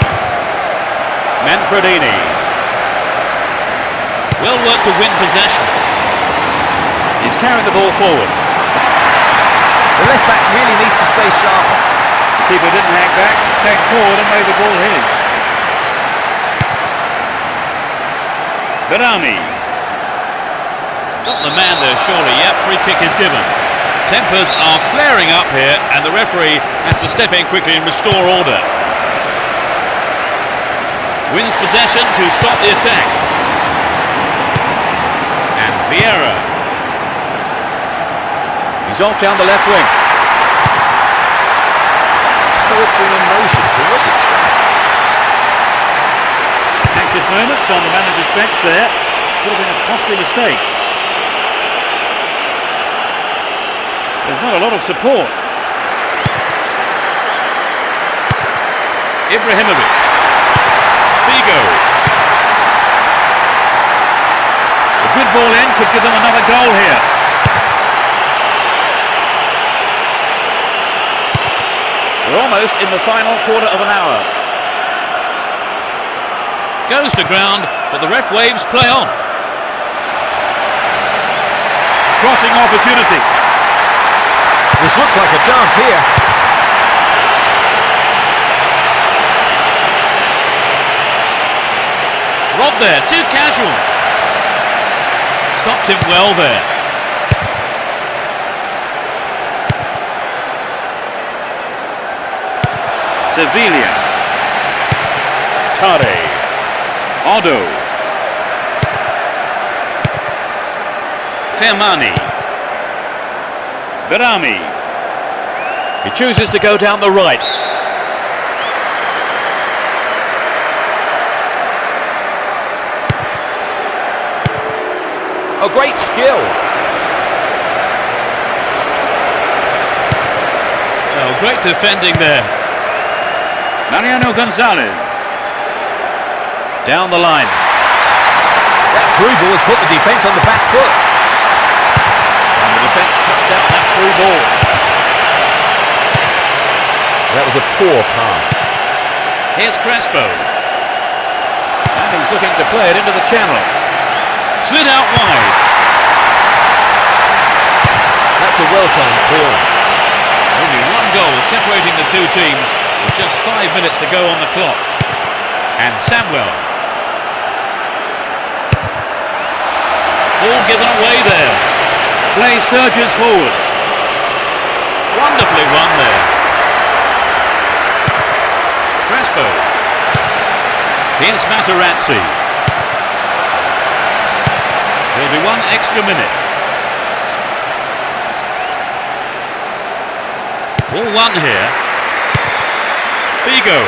Manfredini. Well worked to win possession. He's carrying the ball forward. The left back really needs to stay sharper. The keeper didn't hang back, came forward and made the ball his. Berami. Got the man there surely, yep, free kick is given. Tempers are flaring up here and the referee has to step in quickly and restore order. Wins possession to stop the attack. And Vieira. He's off down the left wing. Poetry in motion, terrific stuff. Anxious moments on the manager's bench there. Could have been a costly mistake. There's not a lot of support. Ibrahimovic. Vigo. A good ball in could give them another goal here. We're almost in the final quarter of an hour. Goes to ground, but the ref waves play on. Crossing opportunity. This looks like a chance here. Robbed there, too casual. Stopped him well there. Sevilla. Tare. Odo. Fermani. Berami. He chooses to go down the right. Oh, great skill. Oh, great defending there. Mariano Gonzalez. Down the line. That through ball has put the defence on the back foot. And the defence cuts out that through ball. That was a poor pass. Here's Crespo. And he's looking to play it into the channel. Slid out wide. That's a well-timed clearance. Only one goal separating the two teams with just 5 minutes to go on the clock. And Samuel. Ball given away there. Play surges forward. Wonderfully run there. Crespo. Here's Materazzi. There'll be one extra minute. Ball one here. Vigo.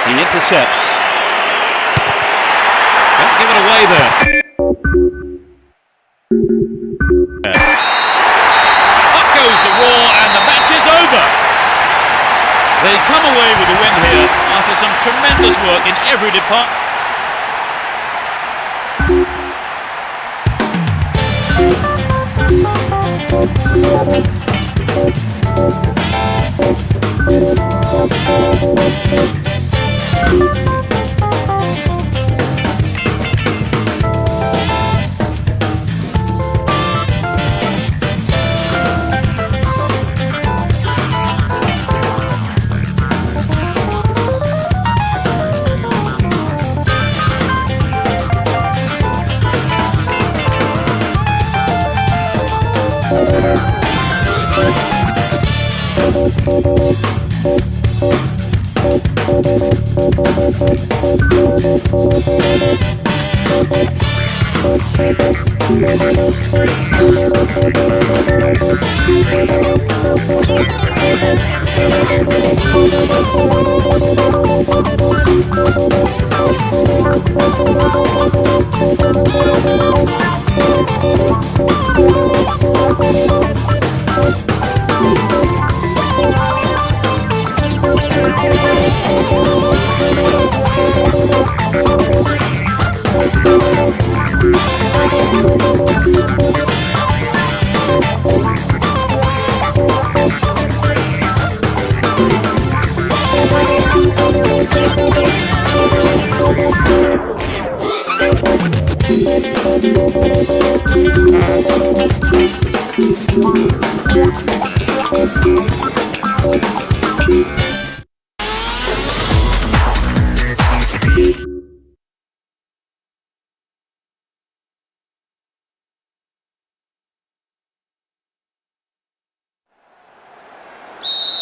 He intercepts. Don't give it away there. Up goes the roar and the match is over. They come away with a win here after some tremendous work in every department.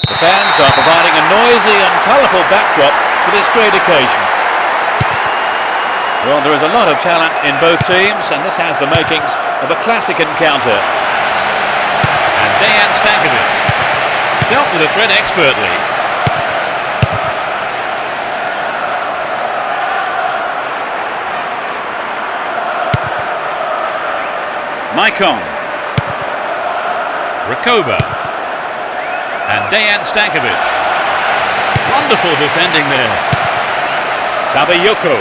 The fans are providing a noisy and colourful backdrop for this great occasion. Well, there is a lot of talent in both teams, and this has the makings of a classic encounter. And Dejan Stankovic dealt with the threat expertly. Maicon. Rakoba. And Dejan Stankovic. Wonderful defending there. Bakayoko.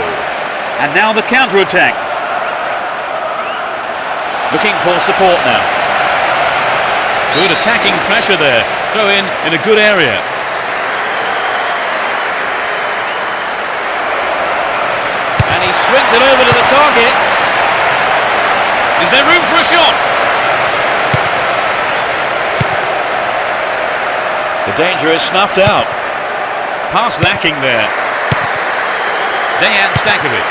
And now the counter-attack. Looking for support now. Good attacking pressure there. Throw in a good area. And he swings it over to the target. Is there room for a shot? The danger is snuffed out. Pass lacking there. Dejan Stankovic.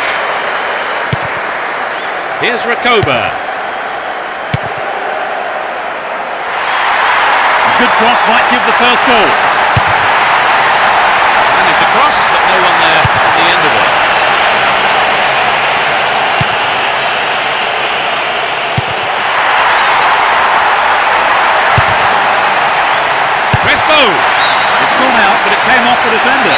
Here's Rakoba. A good cross might give the first goal. Managed to cross, but no one there at the end of it. Crespo! It's gone out, but it came off the defender.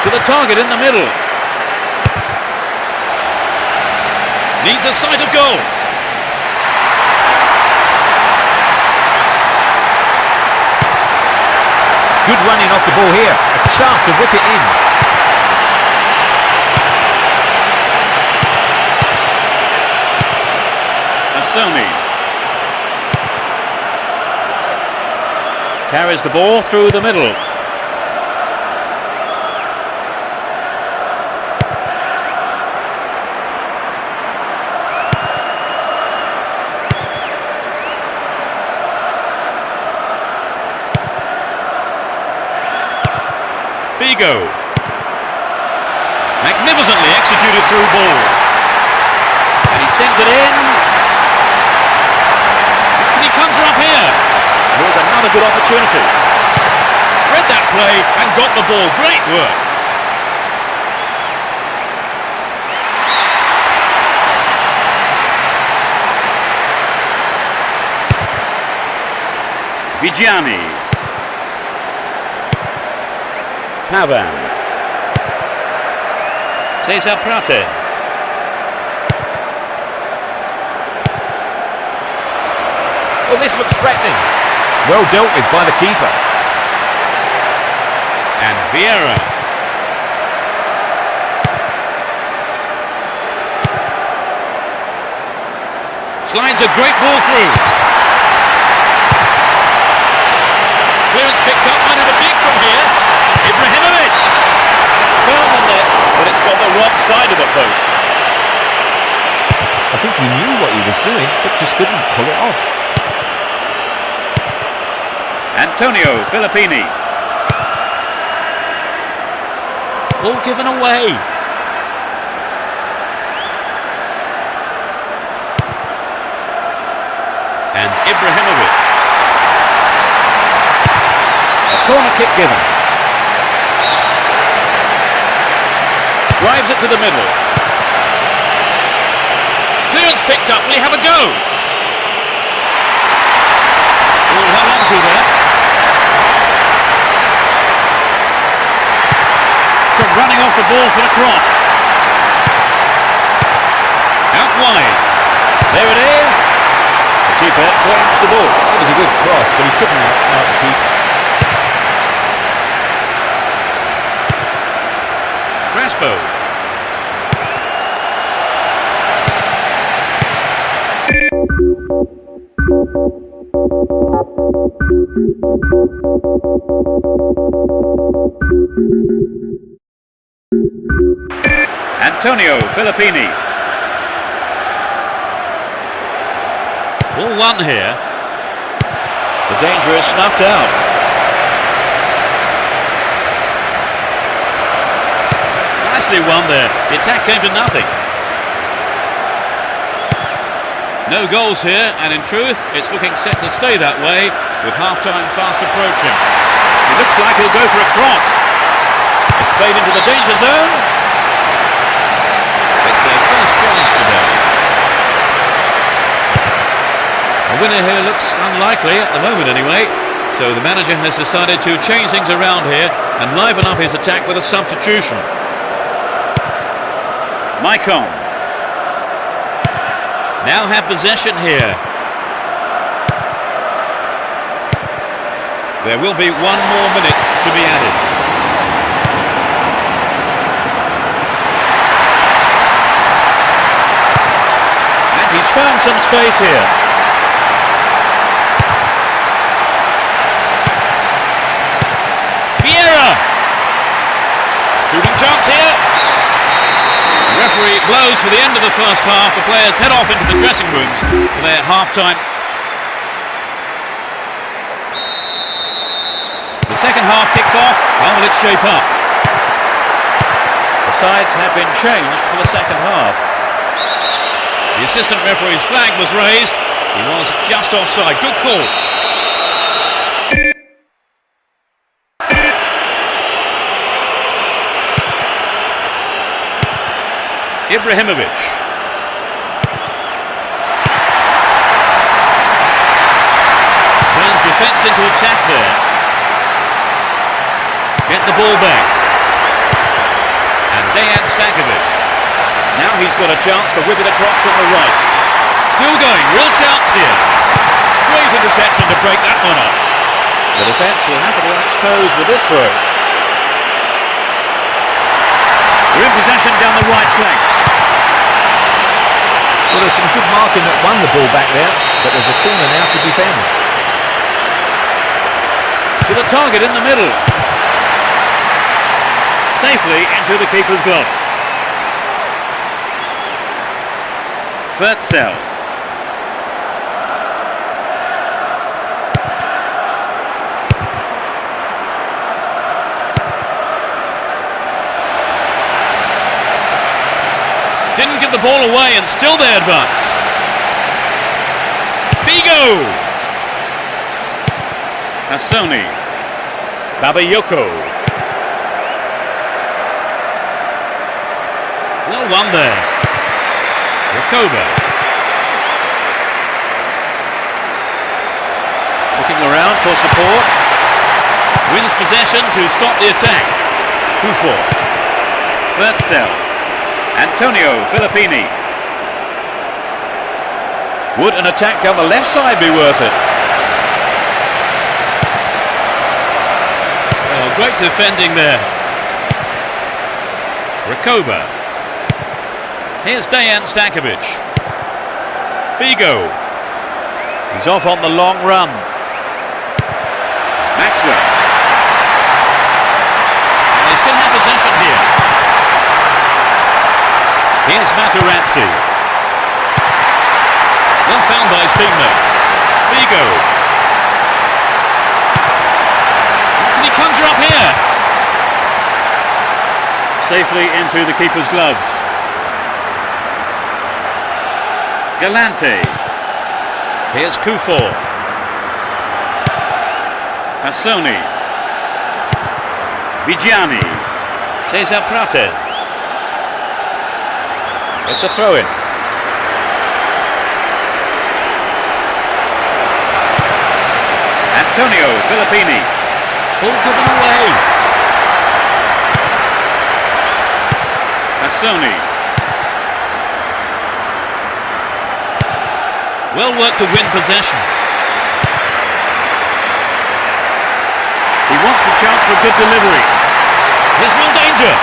To the target in the middle. Needs a sight of goal. Good running off the ball here. A chance to whip it in. Sony carries the ball through the middle. Vigo. Magnificently executed through ball. And he sends it in. And he comes up here. Here's another good opportunity. Read that play and got the ball. Great work. Vigiani. Pavan. Cesar Prates. Well, this looks threatening. Well dealt with by the keeper. And Vieira. Slides a great ball through. Clearance picked up, might have a dig from here. Ibrahimovic. It's firm on there, but it's got the wrong side of the post. I think he knew what he was doing, but just couldn't pull it off. Antonio Filippini. Ball given away. And Ibrahimovic. A corner kick given. Drives it to the middle. Clearance picked up. Will he have a go? We'll hold on to that. So running off the ball for the cross. Out wide. There it is. The keeper claims the ball. It was a good cross, but he couldn't outsmart the keeper. Crespo. Antonio Filippini. Ball one here. The danger is snuffed out. Nicely won there. The attack came to nothing. No goals here, and in truth, it's looking set to stay that way with half-time fast approaching. It looks like he'll go for a cross. It's played into the danger zone. It's their first chance today. A winner here looks unlikely at the moment anyway, so the manager has decided to change things around here and liven up his attack with a substitution. Maicon now have possession here. There will be 1 more minute to be added. And he's found some space here. Vieira. Shooting chance here. The referee blows for the end of the first half. The players head off into the dressing rooms for their half-time. The second half kicks off. How will it shape up? The sides have been changed for the second half. The assistant referee's flag was raised. He was just offside. Good call. Ibrahimovic. Turns defence into attack there. Get the ball back. Dejan Stankovic. Now he's got a chance to whip it across from the right. Still going, real chance here. Great interception to break that one up. The defence will have to be on its toes with this throw. We're in possession down the right flank. Well, there's some good marking that won the ball back there, but there's a corner now to defend. To the target in the middle. Safely into the keeper's gloves. Firtzell. Didn't give the ball away and still they advance. Vigo. Hassoni. Babayoko. Well won there. Rakova. Looking around for support. Wins possession to stop the attack. Kufor. Firtzell. Antonio Filippini. Would an attack down the left side be worth it? Oh, great defending there. Rakova. Here's Dejan Stankovic. Vigo. He's off on the long run. Maxwell. And they still have possession here. Here's Materazzi. Well found by his teammate. Vigo. Can he conjure up here? Safely into the keeper's gloves. Galante. Here's Kufor. Hassoni. Vigiani. Cesar Prates. It's a throw-in. Antonio Filippini. Ball given away. Hassoni. Well worked to win possession. He wants a chance for a good delivery. There's real danger.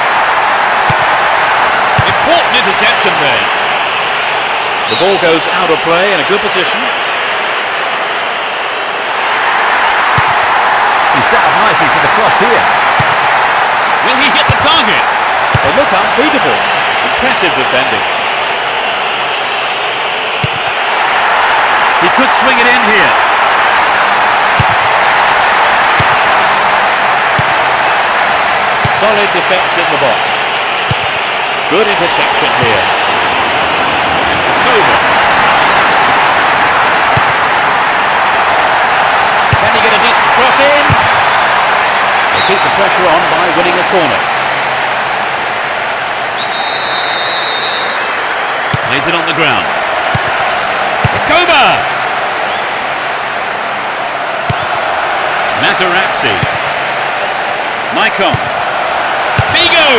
Important interception there. The ball goes out of play in a good position. He set up nicely for the cross here. Will he hit the target? They look unbeatable. Impressive defending. He could swing it in here. Solid defence in the box. Good interception here. Over. Can he get a decent cross in? They keep the pressure on by winning a corner. Lays it on the ground. Rakova! Materazzi. Maicon. Vigo!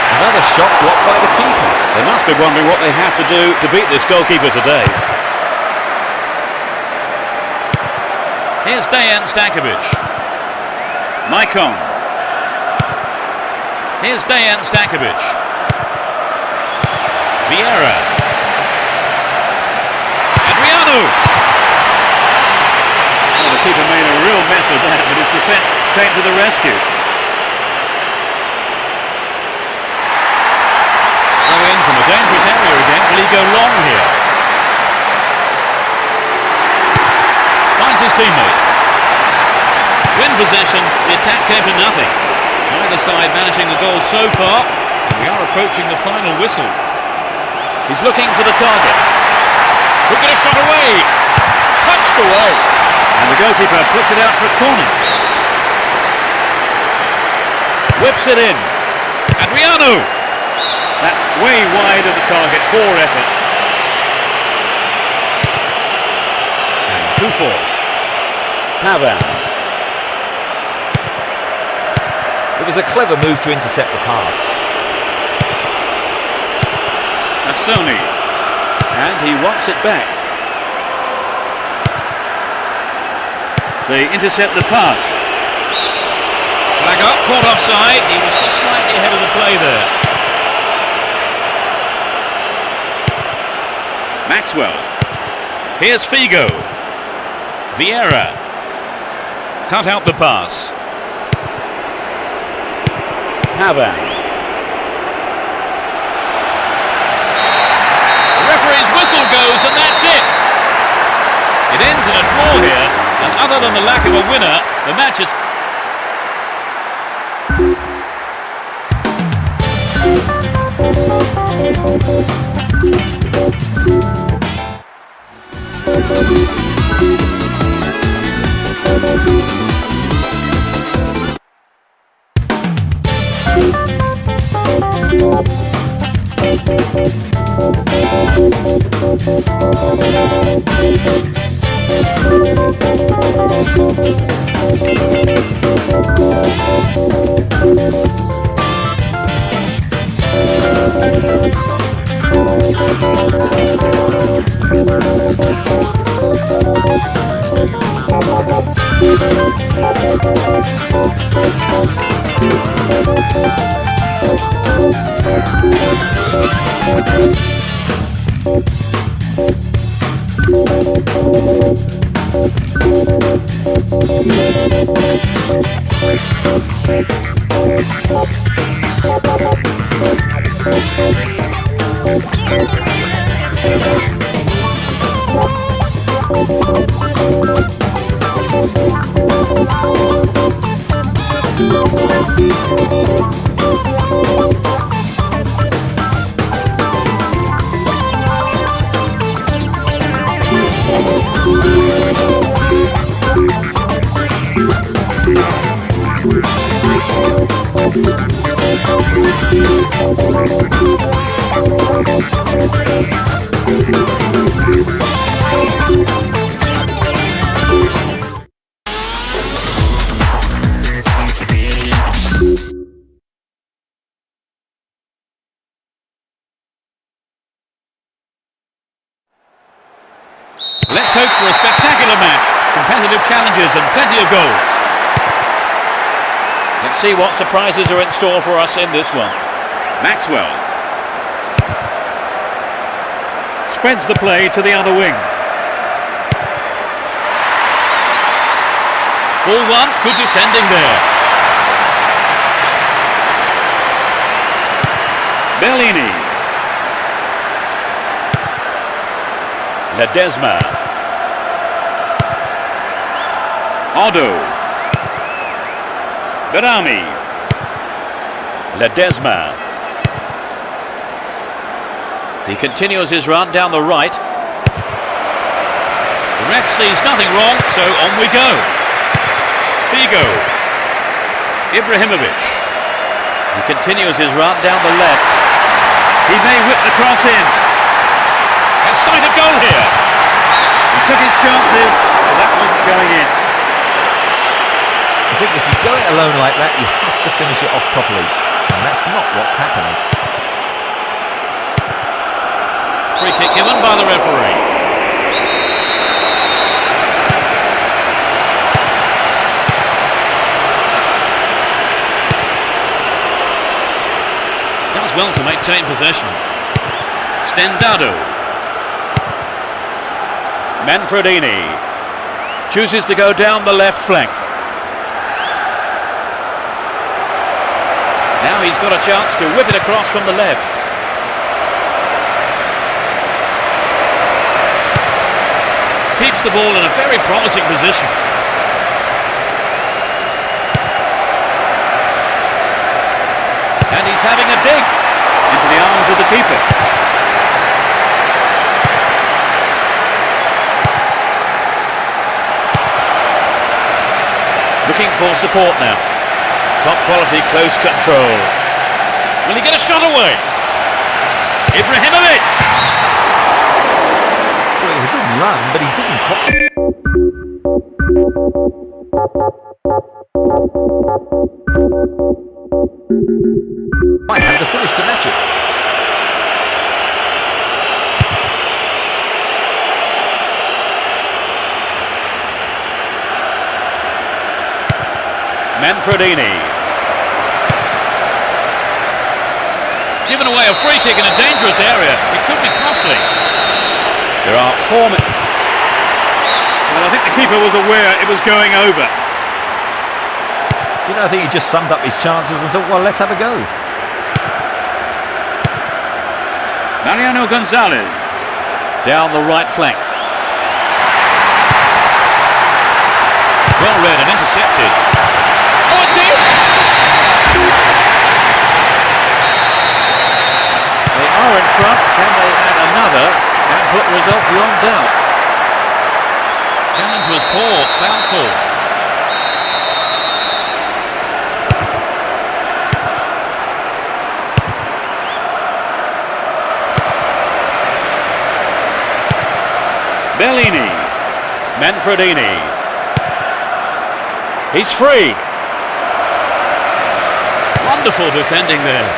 Another shot blocked by the keeper. They must be wondering what they have to do to beat this goalkeeper today. Here's Dejan Stankovic. Maicon. Here's Dejan Stankovic. Vieira. Adriano. Oh, the keeper made a real mess of that, but his defence came to the rescue. In from a dangerous area again. Will he go long here? Finds his teammate. Win possession, the attack came to nothing. Neither side managing the goal so far. We are approaching the final whistle. He's looking for the target. Look at a shot away. Punched away. And the goalkeeper puts it out for a corner. Whips it in. Adriano. That's way wide of the target. Poor effort. And 2-4. Pavan. It was a clever move to intercept the pass. Sony. And he wants it back. They intercept the pass. Flag up, caught offside. He was just slightly ahead of the play there. Maxwell. Here's Figo. Vieira. Cut out the pass. Havan. The referee's whistle goes and that's it. It ends in a draw here, and other than the lack of a winner, the match is... Let's hope for a spectacular match, competitive challenges and plenty of goals. Let's see what surprises are in store for us in this one. Maxwell spreads the play to the other wing. Ball one, good defending there. Bellini. Ledesma. Odo. Berami. Ledesma. He continues his run down the right. The ref sees nothing wrong, so on we go. Figo. Ibrahimovic. He continues his run down the left. He may whip the cross in. A sight of goal here. He took his chances, but that wasn't going in. I think if you go it alone like that, you have to finish it off properly. And that's not what's happened. Free kick given by the referee. Does well to maintain possession. Stendado. Manfredini chooses to go down the left flank. Now he's got a chance to whip it across from the left. Keeps the ball in a very promising position. And he's having a dig into the arms of the keeper. Looking for support now. Top quality close control. Will he get a shot away? Ibrahimovic! Well, it was a good run, but he didn't might have the finish to match it. Manfredini. Given away a free kick in a dangerous area. It could be costly. There are 4 minutes. Well, I think the keeper was aware it was going over. You know, I think he just summed up his chances and thought, well, let's have a go. Mariano Gonzalez down the right flank. Well read and intercepted. Oh, it's in! They are in front. Can they add another and put the result beyond doubt? Challenge was poor. Foul call. Bellini. Manfredini. He's free. Wonderful defending there.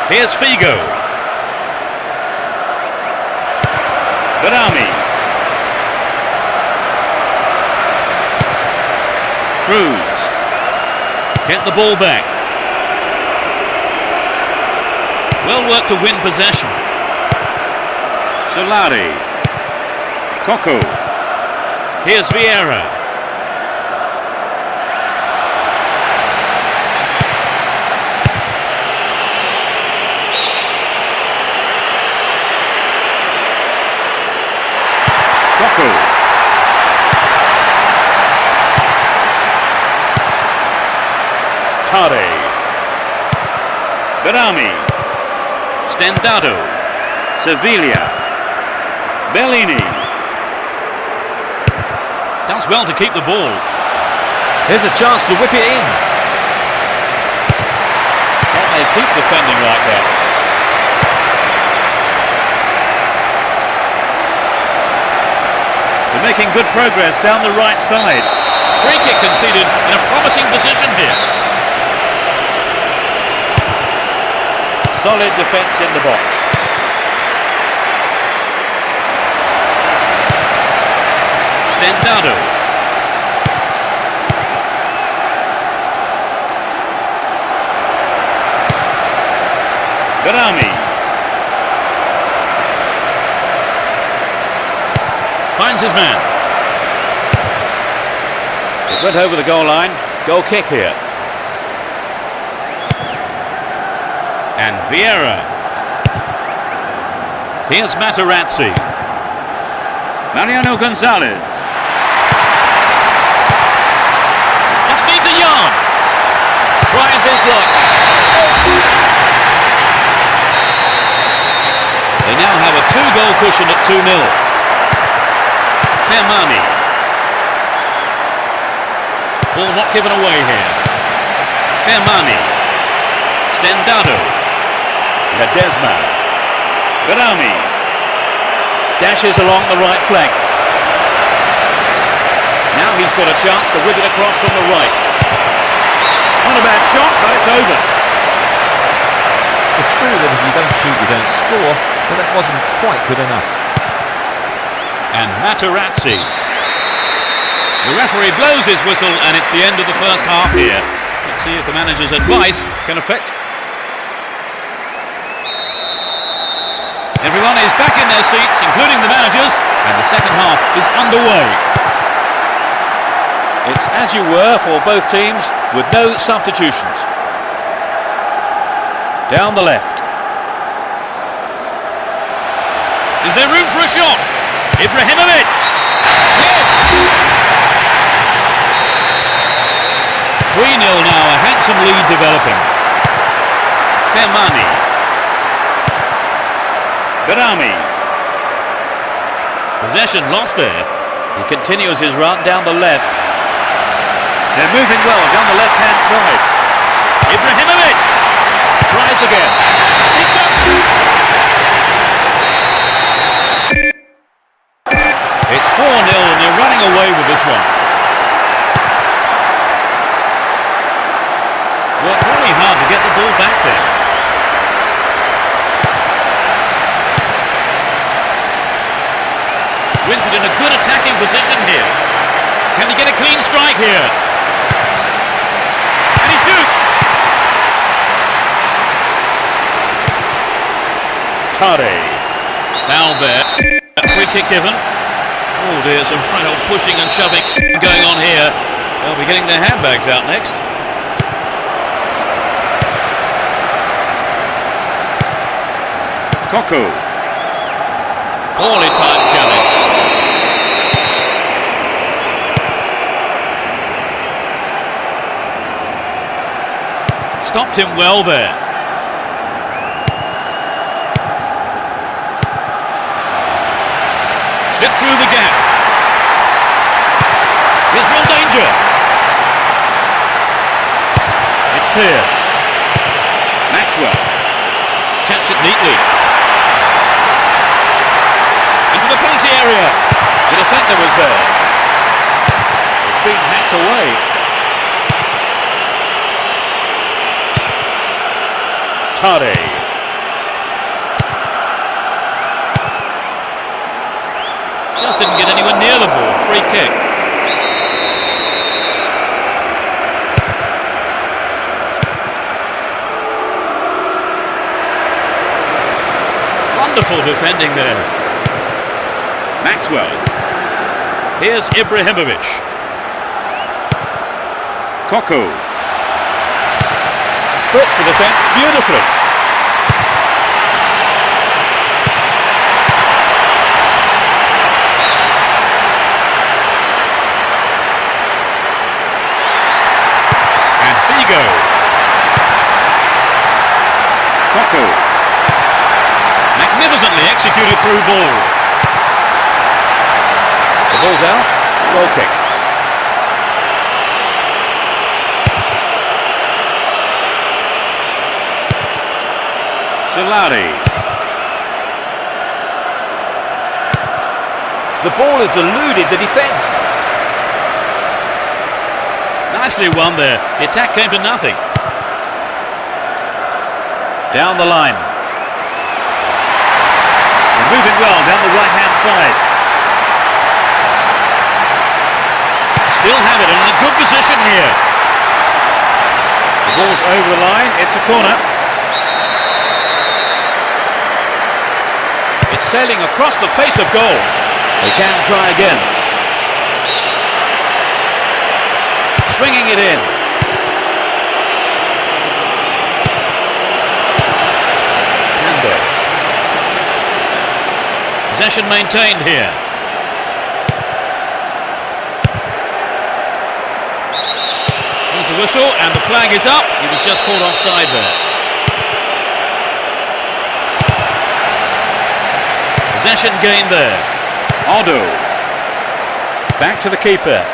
Here's Figo. Berami. Cruz. Get the ball back. Well worked to win possession. Solari. Coco. Here's Vieira. Coco. Tare. Berami. Stendado. Sevilla. Bellini. Does well to keep the ball. Here's a chance to whip it in. Can they keep defending like that? They're making good progress down the right side. Free kick conceded in a promising position here. Solid defence in the box. Stendado. Berami. Finds his man. It went over the goal line. Goal kick here. And Vieira. Here's Materazzi. Mariano Gonzalez. Just needs a yard. Tries his luck. They now have a 2-goal cushion at 2-0. Hermani. Ball not given away here. Hermani. Stendado. Ledesma. Berami. Dashes along the right flank. Now he's got a chance to whip it across from the right. Not a bad shot, but it's over. It's true that if you don't shoot, you don't score, but that wasn't quite good enough. And Materazzi. The referee blows his whistle and it's the end of the first half here. Let's see if the manager's advice can affect. Everyone is back in their seats, including the managers, and the second half is underway. It's as you were for both teams, with no substitutions. Down the left. Is there room for a shot? Ibrahimovic! Yes! 3-0 now, a handsome lead developing. Hermani. Berami. Possession lost there. He continues his run down the left. They're moving well down the left-hand side. Ibrahimovic tries again. He's got... It's 4-0 and they're running away with this one. Worked really hard to get the ball back there. Wins it in a good attacking position here. Can he get a clean strike here? Tade. Foul there. Free kick given. Oh dear, some right old pushing and shoving going on here. They'll be getting their handbags out next. Coco. Poorly timed challenge. Stopped him well there. Slipped through the gap. Here's real danger. It's clear. Maxwell. Catch it neatly. Into the penalty area. The defender was there. It's been hacked away. Tade. Just didn't get anywhere near the ball. Free kick. Wonderful defending there. Maxwell. Here's Ibrahimovic. Coco. Splits the defence beautifully. And Figo. Coco. Magnificently executed through ball. The ball's out. Goal kick. Solari. The ball has eluded the defence. Nicely won there. The attack came to nothing. Down the line. They're moving well down the right-hand side. Still have it in a good position here. The ball's over the line. It's a corner. It's sailing across the face of goal. They can try again. Swinging it in. Hando. Possession maintained here. Here's the whistle and the flag is up. He was just caught offside there. Possession gained there. Aldo. Back to the keeper.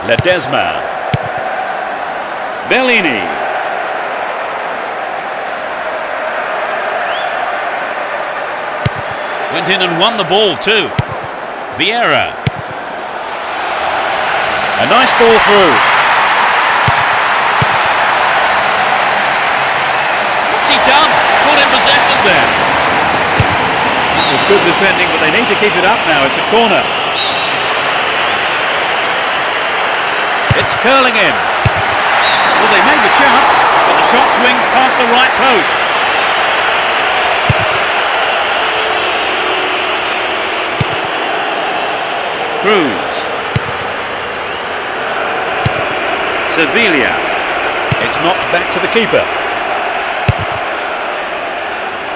Ledesma. Bellini. Went in and won the ball too. Vieira. A nice ball through. What's he done? Caught in possession there. That was good defending, but they need to keep it up now. It's a corner. It's curling in. Well, they made the chance, but the shot swings past the right post. Cruz. Sevilla. It's knocked back to the keeper.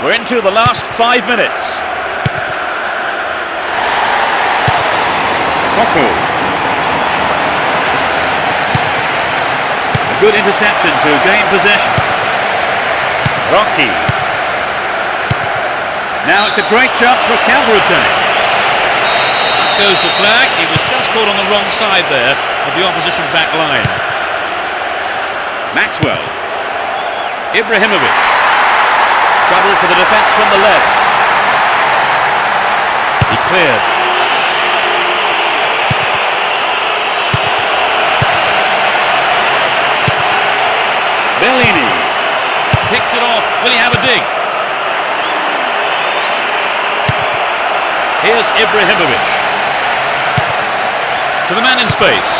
We're into the last 5 minutes. Coco. A good interception to gain possession. Rocky. Now it's a great chance for a counter-attack. Up goes the flag. He was just caught on the wrong side there of the opposition back line. Maxwell. Ibrahimovic. Trouble for the defence from the left. He cleared. Bellini. Picks it off. Will he have a dig? Here's Ibrahimovic. To the man in space.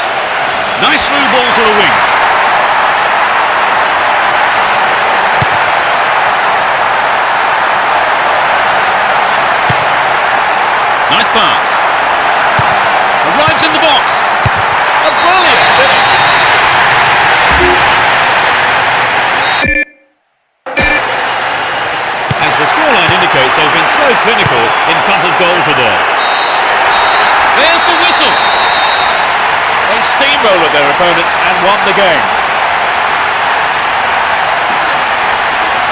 Nice through ball to the wing. pass. Arrives in the box. A brilliant finish. As the scoreline indicates, they've been so clinical in front of goal today. There's the whistle. They steamrolled their opponents and won the game.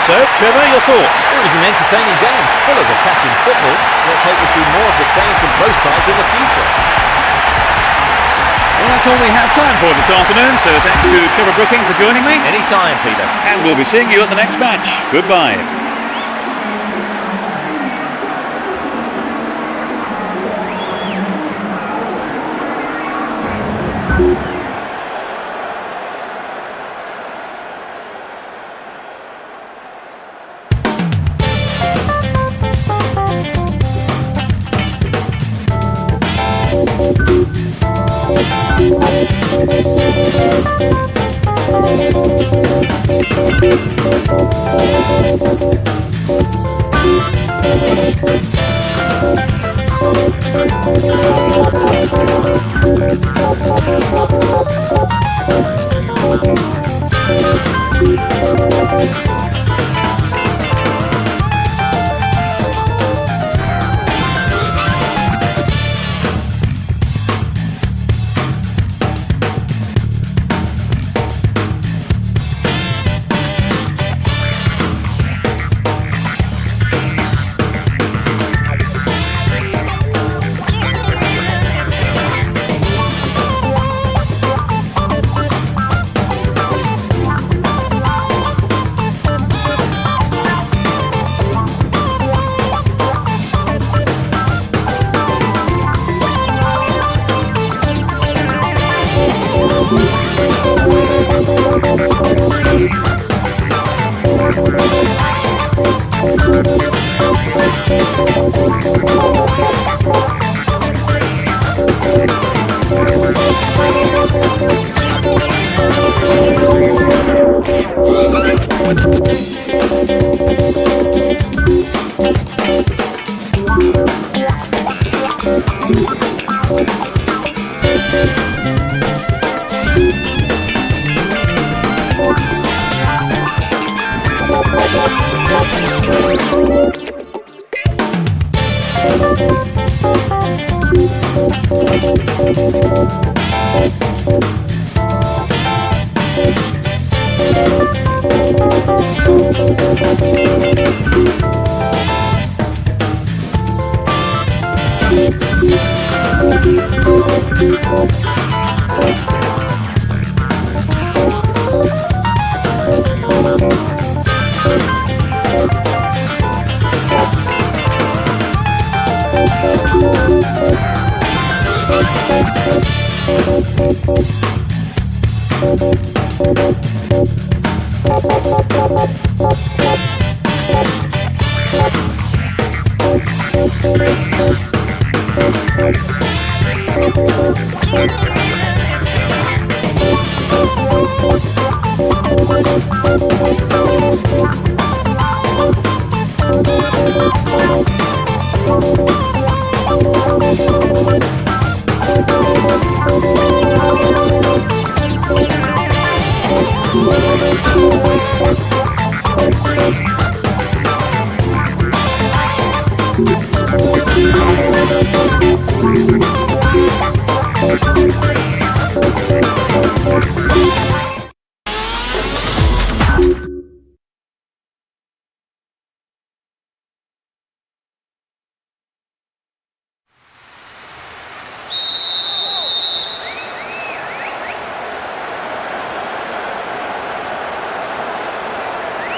So, Trevor, your thoughts? It was an entertaining game, full of attacking football. Let's hope we see more of the same from both sides in the future. Well, that's all we have time for this afternoon, so thanks to Trevor Brooking for joining me. Anytime, Peter. And we'll be seeing you at the next match. Goodbye.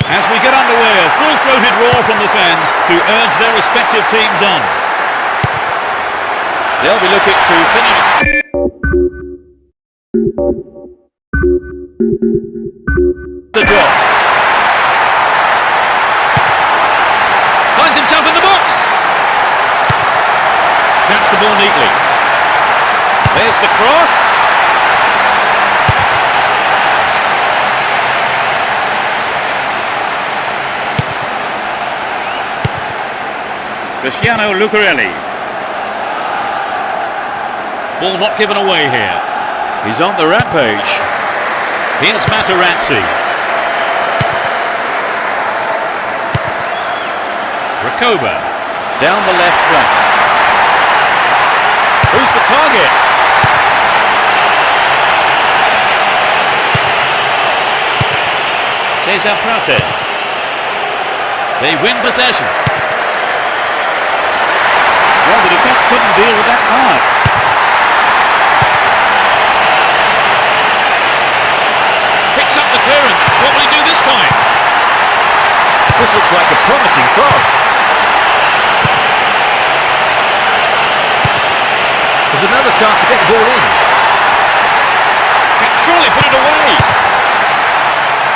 As we get underway, a full-throated roar from the fans to urge their respective teams on. They'll be looking to finish the job. Finds himself in the box. Taps the ball neatly. There's the cross. Cristiano Lucarelli. Ball not given away here. He's on the rampage. Here's Materazzi. Rakoba. Down the left flank. Who's the target? Cesar Prates. They win possession. Well, the defence couldn't deal with that pass. Picks up the clearance. What will he do this time? This looks like a promising cross. There's another chance to get the ball in. Can surely put it away.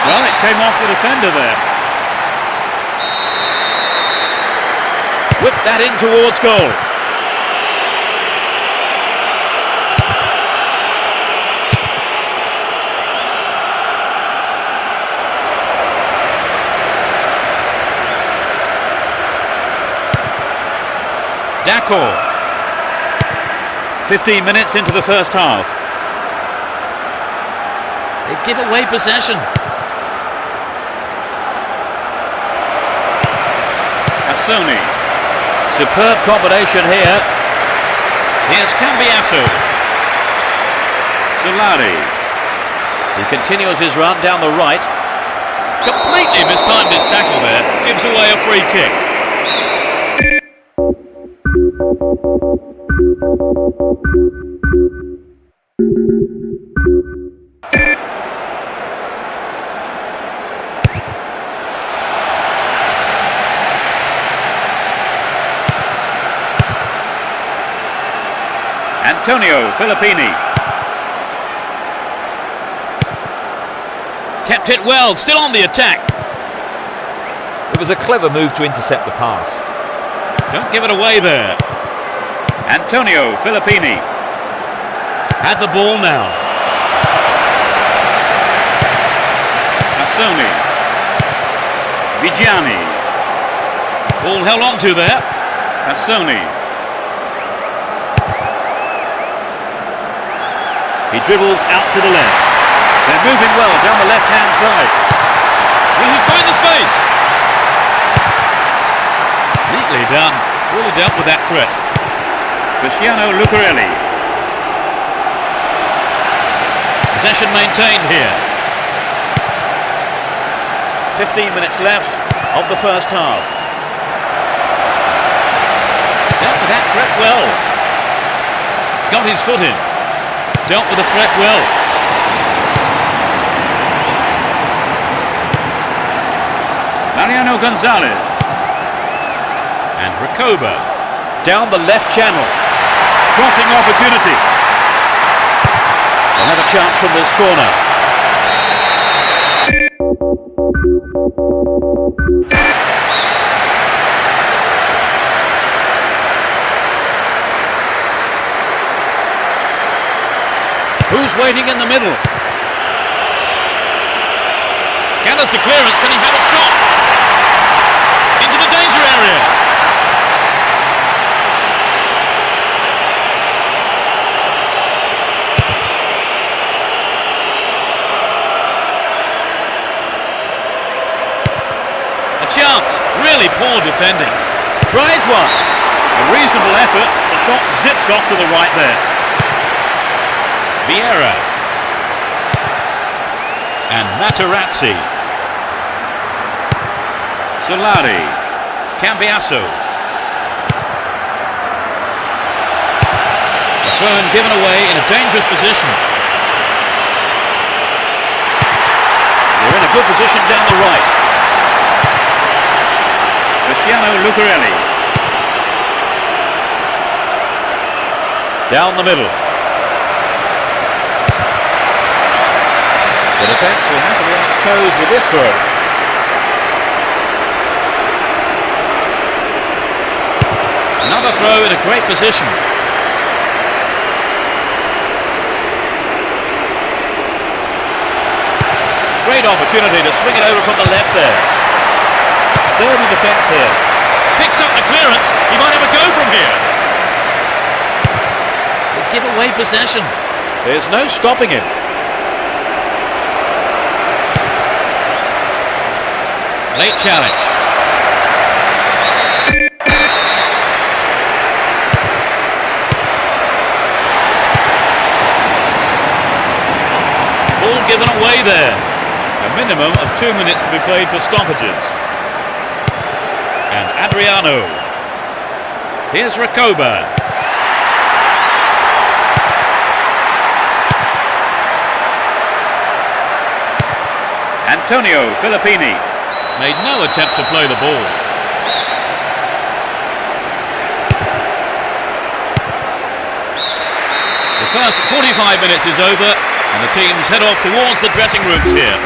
Well, it came off the defender there. Whip that in towards goal. D'accord. 15 minutes into the first half. They give away possession. Assoni. Superb combination here. Here's Cambiasso. Solari. He continues his run down the right. Completely mistimed his tackle there. Gives away a free kick. Antonio Filippini. Kept it well, still on the attack. It was a clever move to intercept the pass. Don't give it away there. Antonio Filippini. Had the ball now. Assoni. Vigiani. Ball held on to there. Assoni. He dribbles out to the left. They're moving well down the left-hand side. Will he find the space? Neatly done. Really dealt with that threat. Cristiano Lucarelli. Possession maintained here. 15 minutes left of the first half. Dealt with that threat well. Got his foot in. Dealt with the threat well. Mariano Gonzalez. And Rakoba. Down the left channel. Crossing opportunity. They'll have a chance from this corner. Who's waiting in the middle? Gathers the clearance. Can he have a shot? Into the danger area. A chance. Really poor defending. Tries one. A reasonable effort. The shot zips off to the right there. Vieira and Materazzi. Solari. Cambiasso. The throw-in given away in a dangerous position. They're in a good position down the right. Cristiano Lucarelli. Down the middle. The defence will have to be on its toes with this throw. Another throw in a great position. Great opportunity to swing it over from the left there. Sturdy defence here. Picks up the clearance. He might have a go from here. It give away possession. There's no stopping him. Late challenge. Ball given away there. A minimum of 2 minutes to be played for stoppages. And Adriano. Here's Rakoba. Antonio Filippini made no attempt to play the ball. The first 45 minutes is over and the teams head off towards the dressing rooms here.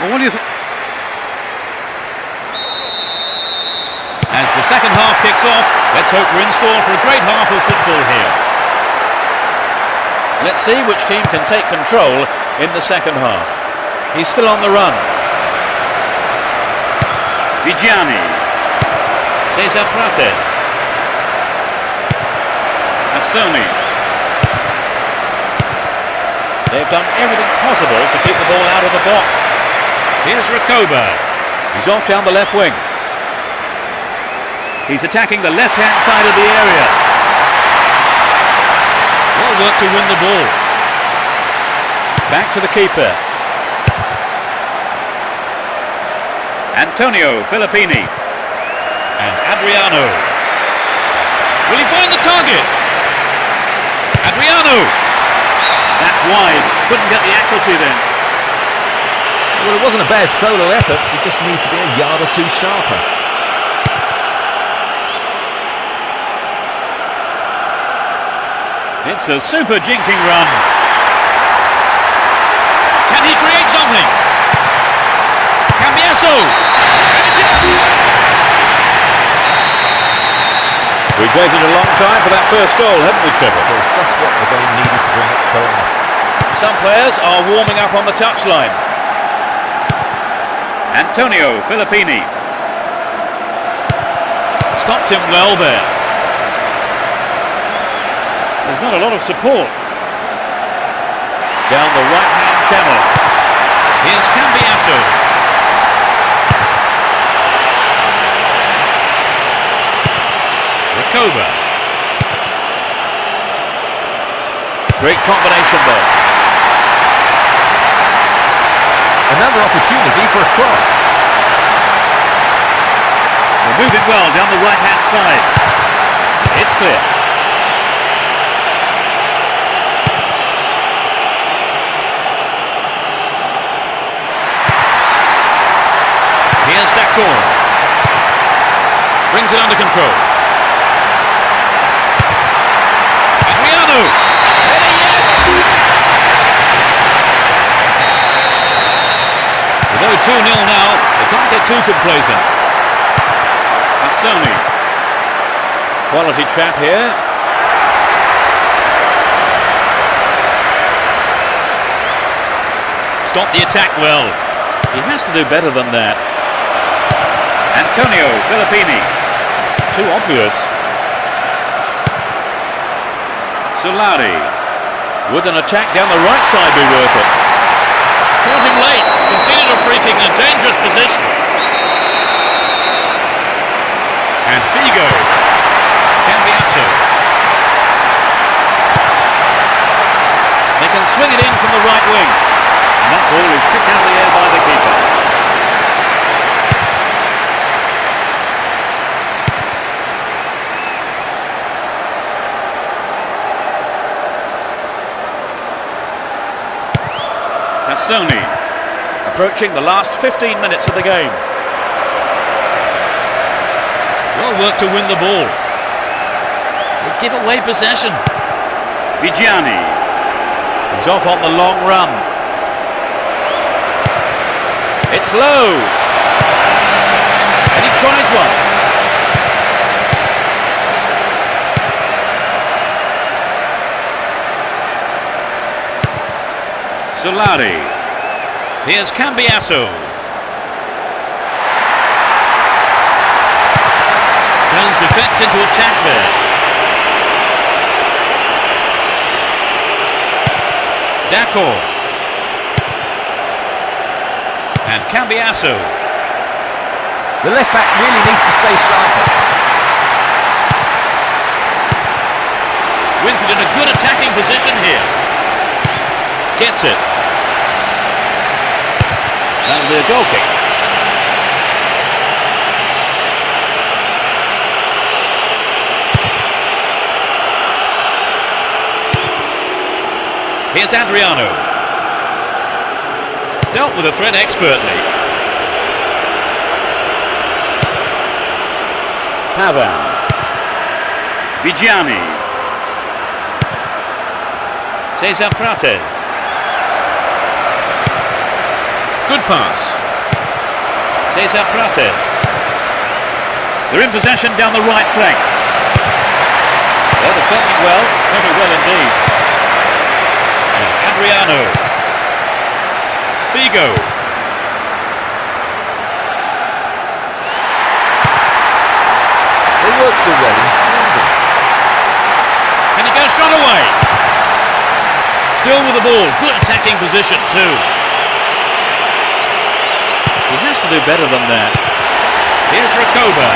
Well, what do you think? As the second half kicks off, let's hope we're in store for a great half of football here. Let's see which team can take control in the second half. He's still on the run. Vigiani. Cesar Prates. Assoni. They've done everything possible to keep the ball out of the box. Here's Rakoba. He's off down the left wing. He's attacking the left-hand side of the area. Well work to win the ball. Back to the keeper. Antonio Filippini. And Adriano. Will he find the target? Adriano. That's wide. Couldn't get the accuracy then. Well, it wasn't a bad solo effort. He just needs to be a yard or two sharper. It's a super jinking run. Can he create something? Cambiaso. We've waited a long time for that first goal, haven't we, Trevor? It was just what the game needed to bring it to life. Some players are warming up on the touchline. Antonio Filippini. Stopped him well there. There's not a lot of support. Down the right-hand channel. Here's Cambiaso. Rakoba. Great combination there. Another opportunity for a cross. They're moving well down the right-hand side. It's clear. Here's Dacor. Brings it under control. Adriano. Header, yes! With 2-0 now, they can't get too complacent. Assoni. Quality trap here. Stop the attack well. He has to do better than that. Antonio Filippini. Too obvious. Solari. Would an attack down the right side be worth it? Caught him late. Conceded a free kick in a dangerous position. And Figo. Cambiaso. They can swing it in from the right wing. And that ball is kicked out of the air by the keeper. Assoni. Approaching the last 15 minutes of the game. Well worked to win the ball. They give away possession. Vigiani. He's off on the long run. It's low. And he tries one. Solari. Here's Cambiaso. Turns defence into attack there. Dacor. And Cambiasso. The left back really needs to stay sharper. Wins it in a good attacking position here. Gets it. That'll be a goal kick. Here's Adriano. Dealt with the threat expertly. Pavan. Vigiani. Cesar Prates. Good pass. Cesar Prates. They're in possession down the right flank. They're defending well, very well indeed. Adriano. Figo. They work so well in tandem. Can he get a shot away? Still with the ball. Good attacking position too. He has to do better than that. Here's Recoba.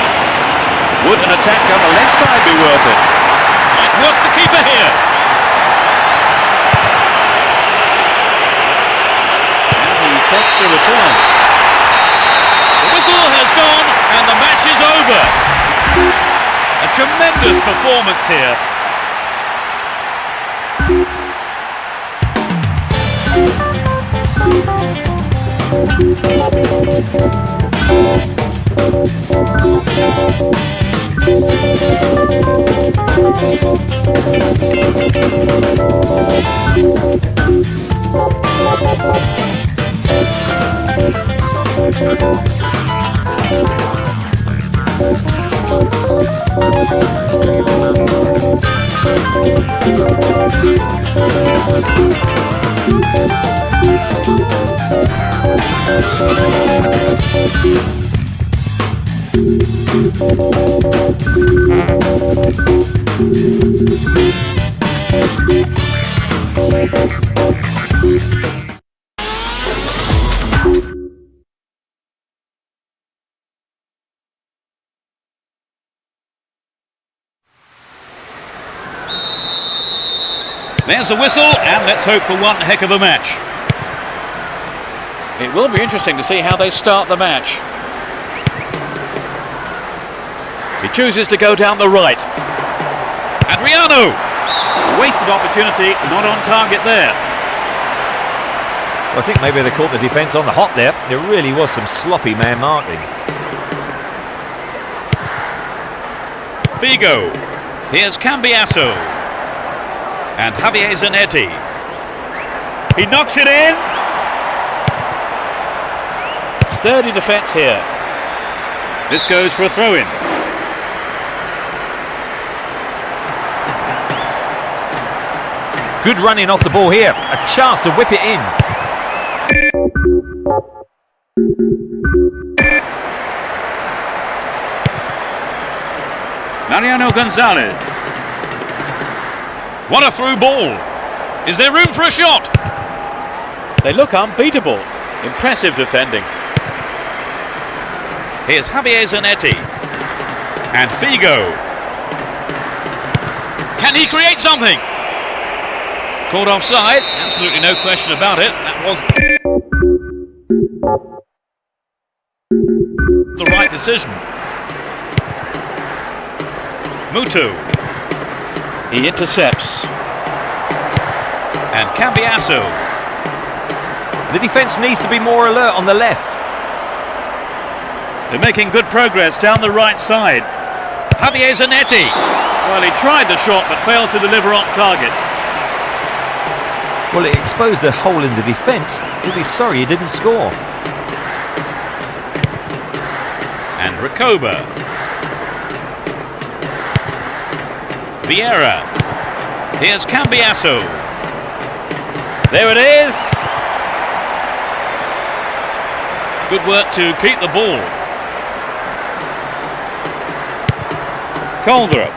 Would an attack on the left side be worth it? It works the keeper here. And he takes the return. The whistle has gone and the match is over. A tremendous performance here. There's a whistle, and let's hope for one heck of a match. It will be interesting to see how they start the match. He chooses to go down the right. Adriano! Wasted opportunity, not on target there. Well, I think maybe they caught the defence on the hop there. There really was some sloppy man marking. Figo. Here's Cambiasso. And Javier Zanetti. He knocks it in. Sturdy defence here. This goes for a throw-in. Good running off the ball here. A chance to whip it in. Mariano Gonzalez. What a through ball. Is there room for a shot? They look unbeatable. Impressive defending. Here's Javier Zanetti. And Figo. Can he create something? Caught offside. Absolutely no question about it. That was the right decision. Mutu. He intercepts. And Cambiasso. The defence needs to be more alert on the left. They're making good progress down the right side. Javier Zanetti. Well, he tried the shot but failed to deliver on target. Well, it exposed a hole in the defence. He'll be sorry he didn't score. And Recoba. Vieira. Here's Cambiasso. There it is. Good work to keep the ball. Calderon.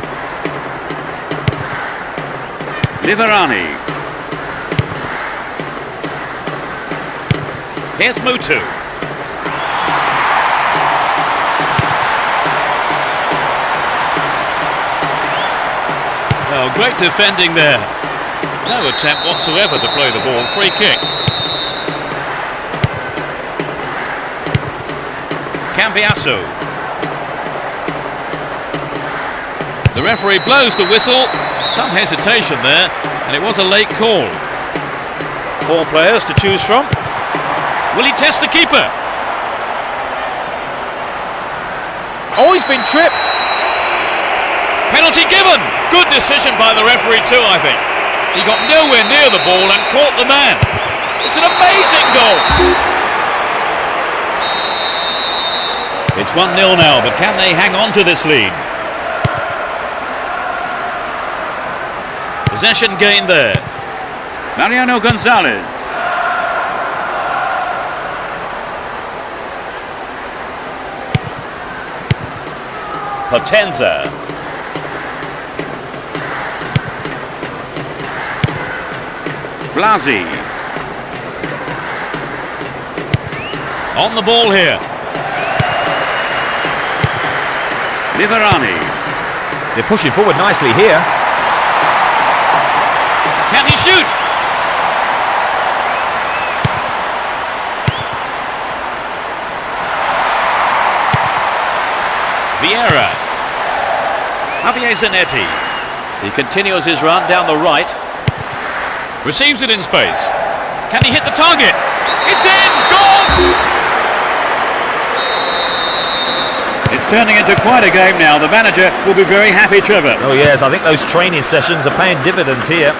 Liverani. Here's Mutu. Oh, great defending there. No attempt whatsoever to play the ball. Free kick. Cambiasso. The referee blows the whistle. Some hesitation there, and it was a late call. 4 players to choose from. Will he test the keeper? Oh, he's been tripped. Penalty given. Good decision by the referee too, I think. He got nowhere near the ball and caught the man. It's an amazing goal. It's 1-0 now, but can they hang on to this lead? Possession gained there. Mariano Gonzalez. Potenza. Blasi. On the ball here. Liverani. They're pushing forward nicely here. Can he shoot? Vieira. Javier Zanetti. He continues his run down the right. Receives it in space. Can he hit the target? It's in! Goal! It's turning into quite a game now. The manager will be very happy, Trevor. Oh yes, I think those training sessions are paying dividends here.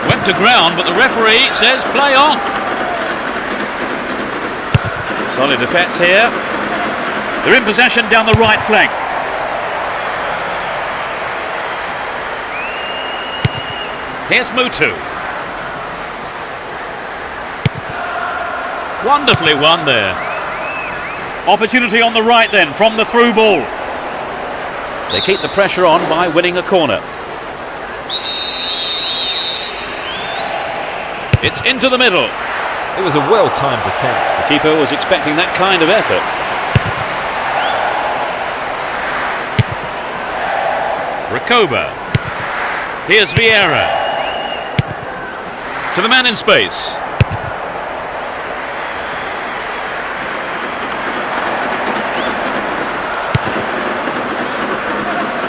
Went to ground, but the referee says play on. Solid defence here. They're in possession down the right flank. Here's Mutu. Wonderfully won there. Opportunity on the right then from the through ball. They keep the pressure on by winning a corner. It's into the middle. It was a well-timed attempt. The keeper was expecting that kind of effort. Recoba. Here's Vieira. To the man in space.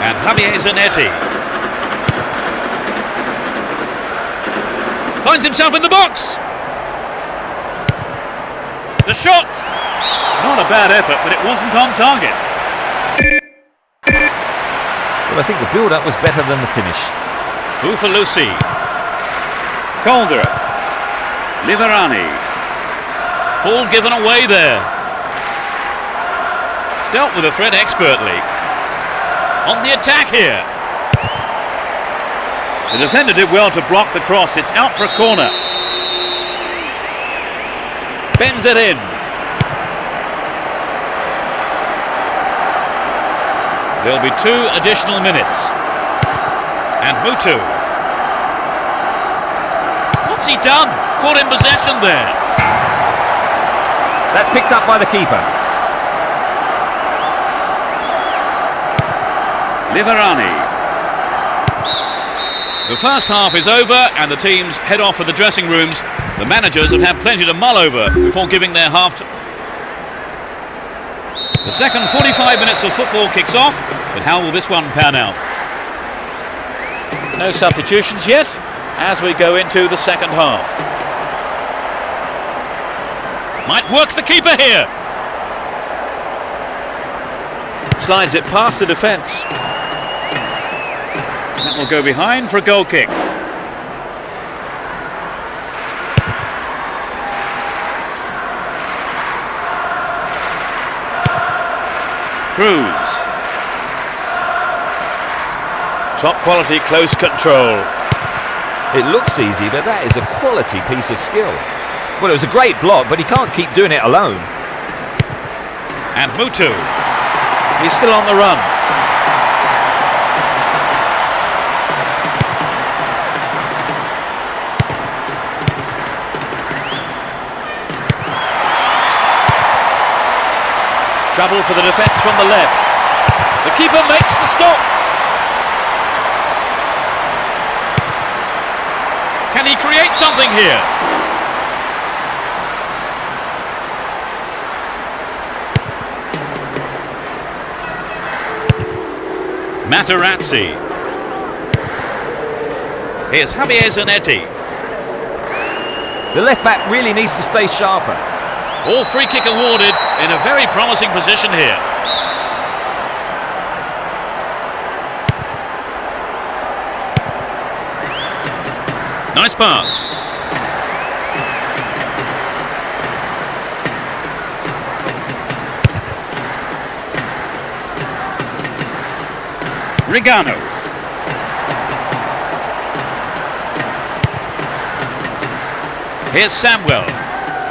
And Javier Zanetti. Finds himself in the box. The shot. Not a bad effort, but it wasn't on target. Well, I think the build-up was better than the finish. Buffalusi. Calder. Liverani. Ball given away there. Dealt with the threat expertly. On the attack here. The defender did well to block the cross. It's out for a corner. Bends it in. There'll be 2 additional minutes. And Mutu. What's he done? Caught in possession there. That's picked up by the keeper. Liverani. The first half is over and the teams head off for the dressing rooms. The managers have had plenty to mull over before giving their half. The second 45 minutes of football kicks off, but how will this one pan out? No substitutions yet as we go into the second half. Might work the keeper here. Slides it past the defence. That will go behind for a goal kick. Cruz. Top quality close control. It looks easy, but that is a quality piece of skill. Well, it was a great block, but he can't keep doing it alone. And Mutu. He's still on the run. Trouble for the defence from the left. The keeper makes the stop. Can he create something here? Materazzi. Here's Javier Zanetti. The left back really needs to stay sharper. All free kick awarded in a very promising position here. Nice pass. Rigano. Here's Samuel.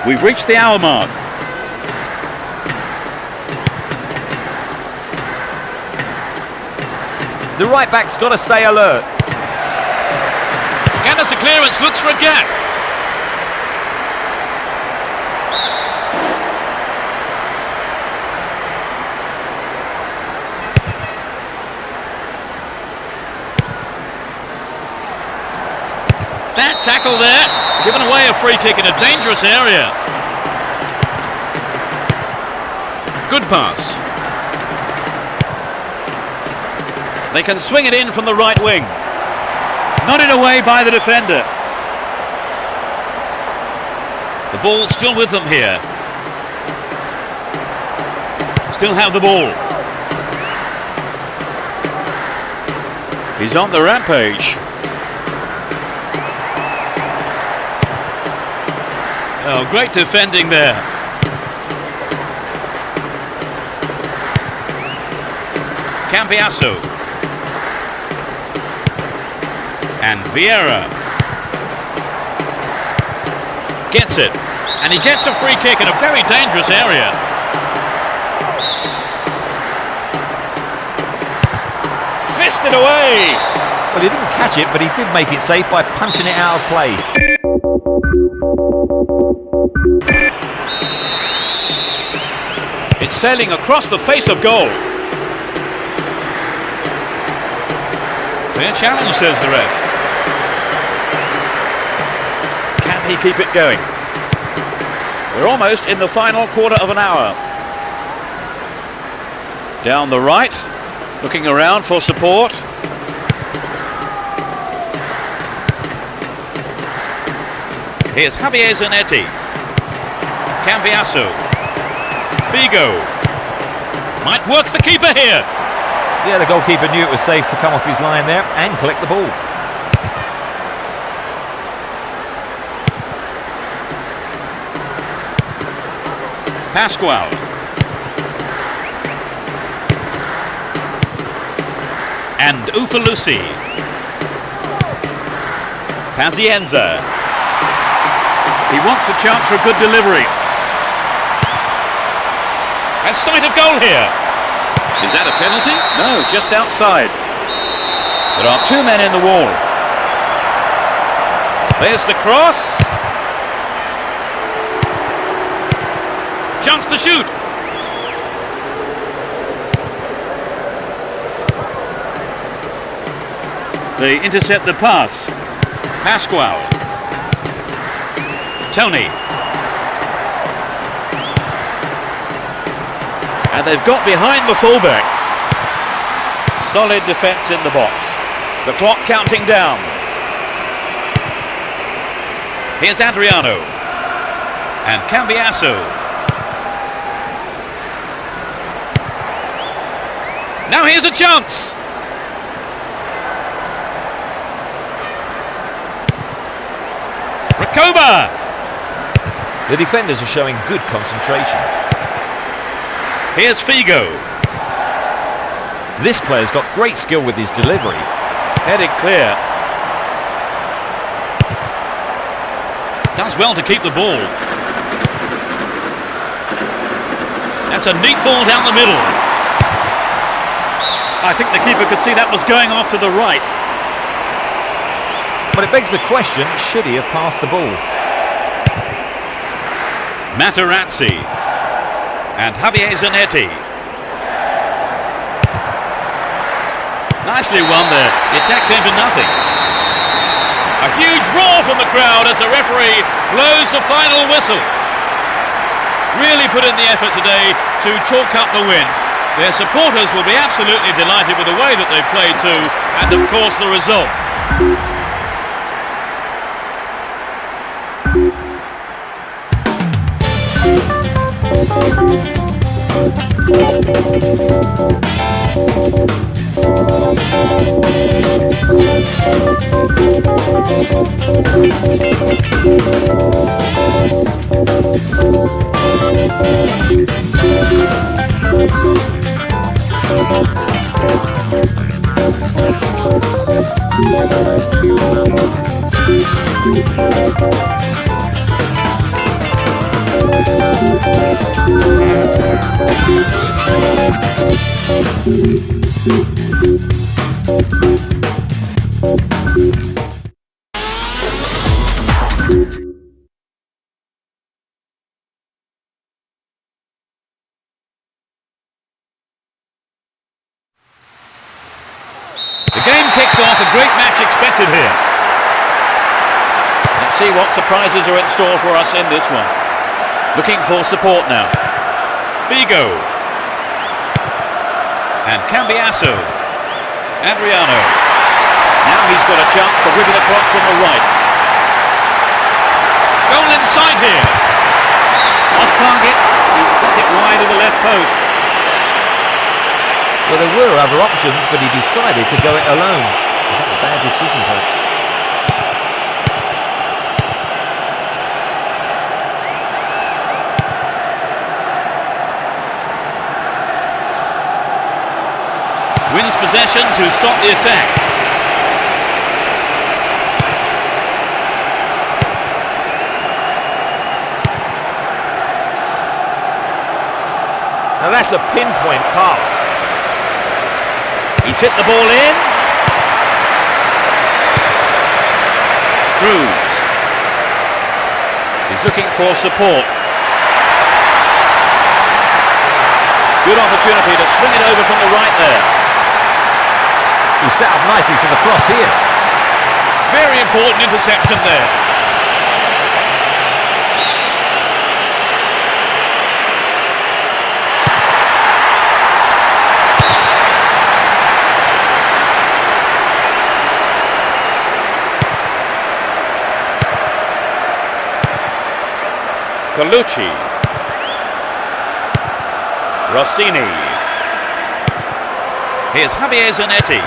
We've reached the hour mark. The right back's got to stay alert. Gathers the clearance, looks for a gap. Bad tackle there, giving away a free kick in a dangerous area. Good pass. They can swing it in from the right wing. Nodded away by the defender. The ball still with them here. Still have the ball. He's on the rampage. Oh, great defending there. Cambiasso. And Vieira. Gets it. And he gets a free kick in a very dangerous area. Fisted away. Well, he didn't catch it, but he did make it safe by punching it out of play. It's sailing across the face of goal. Fair challenge, says the ref. Can he keep it going? We're almost in the final quarter of an hour. Down the right, looking around for support. Here's Javier Zanetti. Cambiasso. Vigo. Might work the keeper here. Yeah, the goalkeeper knew it was safe to come off his line there and collect the ball. Pascual. And Ufalusi. Pazienza. He wants a chance for a good delivery. Has sight of goal here. Is that a penalty? No, just outside. There are two men in the wall. There's the cross. Chance to shoot. They intercept the pass. Pascual. Tony. And they've got behind the fullback. Solid defence in the box. The clock counting down. Here's Adriano. And Cambiasso. Now here's a chance. Recoba. The defenders are showing good concentration. Here's Figo. This player's got great skill with his delivery. Headed clear. Does well to keep the ball. That's a neat ball down the middle. I think the keeper could see that was going off to the right. But it begs the question, should he have passed the ball? Materazzi. And Javier Zanetti. Nicely won there. The attack came to nothing. A huge roar from the crowd as the referee blows the final whistle. Really put in the effort today to chalk up the win. Their supporters will be absolutely delighted with the way that they played too, and of course the result. The game kicks off, a great match expected here. Let's see what surprises are in store for us in this one. Looking for support now. Vigo. And Cambiasso. Adriano. Now he's got a chance to whip it across from the right. Goal inside here. Off target. He sent it wide of the left post. Well, there were other options, but he decided to go it alone. A bad decision, perhaps. Wins possession to stop the attack. Now that's a pinpoint pass. He's hit the ball in. Cruz. He's looking for support. Good opportunity to swing it over from the right there. He set up nicely for the cross here. Very important interception there. Colucci. Rossini. Here's Javier Zanetti.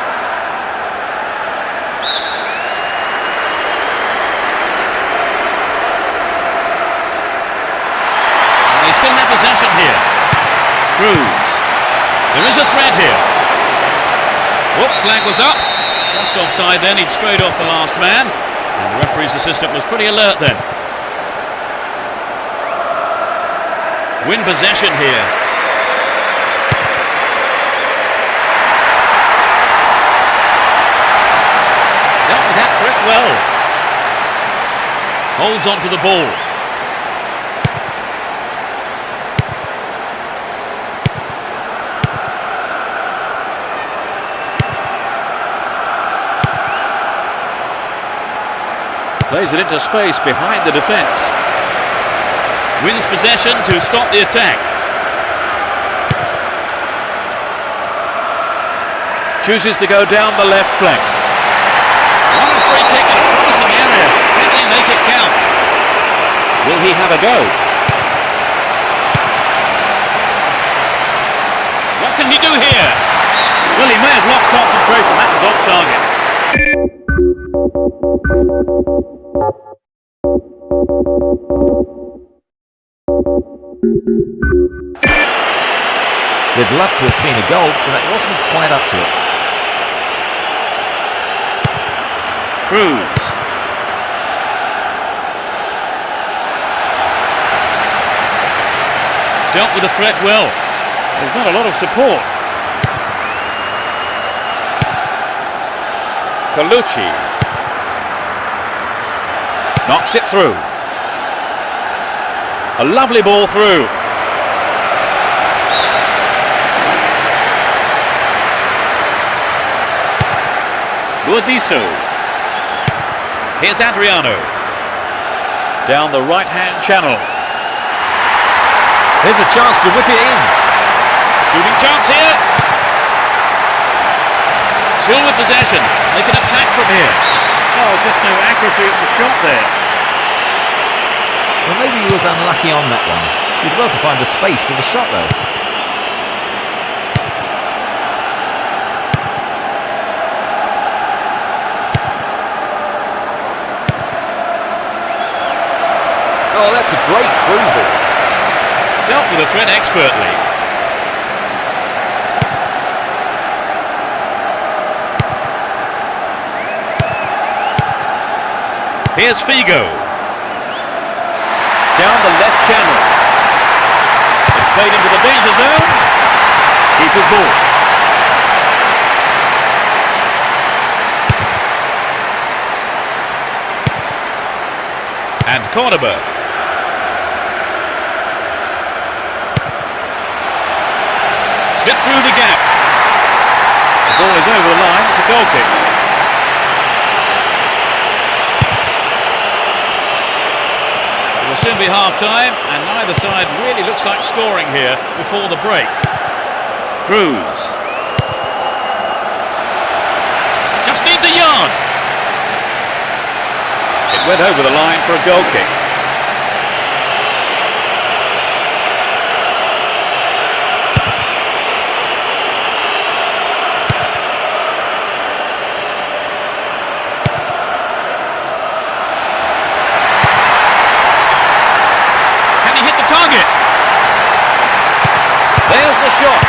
And they still have possession here. Cruz. There is a threat here. Whoop, flag was up. Just offside then, he'd strayed off the last man. And the referee's assistant was pretty alert then. Win possession here. Dealt with that threat well. Holds on to the ball. Plays it into space behind the defence. Wins possession to stop the attack. Chooses to go down the left flank. One free kick in a promising area. Can they make it count? Will he have a go? What can he do here? Well, he may have lost concentration. That was off target. They'd love to have seen a goal, but that wasn't quite up to it. Cruz. Dealt with the threat well. There's not a lot of support. Colucci. Knocks it through. A lovely ball through. Bodiso. Here's Adriano. Down the right-hand channel. Here's a chance to whip it in. Shooting chance here. Still with possession. They can attack from here. Oh, just no accuracy of the shot there. Well, maybe he was unlucky on that one. Did well to find the space for the shot, though. Oh, that's a great through ball. Dealt with the threat expertly. Here's Figo. Down the left channel. It's played into the danger zone. Keeper's ball. And Cordoba. Slip through the gap. The ball is over the line. It's a goal kick. It will soon be half-time, and neither side really looks like scoring here before the break. Cruz. Just needs a yard. It went over the line for a goal kick. There's the shot.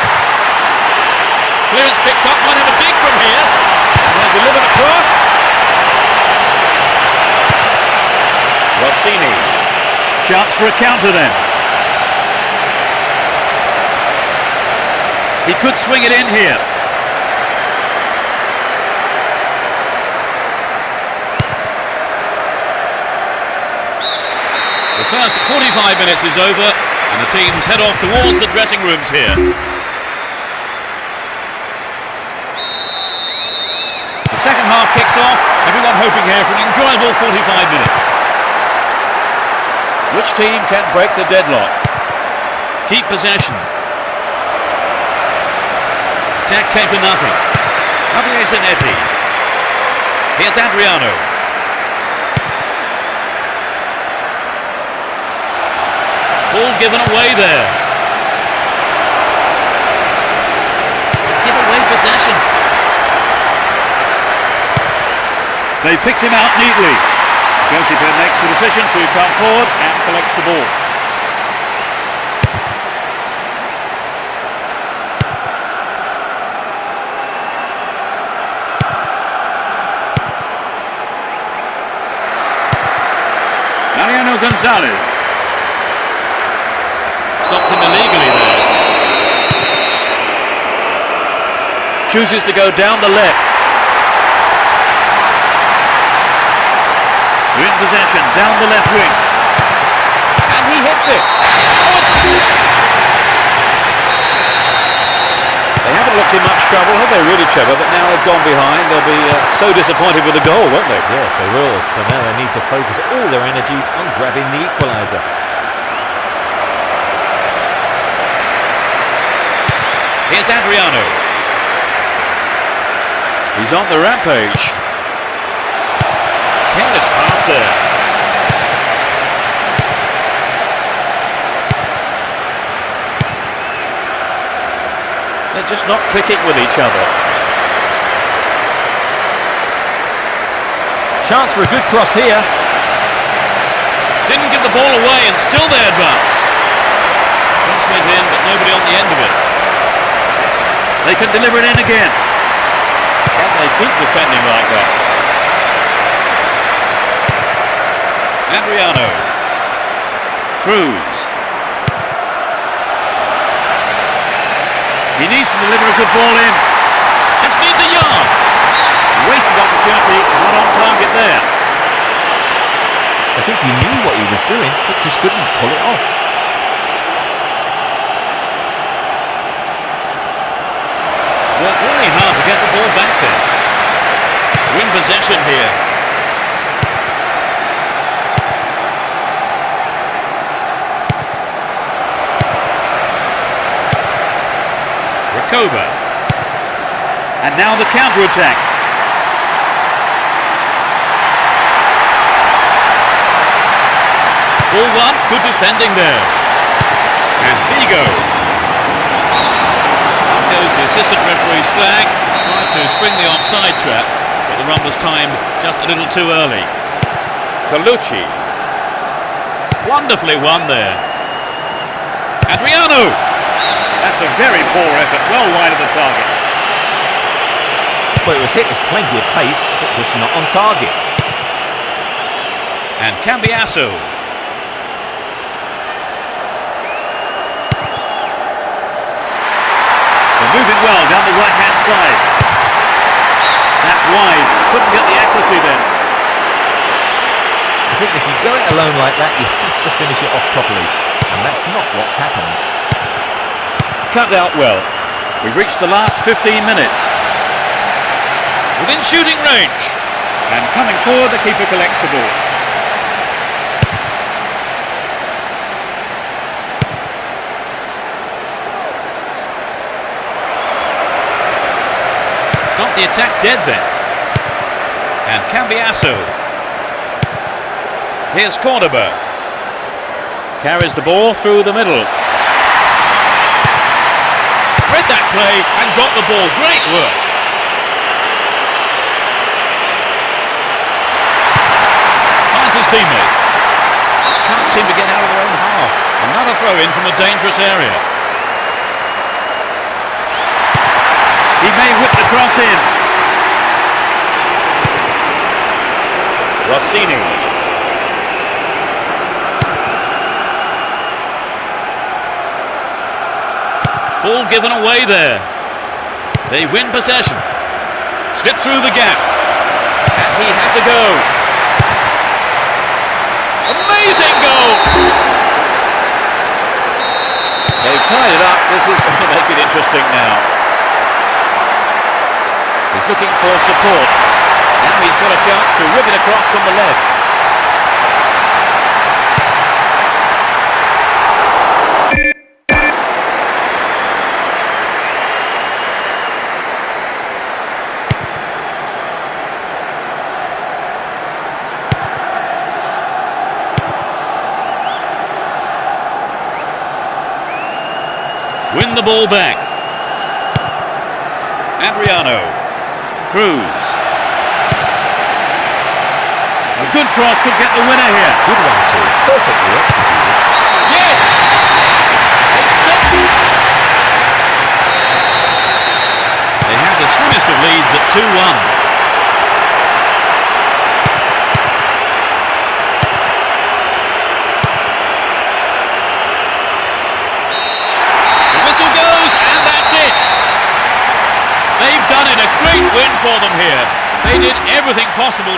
Clearance picked up, might have a dig from here. And they're delivered across. Rossini. Chance for a counter then. He could swing it in here. The first 45 minutes is over. And the teams head off towards the dressing rooms here. The second half kicks off. Everyone hoping here for an enjoyable 45 minutes. Which team can break the deadlock? Keep possession. Attack came to nothing. Javier Zanetti. Here's Adriano. Ball given away there. They give away possession. They picked him out neatly. Goalkeeper makes the decision to come forward and collects the ball. Mariano Gonzalez. Stopped him illegally there. Chooses to go down the left. We're in possession, down the left wing. And he hits it. They haven't looked in much trouble, have they, really, Trevor? But now they've gone behind. They'll be so disappointed with the goal, won't they? Yes, they will. So now they need to focus all their energy on grabbing the equaliser. Here's Adriano. He's on the rampage. Careless pass there. They're just not clicking with each other. Chance for a good cross here. Didn't give the ball away and still they advance. Cross went in, but nobody on the end of it. They can deliver it in again. Can they keep defending like that? Adriano. Cruz. He needs to deliver a good ball in. Just needs a yard. Wasted opportunity, not on target there. I think he knew what he was doing, but just couldn't pull it off. Worked really hard to get the ball back there. Win possession here. Rakoba. And now the counter-attack. Ball one, good defending there. And Vigo. Up goes the assistant referee's flag. Tried to spring the offside trap, but the run was timed just a little too early. Colucci. Wonderfully won there. Adriano. That's a very poor effort, well wide of the target. Well, it was hit with plenty of pace, but just not on target. And Cambiasso. They're moving well down the right-hand side. That's wide. Couldn't get the accuracy then. I think if you go it alone like that, you have to finish it off properly. And that's not what's happened. Cut out well. We've reached the last 15 minutes. Within shooting range. And coming forward, the keeper collects the ball. Stop the attack dead then. And Cambiasso. Here's Cordoba. Carries the ball through the middle. Read that play and got the ball. Great work. Finds his teammate. Just can't seem to get out of their own half. Another throw in from a dangerous area. He may whip the cross in. Rossini. Ball given away there. They win possession. Slip through the gap. And he has a go. Amazing goal! They've tied it up. This is going to make it interesting now. He's looking for support. Now he's got a chance to whip it across from the left. Win the ball back. Adriano. Cruz. A good cross could get the winner here. Good one too. Perfectly executed. Yes! It's stopped. They have the swimmest of leads at 2-1. They've done it, a great win for them here. They did everything possible.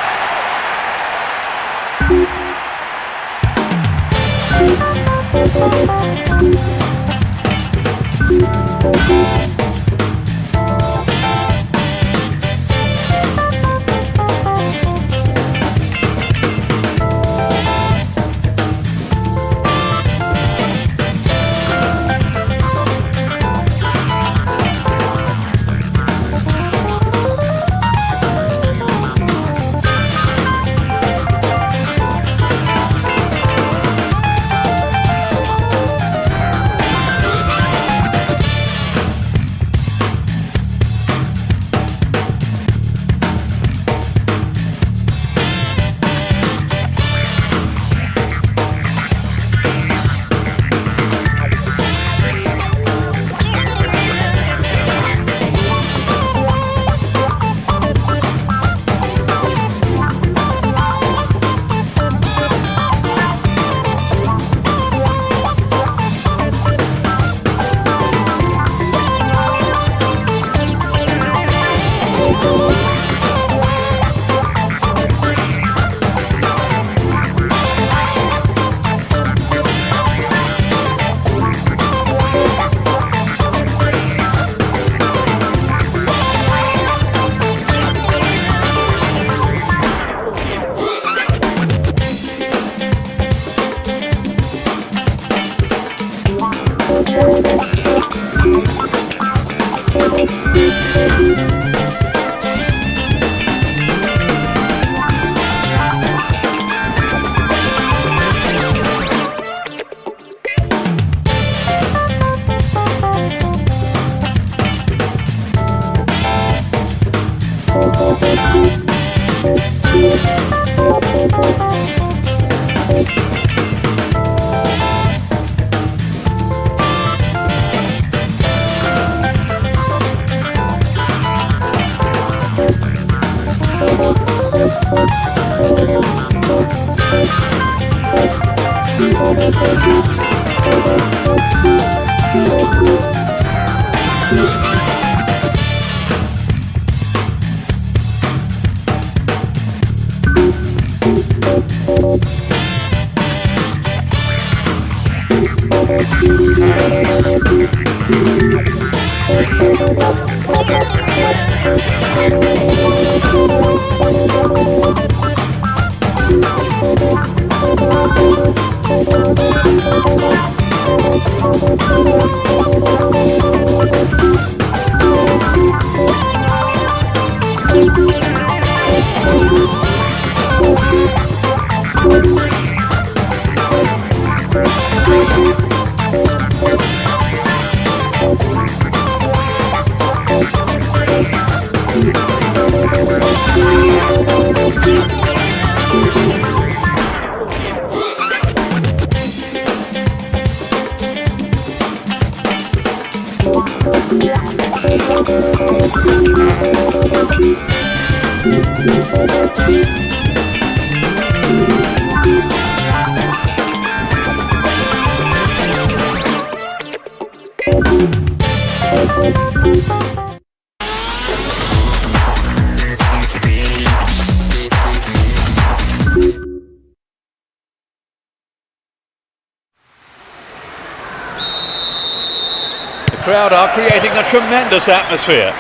The crowd are creating a tremendous atmosphere.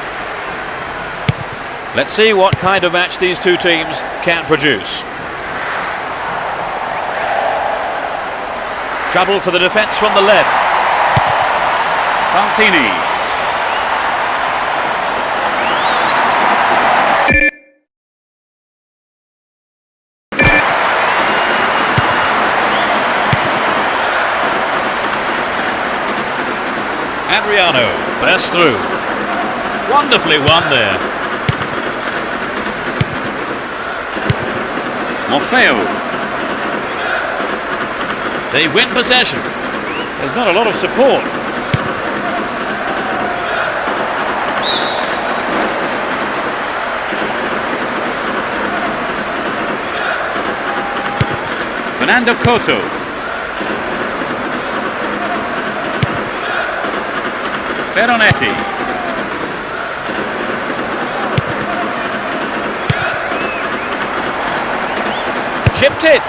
Let's see what kind of match these two teams can produce. Trouble for the defence from the left. Valtini. Adriano, burst through. Wonderfully won there. Morfeo. They win possession. There's not a lot of support. Fernando Couto. Veronetti. Chipped it.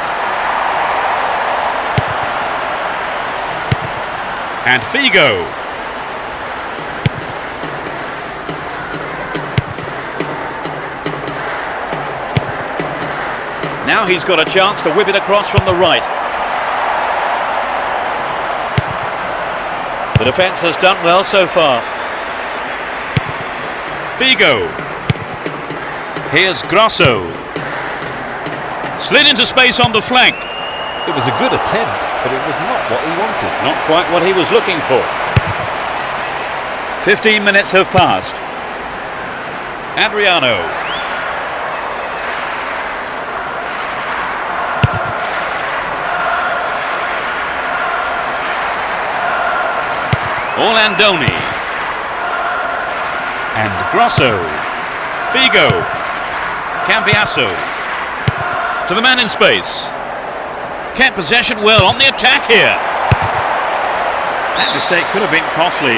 And Figo. Now he's got a chance to whip it across from the right. The defence has done well so far. Figo. Here's Grosso. Slid into space on the flank. It was a good attempt, but it was not what he wanted. Not quite what he was looking for. 15 minutes have passed. Adriano. Orlandoni. And Grosso. Figo. Cambiasso. To the man in space. Kept possession well on the attack here. That mistake could have been costly,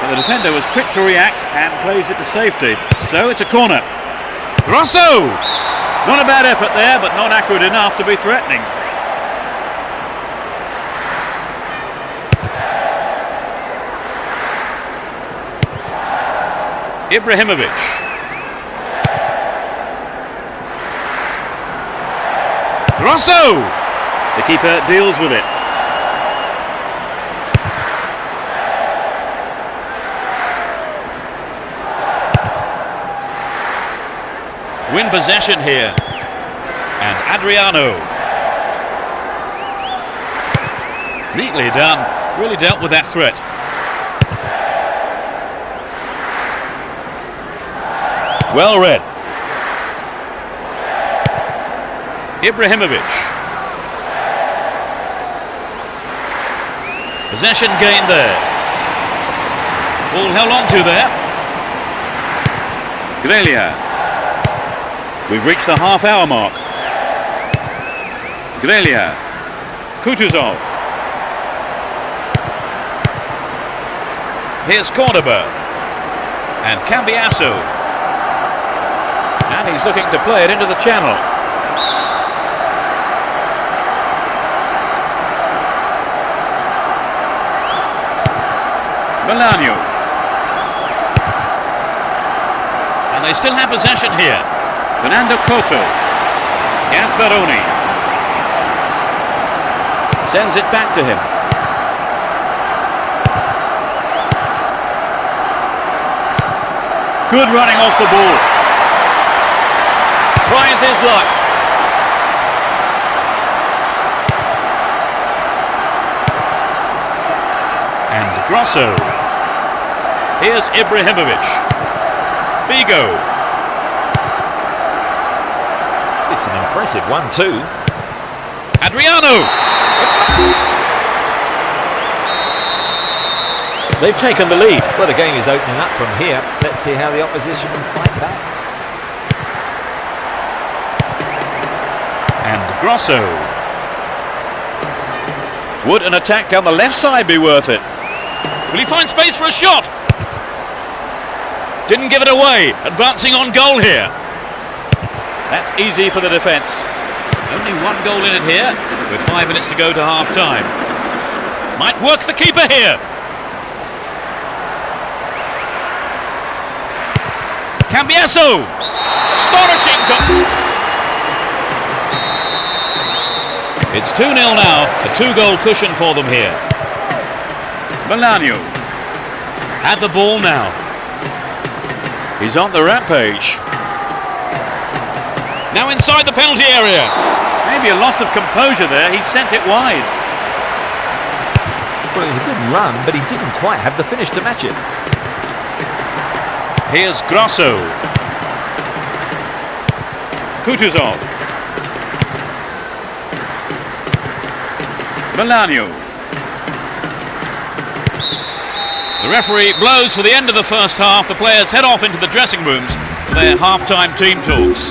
but the defender was quick to react and plays it to safety. So it's a corner. Grosso! Not a bad effort there, but not accurate enough to be threatening. Ibrahimovic. Grosso! The keeper deals with it. win possession here. And Adriano. Neatly done. Really dealt with that threat. Well read. Ibrahimovic. Possession gained there. Ball held on to there. Grellia. We've reached the half-hour mark. Grellia. Kutuzov. Here's Cordoba. And Cambiasso. And he's looking to play it into the channel. Melano. And they still have possession here. Fernando Couto. Gasparoni. Sends it back to him. Good running off the ball. Tries his luck. And Grosso. Here's Ibrahimovic. Vigo. It's an impressive 1-2. Adriano. They've taken the lead. Well, the game is opening up from here. Let's see how the opposition can fight back. And Grosso. Would an attack down the left side be worth it? Will he find space for a shot? Didn't give it away. Advancing on goal here. That's easy for the defence. Only one goal in it here, with 5 minutes to go to half-time. Might work the keeper here. Cambiasso. Astonishing goal. It's 2-0 now, a 2-goal cushion for them here. Melano had the ball now. He's on the rampage. Now inside the penalty area. Maybe a loss of composure there. He sent it wide. Well, it was a good run, but he didn't quite have the finish to match it. Here's Grosso. Kutuzov. Melano. The referee blows for the end of the first half. The players head off into the dressing rooms for their half-time team talks.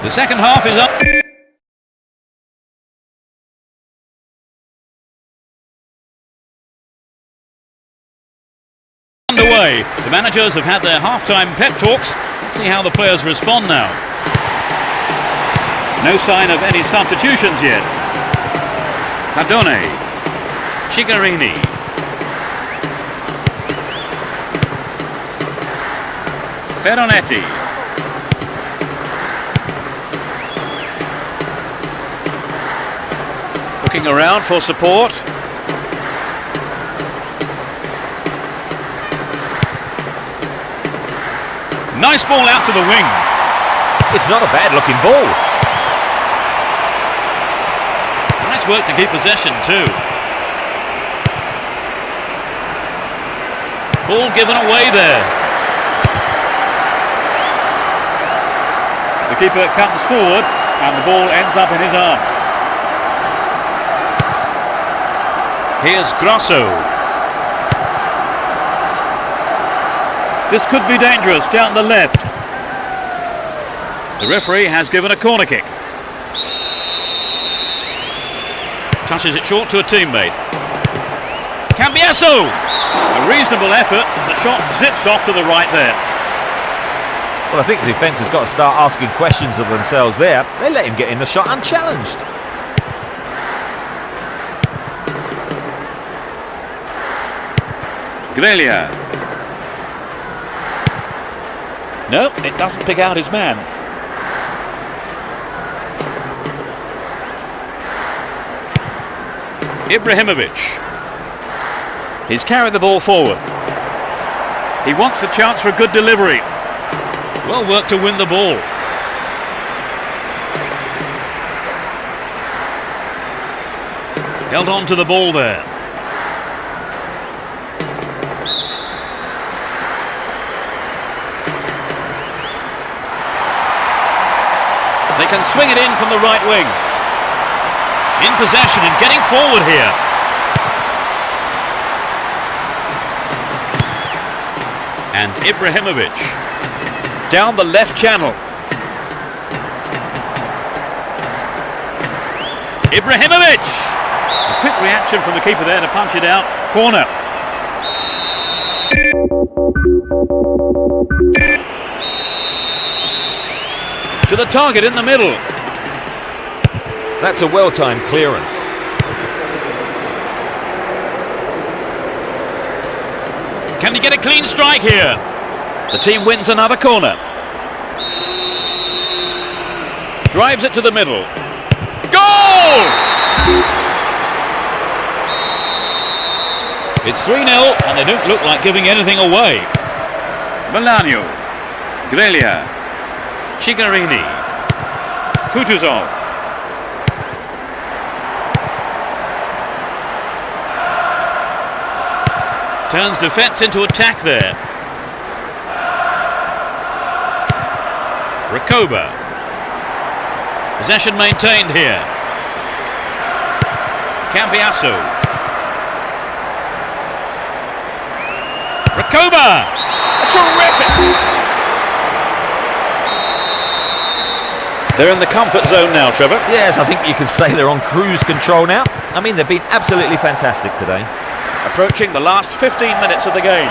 The second half is up. Underway. The managers have had their half-time pep talks. Let's see how the players respond now. No sign of any substitutions yet. Cardone. Chigarini. Ferronetti. Looking around for support. Nice ball out to the wing. It's not a bad looking ball. Nice work to keep possession too. Ball given away there. The keeper comes forward and the ball ends up in his arms. Here's Grosso. This could be dangerous down the left. The referee has given a corner kick. Touches it short to a teammate. Cambiasso! A reasonable effort. The shot zips off to the right there. Well, I think the defence has got to start asking questions of themselves there. They let him get in the shot unchallenged. Grellia. No, it doesn't pick out his man. Ibrahimovic. He's carried the ball forward. He wants the chance for a good delivery. Well worked to win the ball. Held on to the ball there. They can swing it in from the right wing. In possession and getting forward here. And Ibrahimovic. Down the left channel. Ibrahimovic! A quick reaction from the keeper there to punch it out. Corner. To the target in the middle. That's a well-timed clearance. Can he get a clean strike here? The team wins another corner. Drives it to the middle. Goal! It's 3-0 and they don't look like giving anything away. Melano. Grellia. Chigarini. Kutuzov. Turns defence into attack there. Rakoba. Possession maintained here. Cambiasso. Rakoba! Terrific! They're in the comfort zone now, Trevor. Yes, I think you could say they're on cruise control now. I mean, they've been absolutely fantastic today. Approaching the last 15 minutes of the game.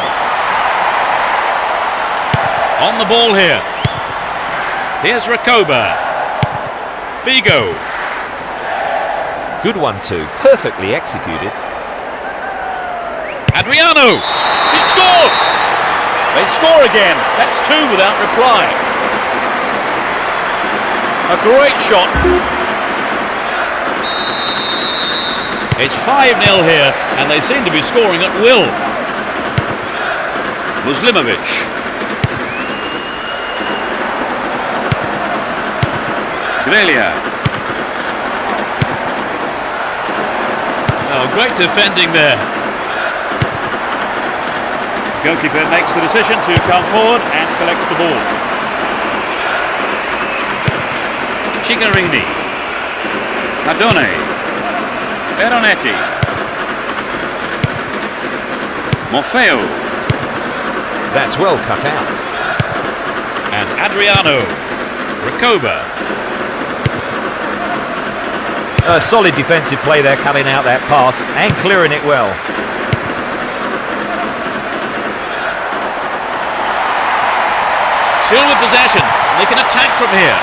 On the ball here. Here's Rakoba. Vigo. Good one too. Perfectly executed. Adriano. He scored! They score again. That's 2 without reply. A great shot. It's 5-0 here, and they seem to be scoring at will. Muslimovic. Grellia. Oh, great defending there. The goalkeeper makes the decision to come forward and collects the ball. Chigarini. Cardone. Veronetti. Morfeo. That's well cut out. And Adriano. Rakoba. A solid defensive play there, cutting out that pass and clearing it well. Still with possession. They can attack from here.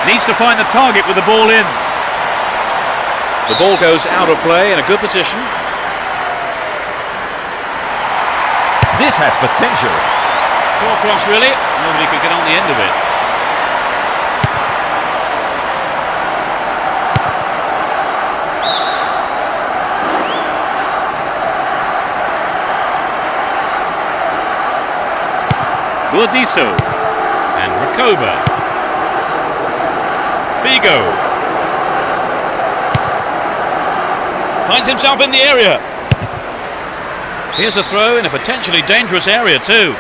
Needs to find the target with the ball in. The ball goes out of play in a good position. This has potential. Poor cross really. Nobody could get on the end of it. Guardiso and Rakoba. Vigo finds himself in the area. Here's a throw in a potentially dangerous area too.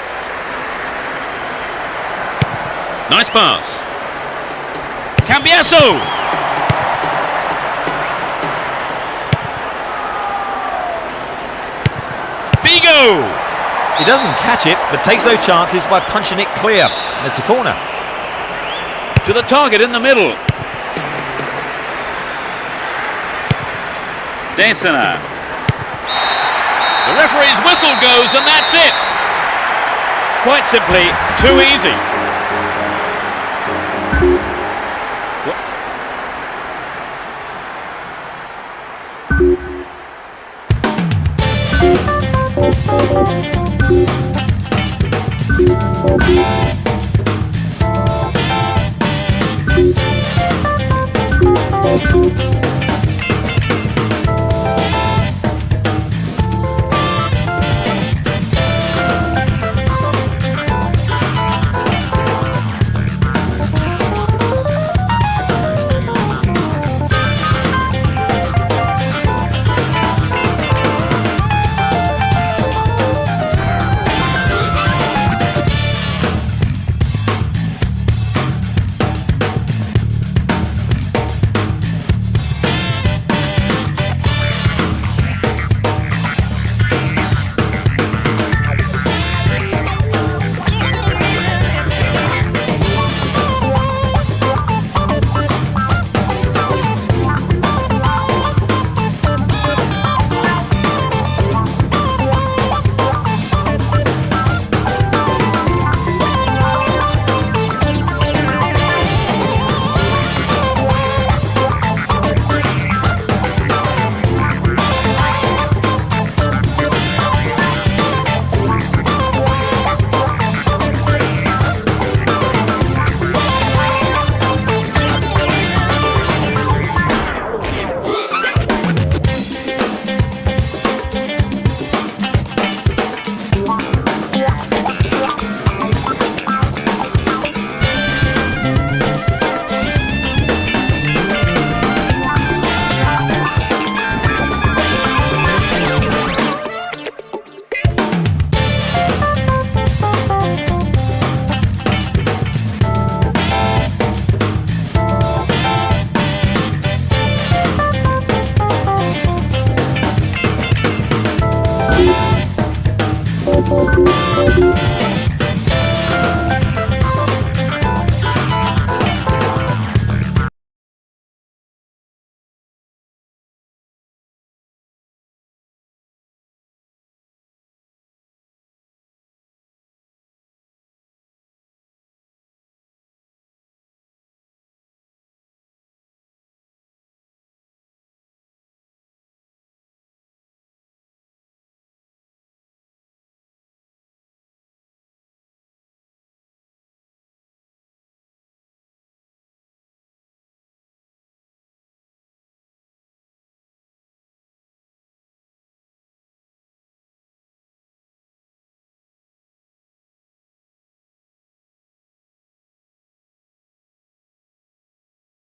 Nice pass. Cambiasso. Vigo. He doesn't catch it, but takes no chances by punching it clear. It's a corner. To the target in the middle. Desena. The referee's whistle goes and that's it. Quite simply, too easy. Thank you.